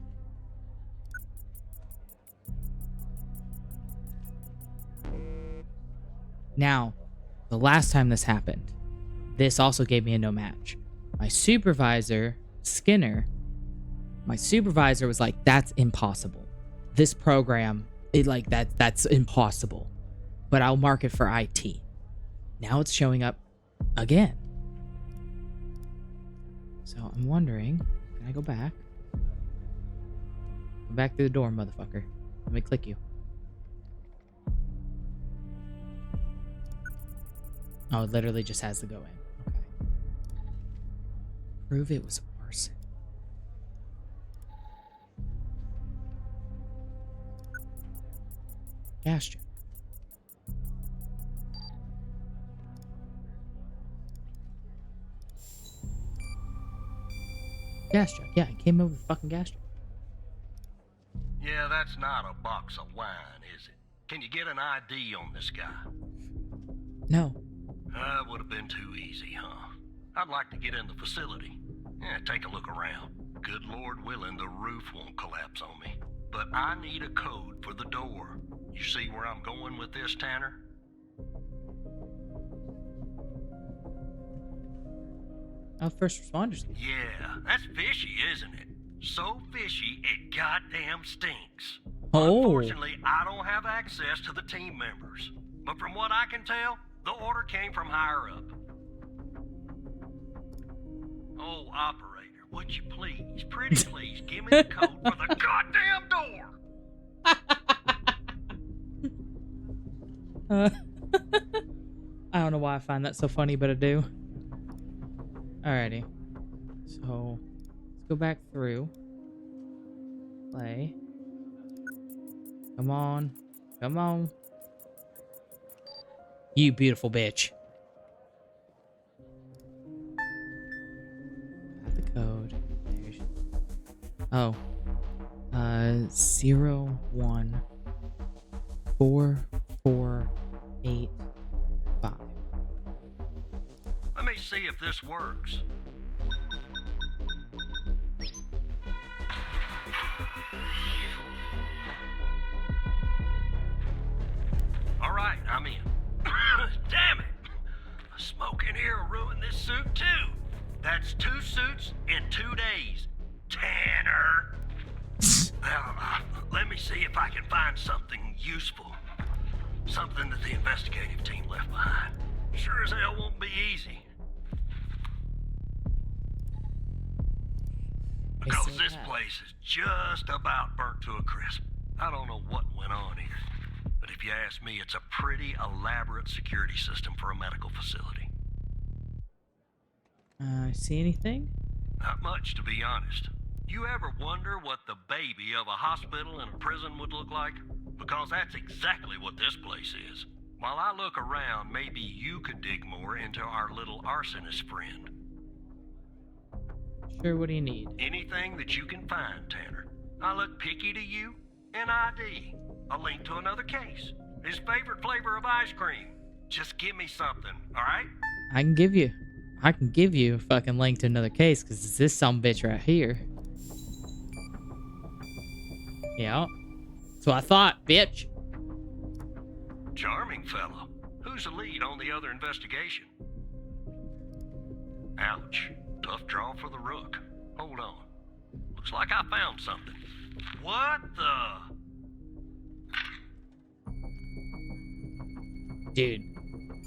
Speaker 2: Now, the last time this happened, this also gave me a no match. My supervisor, Skinner, was like, that's impossible. This program, that's impossible. But I'll mark it for IT. Now it's showing up again. So I'm wondering, can I go back? Go back through the door, motherfucker. Let me click you. Oh, it literally just has to go in. Okay. Prove it was a person. Gas jet. Gas jet. Yeah, it came over with a fucking gas jet.
Speaker 8: Yeah, that's not a box of wine, is it? Can you get an ID on this guy?
Speaker 2: No.
Speaker 8: That would have been too easy, huh? I'd like to get in the facility. Yeah, take a look around. Good Lord willing, the roof won't collapse on me. But I need a code for the door. You see where I'm going with this, Tanner?
Speaker 2: Oh, first responders.
Speaker 8: Yeah, that's fishy, isn't it? So fishy, it goddamn stinks.
Speaker 2: Oh.
Speaker 8: Unfortunately, I don't have access to the team members. But from what I can tell, the order came from higher up. Oh, operator, would you please, pretty please, give me the code for
Speaker 2: why I find that so funny, but I do. Alrighty. So, let's go back through. Play. Come on. Come on. You beautiful bitch. Got the code. There's... Oh. 0 1 4 4 8 5.
Speaker 8: Let me see if this works. All right, I'm in. Damn it! The smoke in here will ruin this suit too. That's 2 suits in 2 days. Tanner! Let me see if I can find something useful. Something that the investigative team left behind. Sure as hell won't be easy. Because this place is just about burnt to a crisp. I don't know what went on here. But if you ask me, it's a pretty elaborate security system for a medical facility.
Speaker 2: See anything?
Speaker 8: Not much, to be honest. You ever wonder what the baby of a hospital and a prison would look like? Because that's exactly what this place is. While I look around, maybe you could dig more into our little arsonist friend.
Speaker 2: Sure, what do you need?
Speaker 8: Anything that you can find, Tanner. I look picky to you. An ID. A link to another case. His favorite flavor of ice cream. Just give me something, alright?
Speaker 2: I can give you a fucking link to another case, because it's this sumbitch right here. Yeah. That's what I thought, bitch.
Speaker 8: Charming fellow. Who's the lead on the other investigation? Ouch. Tough draw for the rook. Hold on. Looks like I found something. What the...
Speaker 2: Dude,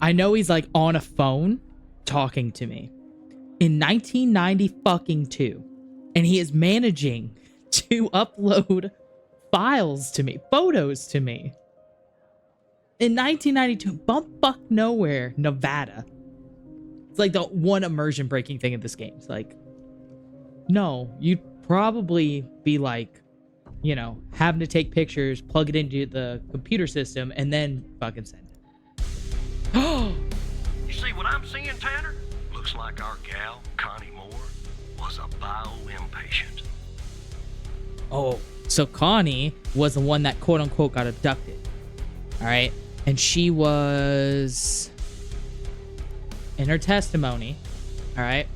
Speaker 2: I know he's like on a phone talking to me in 1992, and he is managing to upload files to me, photos to me. In 1992, bumfuck nowhere, Nevada. It's like the one immersion breaking thing in this game. It's like, no, you'd probably be like, you know, having to take pictures, plug it into the computer system, and then fucking send it.
Speaker 8: You see what I'm seeing, Tanner? Looks like our gal, Connie Moore, was a bio-impatient.
Speaker 2: Oh, so Connie was the one that quote-unquote got abducted. All right? And she was... in her testimony, all right?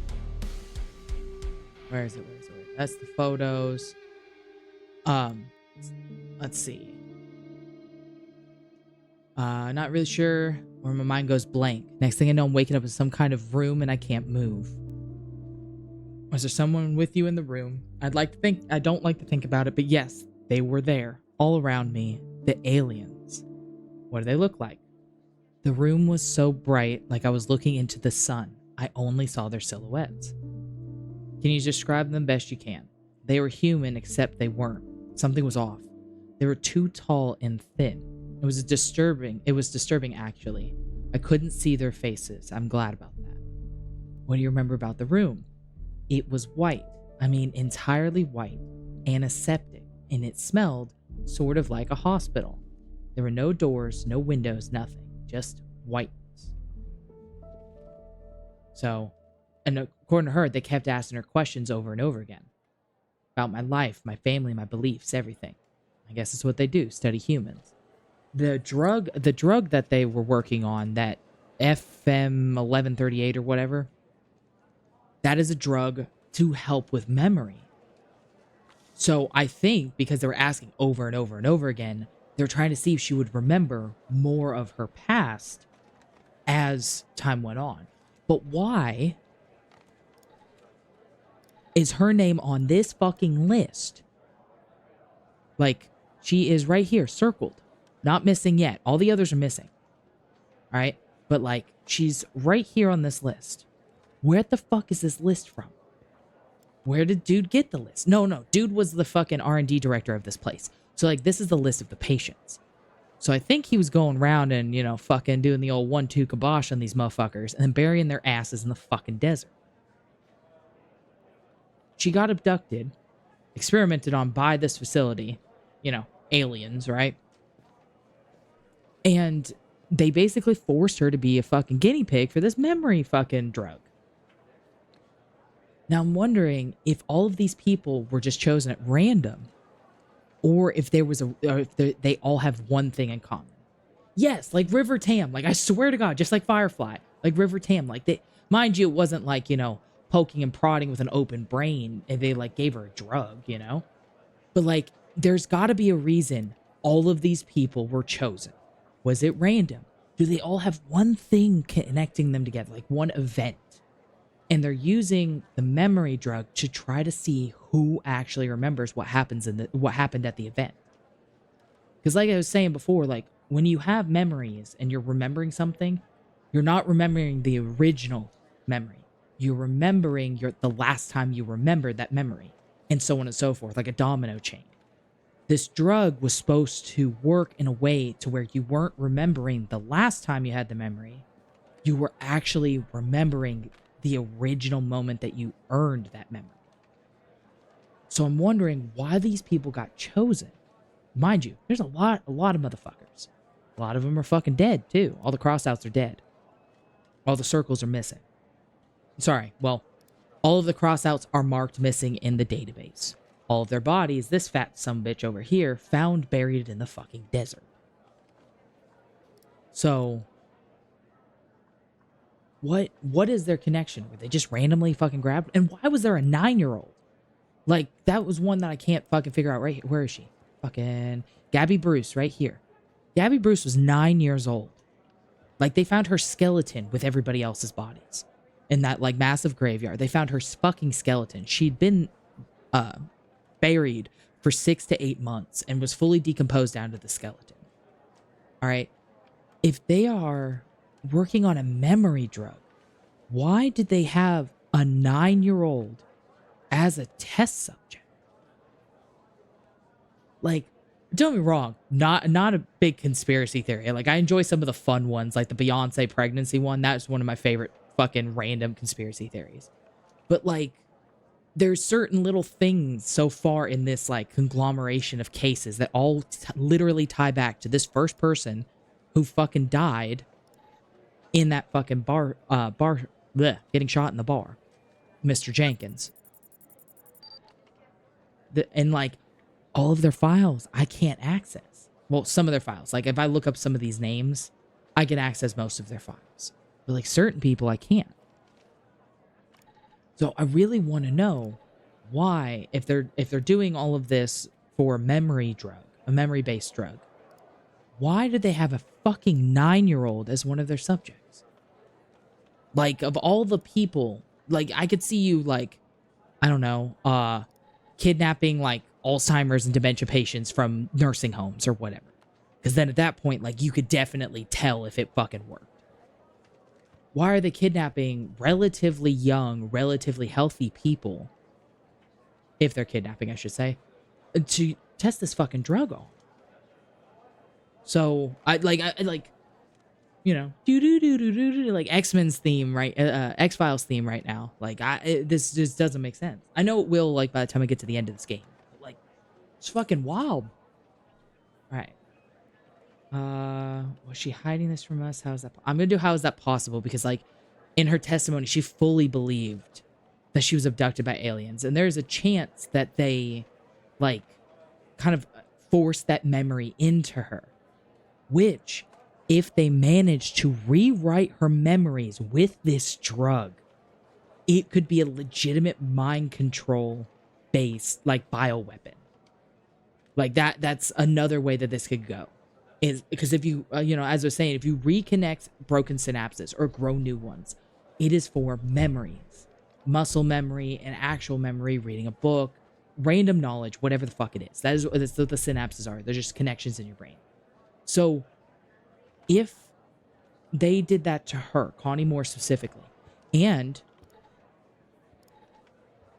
Speaker 2: Where is it? That's the photos. Let's see. Not really sure where my mind goes blank. Next thing I know, I'm waking up in some kind of room and I can't move. Was there someone with you in the room? I don't like to think about it, but yes, they were there, all around me. The aliens. What do they look like? The room was so bright, like I was looking into the sun. I only saw their silhouettes. Can you describe them best you can? They were human, except they weren't. Something was off. They were too tall and thin. It was disturbing, actually. I couldn't see their faces. I'm glad about that. What do you remember about the room? It was white. I mean, entirely white. Antiseptic. And it smelled sort of like a hospital. There were no doors, no windows, nothing. Just whiteness. So, and according to her, they kept asking her questions over and over again. About my life, my family, my beliefs, everything. I guess it's what they do, study humans. The drug that they were working on, that FM 1138 or whatever, that is a drug to help with memory. So I think because they were asking over and over and over again, they're trying to see if she would remember more of her past as time went on. But why is her name on this fucking list? Like, she is right here, circled. Not missing yet. All the others are missing. All right? But, like, she's right here on this list. Where the fuck is this list from? Where did dude get the list? No. Dude was the fucking R&D director of this place. So, like, this is the list of the patients. So I think he was going around and, fucking doing the old 1-2 kibosh on these motherfuckers and then burying their asses in the fucking desert. She got abducted, experimented on by this facility, aliens, right? And they basically forced her to be a fucking guinea pig for this memory fucking drug. Now I'm wondering if all of these people were just chosen at random, or if there was they all have one thing in common. Yes, like River Tam. Like, I swear to God, just like Firefly, like River Tam. Like, mind you, it wasn't like, poking and prodding with an open brain and they like gave her a drug, But like, there's got to be a reason all of these people were chosen. Was it random? Do they all have one thing connecting them together, like one event? And they're using the memory drug to try to see who actually remembers what happened at the event. Because like I was saying before, like when you have memories and you're remembering something, you're not remembering the original memory. You're remembering the last time you remembered that memory, and so on and so forth, like a domino chain. This drug was supposed to work in a way to where you weren't remembering the last time you had the memory. You were actually remembering the original moment that you earned that memory. So I'm wondering why these people got chosen. Mind you, there's a lot of motherfuckers. A lot of them are fucking dead, too. All the crossouts are dead. All the circles are missing. Sorry, well, all of the crossouts are marked missing in the database. All of their bodies, this fat sumbitch over here, found buried in the fucking desert. So, what is their connection? Were they just randomly fucking grabbed? And why was there a 9-year-old? Like, that was one that I can't fucking figure out right here. Where is she? Fucking Gabby Bruce, right here. Gabby Bruce was 9 years old. Like, they found her skeleton with everybody else's bodies. In that, like, massive graveyard. They found her fucking skeleton. She'd been buried for 6 to 8 months and was fully decomposed down to the skeleton. All right. If they are working on a memory drug, why did they have a 9-year-old as a test subject? Like, don't get me wrong, not a big conspiracy theory. Like, I enjoy some of the fun ones, like the Beyonce pregnancy one. That's one of my favorite fucking random conspiracy theories. But like, there's certain little things so far in this like conglomeration of cases that all literally tie back to this first person who fucking died in that fucking bar, getting shot in the bar, Mr. Jenkins. And like, all of their files I can't access. Well, some of their files. Like, if I look up some of these names, I can access most of their files. But like, certain people I can't. So I really want to know why, if they're doing all of this for a memory-based drug, why did they have a fucking 9-year-old as one of their subjects? Like, of all the people, like, I could see you, like, I don't know, kidnapping, like, Alzheimer's and dementia patients from nursing homes or whatever. Because then at that point, like, you could definitely tell if it fucking worked. Why are they kidnapping relatively young, relatively healthy people, if they're kidnapping, I should say, to test this fucking drug on? So, I like, you know, like X-Men's theme, right? X-Files theme right now. Like, this just doesn't make sense. I know it will, like, by the time I get to the end of this game. But, like, it's fucking wild. All right. Was she hiding this from us? How is that? I'm gonna do how is that possible? Because, like, in her testimony, she fully believed that she was abducted by aliens. And there's a chance that they, like, kind of forced that memory into her. Which, if they manage to rewrite her memories with this drug, it could be a legitimate mind control based, like, bioweapon. Like, that's another way that this could go. Is because if you, you know, as I was saying, if you reconnect broken synapses or grow new ones, it is for memories. Muscle memory and actual memory, reading a book, random knowledge, whatever the fuck it is. That's what the synapses are. They're just connections in your brain. So, if they did that to her, Connie Moore specifically, and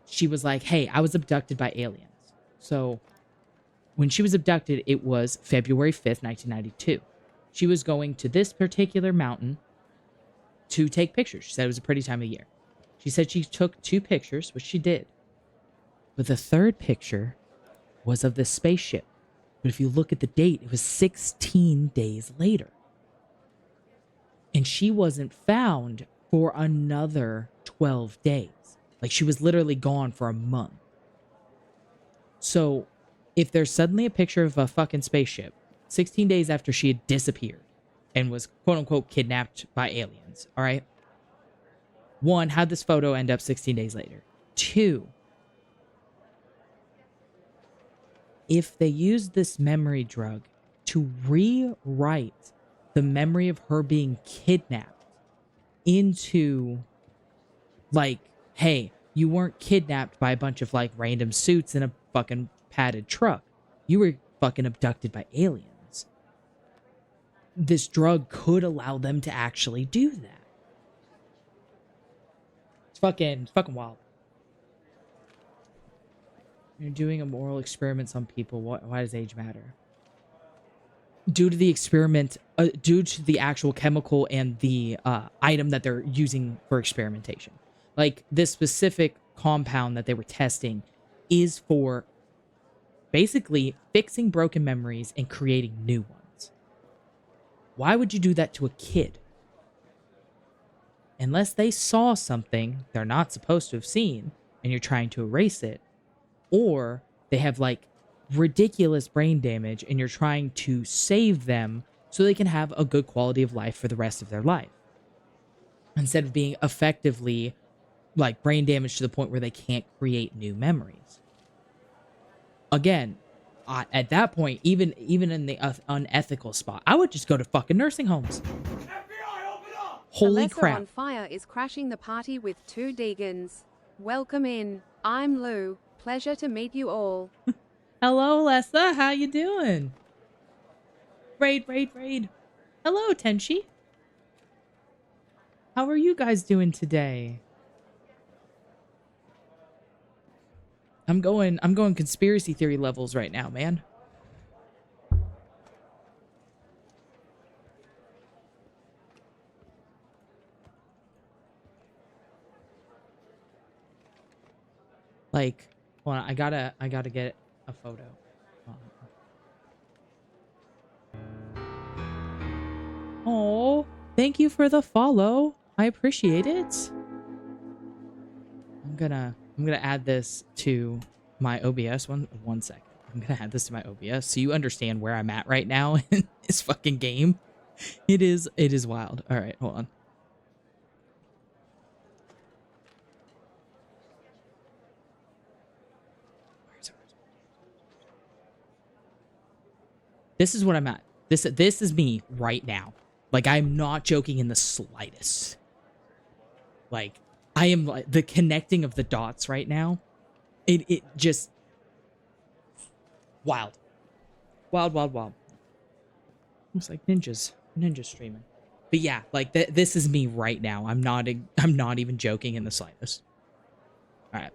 Speaker 2: she was like, hey, I was abducted by aliens. So, when she was abducted, it was February 5th, 1992. She was going to this particular mountain to take pictures. She said it was a pretty time of year. She said she took 2 pictures, which she did. But the third picture was of this spaceship. But if you look at the date, it was 16 days later. And she wasn't found for another 12 days. Like, she was literally gone for a month. So, if there's suddenly a picture of a fucking spaceship 16 days after she had disappeared and was quote-unquote kidnapped by aliens, all right? 1, how'd this photo end up 16 days later? 2, if they used this memory drug to rewrite the memory of her being kidnapped into, like, hey, you weren't kidnapped by a bunch of, like, random suits in a fucking padded truck. You were fucking abducted by aliens. This drug could allow them to actually do that. It's fucking wild. You're doing a moral experiment on people. Why does age matter? Due to the experiment, due to the actual chemical and the item that they're using for experimentation. Like, this specific compound that they were testing is for basically fixing broken memories and creating new ones. Why would you do that to a kid? Unless they saw something they're not supposed to have seen and you're trying to erase it, or they have, like, ridiculous brain damage and you're trying to save them so they can have a good quality of life for the rest of their life. Instead of being effectively, like, brain damage to the point where they can't create new memories. Again, at that point, even in the unethical spot, I would just go to fucking nursing homes. Holy
Speaker 15: Alessa
Speaker 2: crap.
Speaker 15: on Fire is crashing the party with 2 Deegans. Welcome in. I'm Lou. Pleasure to meet you all.
Speaker 2: Hello, Alessa. How you doing? Raid. Hello, Tenchi. How are you guys doing today? I'm going conspiracy theory levels right now, man. Like, hold on, I gotta get a photo. Oh, thank you for the follow. I appreciate it. I'm gonna add this to my OBS. One second. I'm gonna add this to my OBS so you understand where I'm at right now in this fucking game. It is wild. All right, hold on. This is what I'm at. This is me right now. Like, I'm not joking in the slightest. Like, I am, like, the connecting of the dots right now. It just wild. Wild. Looks like ninjas streaming. But yeah, like, this is me right now. I'm not even joking in the slightest. All right.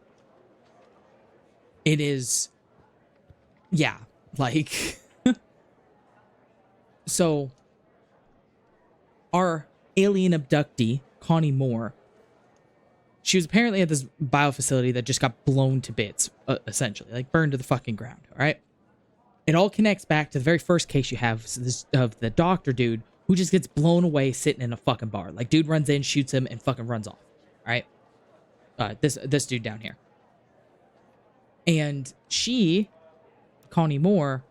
Speaker 2: It is, yeah, like so our alien abductee, Connie Moore, she was apparently at this biofacility that just got blown to bits, essentially, like burned to the fucking ground, all right? It all connects back to the very first case you have of the doctor dude who just gets blown away sitting in a fucking bar. Like, dude runs in, shoots him, and fucking runs off, all right? This dude down here. And she, Connie Moore,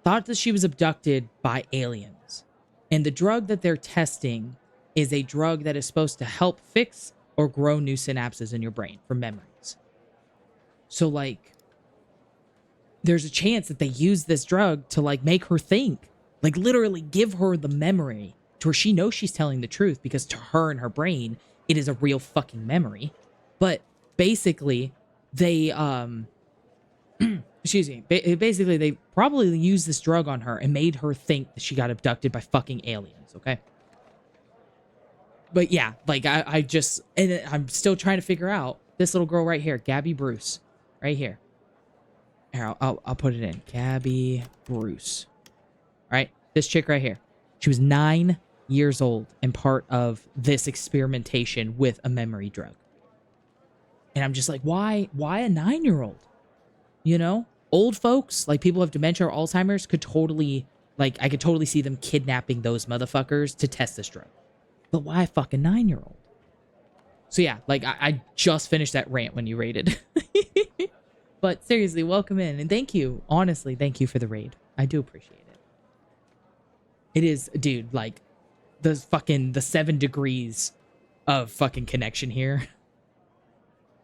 Speaker 2: thought that she was abducted by aliens. And the drug that they're testing is a drug that is supposed to help fix or grow new synapses in your brain from memories. So, like, there's a chance that they use this drug to, like, make her think. Like, literally give her the memory to where she knows she's telling the truth, because to her and her brain, it is a real fucking memory. But basically, they, excuse me, basically they probably used this drug on her and made her think that she got abducted by fucking aliens, okay? But yeah, like, and I'm still trying to figure out this little girl right here, Gabby Bruce, right here. Here, I'll put it in. Gabby Bruce. All right, this chick right here. She was 9 years old and part of this experimentation with a memory drug. And I'm just like, why a 9-year-old? You know, old folks, like people who have dementia or Alzheimer's, could totally, like, I could totally see them kidnapping those motherfuckers to test this drug. But why a fucking 9-year-old? So yeah, like I just finished that rant when you raided. But seriously, welcome in. And thank you. Honestly, thank you for the raid. I do appreciate it. It is, dude, like, the 7 degrees of fucking connection here.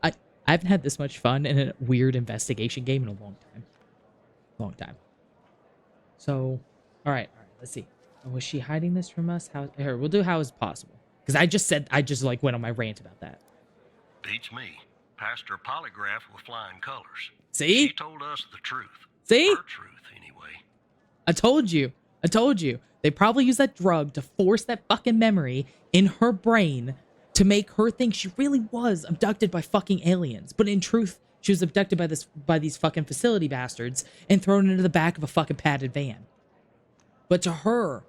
Speaker 2: I haven't had this much fun in a weird investigation game in a long time. Long time. So, all right, let's see. Was she hiding this from us? Here, we'll do how is possible. Because I just like went on my rant about that.
Speaker 8: Beats me. Passed her polygraph with flying colors.
Speaker 2: See?
Speaker 8: She told us the truth.
Speaker 2: See?
Speaker 8: Her truth, anyway.
Speaker 2: I told you. They probably used that drug to force that fucking memory in her brain to make her think she really was abducted by fucking aliens. But in truth, she was abducted by these fucking facility bastards and thrown into the back of a fucking padded van. But to her,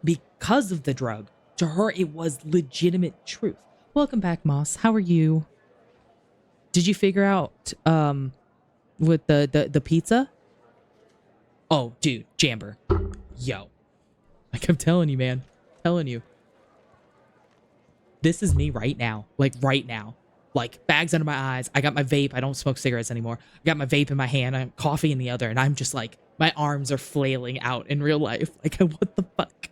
Speaker 2: because of the drug, to her it was legitimate truth. Welcome back, Moss. How are you? Did you figure out with the pizza? Oh, dude, Jamber. Yo. Like, I'm telling you, man. Telling you. This is me right now. Like, right now. Like, bags under my eyes. I got my vape. I don't smoke cigarettes anymore. I got my vape in my hand. I have coffee in the other. And I'm just like, my arms are flailing out in real life. Like, what the fuck?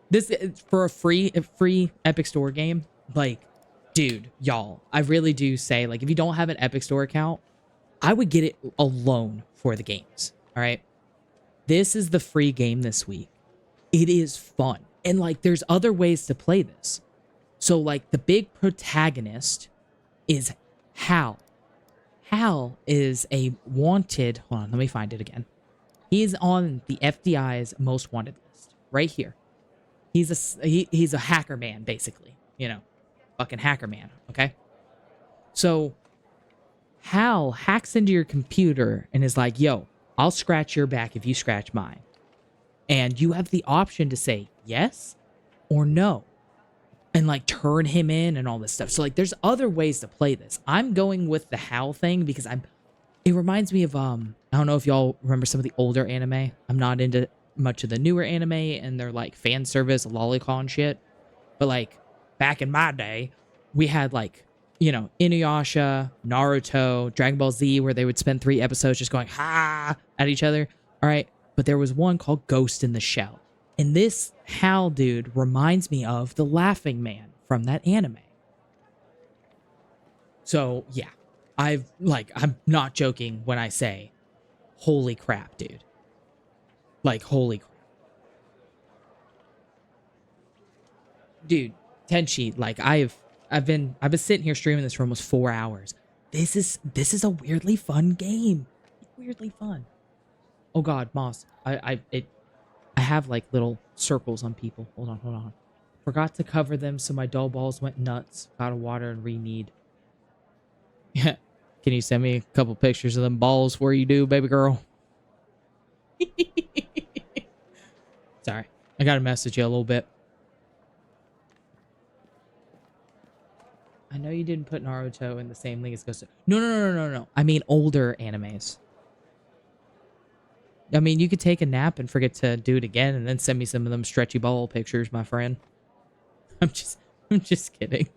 Speaker 2: This is for a free Epic Store game. Like, dude, y'all, I really do say, like, if you don't have an Epic Store account, I would get it alone for the games. All right. This is the free game this week. It is fun. And like, there's other ways to play this. So like, the big protagonist is Hal. Hal is a wanted, hold on, let me find it again. He's on the FBI's most wanted list right here. He's a hacker man, basically, you know, fucking hacker man. Okay. So Hal hacks into your computer and is like, yo, I'll scratch your back if you scratch mine. And you have the option to say yes or no. And like turn him in and all this stuff. So like there's other ways to play this. I'm going with the Hal thing because it reminds me of I don't know if y'all remember some of the older anime. I'm not into much of the newer anime and they're like fan service, lolicon shit. But like back in my day, we had like, you know, Inuyasha, Naruto, Dragon Ball Z, where they would spend 3 episodes just going ha at each other. All right. But there was one called Ghost in the Shell. And this Hal dude reminds me of the Laughing Man from that anime. So yeah, I'm not joking when I say, holy crap, dude. Like, holy crap. Dude, Tenchi, like I've been sitting here streaming this for almost 4 hours. This is a weirdly fun game. Weirdly fun. Oh god, Moss. I have like little circles on people. Hold on. Forgot to cover them, so my doll balls went nuts. Gotta water and re-knead. Yeah. Can you send me a couple pictures of them balls where you do, baby girl? Sorry. I gotta message you a little bit. I know you didn't put Naruto in the same league as Ghost. No. I mean older animes. I mean, you could take a nap and forget to do it again and then send me some of them stretchy ball pictures, my friend. I'm just kidding.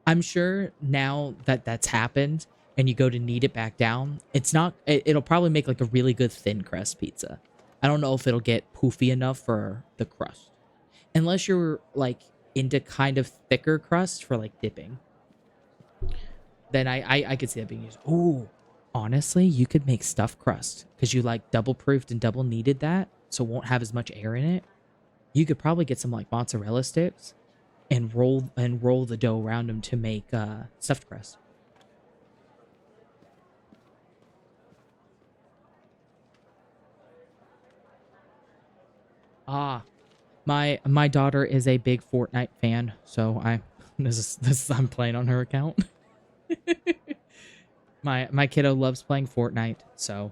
Speaker 2: I'm sure now that that's happened and you go to knead it back down, it'll probably make like a really good thin crust pizza. I don't know if it'll get poofy enough for the crust. Unless you're like into kind of thicker crust for like dipping. Then I could see that being used. Ooh. Honestly, you could make stuffed crust because you like double proofed and double kneaded that, so it won't have as much air in it. You could probably get some like mozzarella sticks and roll the dough around them to make stuffed crust. Ah, my daughter is a big Fortnite fan, so I'm playing on her account. My kiddo loves playing Fortnite, so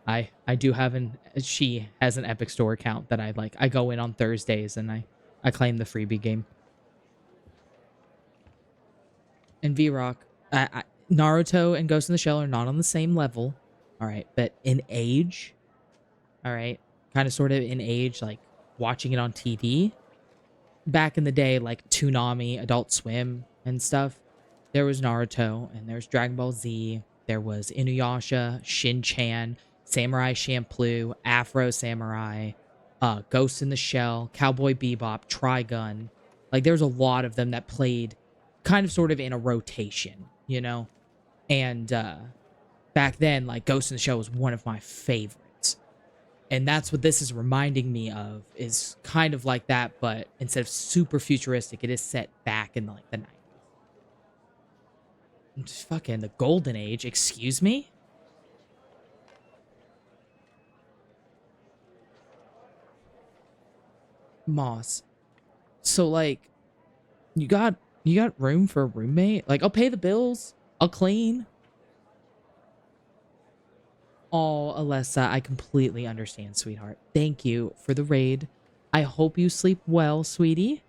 Speaker 2: I do have she has an Epic Store account that I go in on Thursdays and I claim the freebie game. And V-Rock, Naruto and Ghost in the Shell are not on the same level. All right, but in age, all right, kind of sort of in age, like watching it on TV. Back in the day, like Toonami, Adult Swim, and stuff, there was Naruto, and there's Dragon Ball Z, there was Inuyasha, Shin-Chan, Samurai Champloo, Afro Samurai, Ghost in the Shell, Cowboy Bebop, Trigun. Like, there's a lot of them that played kind of sort of in a rotation, you know? And back then, like, Ghost in the Shell was one of my favorites. And that's what this is reminding me of, is kind of like that, but instead of super futuristic, it is set back in like the 90s. Just fucking the golden age, excuse me? Moss. So like, you got room for a roommate? Like, I'll pay the bills. I'll clean. Oh, Alessa, I completely understand, sweetheart. Thank you for the raid. I hope you sleep well, sweetie.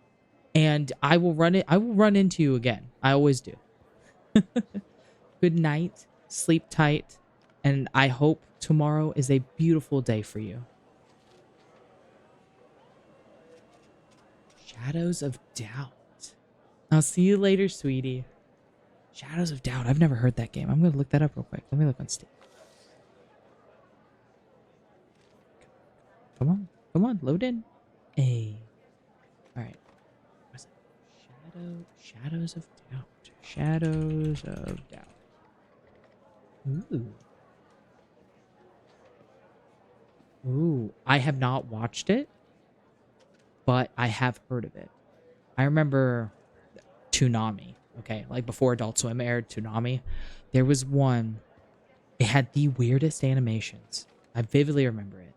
Speaker 2: And I will run into you again. I always do. Good night. Sleep tight. And I hope tomorrow is a beautiful day for you. Shadows of Doubt. I'll see you later, sweetie. Shadows of Doubt. I've never heard that game. I'm going to look that up real quick. Let me look on Steam. Come on, load in. Hey. All right. What's it? Shadows of Doubt. Shadows of Doubt. Ooh, I have not watched it, but I have heard of it. I remember Toonami, okay? Like before Adult Swim aired Toonami, there was one, it had the weirdest animations. I vividly remember it.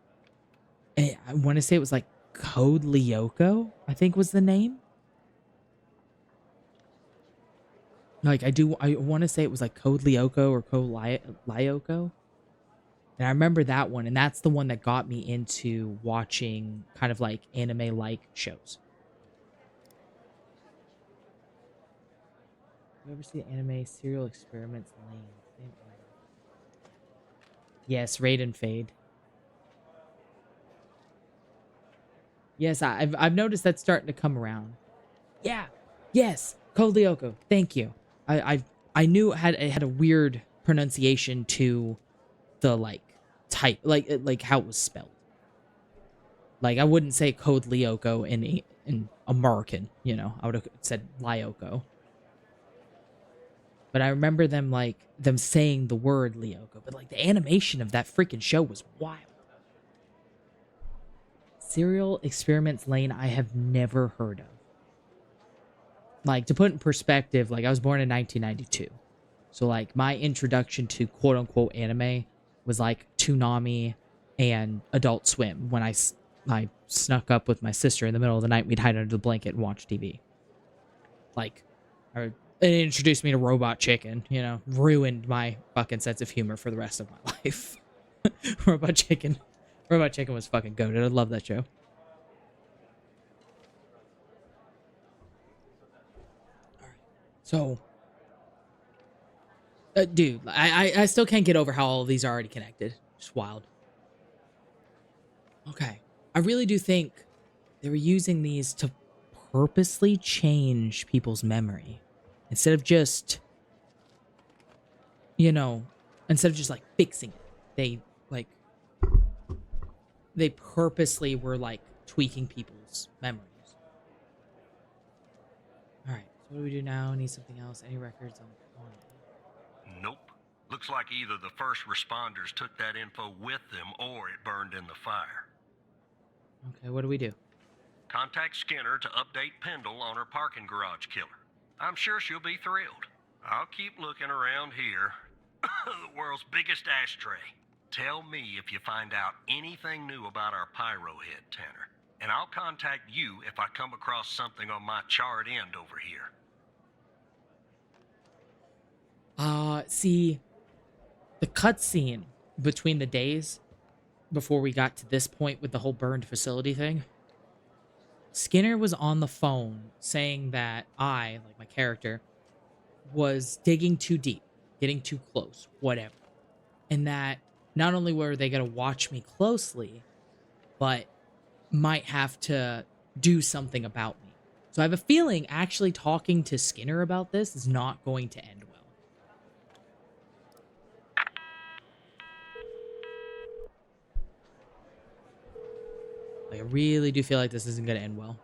Speaker 2: And I want to say it was like Code Lyoko, I think was the name. Like I want to say it was like Code Lyoko or Code Lyoko. And I remember that one, and that's the one that got me into watching kind of like anime-like shows. You ever see the anime Serial Experiments Lane? Yes, Raid and Fade. Yes, I've noticed that's starting to come around. Yeah. Yes. Code Lyoko. Thank you. I knew it had a weird pronunciation to the like type, like how it was spelled. Like I wouldn't say Code Lyoko in American, you know. I would have said Lyoko. But I remember them saying the word Lyoko, but like the animation of that freaking show was wild. Serial Experiments Lane, I have never heard of. Like, to put in perspective, like, I was born in 1992. So, like, my introduction to quote-unquote anime was, like, Toonami and Adult Swim. When I snuck up with my sister in the middle of the night, we'd hide under the blanket and watch TV. Like, it introduced me to Robot Chicken, you know, ruined my fucking sense of humor for the rest of my life. Robot Chicken was fucking goated. I love that show. So, dude, I still can't get over how all of these are already connected. Just wild. Okay. I really do think they were using these to purposely change people's memory. Instead of just, you know, like fixing it. They purposely were like tweaking people's memories. All right, so what do we do now? Need something else? Any records on?
Speaker 8: Nope. Looks like either the first responders took that info with them or it burned in the fire.
Speaker 2: Okay, what do we do?
Speaker 8: Contact Skinner to update Pendle on her parking garage killer. I'm sure she'll be thrilled. I'll keep looking around here. The world's biggest ashtray. Tell me if you find out anything new about our pyro head, Tanner. And I'll contact you if I come across something on my charred end over here.
Speaker 2: See, The cutscene between the days before we got to this point with the whole burned facility thing, Skinner was on the phone saying that I, like my character, was digging too deep, getting too close, whatever. And that not only were they going to watch me closely, but might have to do something about me. So I have a feeling actually talking to Skinner about this is not going to end well. Like, I really do feel like this isn't going to end well.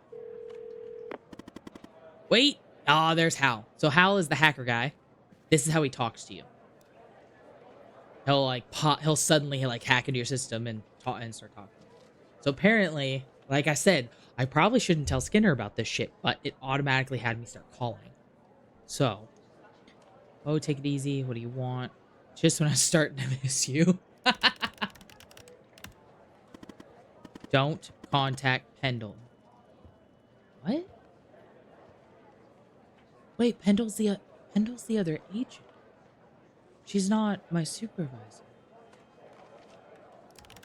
Speaker 2: Wait. Oh, there's Hal. So Hal is the hacker guy. This is how he talks to you. He'll suddenly like hack into your system and start talking. So apparently, like I said, I probably shouldn't tell Skinner about this shit, but it automatically had me start calling. So, oh, take it easy. What do you want? Just when I'm starting to miss you. Don't contact Pendle. What? Wait, Pendle's the other agent. She's not my supervisor.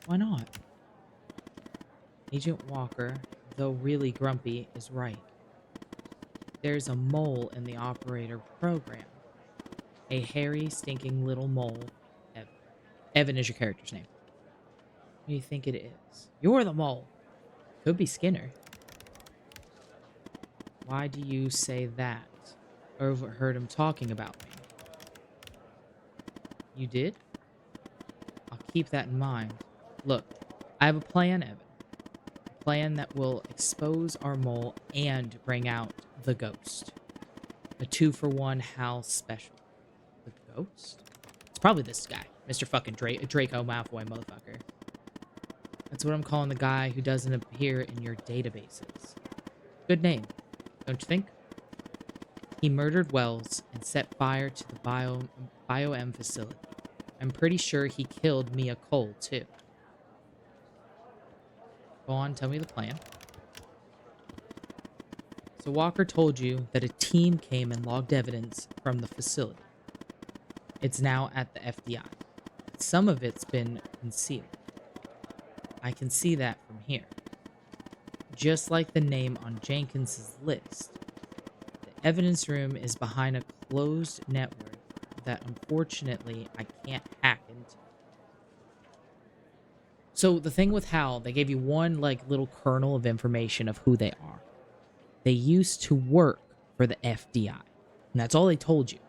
Speaker 2: Why not? Agent Walker, though really grumpy, is right. There's a mole in the operator program. A hairy, stinking little mole. Evan. Evan is your character's name. What do you think it is? You're the mole. Could be Skinner. Why do you say that? Overheard him talking about me. You did? I'll keep that in mind. Look, I have a plan, Evan. A plan that will expose our mole and bring out the ghost. A 2-for-1 Hal special. The ghost? It's probably this guy. Mr. fucking Draco Malfoy motherfucker. That's what I'm calling the guy who doesn't appear in your databases. Good name, don't you think? He murdered Wells and set fire to the Bio-M facility. I'm pretty sure he killed Mia Cole, too. Go on, tell me the plan. So Walker told you that a team came and logged evidence from the facility. It's now at the FBI. Some of it's been concealed. I can see that from here. Just like the name on Jenkins's list. The evidence room is behind a closed network that unfortunately I can't hack into. So the thing with Hal, they gave you one like little kernel of information of who they are. They used to work for the FBI. And that's all they told you.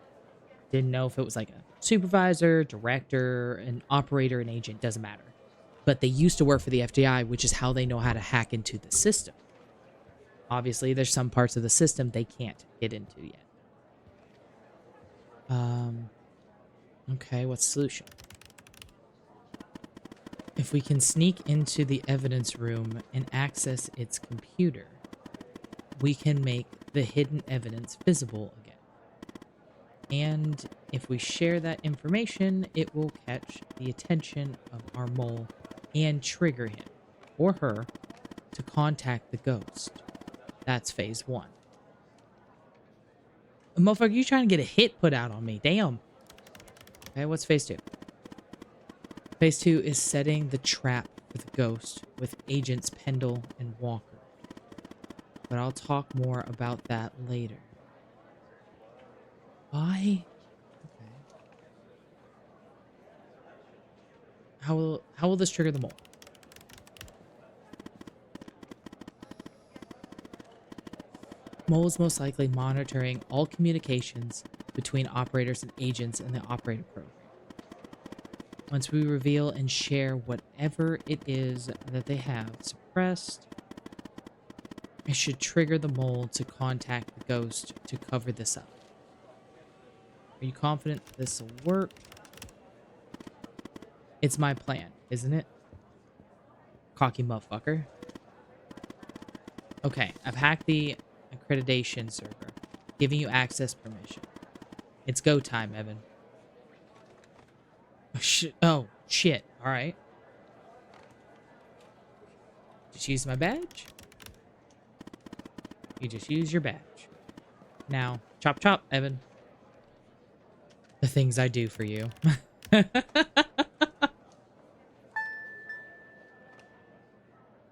Speaker 2: Didn't know if it was like a supervisor, director, an operator, an agent, doesn't matter. But they used to work for the FBI, which is how they know how to hack into the system. Obviously, there's some parts of the system they can't get into yet. Okay, what's the solution? If we can sneak into the evidence room and access its computer, we can make the hidden evidence visible again. And if we share that information, it will catch the attention of our mole and trigger him, or her, to contact the ghost. That's phase 1. Motherfucker, you trying to get a hit put out on me. Damn. Okay, what's phase 2? Phase 2 is setting the trap for the ghost with agents Pendle and Walker. But I'll talk more about that later. Why? Okay. How will this trigger the mole? Mole is most likely monitoring all communications between operators and agents in the operator program. Once we reveal and share whatever it is that they have suppressed, it should trigger the mole to contact the ghost to cover this up. Are you confident this will work? It's my plan, isn't it? Cocky motherfucker. Okay, I've hacked the accreditation server, giving you access permission. It's go time, Evan. Oh, shit. Alright. Just use my badge? You just use your badge. Now, chop chop, Evan. The things I do for you.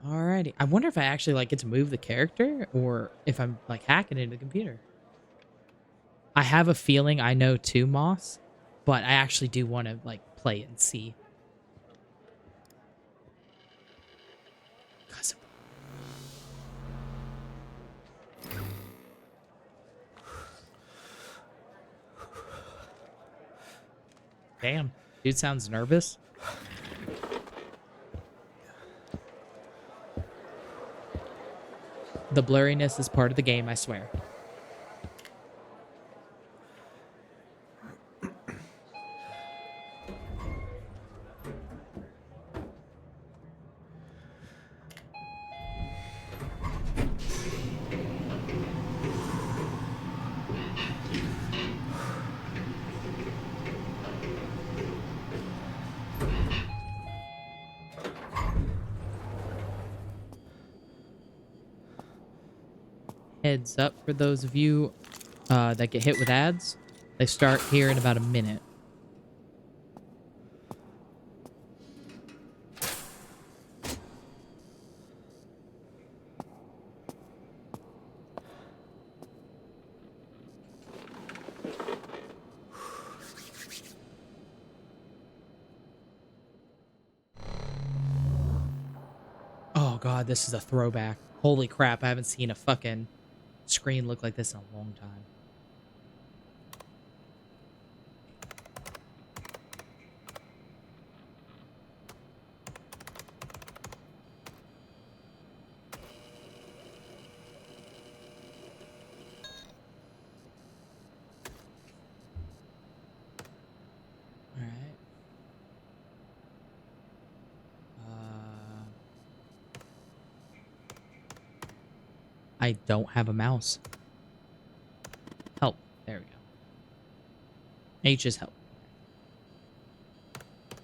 Speaker 2: Alrighty. I wonder if I actually like get to move the character or if I'm like hacking into the computer. I have a feeling I know too, Moss, but I actually do want to like play and see. Damn, dude sounds nervous. The blurriness is part of the game, I swear. Heads up for those of you that get hit with ads. They start here in about a minute. Oh god, this is a throwback. Holy crap, I haven't seen a fucking screen look like this in a long time. Alright. I don't have a mouse. Help. There we go. H is help.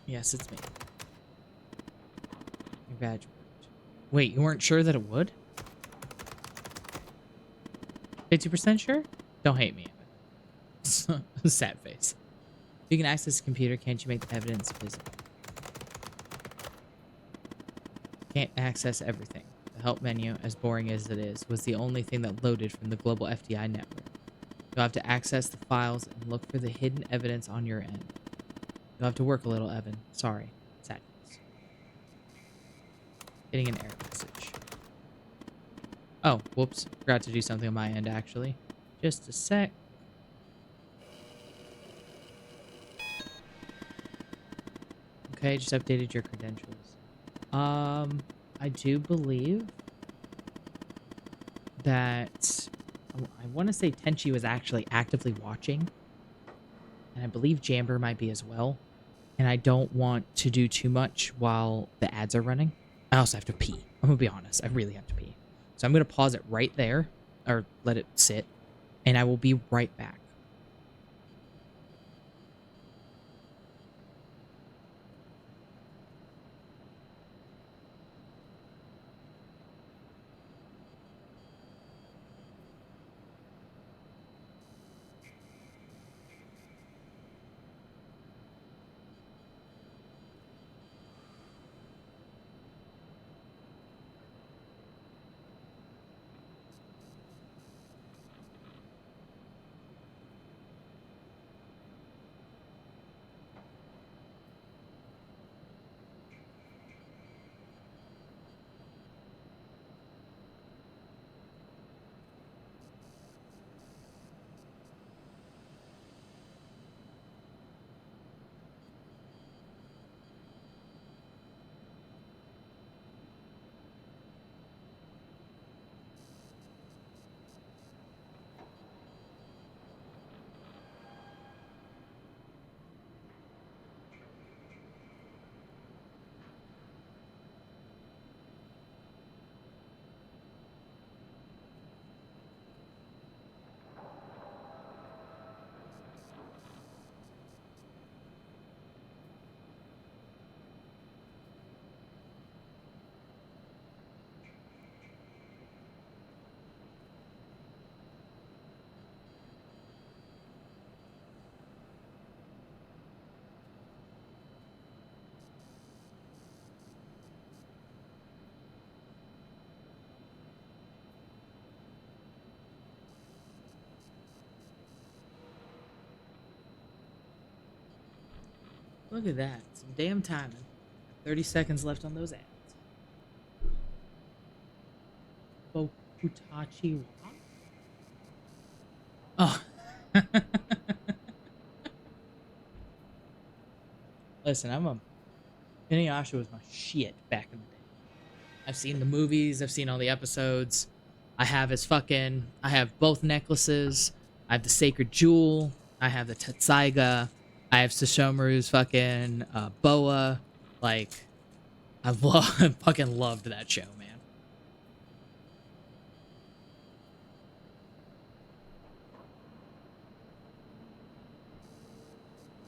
Speaker 2: Yes, it's me. Your badge worked. Wait, you weren't sure that it would? 50% sure? Don't hate me. Sad face. If you can access the computer, can't you make the evidence visible? Can't access everything. The help menu, as boring as it is, was the only thing that loaded from the global FDI network. You'll have to access the files and look for the hidden evidence on your end. You'll have to work a little, Evan. Sorry. Sad face. Getting an error message. Oh, whoops. Forgot to do something on my end, actually. Just a sec. Okay, just updated your credentials. I do believe that I want to say Tenchi was actually actively watching. And I believe Jamber might be as well. And I don't want to do too much while the ads are running. I also have to pee. I'm going to be honest. I really have to pee. So I'm going to pause it right there. Or let it sit. And I will be right back. Look at that. Some damn timing. 30 seconds left on those ads. Bokutachi wa? Oh. Listen, Inuyasha was my shit back in the day. I've seen the movies, I've seen all the episodes. I have both necklaces. I have the Sacred Jewel. I have the Tetsaiga. I have Sesshomaru's fucking boa. Like, fucking loved that show, man.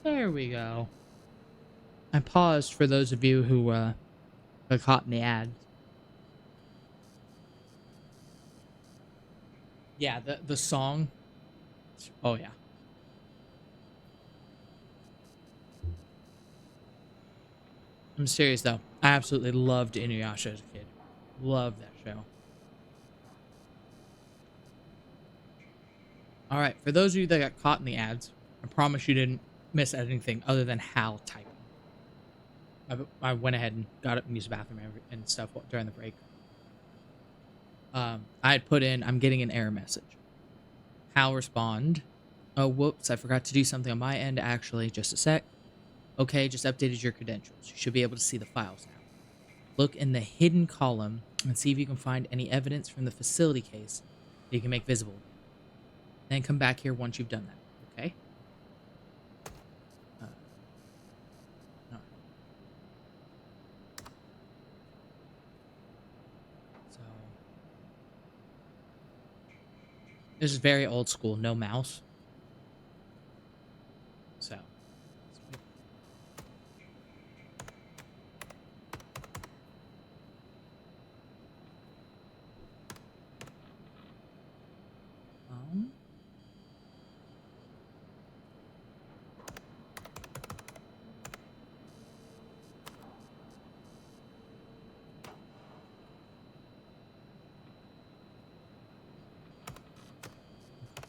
Speaker 2: There we go. I paused for those of you who got caught in the ad. Yeah, the song. Oh yeah. I'm serious though. I absolutely loved Inuyasha as a kid. Loved that show. All right, for those of you that got caught in the ads, I promise you didn't miss anything other than Hal typing. I went ahead and got up and used the bathroom and stuff during the break. I had put in, I'm getting an error message. Hal respond, oh, whoops, I forgot to do something on my end, actually. Just a sec. Okay, just updated your credentials. You should be able to see the files now. Look in the hidden column and see if you can find any evidence from the facility case that you can make visible. Then come back here once you've done that, okay? No. So, this is very old school, no mouse. So,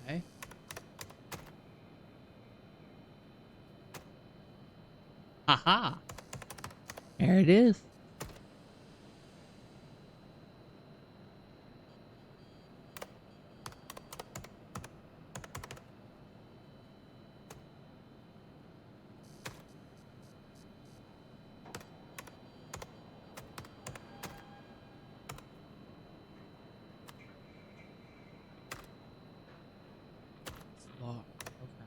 Speaker 2: okay. Haha. There it is. It's locked. Okay.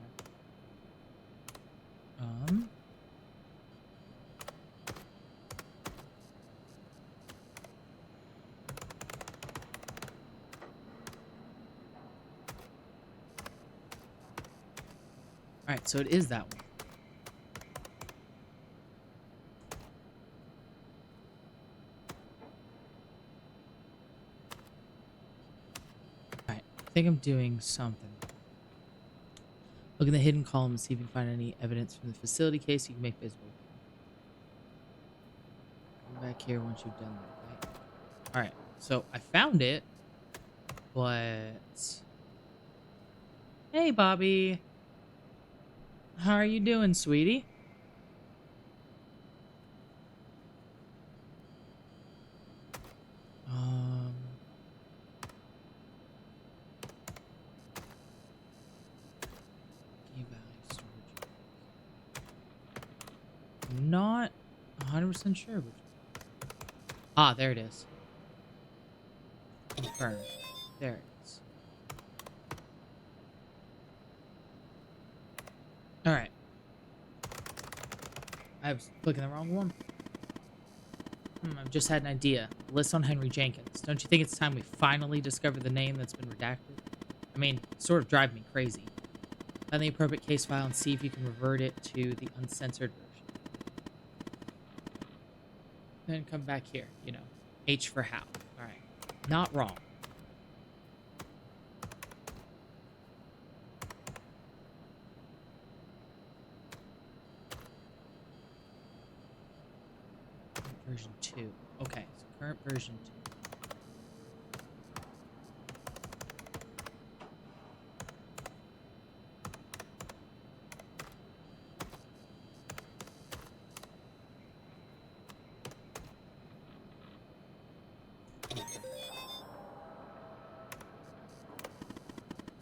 Speaker 2: Alright, so it is that one. Alright, I think I'm doing something. Look in the hidden column and see if you can find any evidence from the facility case you can make visible. Come back here once you've done that, okay? Alright, so I found it, but... Hey, Bobby! How are you doing, sweetie? Key value storage. Not 100% sure. Which... Ah, there it is. Confirmed. There it is. Alright. I was clicking the wrong one. I've just had an idea. List on Henry Jenkins. Don't you think it's time we finally discover the name that's been redacted? I mean, sort of drive me crazy. Find the appropriate case file and see if you can revert it to the uncensored version. Then come back here, you know. H for Hal. Alright. Not wrong. Version 2. Okay, so current version 2.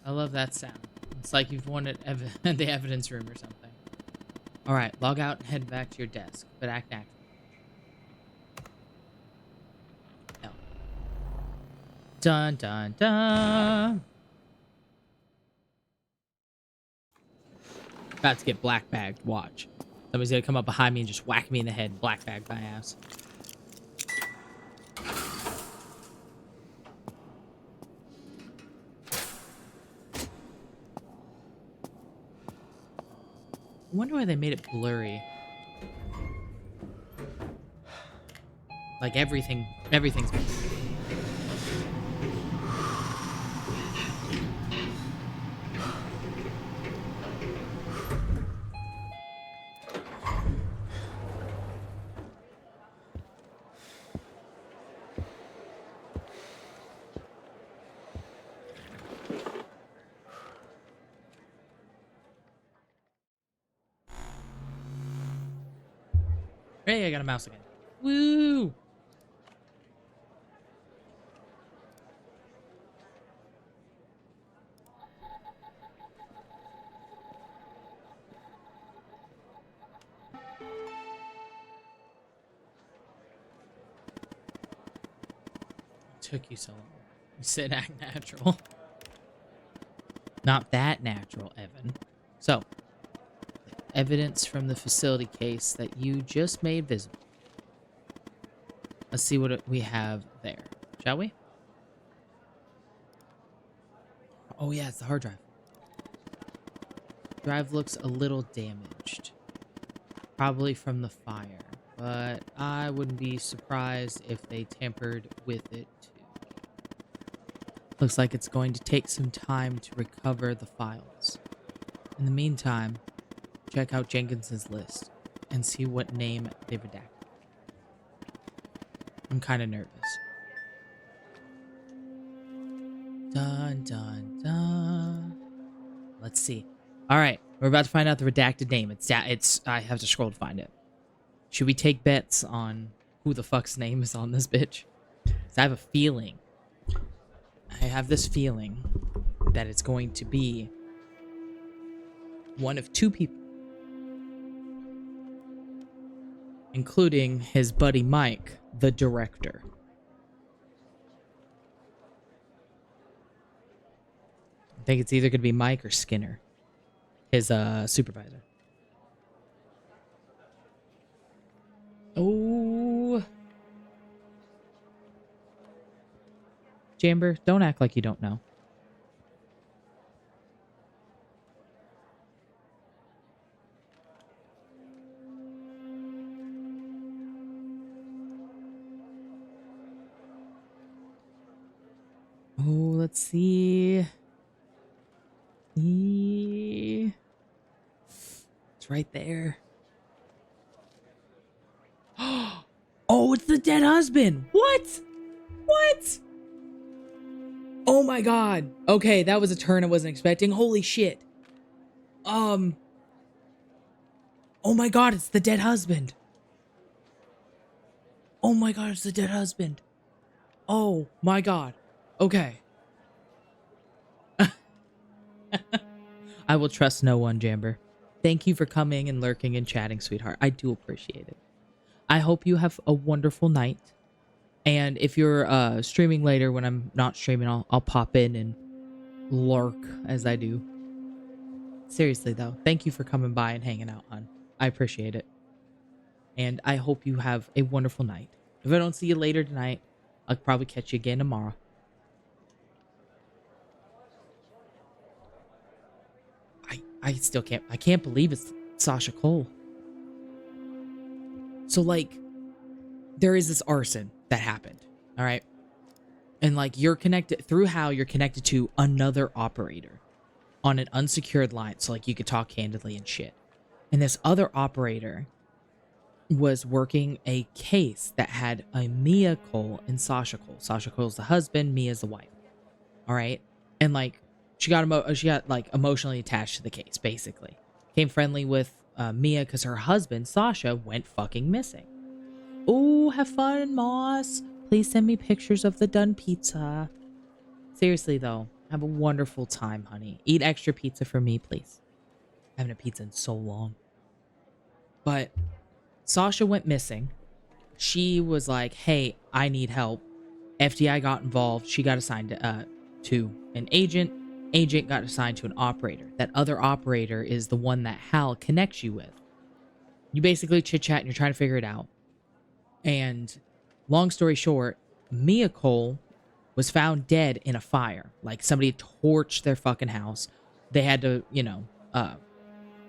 Speaker 2: I love that sound. It's like you've won at the evidence room or something. Alright, log out and head back to your desk, but act natural. No. Dun dun dun! About to get black bagged, watch. Somebody's gonna come up behind me and just whack me in the head, black bag my ass. I wonder why they made it blurry. Like everything's Hey, I got a mouse again. Woo! Took you so long. You said act natural. Not that natural, Evan. So, evidence from the facility case that you just made visible. Let's see what we have there, shall we? Oh yeah, it's the hard drive. Drive looks a little damaged. Probably from the fire, but I wouldn't be surprised if they tampered with it too. Looks like it's going to take some time to recover the files. In the meantime, check out Jenkins's list and see what name they redacted. I'm kind of nervous. Dun dun dun. Let's see. All right, we're about to find out the redacted name. It's I have to scroll to find it. Should we take bets on who the fuck's name is on this bitch? 'Cause I have a feeling. I have this feeling that it's going to be one of two people, including his buddy Mike, the director. I think it's either going to be Mike or Skinner, his supervisor. Oh. Jamber, don't act like you don't know. Oh, let's see. It's right there. Oh, it's the dead husband. What? What? Oh my god. Okay, that was a turn I wasn't expecting. Holy shit. Oh my god, it's the dead husband. Oh my god, it's the dead husband. Oh my god. Okay. I will trust no one, Jamber. Thank you for coming and lurking and chatting, sweetheart. I do appreciate it. I hope you have a wonderful night. And if you're streaming later when I'm not streaming, I'll pop in and lurk as I do. Seriously, though, thank you for coming by and hanging out, hon. I appreciate it. And I hope you have a wonderful night. If I don't see you later tonight, I'll probably catch you again tomorrow. I still can't believe it's Sasha Cole. So, like, there is this arson that happened, all right? And, like, you're connected, through how you're connected to another operator on an unsecured line, so, like, you could talk candidly and shit. And this other operator was working a case that had a Mia Cole and Sasha Cole. Sasha Cole's the husband, Mia's the wife, all right? And, like, she got like emotionally attached to the case, basically. Became friendly with Mia because her husband, Sasha, went fucking missing. Oh, have fun, Moss. Please send me pictures of the done pizza. Seriously, though, Have a wonderful time, honey. Eat extra pizza for me, please. I haven't had pizza in so long. But Sasha went missing. She was like, hey, I need help. FDI got involved. She got assigned to an agent. Agent got assigned to an operator. That other operator is the one that Hal connects you with. You basically chit-chat and you're trying to figure it out. And long story short, Mia Cole was found dead in a fire. Like somebody torched their fucking house. They had to, they had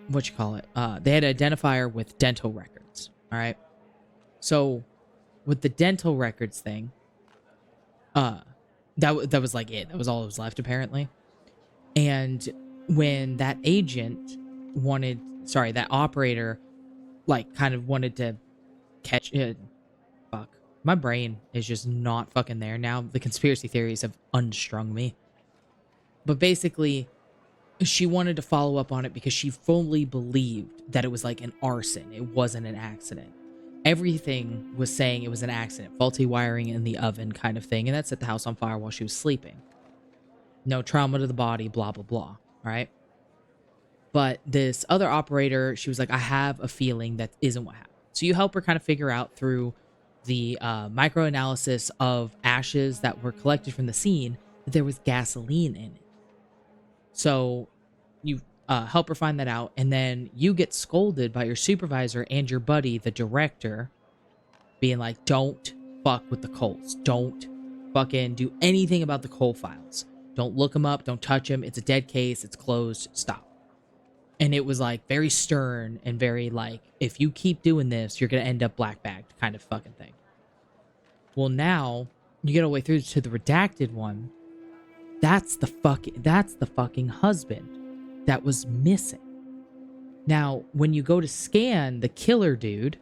Speaker 2: to identify her with dental records. All right. So with the dental records thing, that was like it. That was all that was left apparently. And when that that operator, like kind of wanted to catch it. Fuck. My brain is just not fucking there now. The conspiracy theories have unstrung me. But basically, she wanted to follow up on it because she fully believed that it was like an arson. It wasn't an accident. Everything was saying it was an accident. Faulty wiring in the oven kind of thing. And that set the house on fire while she was sleeping. No trauma to the body, blah, blah, blah. All right? But this other operator, she was like, I have a feeling that isn't what happened. So you help her kind of figure out through the microanalysis of ashes that were collected from the scene that there was gasoline in it. So you help her find that out, and then you get scolded by your supervisor and your buddy, the director, being like, don't fuck with the Coles. Don't fucking do anything about the Cole files. Don't look them up. Don't touch them. It's a dead case. It's closed. Stop. And it was like very stern and very like, if you keep doing this, you're going to end up black bagged kind of fucking thing. Well, now you get all the way through to the redacted one. That's the fucking husband that was missing. Now, when you go to scan the killer dude,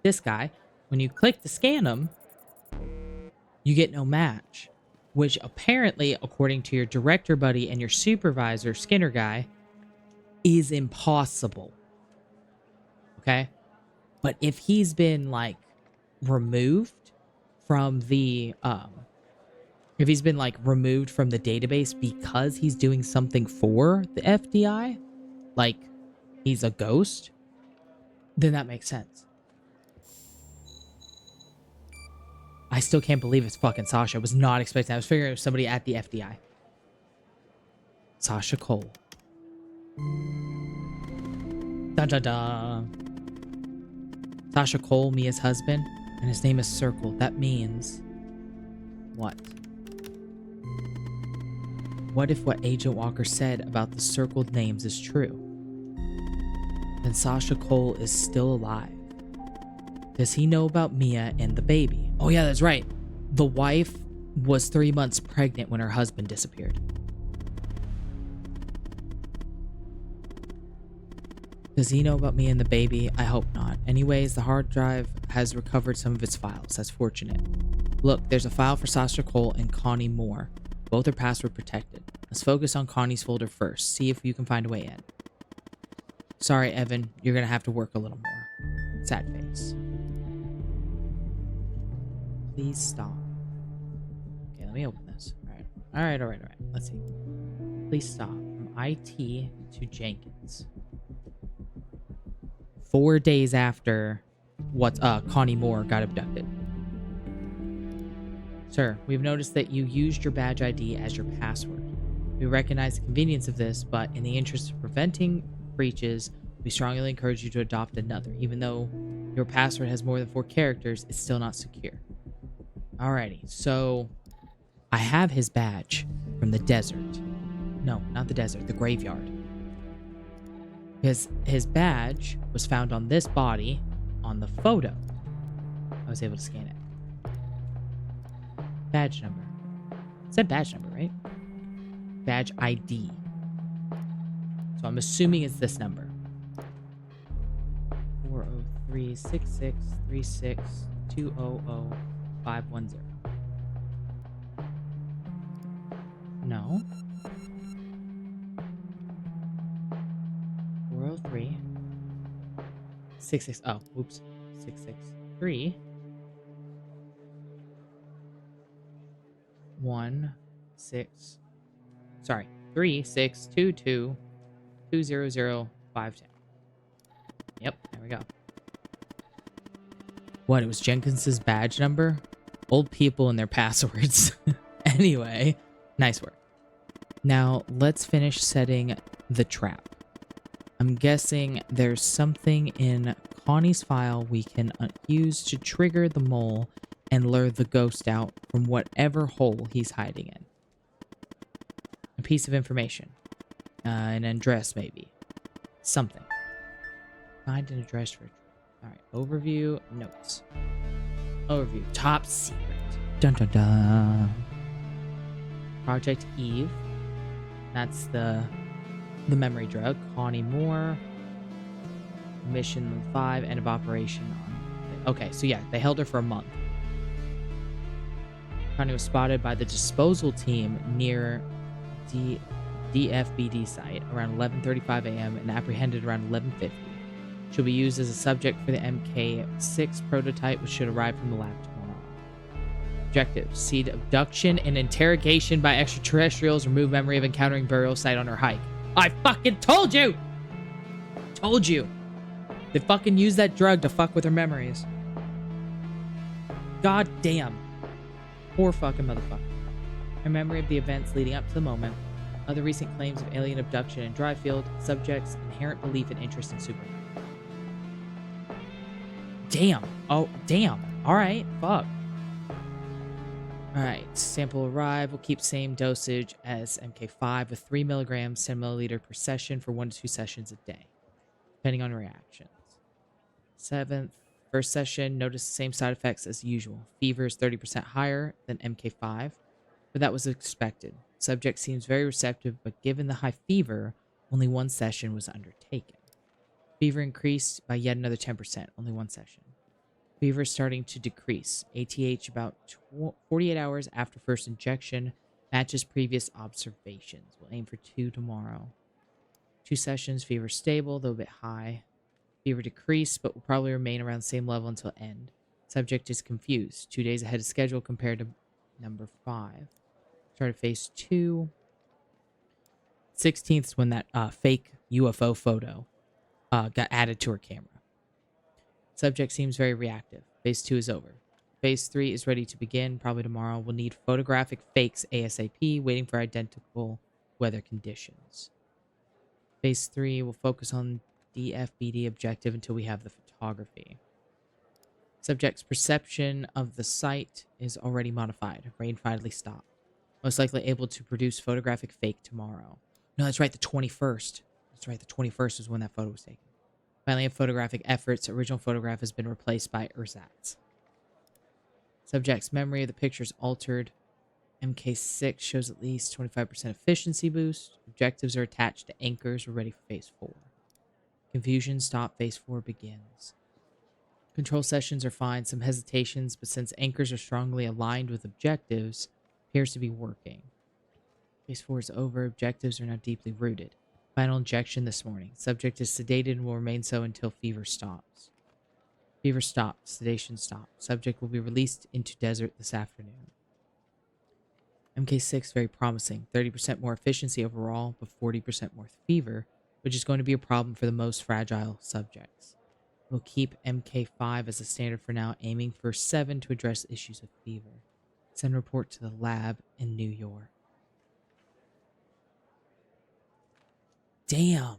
Speaker 2: this guy, when you click to scan him, you get no match, which apparently, according to your director buddy and your supervisor, Skinner guy, is impossible. Okay? But if he's been, like, removed from the, database because he's doing something for the FDI, like he's a ghost, then that makes sense. I still can't believe it's fucking Sasha. I was not expecting that. I was figuring it was somebody at the FDI. Sasha Cole. Dun dun dun. Sasha Cole, Mia's husband, and his name is Circle. That means what? What if what Agent Walker said about the circled names is true? Then Sasha Cole is still alive. Does he know about Mia and the baby? Oh yeah, that's right. The wife was 3 months pregnant when her husband disappeared. Does he know about Mia and the baby? I hope not. Anyways, the hard drive has recovered some of its files. That's fortunate. Look, there's a file for Sasha Cole and Connie Moore. Both are password protected. Let's focus on Connie's folder first. See if you can find a way in. Sorry, Evan. You're gonna have to work a little more. Sad face. Please stop. Okay, let me open this. Alright. Let's see. Please stop. From IT to Jenkins. 4 days after Connie Moore got abducted. Sir, we've noticed that you used your badge ID as your password. We recognize the convenience of this, but in the interest of preventing breaches, we strongly encourage you to adopt another. Even though your password has more than 4 characters, it's still not secure. Alrighty, so I have his badge from the desert. No, not the desert, the graveyard. Because his badge was found on this body on the photo. I was able to scan it. Badge number. It said badge number, right? Badge ID. So I'm assuming it's this number. 403-6636-200-510. No. 403 66 oh, oops. 663 3622 200 Yep, there we go. What, it was Jenkins's badge number? Old people and their passwords. Anyway, nice work. Now, let's finish setting the trap. I'm guessing there's something in Connie's file we can use to trigger the mole and lure the ghost out from whatever hole he's hiding in. A piece of information. An address, maybe. Something. Find an address for... Alright, overview, notes. Overview, top secret. Dun dun dun. Project Eve. That's the memory drug. Connie Moore. Mission 5, end of operation on... Okay, so yeah, they held her for a month. Connie was spotted by the disposal team near DFBD site around 11:35 a.m. and apprehended around 11:50. She'll be used as a subject for the MK6 prototype, which should arrive from the lab tomorrow. Objectives: seed abduction and interrogation by extraterrestrials, remove memory of encountering burial site on her hike. I fucking told you! Told you! They fucking use that drug to fuck with her memories. God damn. Poor fucking motherfucker. Her memory of the events leading up to the moment, other recent claims of alien abduction in Dryfield, subjects' inherent belief and interest in Superman. Damn. Oh, damn. Alright, fuck. Alright, sample arrive. We'll keep same dosage as MK5 with 3 milligrams, 10 milliliter per session for 1 to 2 sessions a day, depending on reactions. 7th, first session, notice the same side effects as usual. Fever is 30% higher than MK5, but that was expected. Subject seems very receptive, but given the high fever, only 1 session was undertaken. Fever increased by yet another 10%, only 1 session. Fever is starting to decrease. ATH about 48 hours after first injection, matches previous observations. We'll aim for 2 tomorrow. 2 sessions, fever stable, though a bit high. Fever decreased, but will probably remain around the same level until end. Subject is confused. 2 days ahead of schedule compared to number 5. Started phase 2. 16th is when that fake UFO photo got added to her camera. Subject seems very reactive. Phase 2 is over. Phase 3 is ready to begin, probably tomorrow. We'll need photographic fakes ASAP, waiting for identical weather conditions. Phase 3 will focus on DFBD objective until we have the photography. Subject's perception of the site is already modified. Rain finally stopped. Most likely able to produce photographic fake tomorrow. No, that's right, the 21st. That's right, the 21st is when that photo was taken. Finally, in photographic efforts, original photograph has been replaced by ersatz. Subject's memory of the pictures altered. MK6 shows at least 25% efficiency boost. Objectives are attached to anchors. We're ready for phase 4. Confusion stop. Phase 4 begins. Control sessions are fine. Some hesitations, but since anchors are strongly aligned with objectives, appears to be working. Phase 4 is over. Objectives are now deeply rooted. Final injection this morning. Subject is sedated and will remain so until fever stops. Fever stopped. Sedation stopped. Subject will be released into desert this afternoon. MK6 very promising. 30% more efficiency overall, but 40% more fever, which is going to be a problem for the most fragile subjects. We'll keep MK5 as a standard for now, aiming for 7 to address issues of fever. Send report to the lab in New York. Damn.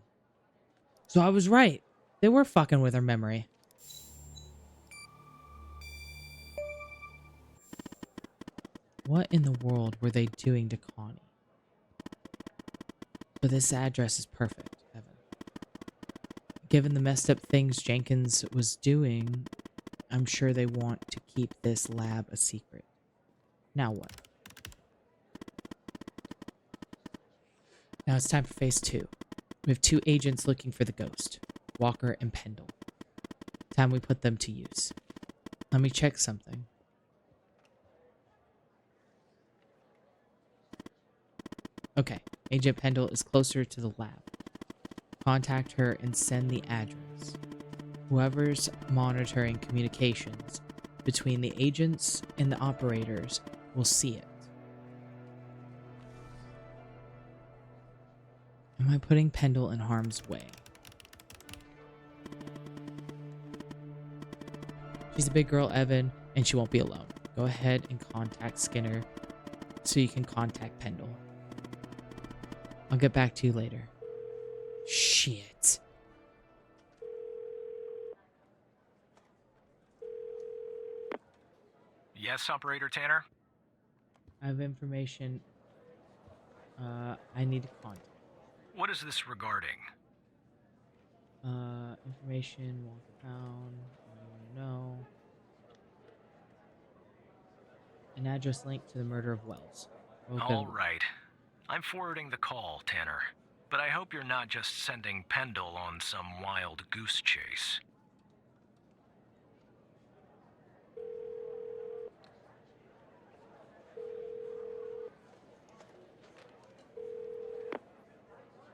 Speaker 2: So I was right. They were fucking with her memory. What in the world were they doing to Connie? But this address is perfect, Evan. Given the messed up things Jenkins was doing, I'm sure they want to keep this lab a secret. Now what? Now it's time for phase 2. We have 2 agents looking for the ghost, Walker and Pendle. Time we put them to use. Let me check something. Okay, Agent Pendle is closer to the lab. Contact her and send the address. Whoever's monitoring communications between the agents and the operators will see it. Am I putting Pendle in harm's way? She's a big girl, Evan, and she won't be alone. Go ahead and contact Skinner so you can contact Pendle. I'll get back to you later. Shit.
Speaker 5: Yes, Operator Tanner?
Speaker 2: I have information I need to contact.
Speaker 5: What is this regarding?
Speaker 2: Information Walker found. No. An address linked to the murder of Wells.
Speaker 5: All right. I'm forwarding the call, Tanner. But I hope you're not just sending Pendle on some wild goose chase.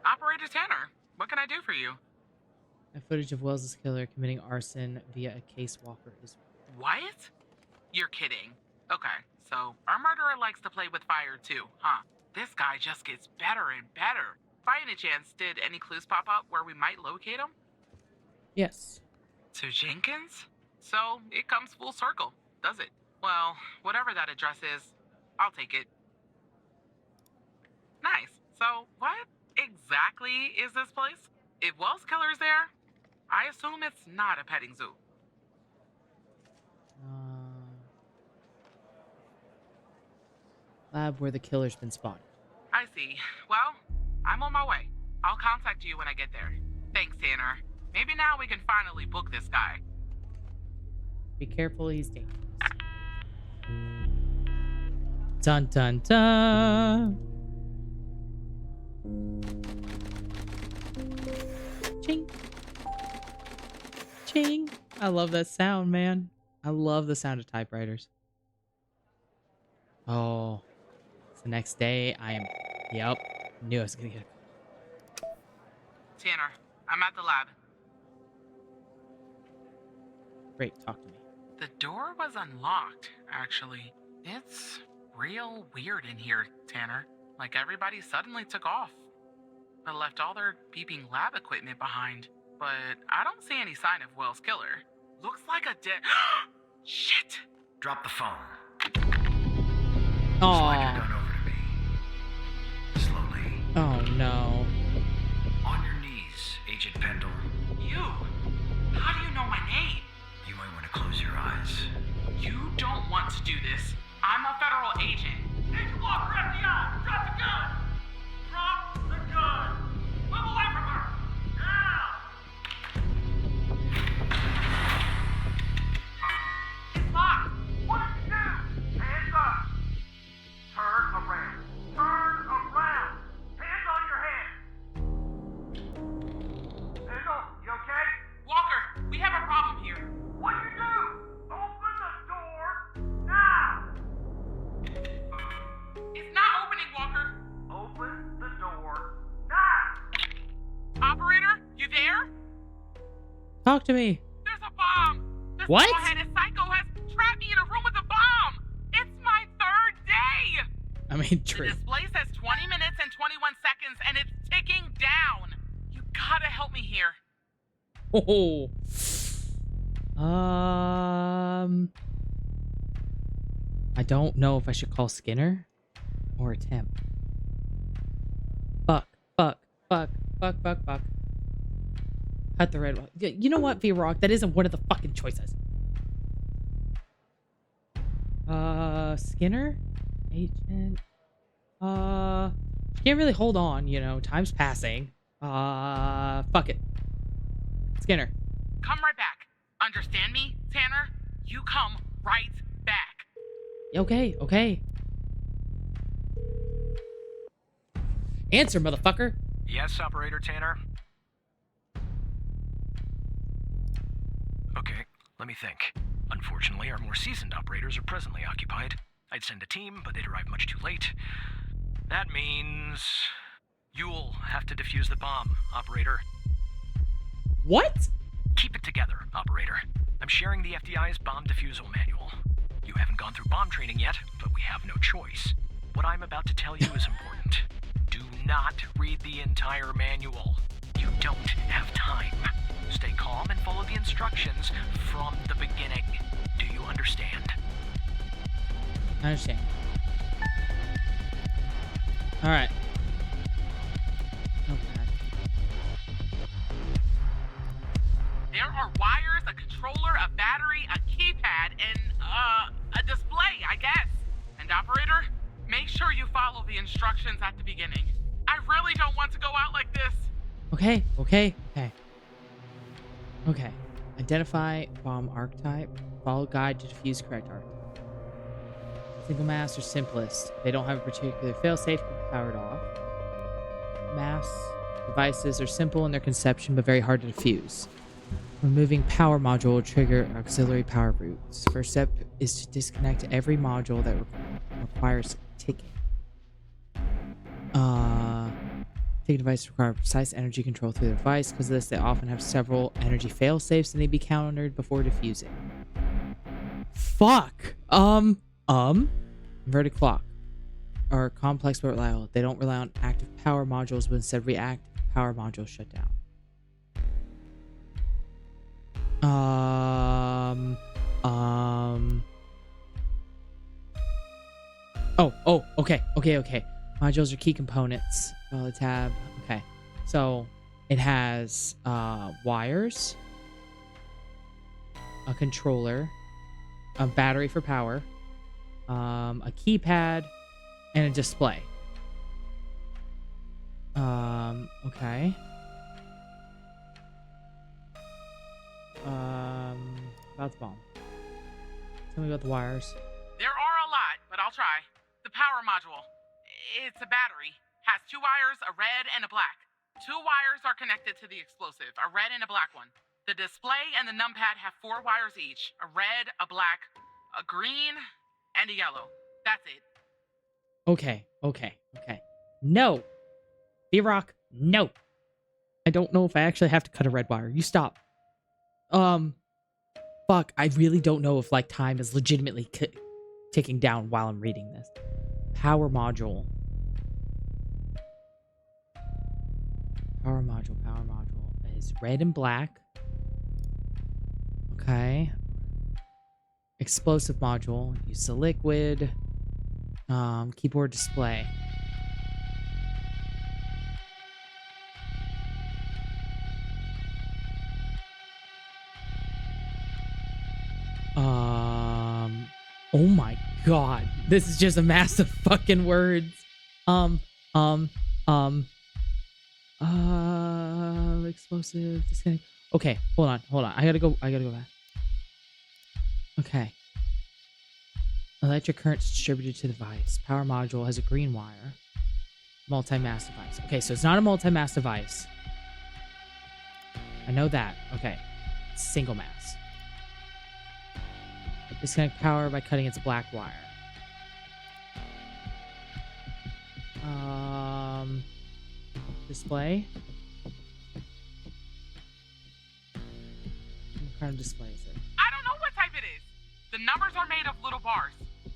Speaker 7: Operator Tanner, what can I do for you?
Speaker 2: A footage of Wells' killer committing arson via a case Walker is.
Speaker 7: What? You're kidding. Okay, so our murderer likes to play with fire too, huh? This guy just gets better and better. By any chance, did any clues pop up where we might locate him?
Speaker 2: Yes.
Speaker 7: To Jenkins? So it comes full circle, does it? Well, whatever that address is, I'll take it. Nice. So what exactly is this place? If Wells' killer's there, I assume it's not a petting zoo.
Speaker 2: Lab where the killer's been spotted.
Speaker 7: I see. Well, I'm on my way. I'll contact you when I get there. Thanks, Tanner. Maybe now we can finally book this guy.
Speaker 2: Be careful, he's dangerous. Dun dun dun. Ching. Ching. I love that sound, man. I love the sound of typewriters. Oh. It's the next day. I am. Yep. Knew I was gonna get it.
Speaker 7: Tanner, I'm at the lab.
Speaker 2: Great, talk to me.
Speaker 7: The door was unlocked, actually. It's real weird in here, Tanner. Like everybody suddenly took off. But left all their beeping lab equipment behind. But I don't see any sign of Wells' killer. Looks like a dead... Shit!
Speaker 5: Drop the phone.
Speaker 2: Oh.
Speaker 5: Slide your gun over to me. Slowly.
Speaker 2: Oh no.
Speaker 5: On your knees, Agent Pendle.
Speaker 7: You? How do you know my name?
Speaker 5: You might want to close your eyes.
Speaker 7: You don't want to do this. I'm a federal agent. Agent Walker, FBI! Drop the gun! Drop the gun! Move away from her! Now! It's locked! What did you do? Hands up! Turn around! Turn around! Hands on your head! Pendle, you okay? Walker, we have a problem here. What do you do? Open the door now! It's not opening, Walker. Open the door now! Operator, you there?
Speaker 2: Talk to me.
Speaker 7: There's a bomb! This
Speaker 2: What?
Speaker 7: bald-headed psycho has trapped me in a room with a bomb! It's my third day!
Speaker 2: I mean,
Speaker 7: The
Speaker 2: true.
Speaker 7: display says 20 minutes and 21 seconds, and it's ticking down! You gotta help me here.
Speaker 2: Oh. I don't know if I should call Skinner or Tim. Fuck. Cut the red one. You know what, V-Rock? That isn't one of the fucking choices. Skinner? Agent? Can't really hold on, you know, time's passing. Fuck it. Skinner.
Speaker 7: Come right back. Understand me, Tanner? You come right back.
Speaker 2: Okay. Answer, motherfucker.
Speaker 5: Yes, Operator Tanner? Okay, let me think. Unfortunately, our more seasoned operators are presently occupied. I'd send a team, but they'd arrive much too late. That means... you'll have to defuse the bomb, Operator.
Speaker 2: What?
Speaker 5: Keep it together, Operator. I'm sharing the FDI's bomb defusal manual. You haven't gone through bomb training yet, but we have no choice. What I'm about to tell you is important. Do not read the entire manual. You don't have time. Stay calm and follow the instructions from the beginning. Do you understand?
Speaker 2: I understand. Alright. Notepad.
Speaker 7: There are wires, a controller, a battery, a keypad, and, a display, I guess. And operator, make sure you follow the instructions at the beginning. I really don't want to go out like this.
Speaker 2: Okay. Identify bomb archetype. Follow guide to defuse correct archetype. Single mass or simplest. They don't have a particular failsafe, can be powered off. Mass devices are simple in their conception but very hard to defuse. Removing power module will trigger auxiliary power routes. First step is to disconnect every module that requires ticking. Ticking devices require precise energy control through the device. Because of this, they often have several energy fail-safes and they be countered before defusing. Fuck! Inverted clock are complex but reliable. They don't rely on active power modules, but instead reactive power modules shut down. Okay. Modules are key components. Follow the tab. Okay. So it has wires, a controller, a battery for power, a keypad, and a display. Okay. About the bomb. Tell me about the wires.
Speaker 7: There are a lot, but I'll try. The power module. It's a battery. Has 2 wires, a red and a black. 2 wires are connected to the explosive, a red and a black one. The display and the numpad have 4 wires each. A red, a black, a green, and a yellow. That's it.
Speaker 2: Okay. No. B-Rock, no. I don't know if I actually have to cut a red wire. You stop. Fuck, I really don't know if, like, time is legitimately ticking down while I'm reading this. Power module. Power module is red and black. Okay. Explosive module. Use the liquid. Keyboard display. Oh my god. This is just a mass of fucking words. Explosive, disconnect. Okay, hold on. I gotta go back. Okay. Electric current's distributed to the device. Power module has a green wire. Multi-mass device. Okay, so it's not a multi-mass device. I know that. Okay. Single mass. Disconnect power by cutting its black wire. Display. What kind of display is it?
Speaker 7: I don't know what type it is. The numbers are made of little bars.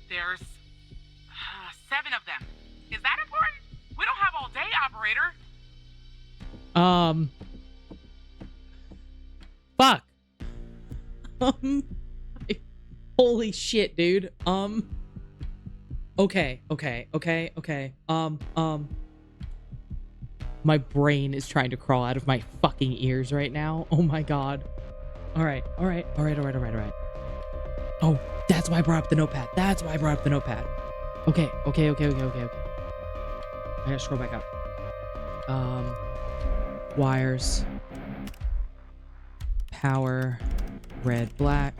Speaker 7: There's 7 of them. Is that important? We don't have all day, operator.
Speaker 2: Fuck. Holy shit, dude. Okay. My brain is trying to crawl out of my fucking ears right now. Oh my god. All right. Oh, that's why I brought up the notepad. Okay. I gotta scroll back up. Wires. Power. Red, black.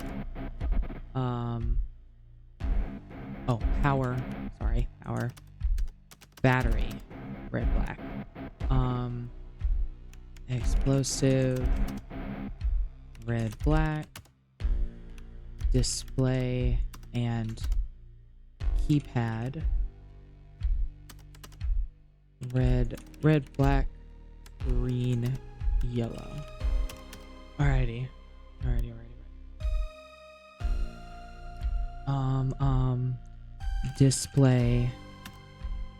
Speaker 2: Power. Sorry. Power. Battery. Red, black. Explosive. Red, black. Display and keypad. Red, black, green, yellow. Alrighty. Display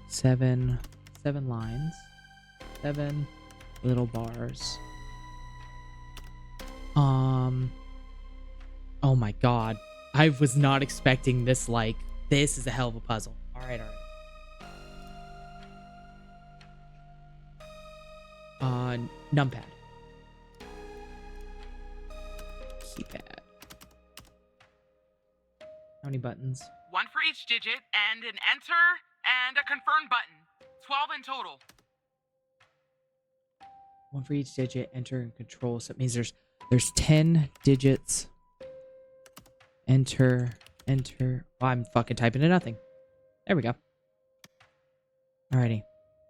Speaker 2: 7 7 lines. 7 little bars. Oh my god. I was not expecting this, like, this is a hell of a puzzle. Alright. Numpad. Keypad. How many buttons?
Speaker 7: 1 for each digit, and an enter and a confirm button. 12 in total.
Speaker 2: 1 for each digit, enter and control. So that means there's 10 digits. Enter. Oh, I'm fucking typing in nothing. There we go. Alrighty.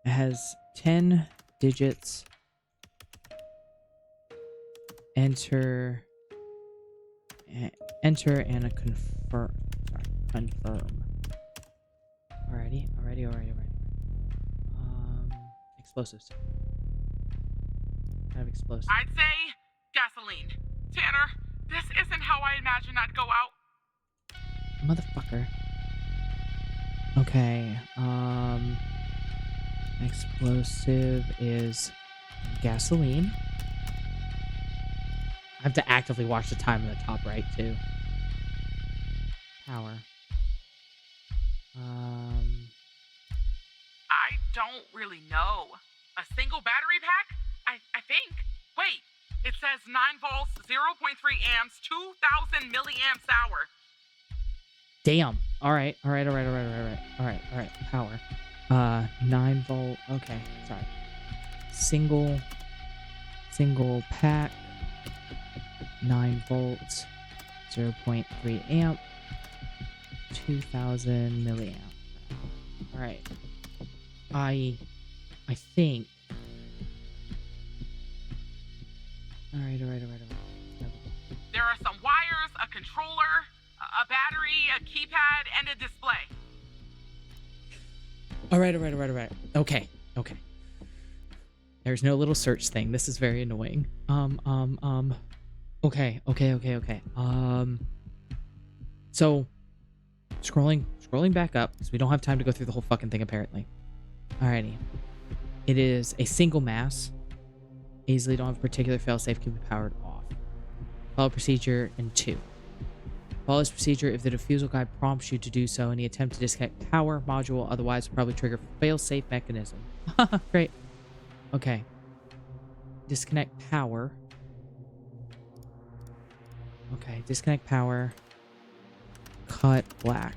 Speaker 2: It has 10 digits. Enter and a confirm. Sorry, confirm. Alrighty. Explosives. Kind of explosive.
Speaker 7: I'd say gasoline. Tanner, this isn't how I imagined I'd go out.
Speaker 2: Motherfucker. Okay. Explosive is gasoline. I have to actively watch the time on the top right too. Power.
Speaker 7: I don't really know. A single battery pack? I think. Wait, it says 9 volts, 0.3 amps, 2,000 milliamps hour.
Speaker 2: Damn. Alright. Power. 9 volt. Okay. Sorry. Single pack. 9 volts. 0.3 amp. 2,000 milliamp. Alright. I think. Alright.
Speaker 7: There are some wires, a controller, a battery, a keypad, and a display.
Speaker 2: Alright. Okay. There's no little search thing. This is very annoying. Okay. So scrolling back up because we don't have time to go through the whole fucking thing apparently. Alrighty. It is a single mass. Easily don't have a particular failsafe, can be powered off. Follow procedure in 2. Follow this procedure if the diffusal guide prompts you to do so. Any attempt to disconnect power module otherwise will probably trigger failsafe mechanism. Great. Okay. Disconnect power. Okay, disconnect power. Cut black.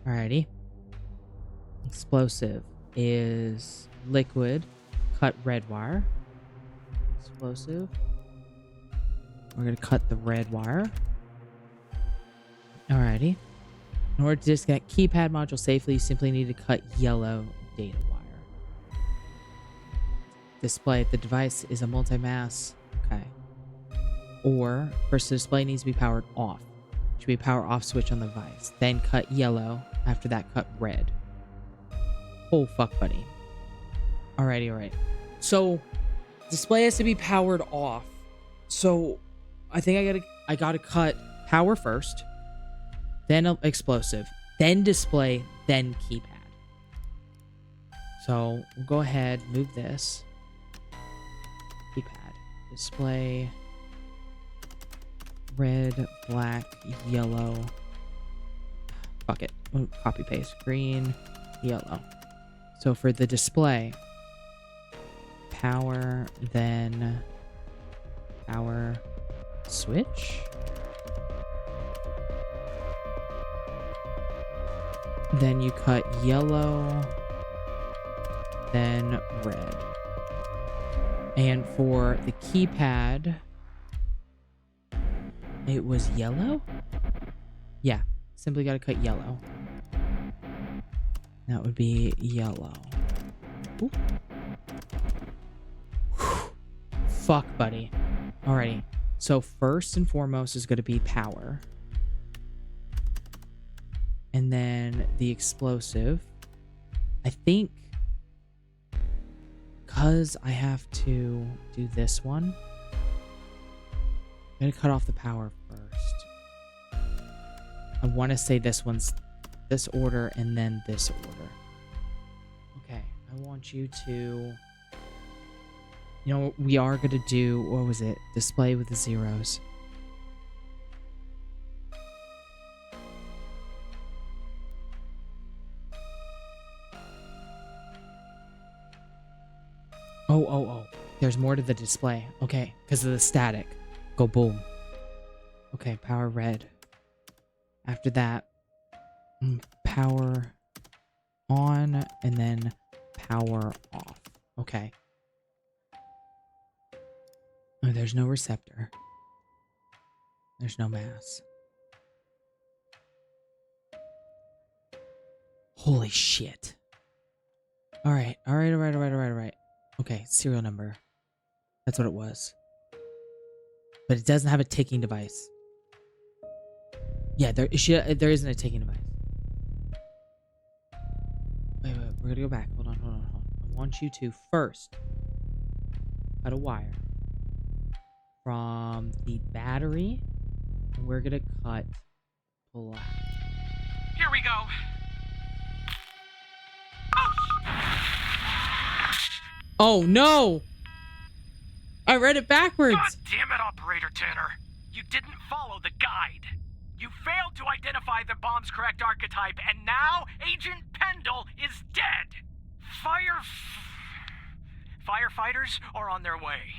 Speaker 2: Alrighty. Explosive is liquid. Cut red wire. Explosive. We're gonna cut the red wire. Alrighty. In order to disconnect keypad module safely, you simply need to cut yellow data wire. Display. If the device is a multi-mass. Okay. Or, first the display needs to be powered off. Should be a power off switch on the device. Then cut yellow. After that, cut red. Oh, fuck, buddy. Alright. So, display has to be powered off. So, I think I gotta cut power first. Then explosive. Then display. Then keypad. So, we'll go ahead, move this. Keypad. Display. Red, black, yellow. Fuck it. Copy paste. Green, yellow. So for the display, power, then power switch. Then you cut yellow, then red. And for the keypad, it was yellow? Yeah, simply gotta cut yellow. That would be yellow. Ooh. Fuck, buddy. Alrighty. So first and foremost is gonna be power. And then the explosive. I think because I have to do this one, I'm gonna cut off the power first. I want to say this one's this order and then this order. Okay, I want you to... You know, we are going to do... What was it? Display with the zeros. Oh. There's more to the display. Okay, because of the static. Go boom. Okay, power red. After that, power on and then power off. Okay. Oh, there's no receptor. There's no mass. Holy shit. All right. Okay, serial number. That's what it was. But it doesn't have a ticking device. Yeah, there isn't a ticking device. Wait, we're gonna go back. Hold on. I want you to first cut a wire from the battery. And we're gonna cut black.
Speaker 7: Here we go.
Speaker 2: Oh no! I read it backwards.
Speaker 5: God damn it, Operator Tanner. You didn't follow the guide. You failed to identify the bomb's correct archetype, and now Agent Pendle is dead. Firefighters are on their way.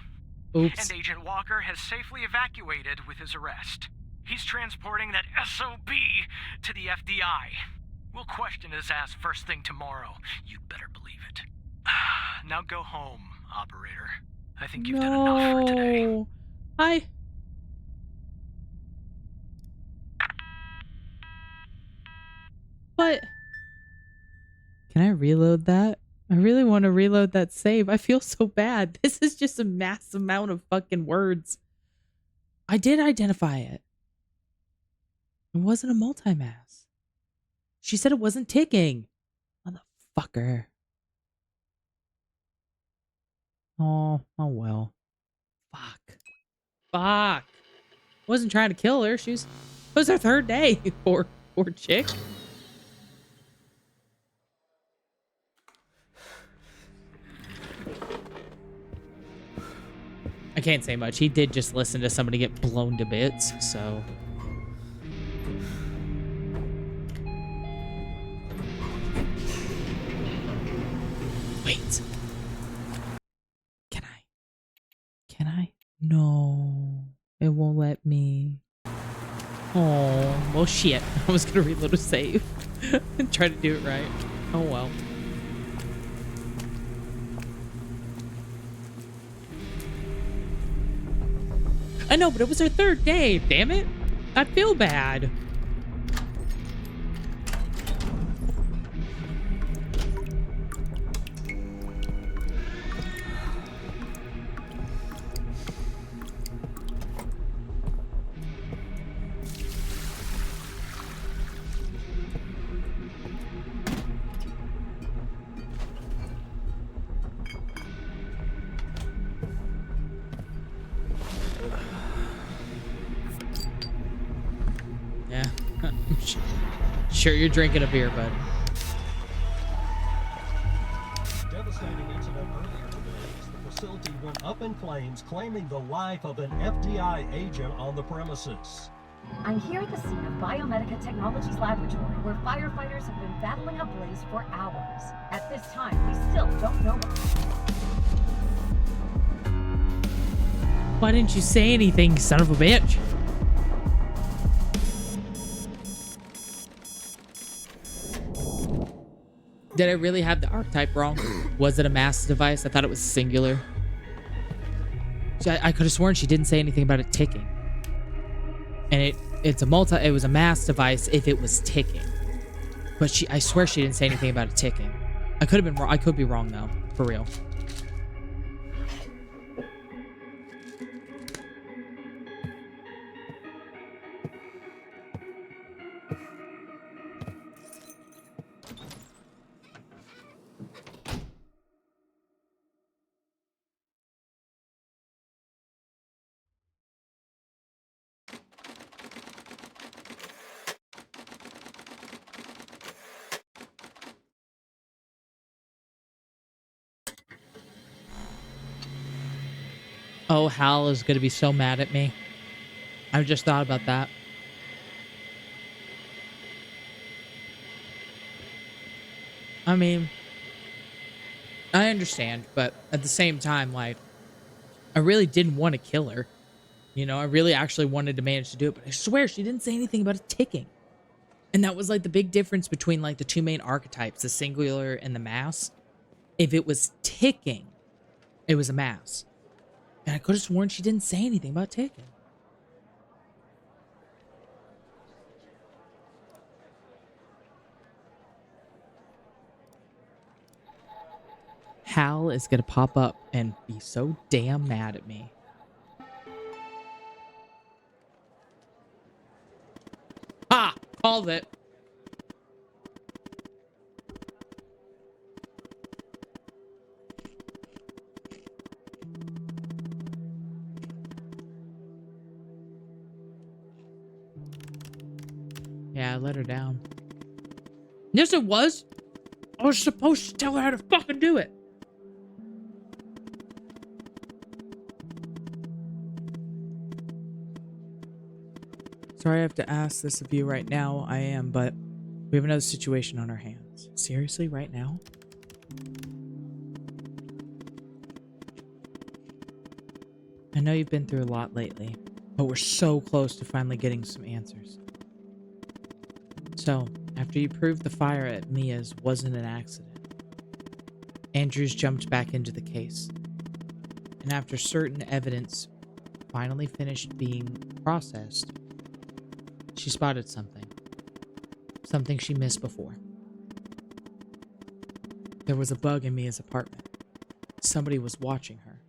Speaker 2: Oops.
Speaker 5: And Agent Walker has safely evacuated with his arrest. He's transporting that SOB to the FDI. We'll question his ass first thing tomorrow. You'd better believe it. Now go home, Operator. I think you've done enough for today.
Speaker 2: But can I reload that? I really want to reload that save. I feel so bad. This is just a mass amount of fucking words. I did identify it. It wasn't a multi-mass. She said it wasn't ticking. Motherfucker. Oh well. Fuck. Wasn't trying to kill her. It was her third day. Poor chick. I can't say much. He did just listen to somebody get blown to bits, so... Wait. Can I? No. It won't let me. Oh, well shit. I was gonna reload a save and try to do it right. Oh well. I know, but it was her third day, damn it. I feel bad. Yeah. Sure, you're drinking a beer, bud.
Speaker 16: Devastating incident earlier today as the facility went up in flames, claiming the life of an FDI agent on the premises.
Speaker 11: I'm here at the scene of Biomedica Technologies Laboratory, where firefighters have been battling a blaze for hours. At this time, we still don't know what.
Speaker 2: Why didn't you say anything, son of a bitch? Did I really have the archetype wrong? Was it a mass device? I thought it was singular. I could have sworn she didn't say anything about it ticking. And it was a mass device if it was ticking. But I swear she didn't say anything about it ticking. I could have been wrong. I could be wrong though, for real. Oh, Hal is going to be so mad at me. I just thought about that. I mean, I understand, but at the same time, like, I really didn't want to kill her. You know, I really actually wanted to manage to do it, but I swear she didn't say anything about it ticking. And that was like the big difference between like the two main archetypes, the singular and the mass. If it was ticking, it was a mass. And I could have sworn she didn't say anything about ticking. Hal is going to pop up and be so damn mad at me. Ah! Called it. Yeah, I let her down. Yes, it was. I was supposed to tell her how to fucking do it. Sorry I have to ask this of you right now. I am, but we have another situation on our hands. Seriously, right now? I know you've been through a lot lately, but we're so close to finally getting some answers. So, after you proved the fire at Mia's wasn't an accident, Andrews jumped back into the case. And after certain evidence finally finished being processed, she spotted something. Something she missed before. There was a bug in Mia's apartment. Somebody was watching her.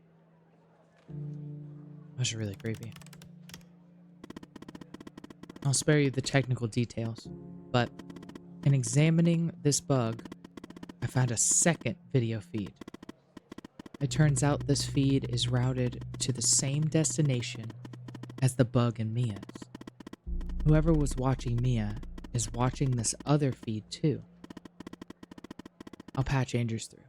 Speaker 2: That was really creepy. I'll spare you the technical details, but in examining this bug, I found a second video feed. It turns out this feed is routed to the same destination as the bug in Mia's. Whoever was watching Mia is watching this other feed too. I'll patch Andrews through.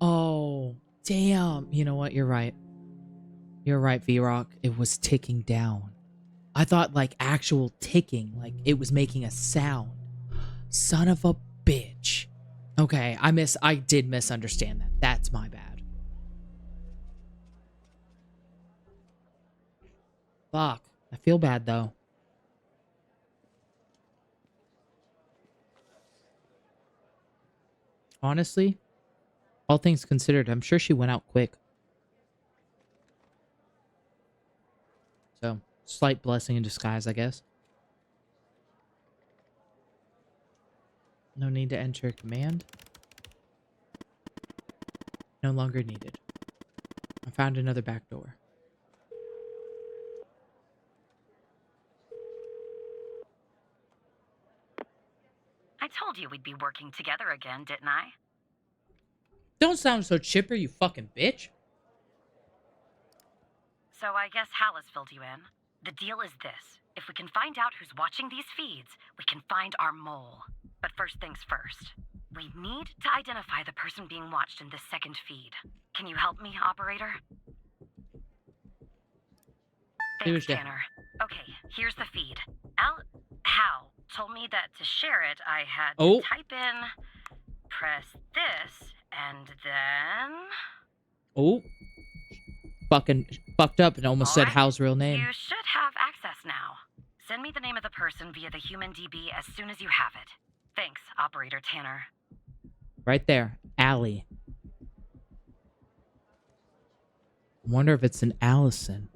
Speaker 2: Oh, damn. You know what? You're right. You're right, V-Rock. It was ticking down. I thought like actual ticking, like it was making a sound. Son of a bitch. Okay, I did misunderstand that. That's my bad. Fuck. I feel bad though. Honestly, all things considered, I'm sure she went out quick. So, slight blessing in disguise, I guess. No need to enter a command. No longer needed. I found another back door.
Speaker 11: I told you we'd be working together again, didn't I?
Speaker 2: Don't sound so chipper, you fucking bitch.
Speaker 11: So I guess Hal has filled you in. The deal is this. If we can find out who's watching these feeds, we can find our mole. But first things first. We need to identify the person being watched in this second feed. Can you help me, operator? Thanks, Tanner. Okay, here's the feed. Hal told me that to share it, I had to type in, press this, and then...
Speaker 2: Oh. Fucking fucked up and almost said Hal's real name.
Speaker 11: You should have access now. Send me the name of the person via the human DB as soon as you have it. Thanks, Operator Tanner.
Speaker 2: Right there. Allie. Wonder if it's an Allison.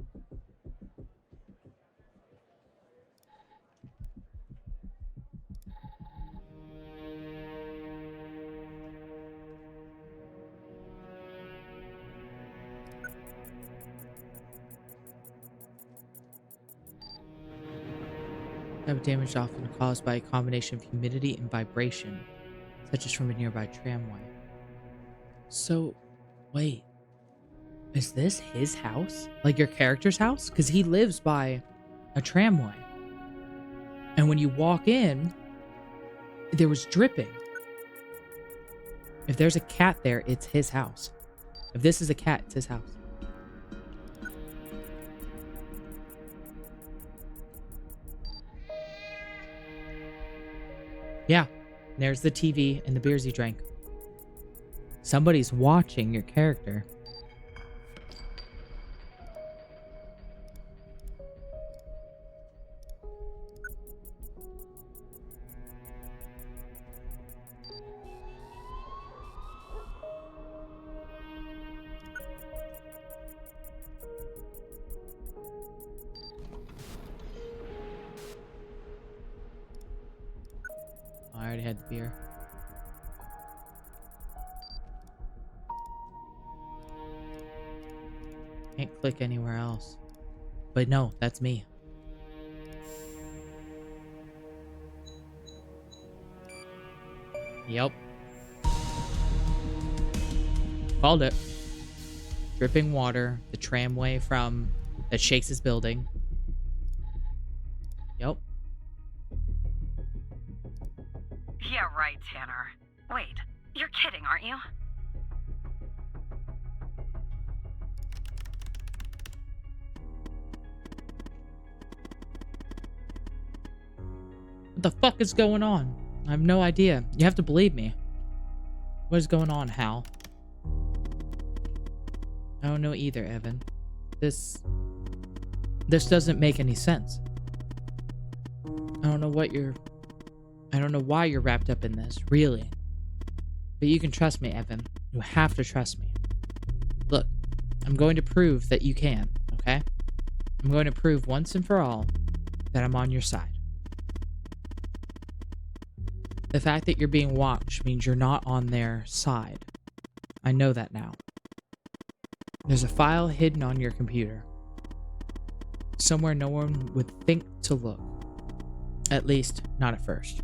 Speaker 2: Type of damage often caused by a combination of humidity and vibration, such as from a nearby tramway. So, wait. Is this his house? Like your character's house? Because he lives by a tramway. And when you walk in, there was dripping. If there's a cat there, it's his house. If this is a cat, it's his house. Yeah, there's the TV and the beers he drank. Somebody's watching your character. I already had the beer. Can't click anywhere else. But no, that's me. Yep. Called it. Dripping water, the tramway from that shakes his building. Yep.
Speaker 11: Yeah, right, Tanner. Wait, you're kidding, aren't you?
Speaker 2: What the fuck is going on? I have no idea. You have to believe me. What is going on, Hal? I don't know either, Evan. This doesn't make any sense. I don't know why you're wrapped up in this, really. But you can trust me, Evan. You have to trust me. Look, I'm going to prove that you can, okay? I'm going to prove once and for all that I'm on your side. The fact that you're being watched means you're not on their side. I know that now. There's a file hidden on your computer. Somewhere no one would think to look. At least, not at first.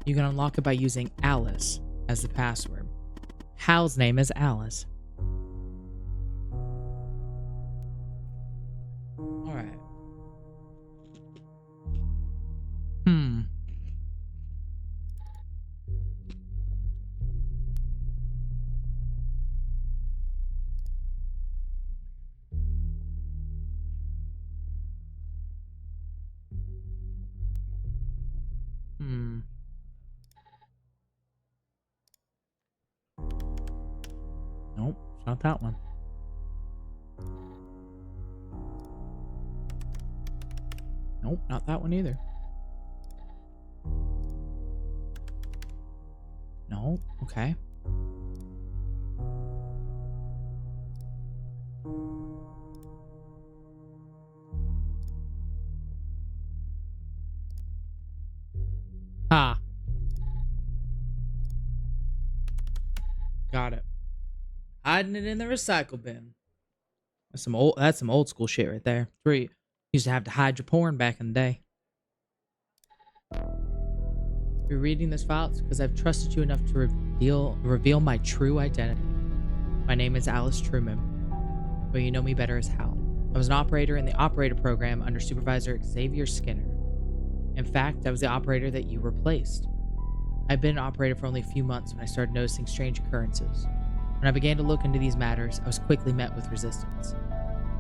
Speaker 2: You can unlock it by using Alice as the password. Hal's name is Alice. Alright. Nope, it's not that one. Nope, not that one either. No, okay. Ah. Got it. Hiding it in the recycle bin. That's some old school shit right there. It's where you used to have to hide your porn back in the day. If you're reading this file, it's because I've trusted you enough to reveal my true identity. My name is Alice Truman, but you know me better as Hal. I was an operator in the operator program under Supervisor Xavier Skinner. In fact, I was the operator that you replaced. I'd been an operator for only a few months when I started noticing strange occurrences. When I began to look into these matters, I was quickly met with resistance.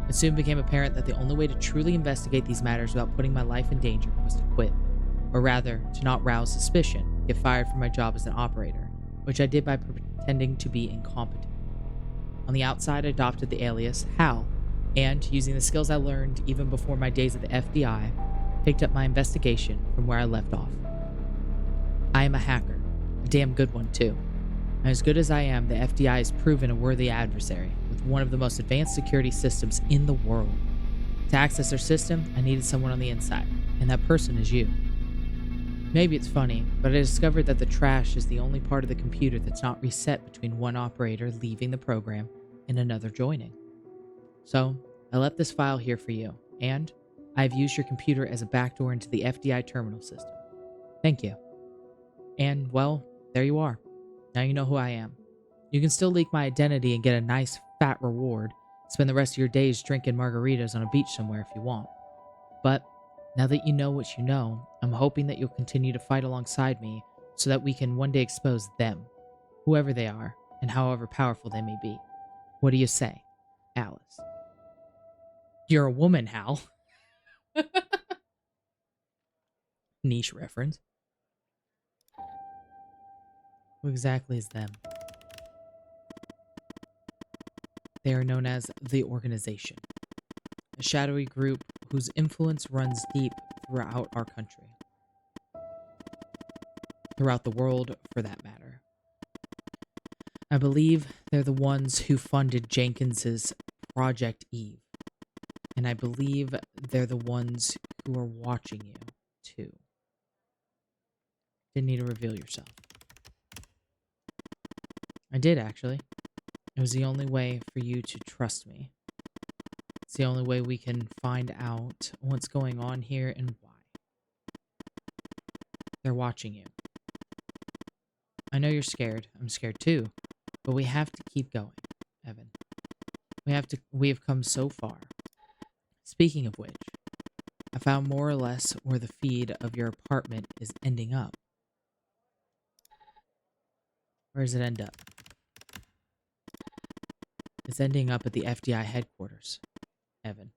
Speaker 2: It soon became apparent that the only way to truly investigate these matters without putting my life in danger was to quit. Or rather, to not rouse suspicion, get fired from my job as an operator, which I did by pretending to be incompetent. On the outside, I adopted the alias Hal, and, using the skills I learned even before my days at the FBI, picked up my investigation from where I left off. I am a hacker, a damn good one too. And as good as I am, the FBI has proven a worthy adversary, with one of the most advanced security systems in the world. To access their system, I needed someone on the inside, and that person is you. Maybe it's funny, but I discovered that the trash is the only part of the computer that's not reset between one operator leaving the program and another joining. So, I left this file here for you, and I've used your computer as a backdoor into the FBI terminal system. Thank you. And, well, there you are. Now you know who I am. You can still leak my identity and get a nice, fat reward. Spend the rest of your days drinking margaritas on a beach somewhere if you want. But, now that you know what you know, I'm hoping that you'll continue to fight alongside me so that we can one day expose them, whoever they are, and however powerful they may be. What do you say, Alice? You're a woman, Hal. Niche reference. Who exactly is them? They are known as the Organization, a shadowy group whose influence runs deep throughout our country. Throughout the world, for that matter. I believe they're the ones who funded Jenkins's Project Eve. And I believe they're the ones who are watching you, too. Didn't need to reveal yourself. I did, actually. It was the only way for you to trust me. It's the only way we can find out what's going on here and why. They're watching you. I know you're scared. I'm scared too. But we have to keep going, Evan. We have come so far. Speaking of which, I found more or less where the feed of your apartment is ending up. Where does it end up? It's ending up at the FDI headquarters, Evan.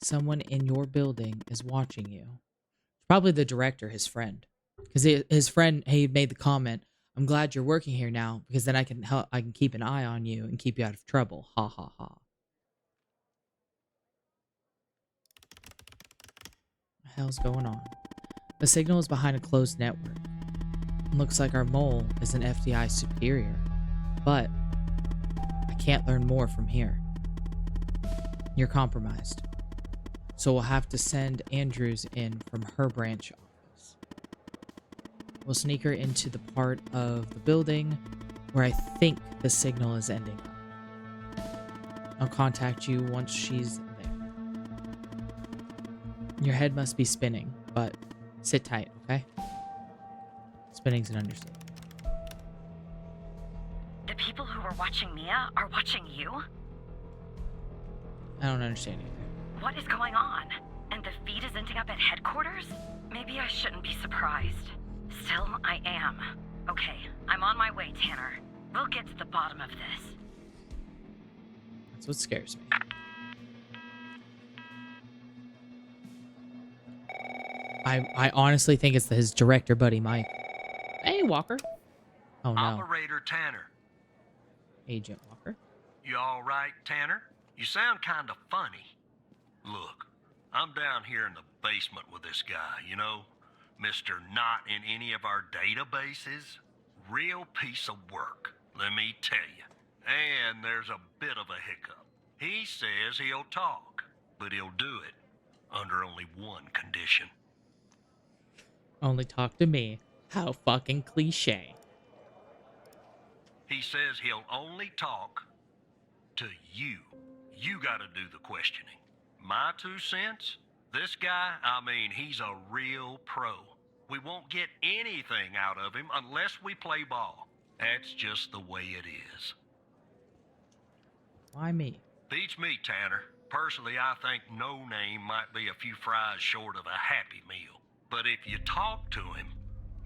Speaker 2: Someone in your building is watching you. Probably the director, his friend. Because his friend, he made the comment, I'm glad you're working here now, because then I can keep an eye on you and keep you out of trouble. Ha ha ha. What the hell's going on? The signal is behind a closed network. It looks like our mole is an FDI superior. But I can't learn more from here. You're compromised. So we'll have to send Andrews in from her branch office. We'll sneak her into the part of the building where I think the signal is ending up. I'll contact you once she's there. Your head must be spinning, but sit tight, okay? Spinning's an understatement.
Speaker 11: The people who were watching Mia are watching you?
Speaker 2: I don't understand either.
Speaker 11: What is going on? And the feed is ending up at headquarters? Maybe I shouldn't be surprised. Still, I am. Okay, I'm on my way, Tanner. We'll get to the bottom of this.
Speaker 2: That's what scares me. I honestly think it's his director buddy, Mike. Hey, Walker. Oh, no.
Speaker 8: Operator Tanner.
Speaker 2: Agent Walker.
Speaker 8: You all right, Tanner? You sound kind of funny. Look, I'm down here in the basement with this guy, you know? Mr. Not in any of our databases. Real piece of work, let me tell you. And there's a bit of a hiccup. He says he'll talk, but he'll do it under only one condition.
Speaker 2: Only talk to me. How fucking cliche.
Speaker 8: He says he'll only talk to you. You gotta do the questioning. My 2 cents? This guy, I mean, he's a real pro. We won't get anything out of him unless we play ball. That's just the way it is.
Speaker 2: Why me?
Speaker 8: Beats me, Tanner. Personally, I think No Name might be a few fries short of a Happy Meal. But if you talk to him,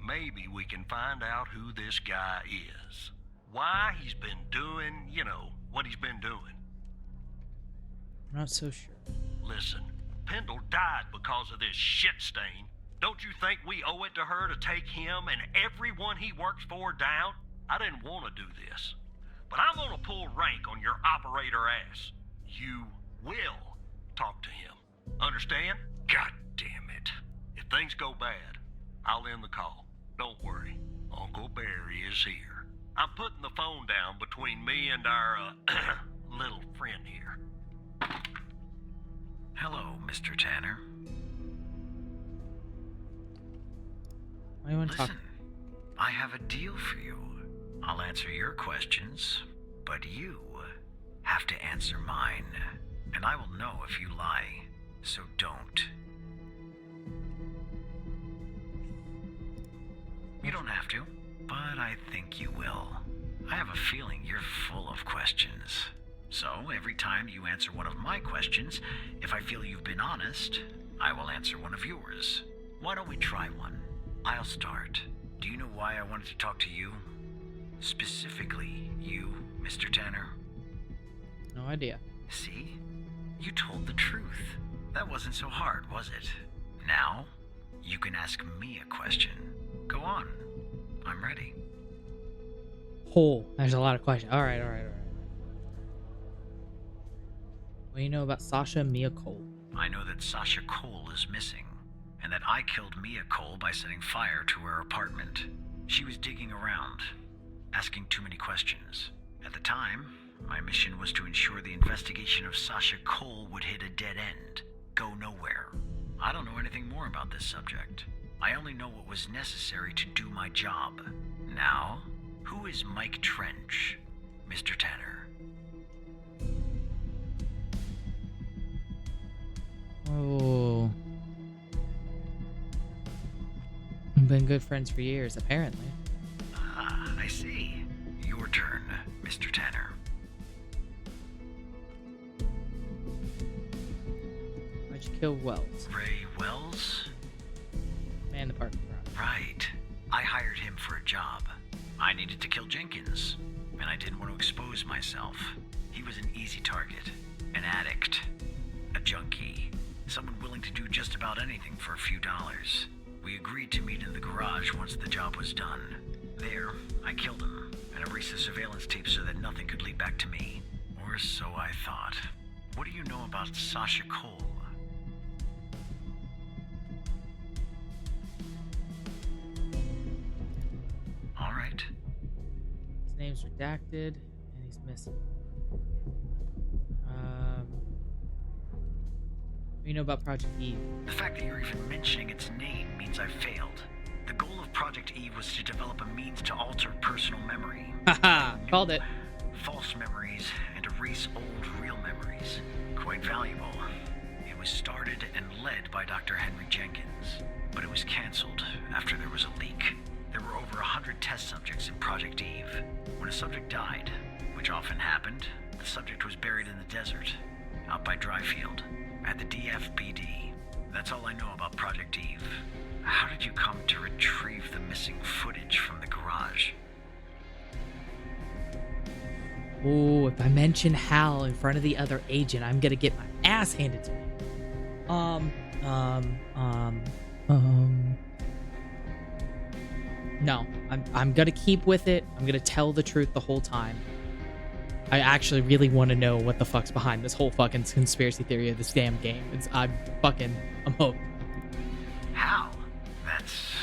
Speaker 8: maybe we can find out who this guy is. Why he's been doing, you know, what he's been doing.
Speaker 2: I'm not so sure.
Speaker 8: Listen, Pendle died because of this shit stain. Don't you think we owe it to her to take him and everyone he works for down? I didn't want to do this, but I'm gonna pull rank on your operator ass. You will talk to him. Understand? God damn it. If things go bad, I'll end the call. Don't worry, Uncle Barry is here. I'm putting the phone down between me and our, little friend here.
Speaker 17: Hello, Mr. Tanner.
Speaker 2: Why do you want to talk?
Speaker 17: Listen, I have a deal for you. I'll answer your questions, but you have to answer mine. And I will know if you lie, so don't. You don't have to, but I think you will. I have a feeling you're full of questions. So, every time you answer one of my questions, if I feel you've been honest, I will answer one of yours. Why don't we try one? I'll start. Do you know why I wanted to talk to you? Specifically, you, Mr. Tanner.
Speaker 2: No idea.
Speaker 17: See? You told the truth. That wasn't so hard, was it? Now, you can ask me a question. Go on. I'm ready.
Speaker 2: Oh, there's a lot of questions. All right. What do you know about Sasha Mia Cole?
Speaker 17: I know that Sasha Cole is missing, and that I killed Mia Cole by setting fire to her apartment. She was digging around, asking too many questions. At the time, my mission was to ensure the investigation of Sasha Cole would hit a dead end, go nowhere. I don't know anything more about this subject. I only know what was necessary to do my job. Now, who is Mike Trench, Mr. Tanner?
Speaker 2: Oh. We've been good friends for years, apparently.
Speaker 17: Ah, I see. Your turn, Mr. Tanner.
Speaker 2: Why'd you kill Wells?
Speaker 17: Ray Wells?
Speaker 2: Man, the parking garage.
Speaker 17: Right. I hired him for a job. I needed to kill Jenkins, and I didn't want to expose myself. He was an easy target. An addict. A junkie. Someone willing to do just about anything for a few dollars. We agreed to meet in the garage once the job was done. There, I killed him, and erased the surveillance tape so that nothing could lead back to me. Or so I thought. What do you know about Sasha Cole? All right.
Speaker 2: His name's redacted, and he's missing. What do you know about Project Eve?
Speaker 17: The fact that you're even mentioning its name means I've failed. The goal of Project Eve was to develop a means to alter personal memory.
Speaker 2: Haha, called it.
Speaker 17: False memories and erase old real memories. Quite valuable. It was started and led by Dr. Henry Jenkins, but it was canceled after there was a leak. There were over 100 test subjects in Project Eve. When a subject died, which often happened, the subject was buried in the desert, out by Dryfield, at the DFPD. That's all I know about Project Eve. How did you come to retrieve the missing footage from the garage?
Speaker 2: Oh, if I mention Hal in front of the other agent, I'm gonna get my ass handed to me. No, I'm gonna keep with it. I'm gonna tell the truth the whole time. I actually really want to know what the fuck's behind this whole fucking conspiracy theory of this damn game. I'm hooked.
Speaker 17: How? That's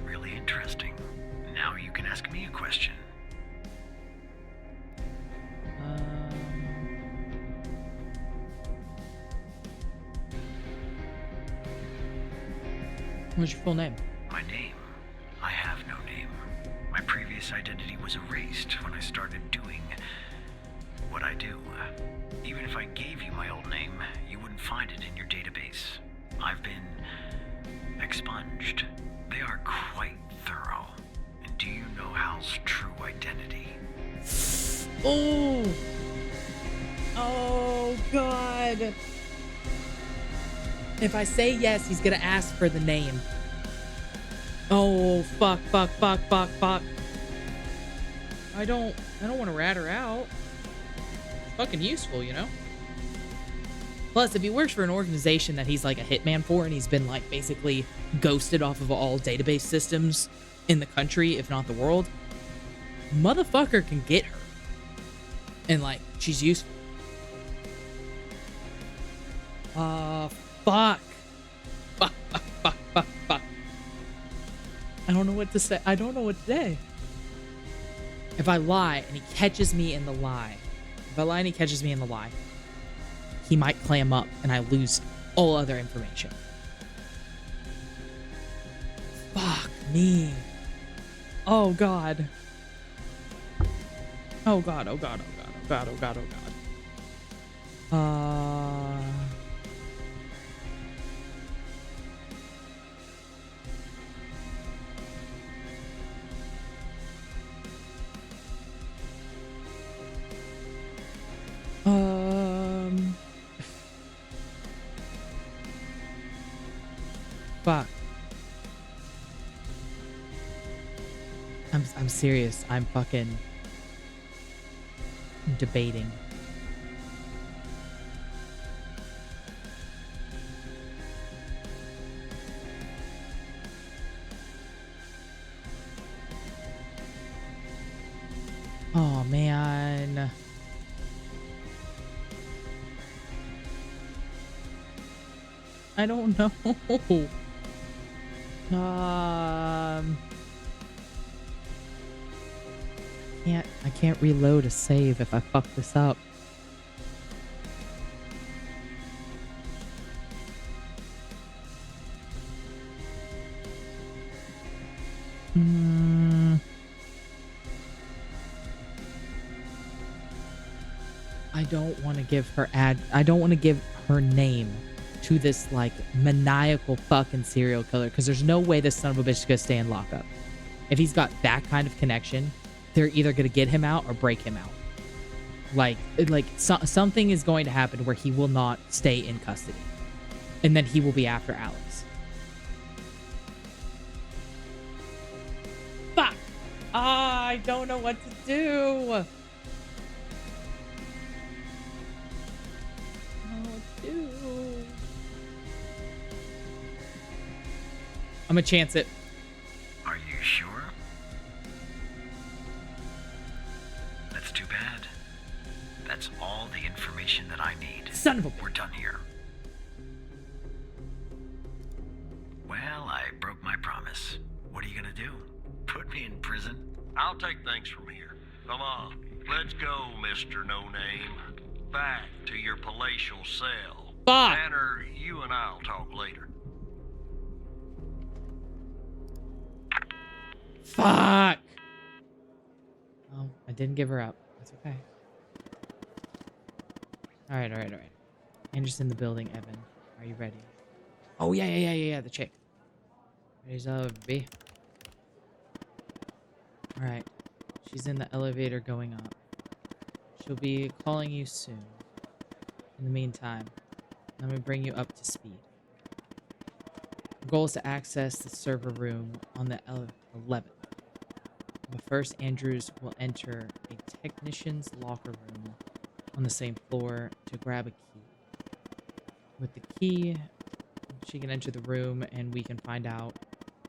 Speaker 17: really interesting. Now you can ask me a question.
Speaker 2: What's your full name?
Speaker 17: My name? I have no name. My previous identity was erased when I started doing what I do. Even if I gave you my old name, you wouldn't find it in your database. I've been expunged. They are quite thorough. And do you know Hal's true identity?
Speaker 2: Oh! Oh, God. If I say yes, he's gonna ask for the name. Oh, fuck. I don't want to rat her out. It's fucking useful, you know? Plus, if he works for an organization that he's like a hitman for, and he's been like basically ghosted off of all database systems in the country, if not the world, motherfucker can get her. And like, she's useful. Fuck. I don't know what to say. If I lie and he catches me in the lie, he might clam up and I lose all other information. Fuck me. Oh God. Oh God. Fuck. I'm serious. I'm fucking debating. Oh, man. I don't know. I can't reload a save if I fuck this up. I don't want to give her I don't want to give her name to this like maniacal fucking serial killer because there's no way this son of a bitch is gonna stay in lockup. If he's got that kind of connection, they're either gonna get him out or break him out. Something is going to happen where he will not stay in custody, and then he will be after Alex. Fuck! I don't know what to do. I'm gonna chance it.
Speaker 17: Are you sure? That's too bad. That's all the information that I need.
Speaker 2: Son of a...
Speaker 17: We're done here. Well, I broke my promise. What are you gonna do? Put me in prison?
Speaker 8: I'll take things from here. Come on, let's go, Mr. No Name. Back to your palatial cell.
Speaker 2: Fuck!
Speaker 8: Tanner, you and I'll talk later.
Speaker 2: Fuck! Oh, I didn't give her up. That's okay. Alright. Andrew's in the building, Evan. Are you ready? Oh, yeah, the chick. Ready, B. Alright. She's in the elevator going up. She'll be calling you soon. In the meantime, let me bring you up to speed. The goal is to access the server room on the 11th. But first, Andrews will enter a technician's locker room on the same floor to grab a key. With the key, she can enter the room and we can find out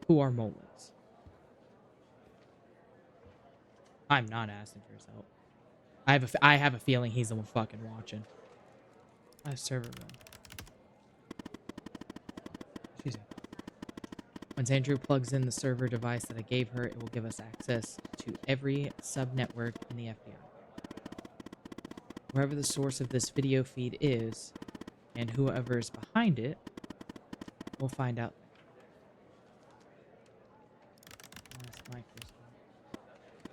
Speaker 2: who our mole is. I'm not asking for his help. I have a feeling he's the one fucking watching. A server room. Excuse me. Once Andrew plugs in the server device that I gave her, it will give us access to every sub-network in the FBI. Wherever the source of this video feed is, and whoever is behind it, we'll find out.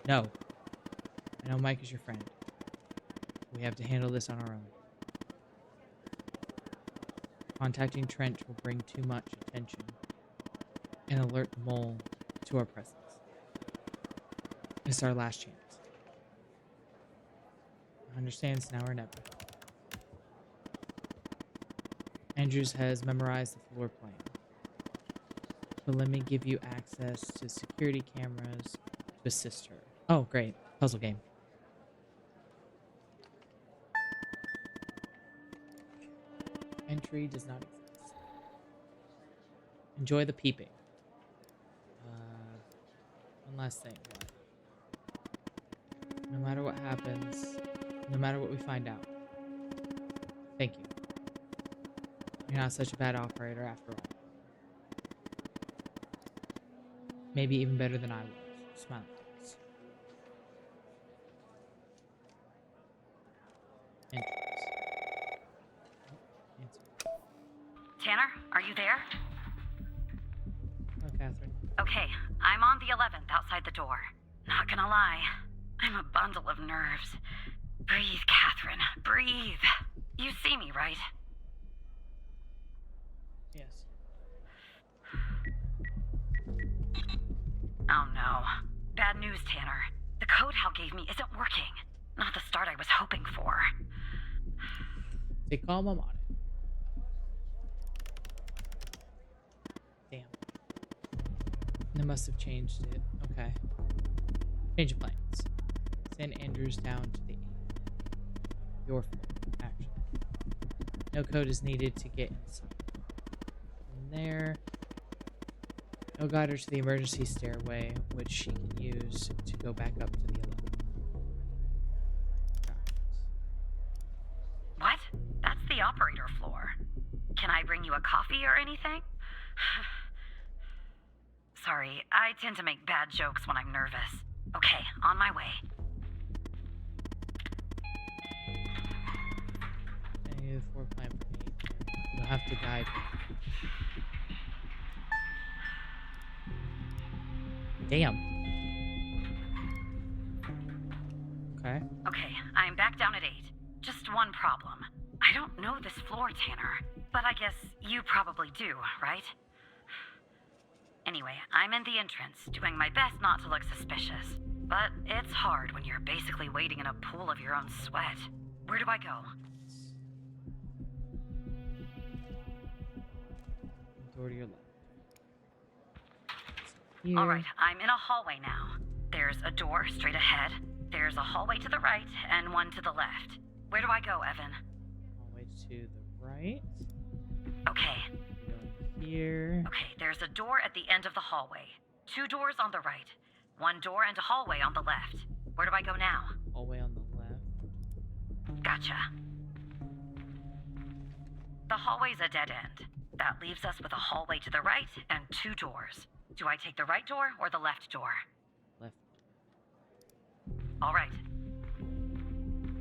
Speaker 2: No. I know Mike is your friend. We have to handle this on our own. Contacting Trent will bring too much attention and alert the mole to our presence. It's our last chance. Understand it's now or never. Andrews has memorized the floor plan. But let me give you access to security cameras to assist her. Oh, great. Puzzle game. Entry does not exist. Enjoy the peeping. One last thing. No matter what happens, no matter what we find out, thank you. You're not such a bad operator after all. Maybe even better than I was. Smile.
Speaker 11: Tanner, are you there?
Speaker 2: Oh, Catherine.
Speaker 11: Okay, I'm on the 11th outside the door. Not gonna lie, I'm a bundle of nerves. Breathe, Catherine, breathe. You see me, right?
Speaker 2: Yes.
Speaker 11: Oh no. Bad news, Tanner. The code Hal gave me isn't working. Not the start I was hoping for.
Speaker 2: Stay calm, I'm on it. Damn. They must have changed it. Okay. Change of plans. Send Andrews down to the 8th. Your floor, actually. No code is needed to get inside. From there, he'll guide her to the emergency stairway, which she can use to go back up to the 11th.
Speaker 11: What? That's the operator floor. Can I bring you a coffee or anything? Sorry, I tend to make bad jokes when I'm nervous. Okay, on my way.
Speaker 2: The floor plan for me. You'll have to guide her. Damn. Okay.
Speaker 11: Okay, I'm back down at 8. Just one problem. I don't know this floor, Tanner. But I guess you probably do, right? Anyway, I'm in the entrance, doing my best not to look suspicious. But it's hard when you're basically waiting in a pool of your own sweat. Where do I go?
Speaker 2: Door to your left.
Speaker 11: Alright, I'm in a hallway now. There's a door straight ahead. There's a hallway to the right, and one to the left. Where do I go, Evan?
Speaker 2: Hallway to the right.
Speaker 11: Okay.
Speaker 2: Here.
Speaker 11: Okay, there's a door at the end of the hallway. 2 doors on the right. 1 door and a hallway on the left. Where do I go now?
Speaker 2: Hallway on the left.
Speaker 11: Gotcha. The hallway's a dead end. That leaves us with a hallway to the right and 2 doors. Do I take the right door or the left door?
Speaker 2: Left.
Speaker 11: All right.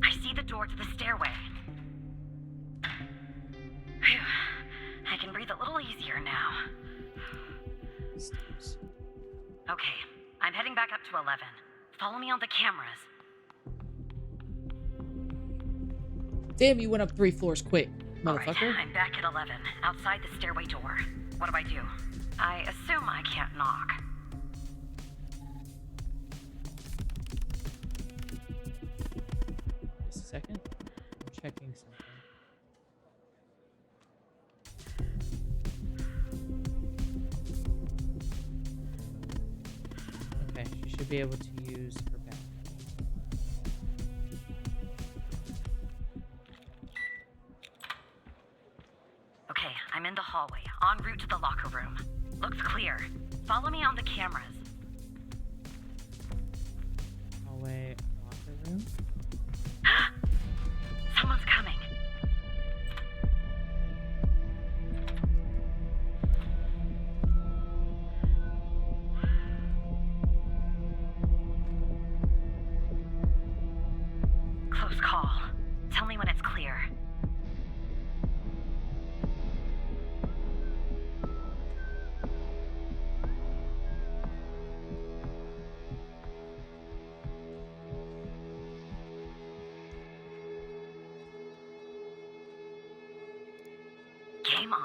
Speaker 11: I see the door to the stairway. Phew. I can breathe a little easier now.
Speaker 2: Steps.
Speaker 11: Okay, I'm heading back up to 11. Follow me on the cameras.
Speaker 2: Damn, you went up 3 floors quick, motherfucker.
Speaker 11: Alright, I'm back at 11, outside the stairway door. What do I do? I assume I can't knock.
Speaker 2: Just a second. I'm checking something. Okay, she should be able to use her back.
Speaker 11: Okay, I'm in the hallway, en route to the locker room. Looks clear. Follow me on the cameras.
Speaker 2: Hallway, locker room.
Speaker 11: Someone's coming. Close call. Tell me when it's clear. Game on.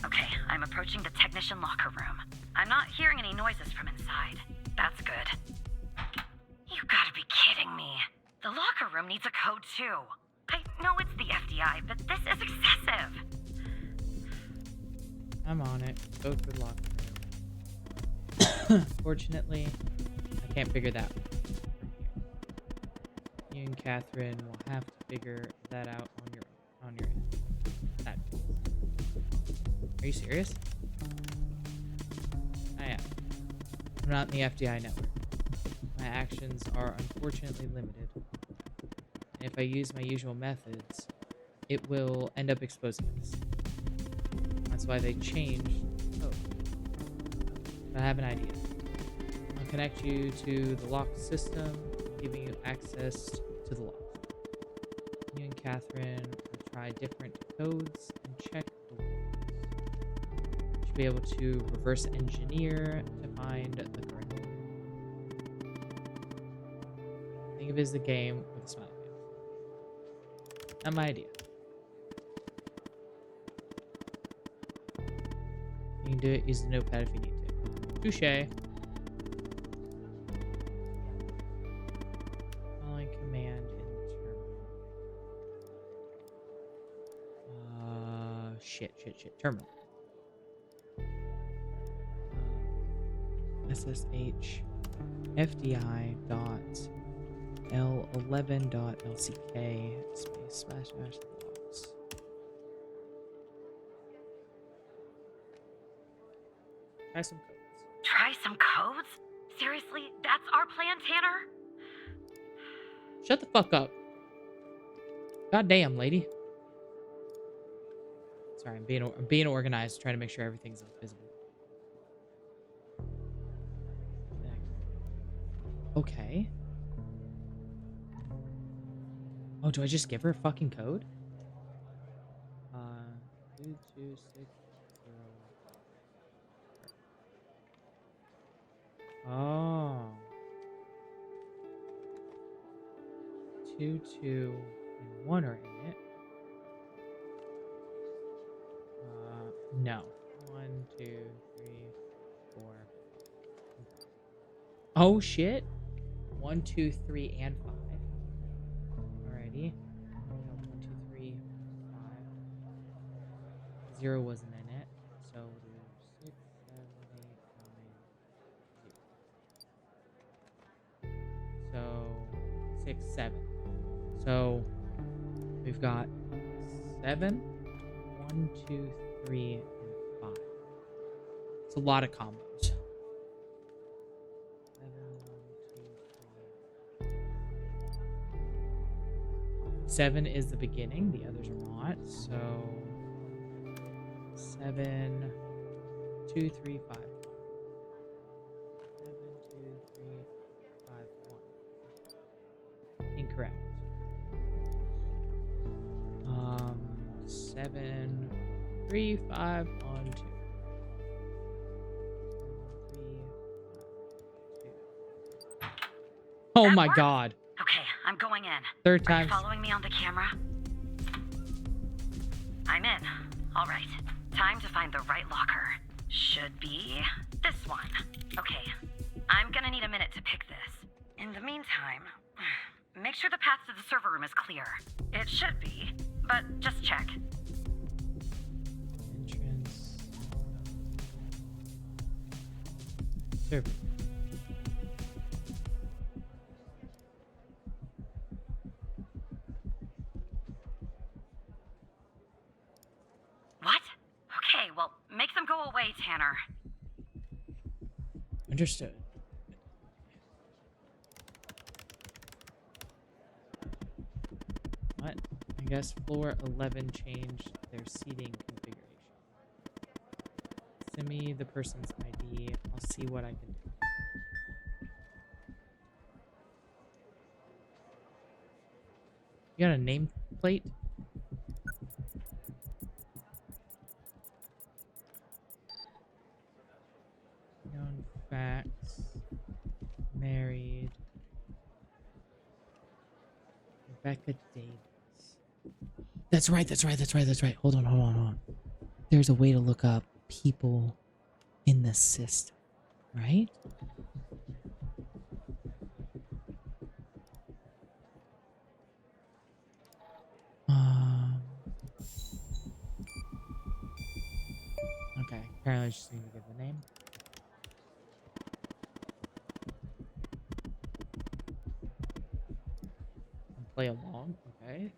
Speaker 11: Okay, I'm approaching the technician locker room. I'm not hearing any noises from inside. That's good. You gotta be kidding me. The locker room needs a code too. I know it's the FDI, but this is excessive.
Speaker 2: I'm on it. Code for locker room. Fortunately, I can't figure that one from here. You and Catherine will have to figure that out on your end. That is. Are you serious? I am. I'm not in the FDI network. My actions are unfortunately limited. And if I use my usual methods, it will end up exposing us. That's why they changed the code. But I have an idea. I'll connect you to the lock system, giving you access to the lock. You and Catherine will try different codes and check the walls. You should be able to reverse engineer to find the correct one. Think of it as the game with a smiley face. Not my idea. can do it. Use the notepad if you need to. Touche. Following command in the terminal. Shit. Terminal. SSH FDI dot L11 dot LCK space / logs. Try some codes.
Speaker 11: Try some codes? Seriously? That's our plan, Tanner?
Speaker 2: Shut the fuck up. Goddamn, lady. Sorry, I'm being organized, trying to make sure everything's visible. Okay. Oh, do I just give her a fucking code? 2260. Oh. 2, 2, and 1 are in it. No. 1, 2, 3, 4. Oh shit. 1, 2, 3, and 5. Alrighty. 1, 2, 3, 5. 0 wasn't in it. So we'll do 6, 7, 8, 9, 0. So 6, 7. So we've got 7, 1, 2, 3, and 5. It's a lot of combos. 7 is the beginning, the others are not. So 7, 2, 3, 5. 7, 2, 3, 5, 1. Incorrect. 7, 3, 5, 1, 2. 3, 5, 2. Oh my god.
Speaker 11: Okay, I'm going in.
Speaker 2: Third
Speaker 11: Are you
Speaker 2: time.
Speaker 11: following me on the camera? I'm in. All right. Time to find the right locker. Should be this one. Okay. I'm gonna need a minute to pick this. In the meantime, make sure the path to the server room is clear. It should be, but just check.
Speaker 2: Entrance. Server.
Speaker 11: What? Okay, well, make them go away, Tanner.
Speaker 2: Understood. What? I guess floor 11 changed their seating configuration. Send me the person's ID. I'll see what I can do. You got a nameplate? Known facts. Married. Rebecca Davis. That's right. Hold on. There's a way to look up people in the system, right? Okay, apparently I just need to give the name. And play along, okay.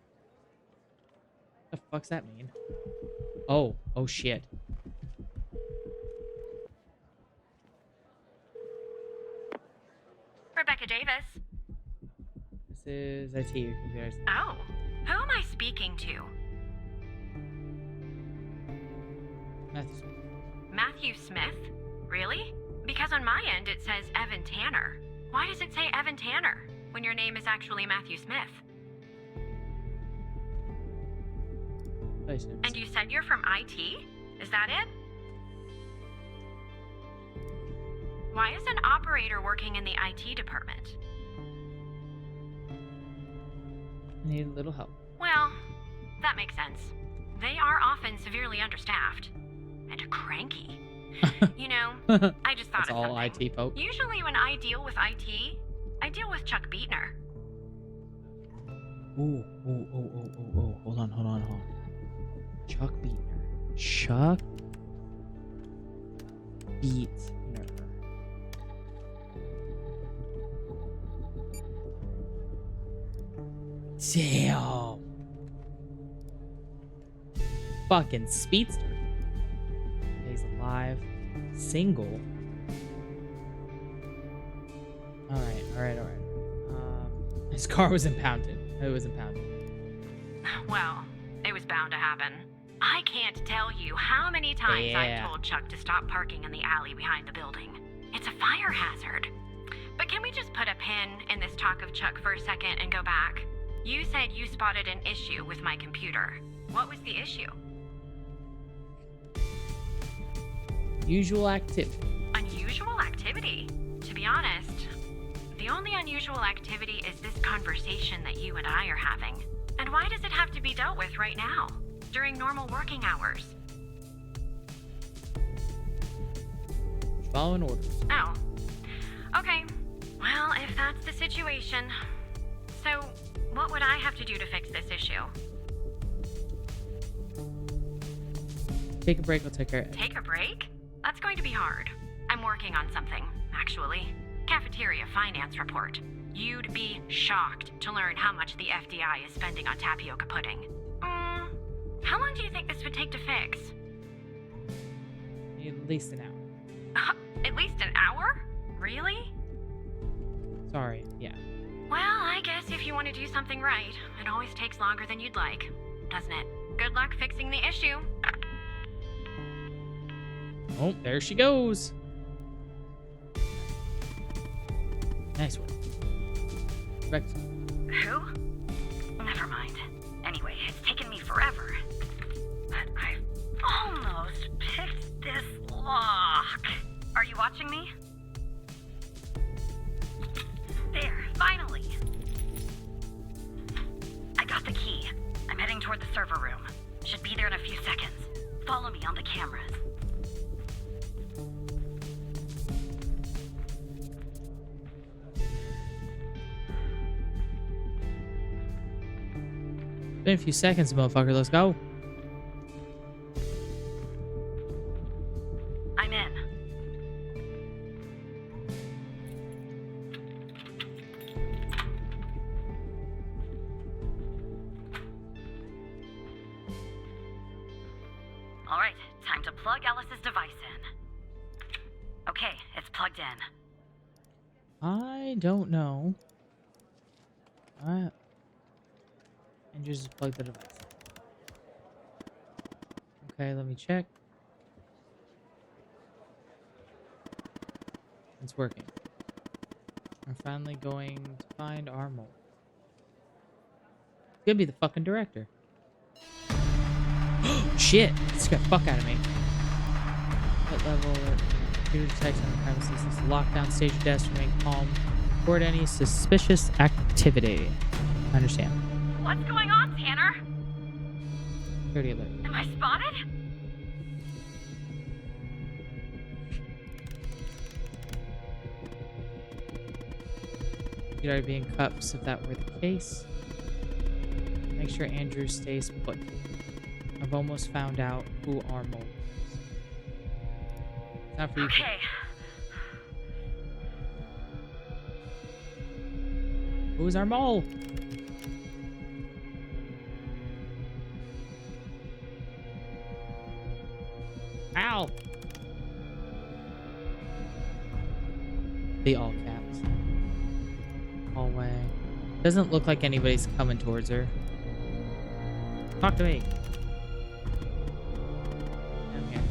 Speaker 2: What the fuck's that mean? Oh shit.
Speaker 12: Rebecca Davis.
Speaker 2: This is IT.
Speaker 12: Oh, who am I speaking to? Matthew Smith? Really? Because on my end it says Evan Tanner. Why does it say Evan Tanner when your name is actually Matthew Smith? And you said you're from IT? Is that it? Why is an operator working in the IT department?
Speaker 2: Need a little help.
Speaker 12: Well, that makes sense. They are often severely understaffed. And cranky. You know, I just thought
Speaker 2: That's
Speaker 12: of
Speaker 2: all
Speaker 12: something.
Speaker 2: IT folk.
Speaker 12: Usually when I deal with IT, I deal with Chuck Beatner.
Speaker 2: Ooh. Hold on. Chuck Beatner. Chuck Beatner. Damn. Fucking speedster. He's alive. Single. Alright. His car was impounded. It was impounded.
Speaker 12: Well, it was bound to happen. I can't tell you how many times
Speaker 2: Yeah.
Speaker 12: I've told Chuck to stop parking in the alley behind the building. It's a fire hazard. But can we just put a pin in this talk of Chuck for a second and go back? You said you spotted an issue with my computer. What was the issue?
Speaker 2: Usual activity.
Speaker 12: Unusual activity? To be honest, the only unusual activity is this conversation that you and I are having. And why does it have to be dealt with right now, during normal working hours?
Speaker 2: Following orders.
Speaker 12: Oh. Okay. Well, if that's the situation. So, what would I have to do to fix this issue?
Speaker 2: Take a break, we'll take care of it.
Speaker 12: Take a break? That's going to be hard. I'm working on something, actually. Cafeteria finance report. You'd be shocked to learn how much the FDI is spending on tapioca pudding. How long do you think this would take to fix?
Speaker 2: At least an hour.
Speaker 12: At least an hour? Really?
Speaker 2: Sorry, yeah.
Speaker 12: Well, I guess if you want to do something right, it always takes longer than you'd like, doesn't it? Good luck fixing the issue.
Speaker 2: Oh, there she goes. Nice one. Correct.
Speaker 11: Who? Never mind. Anyway, it's taken me forever. But I've almost picked this lock. Are you watching me? There, finally. I got the key. I'm heading toward the server room. Should be there in a few seconds. Follow me on the cameras.
Speaker 2: Been a few seconds, motherfucker. Let's go.
Speaker 11: I'm in. All right, time to plug Alice's device in. Okay, it's plugged in.
Speaker 2: I don't know. And just plug the device. Okay, let me check. It's working. We're finally going to find our mole. It's gonna be the fucking director. Shit! This got fuck out of me. What level? Computer detection on the premises. This is lockdown. Stage your desk. Remain calm. Report any suspicious activity. I understand.
Speaker 11: What's going on, Tanner?
Speaker 2: Security alert.
Speaker 11: Am I spotted?
Speaker 2: You'd already be in cuffs if that were the case. Make sure Andrew stays put. I've almost found out who our mole is. It's not for you.
Speaker 11: Okay.
Speaker 2: Who's our mole? Ow! The all caps. Hallway. Doesn't look like anybody's coming towards her. Talk to me. I'm here.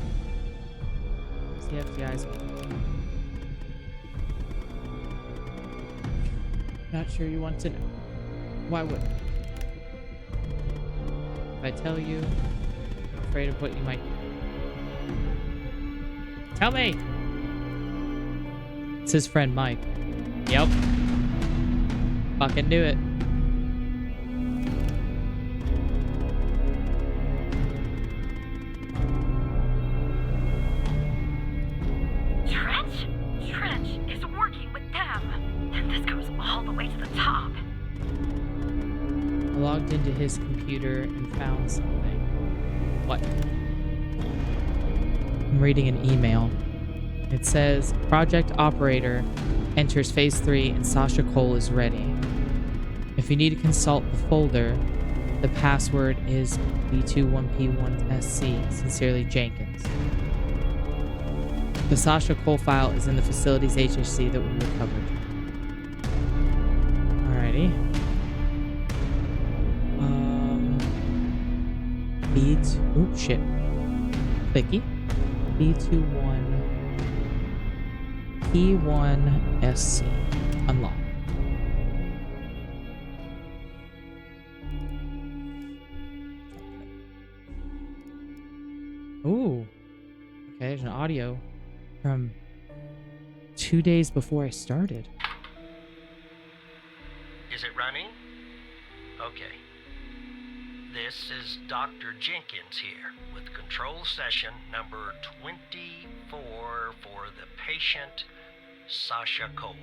Speaker 2: See FBI's. Not sure you want to know. Why would I? If I tell you, I'm afraid of what you might do. Tell me! It's his friend Mike. Yep. Fucking do it.
Speaker 11: working with them. And this goes all the way to the top.
Speaker 2: I logged into his computer and found something. What? I'm reading an email. It says, Project Operator enters Phase 3 and Sasha Cole is ready. If you need to consult the folder, the password is B21P1SC. Sincerely, Jenkins. The Sasha Cole file is in the facility's HHC that we recovered. Alrighty. Beads. Oh, shit. Clicky. B21 P1SC. Unlock. Ooh. Okay, there's an audio from 2 days before I started.
Speaker 8: Is it running? Okay. This is Dr. Jenkins here with control session number 24 for the patient Sasha Cole.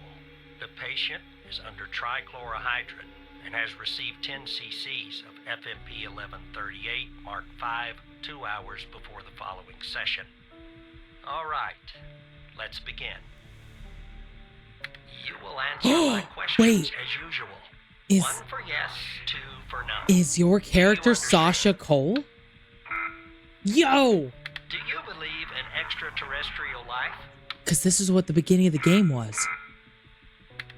Speaker 8: The patient is under trichlorohydrin and has received 10 cc's of FMP 1138 Mark 5 2 hours before the following session. All right, let's begin. You will answer my questions
Speaker 2: Wait.
Speaker 8: as usual.
Speaker 2: Is-
Speaker 8: 1 for yes, 2 for no.
Speaker 2: Is your character Sasha Cole? Yo!
Speaker 8: Do you believe in extraterrestrial life?
Speaker 2: Because this is what the beginning of the game was.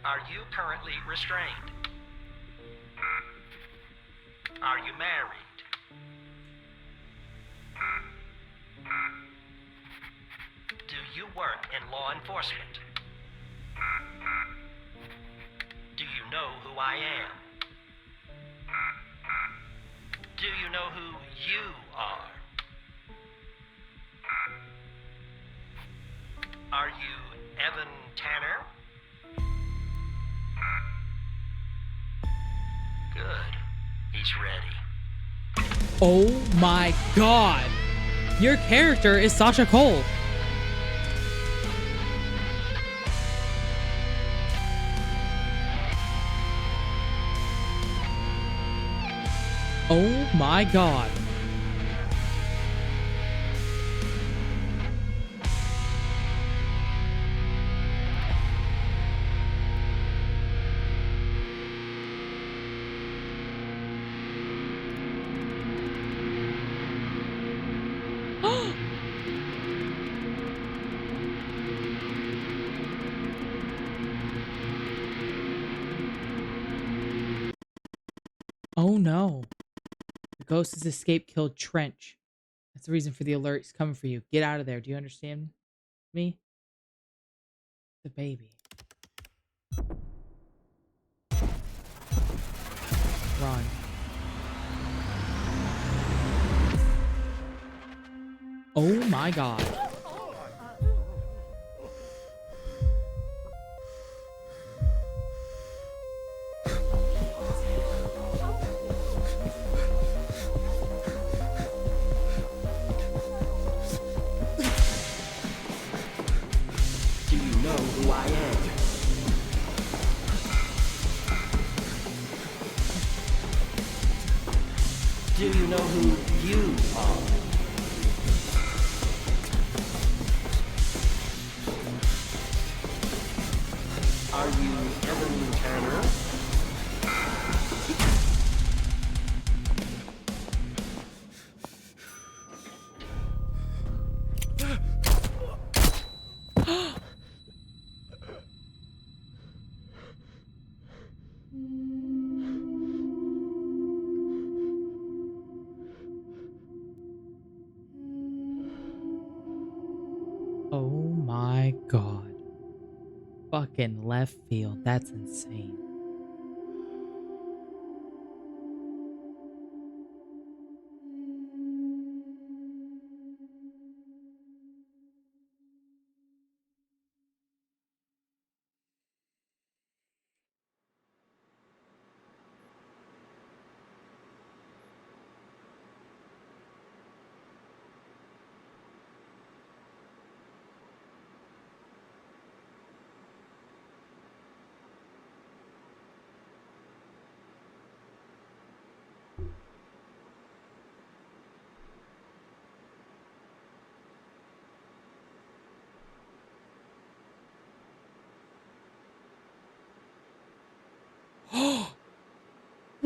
Speaker 8: Are you currently restrained? Are you married? Do you work in law enforcement? Do you know who I am? Do you know who you are? Are you Evan Tanner? Good. He's ready.
Speaker 2: Oh my god! Your character is Sasha Cole. Oh my god. Oh no. The ghost has escaped, killed Trench. That's the reason for the alert. He's coming for you. Get out of there. Do you understand me? The baby. Run. Oh my god.
Speaker 10: Do you know who I am? Do you know who you are? Are you Evan Tanner?
Speaker 2: Oh my god. Fucking left field. That's insane.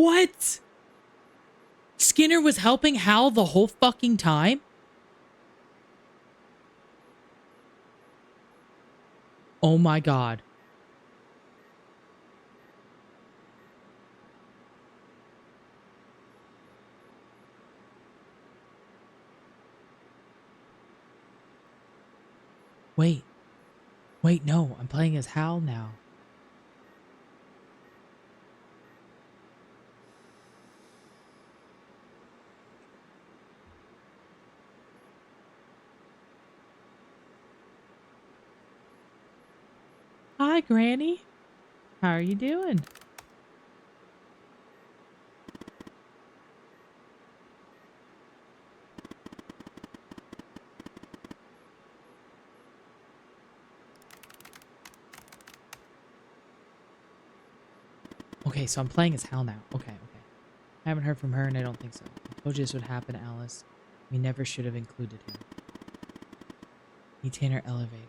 Speaker 2: What? Skinner was helping Hal the whole fucking time? Oh my god. Wait. Wait, no. I'm playing as Hal now. Hi, Granny. How are you doing? Okay, so I'm playing as Hal now. Okay. I haven't heard from her, and I don't think so. I told you this would happen, Alice. We never should have included him. Meet our elevator.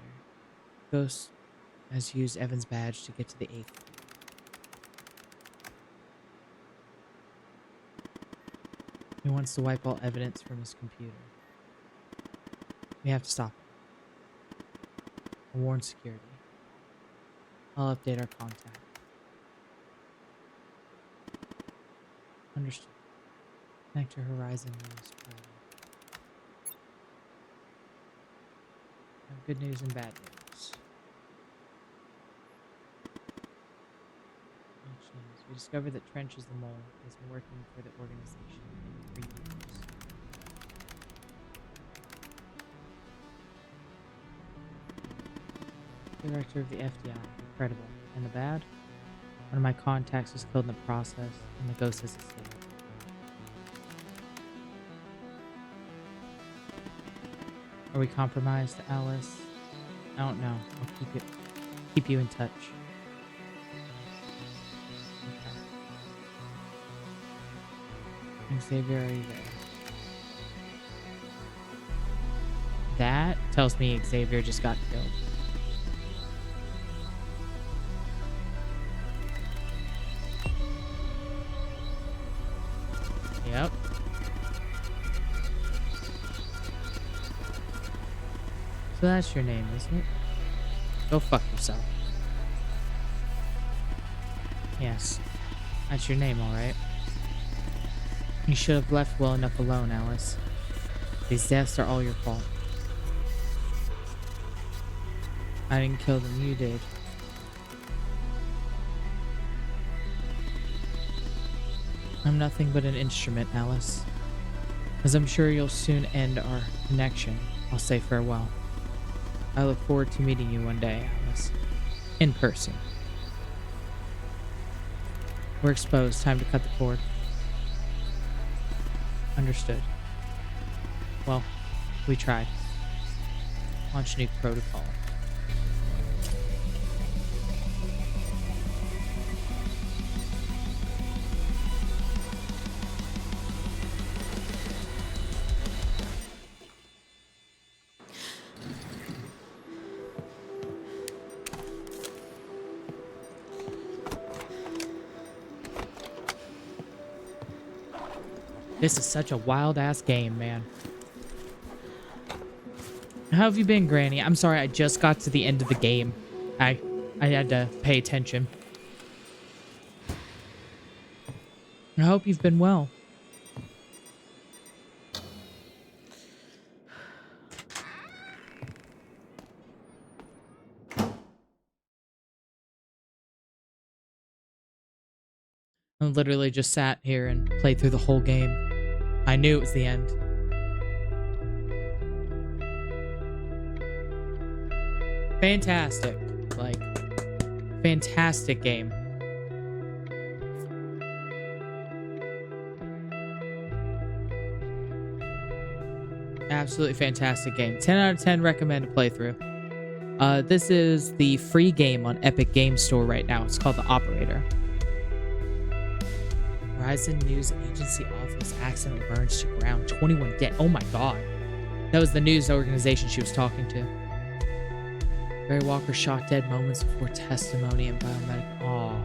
Speaker 2: Ghost has used Evan's badge to get to the 8th floor. He wants to wipe all evidence from his computer. We have to stop him. I'll warn security. I'll update our contact. Understood. Connect to Horizon News Friday. I have good news and bad news. Which news? We discovered that Trench is the mole. He's been working for the organization in 3 years. Director of the FDI. Incredible. And the bad? One of my contacts was killed in the process, and the ghost has escaped. Are we compromised, Alice? I don't know. I'll keep you in touch. Okay. Xavier, are you there? That tells me Xavier just got killed. Yep. So that's your name, isn't it? Go fuck yourself. Yes. That's your name, alright. You should have left well enough alone, Alice. These deaths are all your fault. I didn't kill them, you did. I'm nothing but an instrument, Alice. As I'm sure you'll soon end our connection, I'll say farewell. I look forward to meeting you one day, Alice. In person. We're exposed. Time to cut the cord. Understood. Well, we tried. Launch new protocol. This is such a wild-ass game, man. How have you been, Granny? I'm sorry, I just got to the end of the game. I had to pay attention. I hope you've been well. I literally just sat here and played through the whole game. I knew it was the end. Fantastic. Like, fantastic game. Absolutely fantastic game. 10 out of 10 recommended playthrough. This is the free game on Epic Game Store right now. It's called The Operator. Horizon News Agency office accidentally burns to ground. 21 dead. Oh my god. That was the news organization she was talking to. Barry Walker shot dead moments before testimony and biomedical. Aw.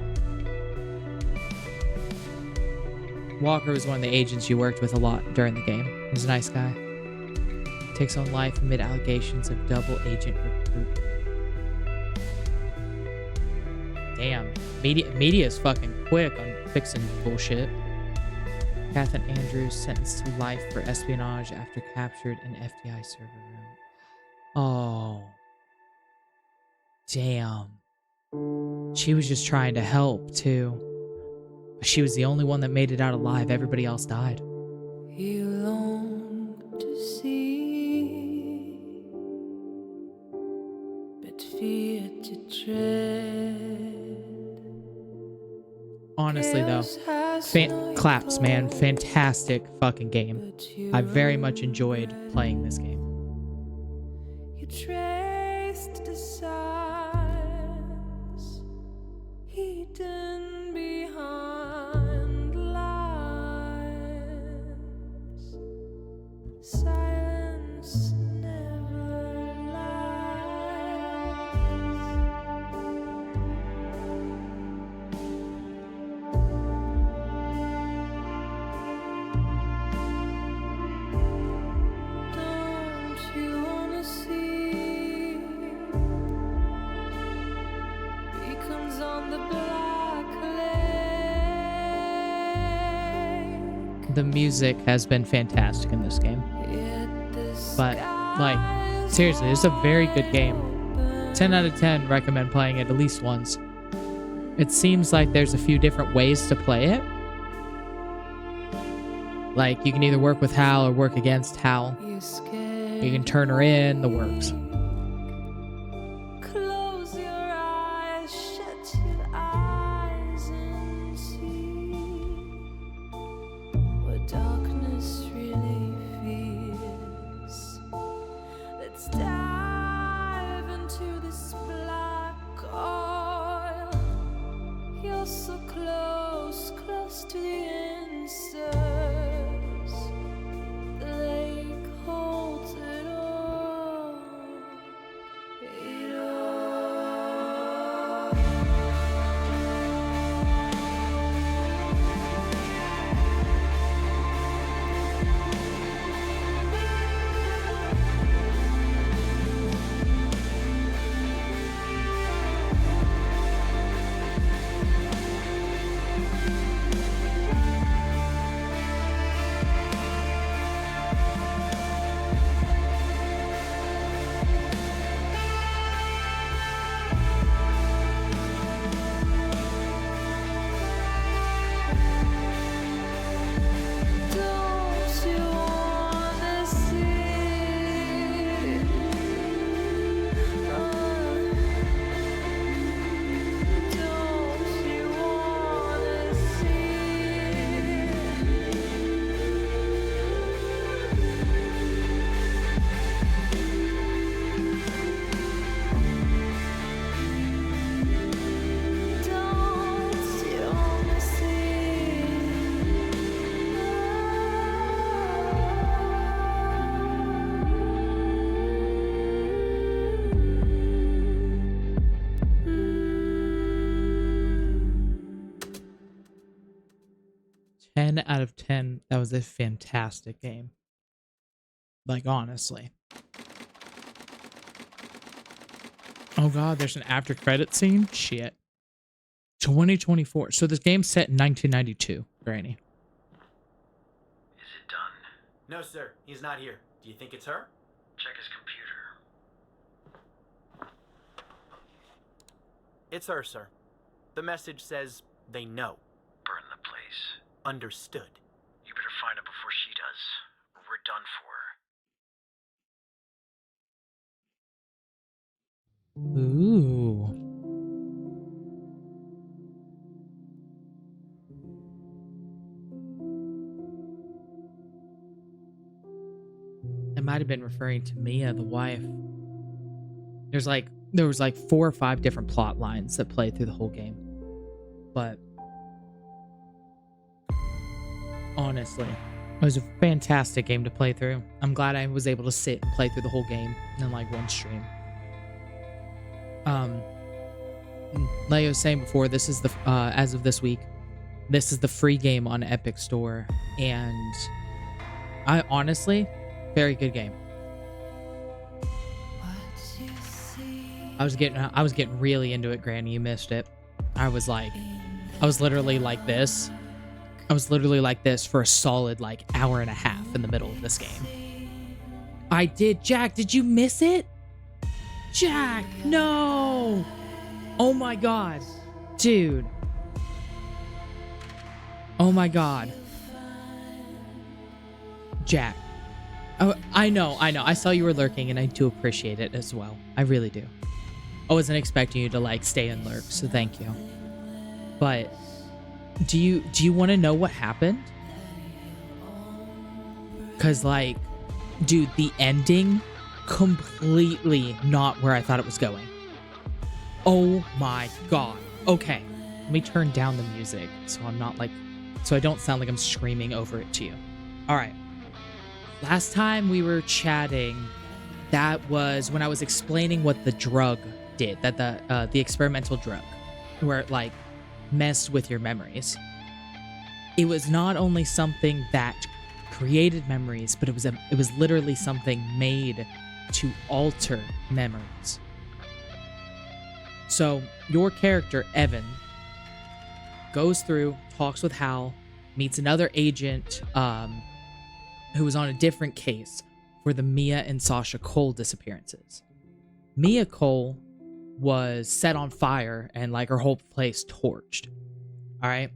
Speaker 2: Walker was one of the agents you worked with a lot during the game. He was a nice guy. Takes on life amid allegations of double agent recruitment. Damn. Media is fucking quick on fixing bullshit. Catherine Andrews sentenced to life for espionage after captured in FBI server room. Oh. Damn. She was just trying to help, too. She was the only one that made it out alive. Everybody else died.
Speaker 1: You long to see, but fear to tread.
Speaker 2: Honestly, though, claps, man. Fantastic fucking game. I very much enjoyed playing this game.
Speaker 1: You traced the signs hidden behind lines. Silence never lies. Don't you wanna see beacons on the black lake?
Speaker 2: The music has been fantastic in this game. But, like, seriously, it's a very good game. 10 out of 10, recommend playing it at least once. It seems like there's a few different ways to play it. Like, you can either work with Hal or work against Hal. You can turn her in, the works.
Speaker 1: Close your eyes, shut your eyes and see what darkness really feels. Let's dive into this black oil. You're so close, close to the answers. The lake holds it all. It all. Don't you wanna see? Don't you wanna see? Don't you wanna see?
Speaker 2: 10 out of 10. That was a fantastic game. Like, honestly. Oh god, there's an after credit scene? Shit. 2024. So this game's set in 1992, Granny.
Speaker 18: No, sir. He's not here. Do you think it's her?
Speaker 17: Check his computer.
Speaker 18: It's her, sir. The message says they know.
Speaker 17: Burn the place.
Speaker 18: Understood.
Speaker 17: You better find her before she does, or we're done for.
Speaker 2: Ooh. It might have been referring to Mia, the wife. There was like 4 or 5 different plot lines that played through the whole game. But honestly, it was a fantastic game to play through. I'm glad I was able to sit and play through the whole game in like one stream. Like I was saying before, this is the as of this week, This is the free game on Epic Store, and I honestly, very good game. I was getting really into it, Granny. You missed it. I was literally like this. I was literally like this for a solid like hour and a half in the middle of this game. I did. Jack, did you miss it? Jack, no. Oh my god. Dude. Oh my god. Jack. Oh, I know. I saw you were lurking, and I do appreciate it as well. I really do. I wasn't expecting you to like stay and lurk, so thank you. But do you want to know what happened? Cause like, dude, the ending completely not where I thought it was going. Oh my god. Okay, let me turn down the music so I'm not like, so I don't sound like I'm screaming over it to you. All right. Last time we were chatting, that was when I was explaining what the drug did, that the experimental drug, where it like messed with your memories. It was not only something that created memories, but it was literally something made to alter memories. So your character Evan goes through, talks with Hal, meets another agent who was on a different case for the Mia and Sasha Cole disappearances. Mia Cole was set on fire and like her whole place torched. All right.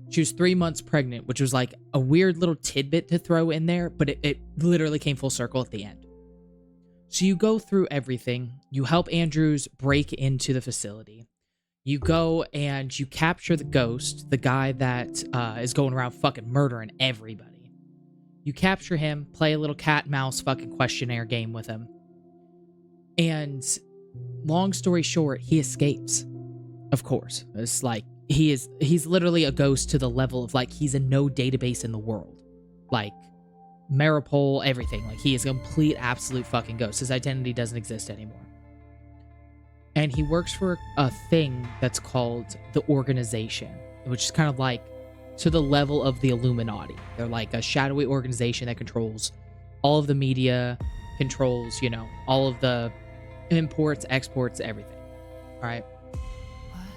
Speaker 2: She was 3 months pregnant, which was like a weird little tidbit to throw in there, but it literally came full circle at the end. So you go through everything. You help Andrews break into the facility. You go and you capture the ghost, the guy that is going around fucking murdering everybody. You capture him, play a little cat and mouse fucking questionnaire game with him. And long story short, he escapes. Of course. It's like he's literally a ghost to the level of like he's in no database in the world. Like Maripol, everything. Like he is a complete absolute fucking ghost. His identity doesn't exist anymore. And he works for a thing that's called the Organization, which is kind of like to the level of the Illuminati. They're like a shadowy organization that controls all of the media, controls, you know, all of the imports, exports, everything. All right.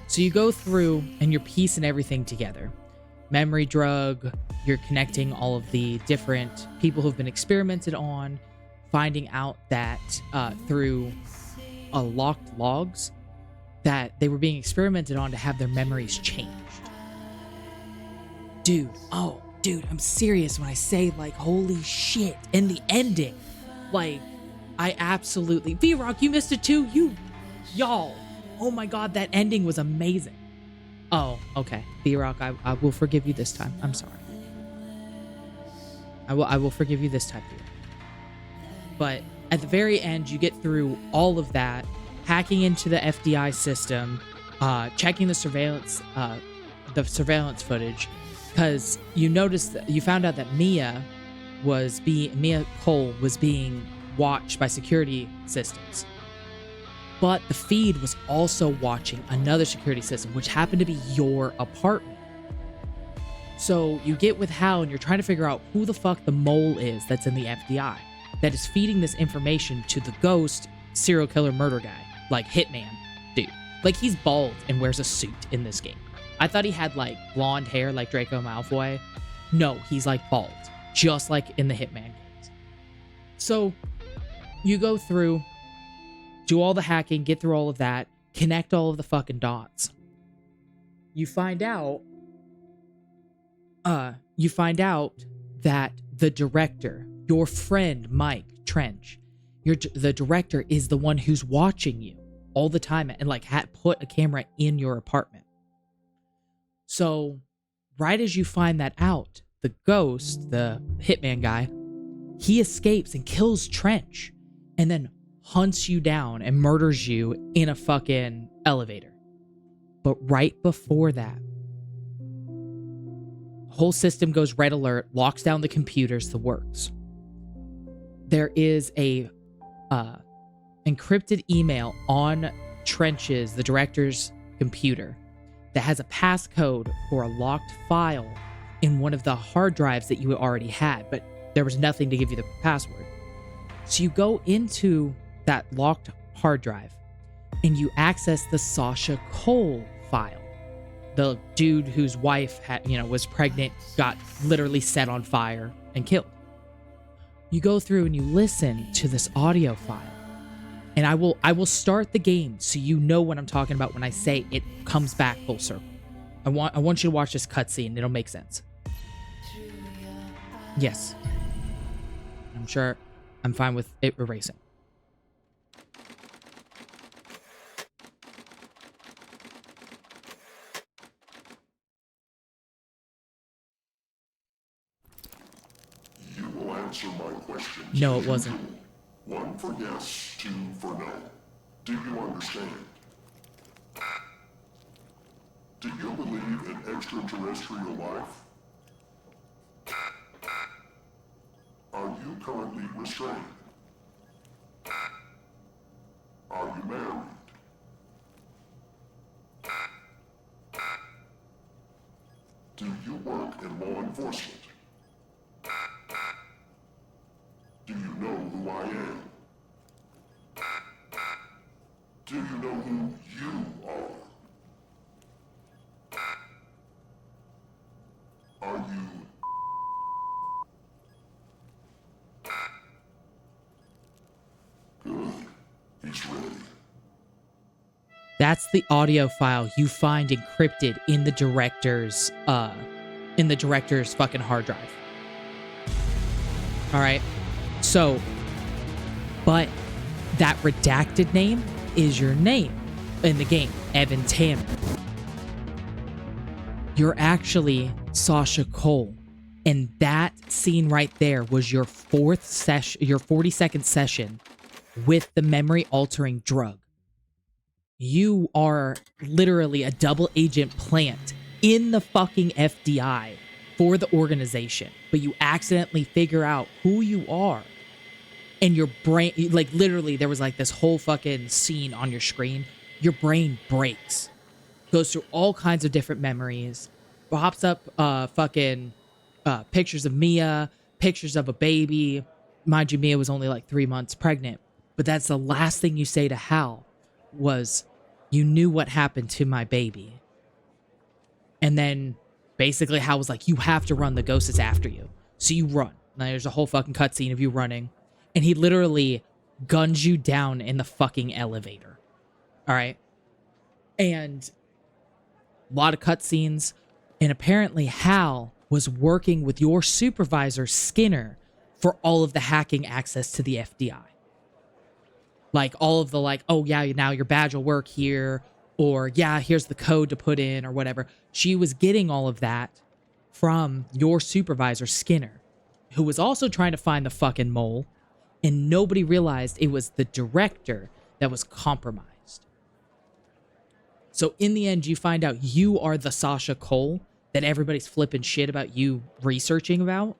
Speaker 2: So you go through and you're piecing everything together. Memory drug, you're connecting all of the different people who've been experimented on, finding out that through locked logs that they were being experimented on to have their memories changed. Dude, I'm serious when I say like, holy shit. And the ending, like, I absolutely... V-Rock, you missed it too? Y'all. Oh my god, that ending was amazing. Oh, okay. V-Rock, I will forgive you this time. I'm sorry. I will forgive you this time, V-Rock. But at the very end, you get through all of that, hacking into the FDI system, checking the surveillance footage, because you found out that Mia Cole was being watched by security systems. But the feed was also watching another security system, which happened to be your apartment. So you get with Hal and you're trying to figure out who the fuck the mole is that's in the FDI that is feeding this information to the ghost serial killer murder guy, like hitman dude. Like he's bald and wears a suit in this game. I thought he had like blonde hair like Draco Malfoy. No, he's like bald, just like in the Hitman games. So you go through, do all the hacking, get through all of that, connect all of the fucking dots. You find out that the director, your friend Mike Trench, the director is the one who's watching you all the time and like had put a camera in your apartment. So right as you find that out, the ghost, the hitman guy, he escapes and kills Trench and then hunts you down and murders you in a fucking elevator. But right before that, whole system goes red alert, locks down the computers, the works. There is a encrypted email on Trench's, the director's computer, that has a passcode for a locked file in one of the hard drives that you already had, but there was nothing to give you the password. So you go into that locked hard drive and you access the Sasha Cole file. The dude whose wife had, was pregnant, got literally set on fire and killed. You go through and you listen to this audio file. And I will start the game so you know what I'm talking about when I say it comes back full circle. I want you to watch this cutscene. It'll make sense. Yes. I'm sure I'm fine with it erasing.
Speaker 3: You will answer my questions.
Speaker 2: No, it wasn't.
Speaker 3: One for yes, two for no. Do you understand? Do you believe in extraterrestrial life? Are you currently restrained? Are you married? Do you work in law enforcement? Do you know who I am? Do you know who you are? Are you... Good. He's ready.
Speaker 2: That's the audio file you find encrypted in the director's fucking hard drive. All right. So, but that redacted name is your name in the game, Evan Tanner. You're actually Sasha Cole. And that scene right there was your 42nd session with the memory altering drug. You are literally a double agent plant in the fucking FDI for the organization, but you accidentally figure out who you are. And your brain, like literally there was like this whole fucking scene on your screen. Your brain breaks. Goes through all kinds of different memories. Pops up pictures of Mia, pictures of a baby. Mind you, Mia was only like 3 months pregnant. But that's the last thing you say to Hal was, you knew what happened to my baby. And then basically Hal was like, you have to run, the ghost is after you. So you run. Now there's a whole fucking cutscene of you running. And he literally guns you down in the fucking elevator. All right? And a lot of cutscenes. And apparently Hal was working with your supervisor, Skinner, for all of the hacking access to the FDI. Like all of the oh yeah, now your badge will work here. Or yeah, here's the code to put in or whatever. She was getting all of that from your supervisor, Skinner, who was also trying to find the fucking mole. And nobody realized it was the director that was compromised. So in the end, you find out you are the Sasha Cole that everybody's flipping shit about you researching about.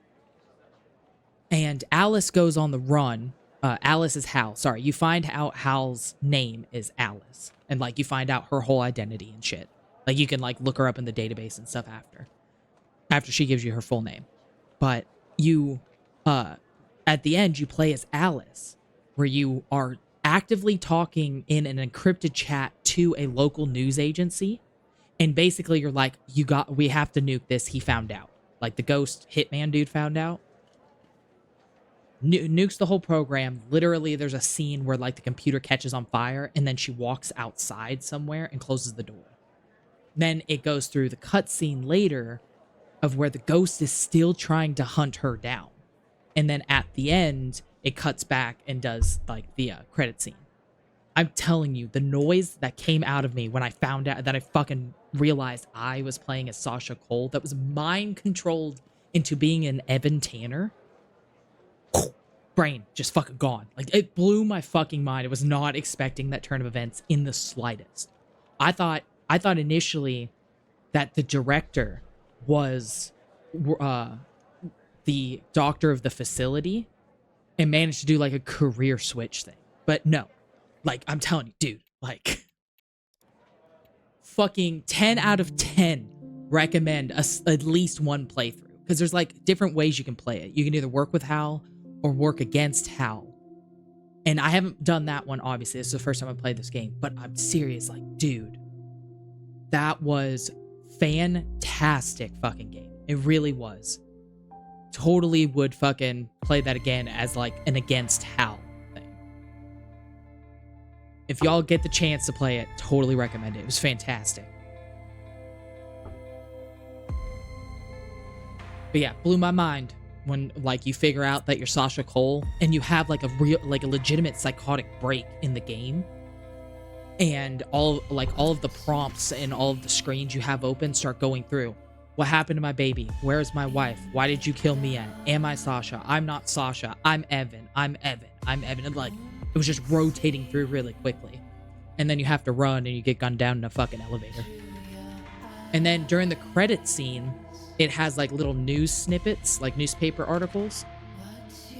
Speaker 2: And Alice goes on the run. Alice is Hal. Sorry, you find out Hal's name is Alice. And you find out her whole identity and shit. You can look her up in the database and stuff after she gives you her full name. But you, at the end, you play as Alice, where you are actively talking in an encrypted chat to a local news agency. And basically you're like, we have to nuke this. He found out. The ghost hitman dude found out. Nukes the whole program. Literally, there's a scene where the computer catches on fire and then she walks outside somewhere and closes the door. Then it goes through the cutscene later of where the ghost is still trying to hunt her down. And then at the end, it cuts back and does the credit scene. I'm telling you, the noise that came out of me when I found out that I fucking realized I was playing as Sasha Cole, that was mind controlled into being an Evan Tanner. Brain just fucking gone. It blew my fucking mind. I was not expecting that turn of events in the slightest. I thought initially that the director was the doctor of the facility and managed to do a career switch thing. But no. I'm telling you, dude, fucking 10 out of 10 recommend at least one playthrough. Because there's like different ways you can play it. You can either work with Hal or work against Hal. And I haven't done that one, obviously. This is the first time I played this game. But I'm serious, like, dude. That was fantastic fucking game. It really was. Totally would fucking play that again as like an against Hal thing. If y'all get the chance to play it, totally recommend it. It was fantastic. But yeah, blew my mind when like you figure out that you're Sasha Cole and you have like a legitimate psychotic break in the game. And all of the prompts and all of the screens you have open start going through. What happened to my baby? Where is my wife? Why did you kill Mia? Am I Sasha? I'm not Sasha. I'm Evan. I'm Evan. I'm Evan. And like, it was just rotating through really quickly. And then you have to run and you get gunned down in a fucking elevator. And then during the credit scene, it has like little news snippets, like newspaper articles.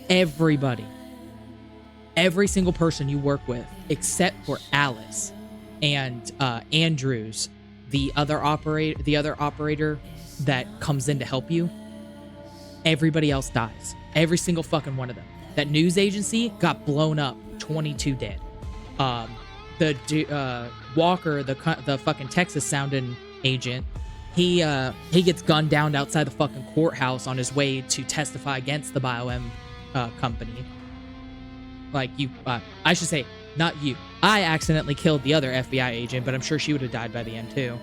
Speaker 2: Everybody, every single person you work with, except for Alice and Andrews, the other operator that comes in to help you, everybody else dies. Every single fucking one of them. That news agency got blown up, 22 dead. Walker, the fucking Texas sounding agent, he gets gunned down outside the fucking courthouse on his way to testify against the BioM company. Like, I should say, not you. I accidentally killed the other FBI agent, but I'm sure she would have died by the end too.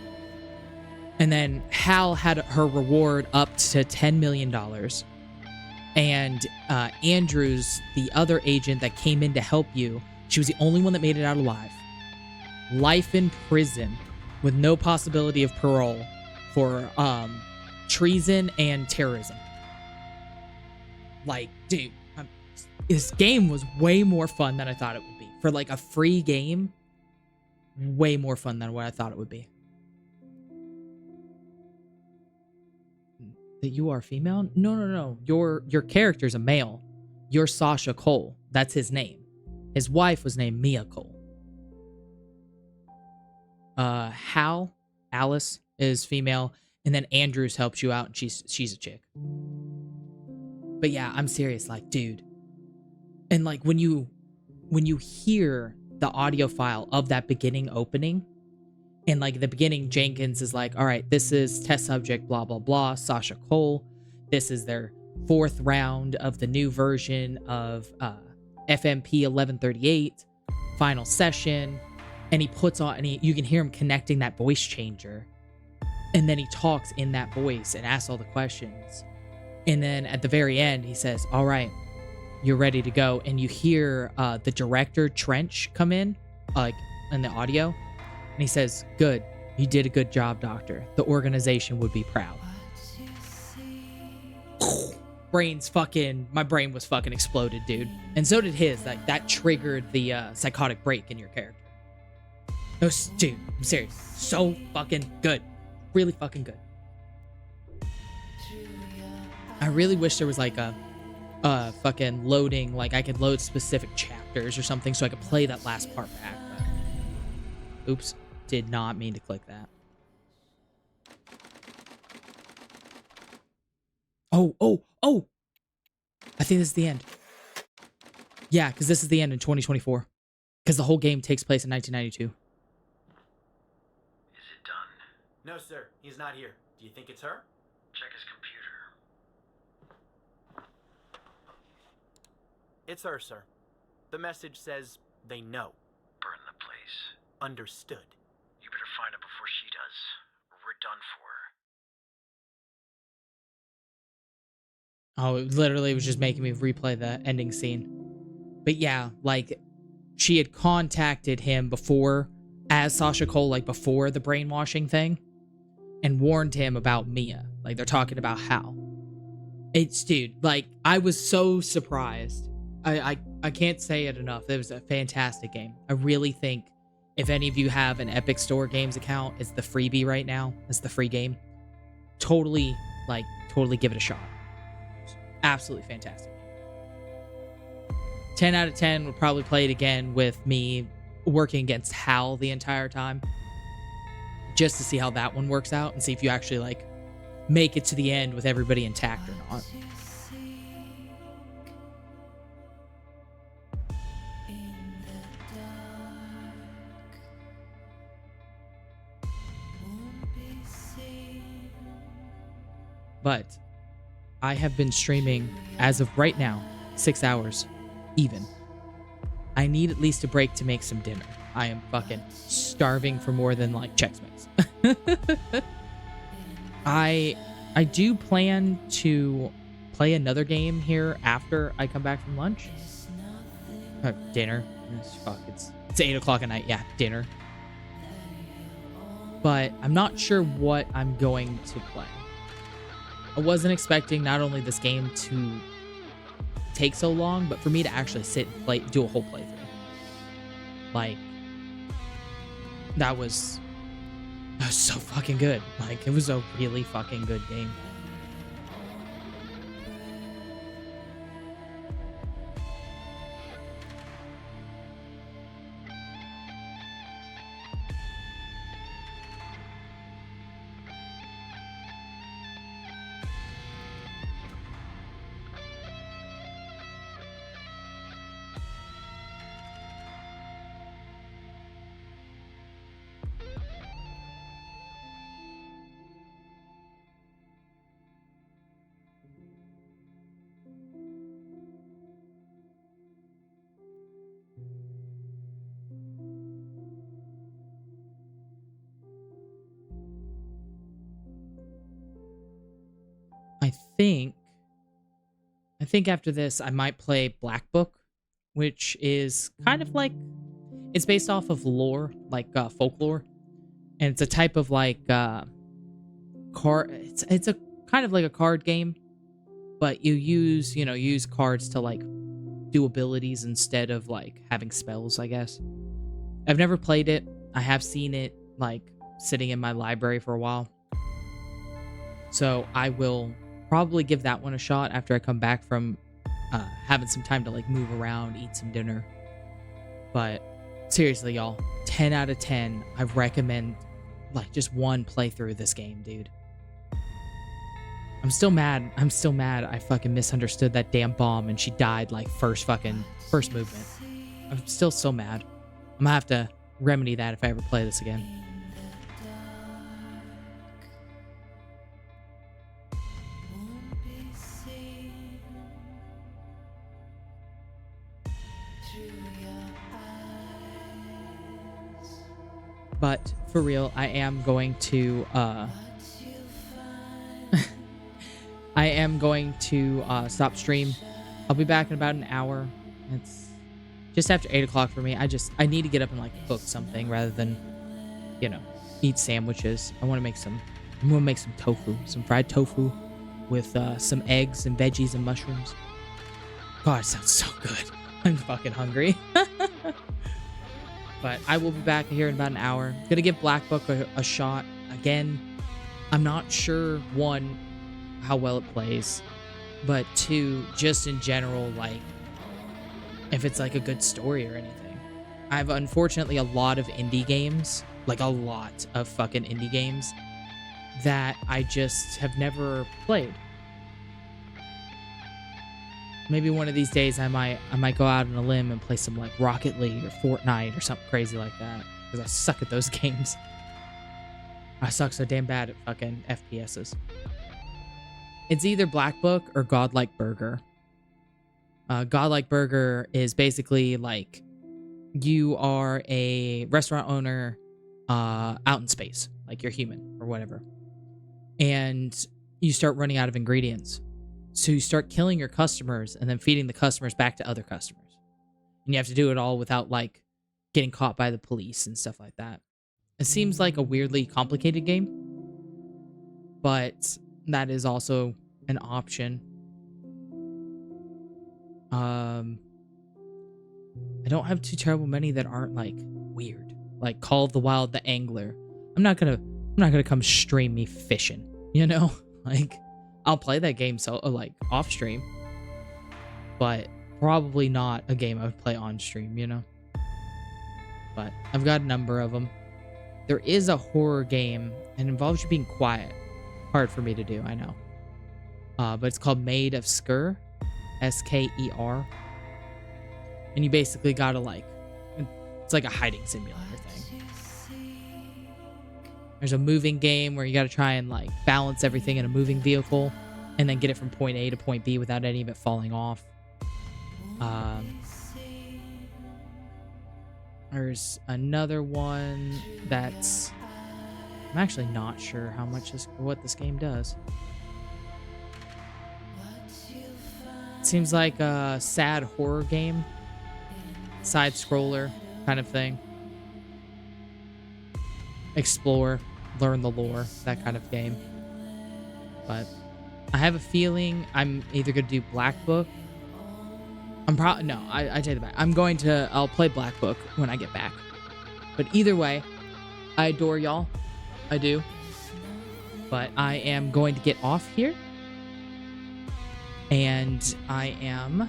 Speaker 2: And then Hal had her reward up to $10 million. And Andrews, the other agent that came in to help you, she was the only one that made it out alive. Life in prison with no possibility of parole for treason and terrorism. Like, dude, this game was way more fun than I thought it would be. For like a free game, way more fun than what I thought it would be. That you are female? No. Your character's a male. You're Sasha Cole. That's his name. His wife was named Mia Cole. Hal, Alice, is female, and then Andrews helps you out, and she's a chick. But yeah, I'm serious, like, dude. And like when you hear the audio file of that beginning opening, and like the beginning, Jenkins is like, all right, this is test subject, blah, blah, blah, Sasha Cole. This is their 4th round of the new version of FMP 1138, final session. And he puts on, and you can hear him connecting that voice changer. And then he talks in that voice and asks all the questions. And then at the very end, he says, all right, you're ready to go. And you hear the director, Trench, come in, like in the audio. And he says, good, you did a good job, Doctor. The organization would be proud. My brain was fucking exploded, dude. And so did his. Like, that triggered the psychotic break in your character. No, dude, I'm serious. So fucking good. Really fucking good. I really wish there was like a fucking loading, like I could load specific chapters or something so I could play that last part back. But, oops, did not mean to click that. Oh! I think this is the end. Yeah, because this is the end in 2024. Because the whole game takes place in 1992.
Speaker 18: No, sir. He's not here. Do you think it's her?
Speaker 17: Check his computer.
Speaker 18: It's her, sir. The message says they know.
Speaker 17: Burn the place.
Speaker 18: Understood.
Speaker 17: You better find it before she does. We're done for.
Speaker 2: Oh, it literally was just making me replay the ending scene. But yeah, like, she had contacted him before, as Sasha Cole, like, before the brainwashing thing, and warned him about Mia. Like, they're talking about Hal. It's, dude, like, I was so surprised. I can't say it enough. It was a fantastic game. I really think if any of you have an Epic Store Games account, it's the freebie right now. It's the free game. Totally give it a shot. Absolutely fantastic. 10 out of 10 would probably play it again with me working against Hal the entire time. just to see how that one works out and see if you actually like make it to the end with everybody intact or not. But I have been streaming as of right now 6 hours even. I need at least a break to make some dinner. I am fucking starving for more than like Chex Mix. I do plan to play another game here after I come back from lunch. Dinner. It's 8 o'clock at night. Yeah, dinner. But I'm not sure what I'm going to play. I wasn't expecting not only this game to take so long, but for me to actually sit and do a whole playthrough. Like, that was so fucking good. Like, it was a really fucking good game. I think after this I might play Black Book, which is kind of like, it's based off of lore, like folklore, and it's a type of like card. It's a kind of like a card game, but you use cards to like do abilities instead of like having spells, I guess. I've never played it. I have seen it like sitting in my library for a while. So I will probably give that one a shot after I come back from having some time to like move around, eat some dinner. But seriously, y'all, 10 out of 10. I recommend like just one playthrough of this game, dude. I'm still mad. I fucking misunderstood that damn bomb and she died like first movement. I'm still so mad. I'm gonna have to remedy that if I ever play this again. But for real, I am going to stop stream. I'll be back in about an hour. It's just after 8 o'clock for me. I need to get up and like cook something rather than, eat sandwiches. I'm gonna make some tofu, some fried tofu with some eggs and veggies and mushrooms. God, it sounds so good. I'm fucking hungry. But I will be back here in about an hour. Gonna give Black Book a shot. Again, I'm not sure, one, how well it plays, but two, just in general, like, if it's like a good story or anything. I have unfortunately a lot of indie games, like a lot of fucking indie games, that I just have never played. Maybe one of these days I might go out on a limb and play some like Rocket League or Fortnite or something crazy like that, because I suck at those games. I suck so damn bad at fucking FPSs. It's either Black Book or Godlike Burger. Godlike Burger is basically like you are a restaurant owner out in space, like you're human or whatever, and you start running out of ingredients. So you start killing your customers and then feeding the customers back to other customers. And you have to do it all without like getting caught by the police and stuff like that. It seems like a weirdly complicated game, but that is also an option. I don't have too terrible many that aren't like weird. Like Call of the Wild, the Angler. I'm not gonna come stream me fishing, Like, I'll play that game like off stream, but probably not a game I would play on stream, But I've got a number of them. there is a horror game and involves you being quiet. Hard for me to do, I know. But it's called Made of Sker, Sker. And you basically gotta like, it's like a hiding simulator thing. There's a moving game where you gotta try and like balance everything in a moving vehicle and then get it from point A to point B without any of it falling off. There's another one that's, I'm actually not sure how much what this game does. It seems like a sad horror game, side scroller kind of thing. Explore, learn the lore, that kind of game. But I have a feeling I'm either gonna do Black Book. I take it back. I'll play Black Book when I get back. But either way, I adore y'all. I do. But I am going to get off here. And I am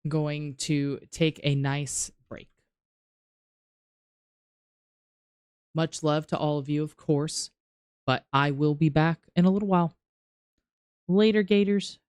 Speaker 2: going to take a nice break. Much love to all of you, of course. But I will be back in a little while. Later, Gators.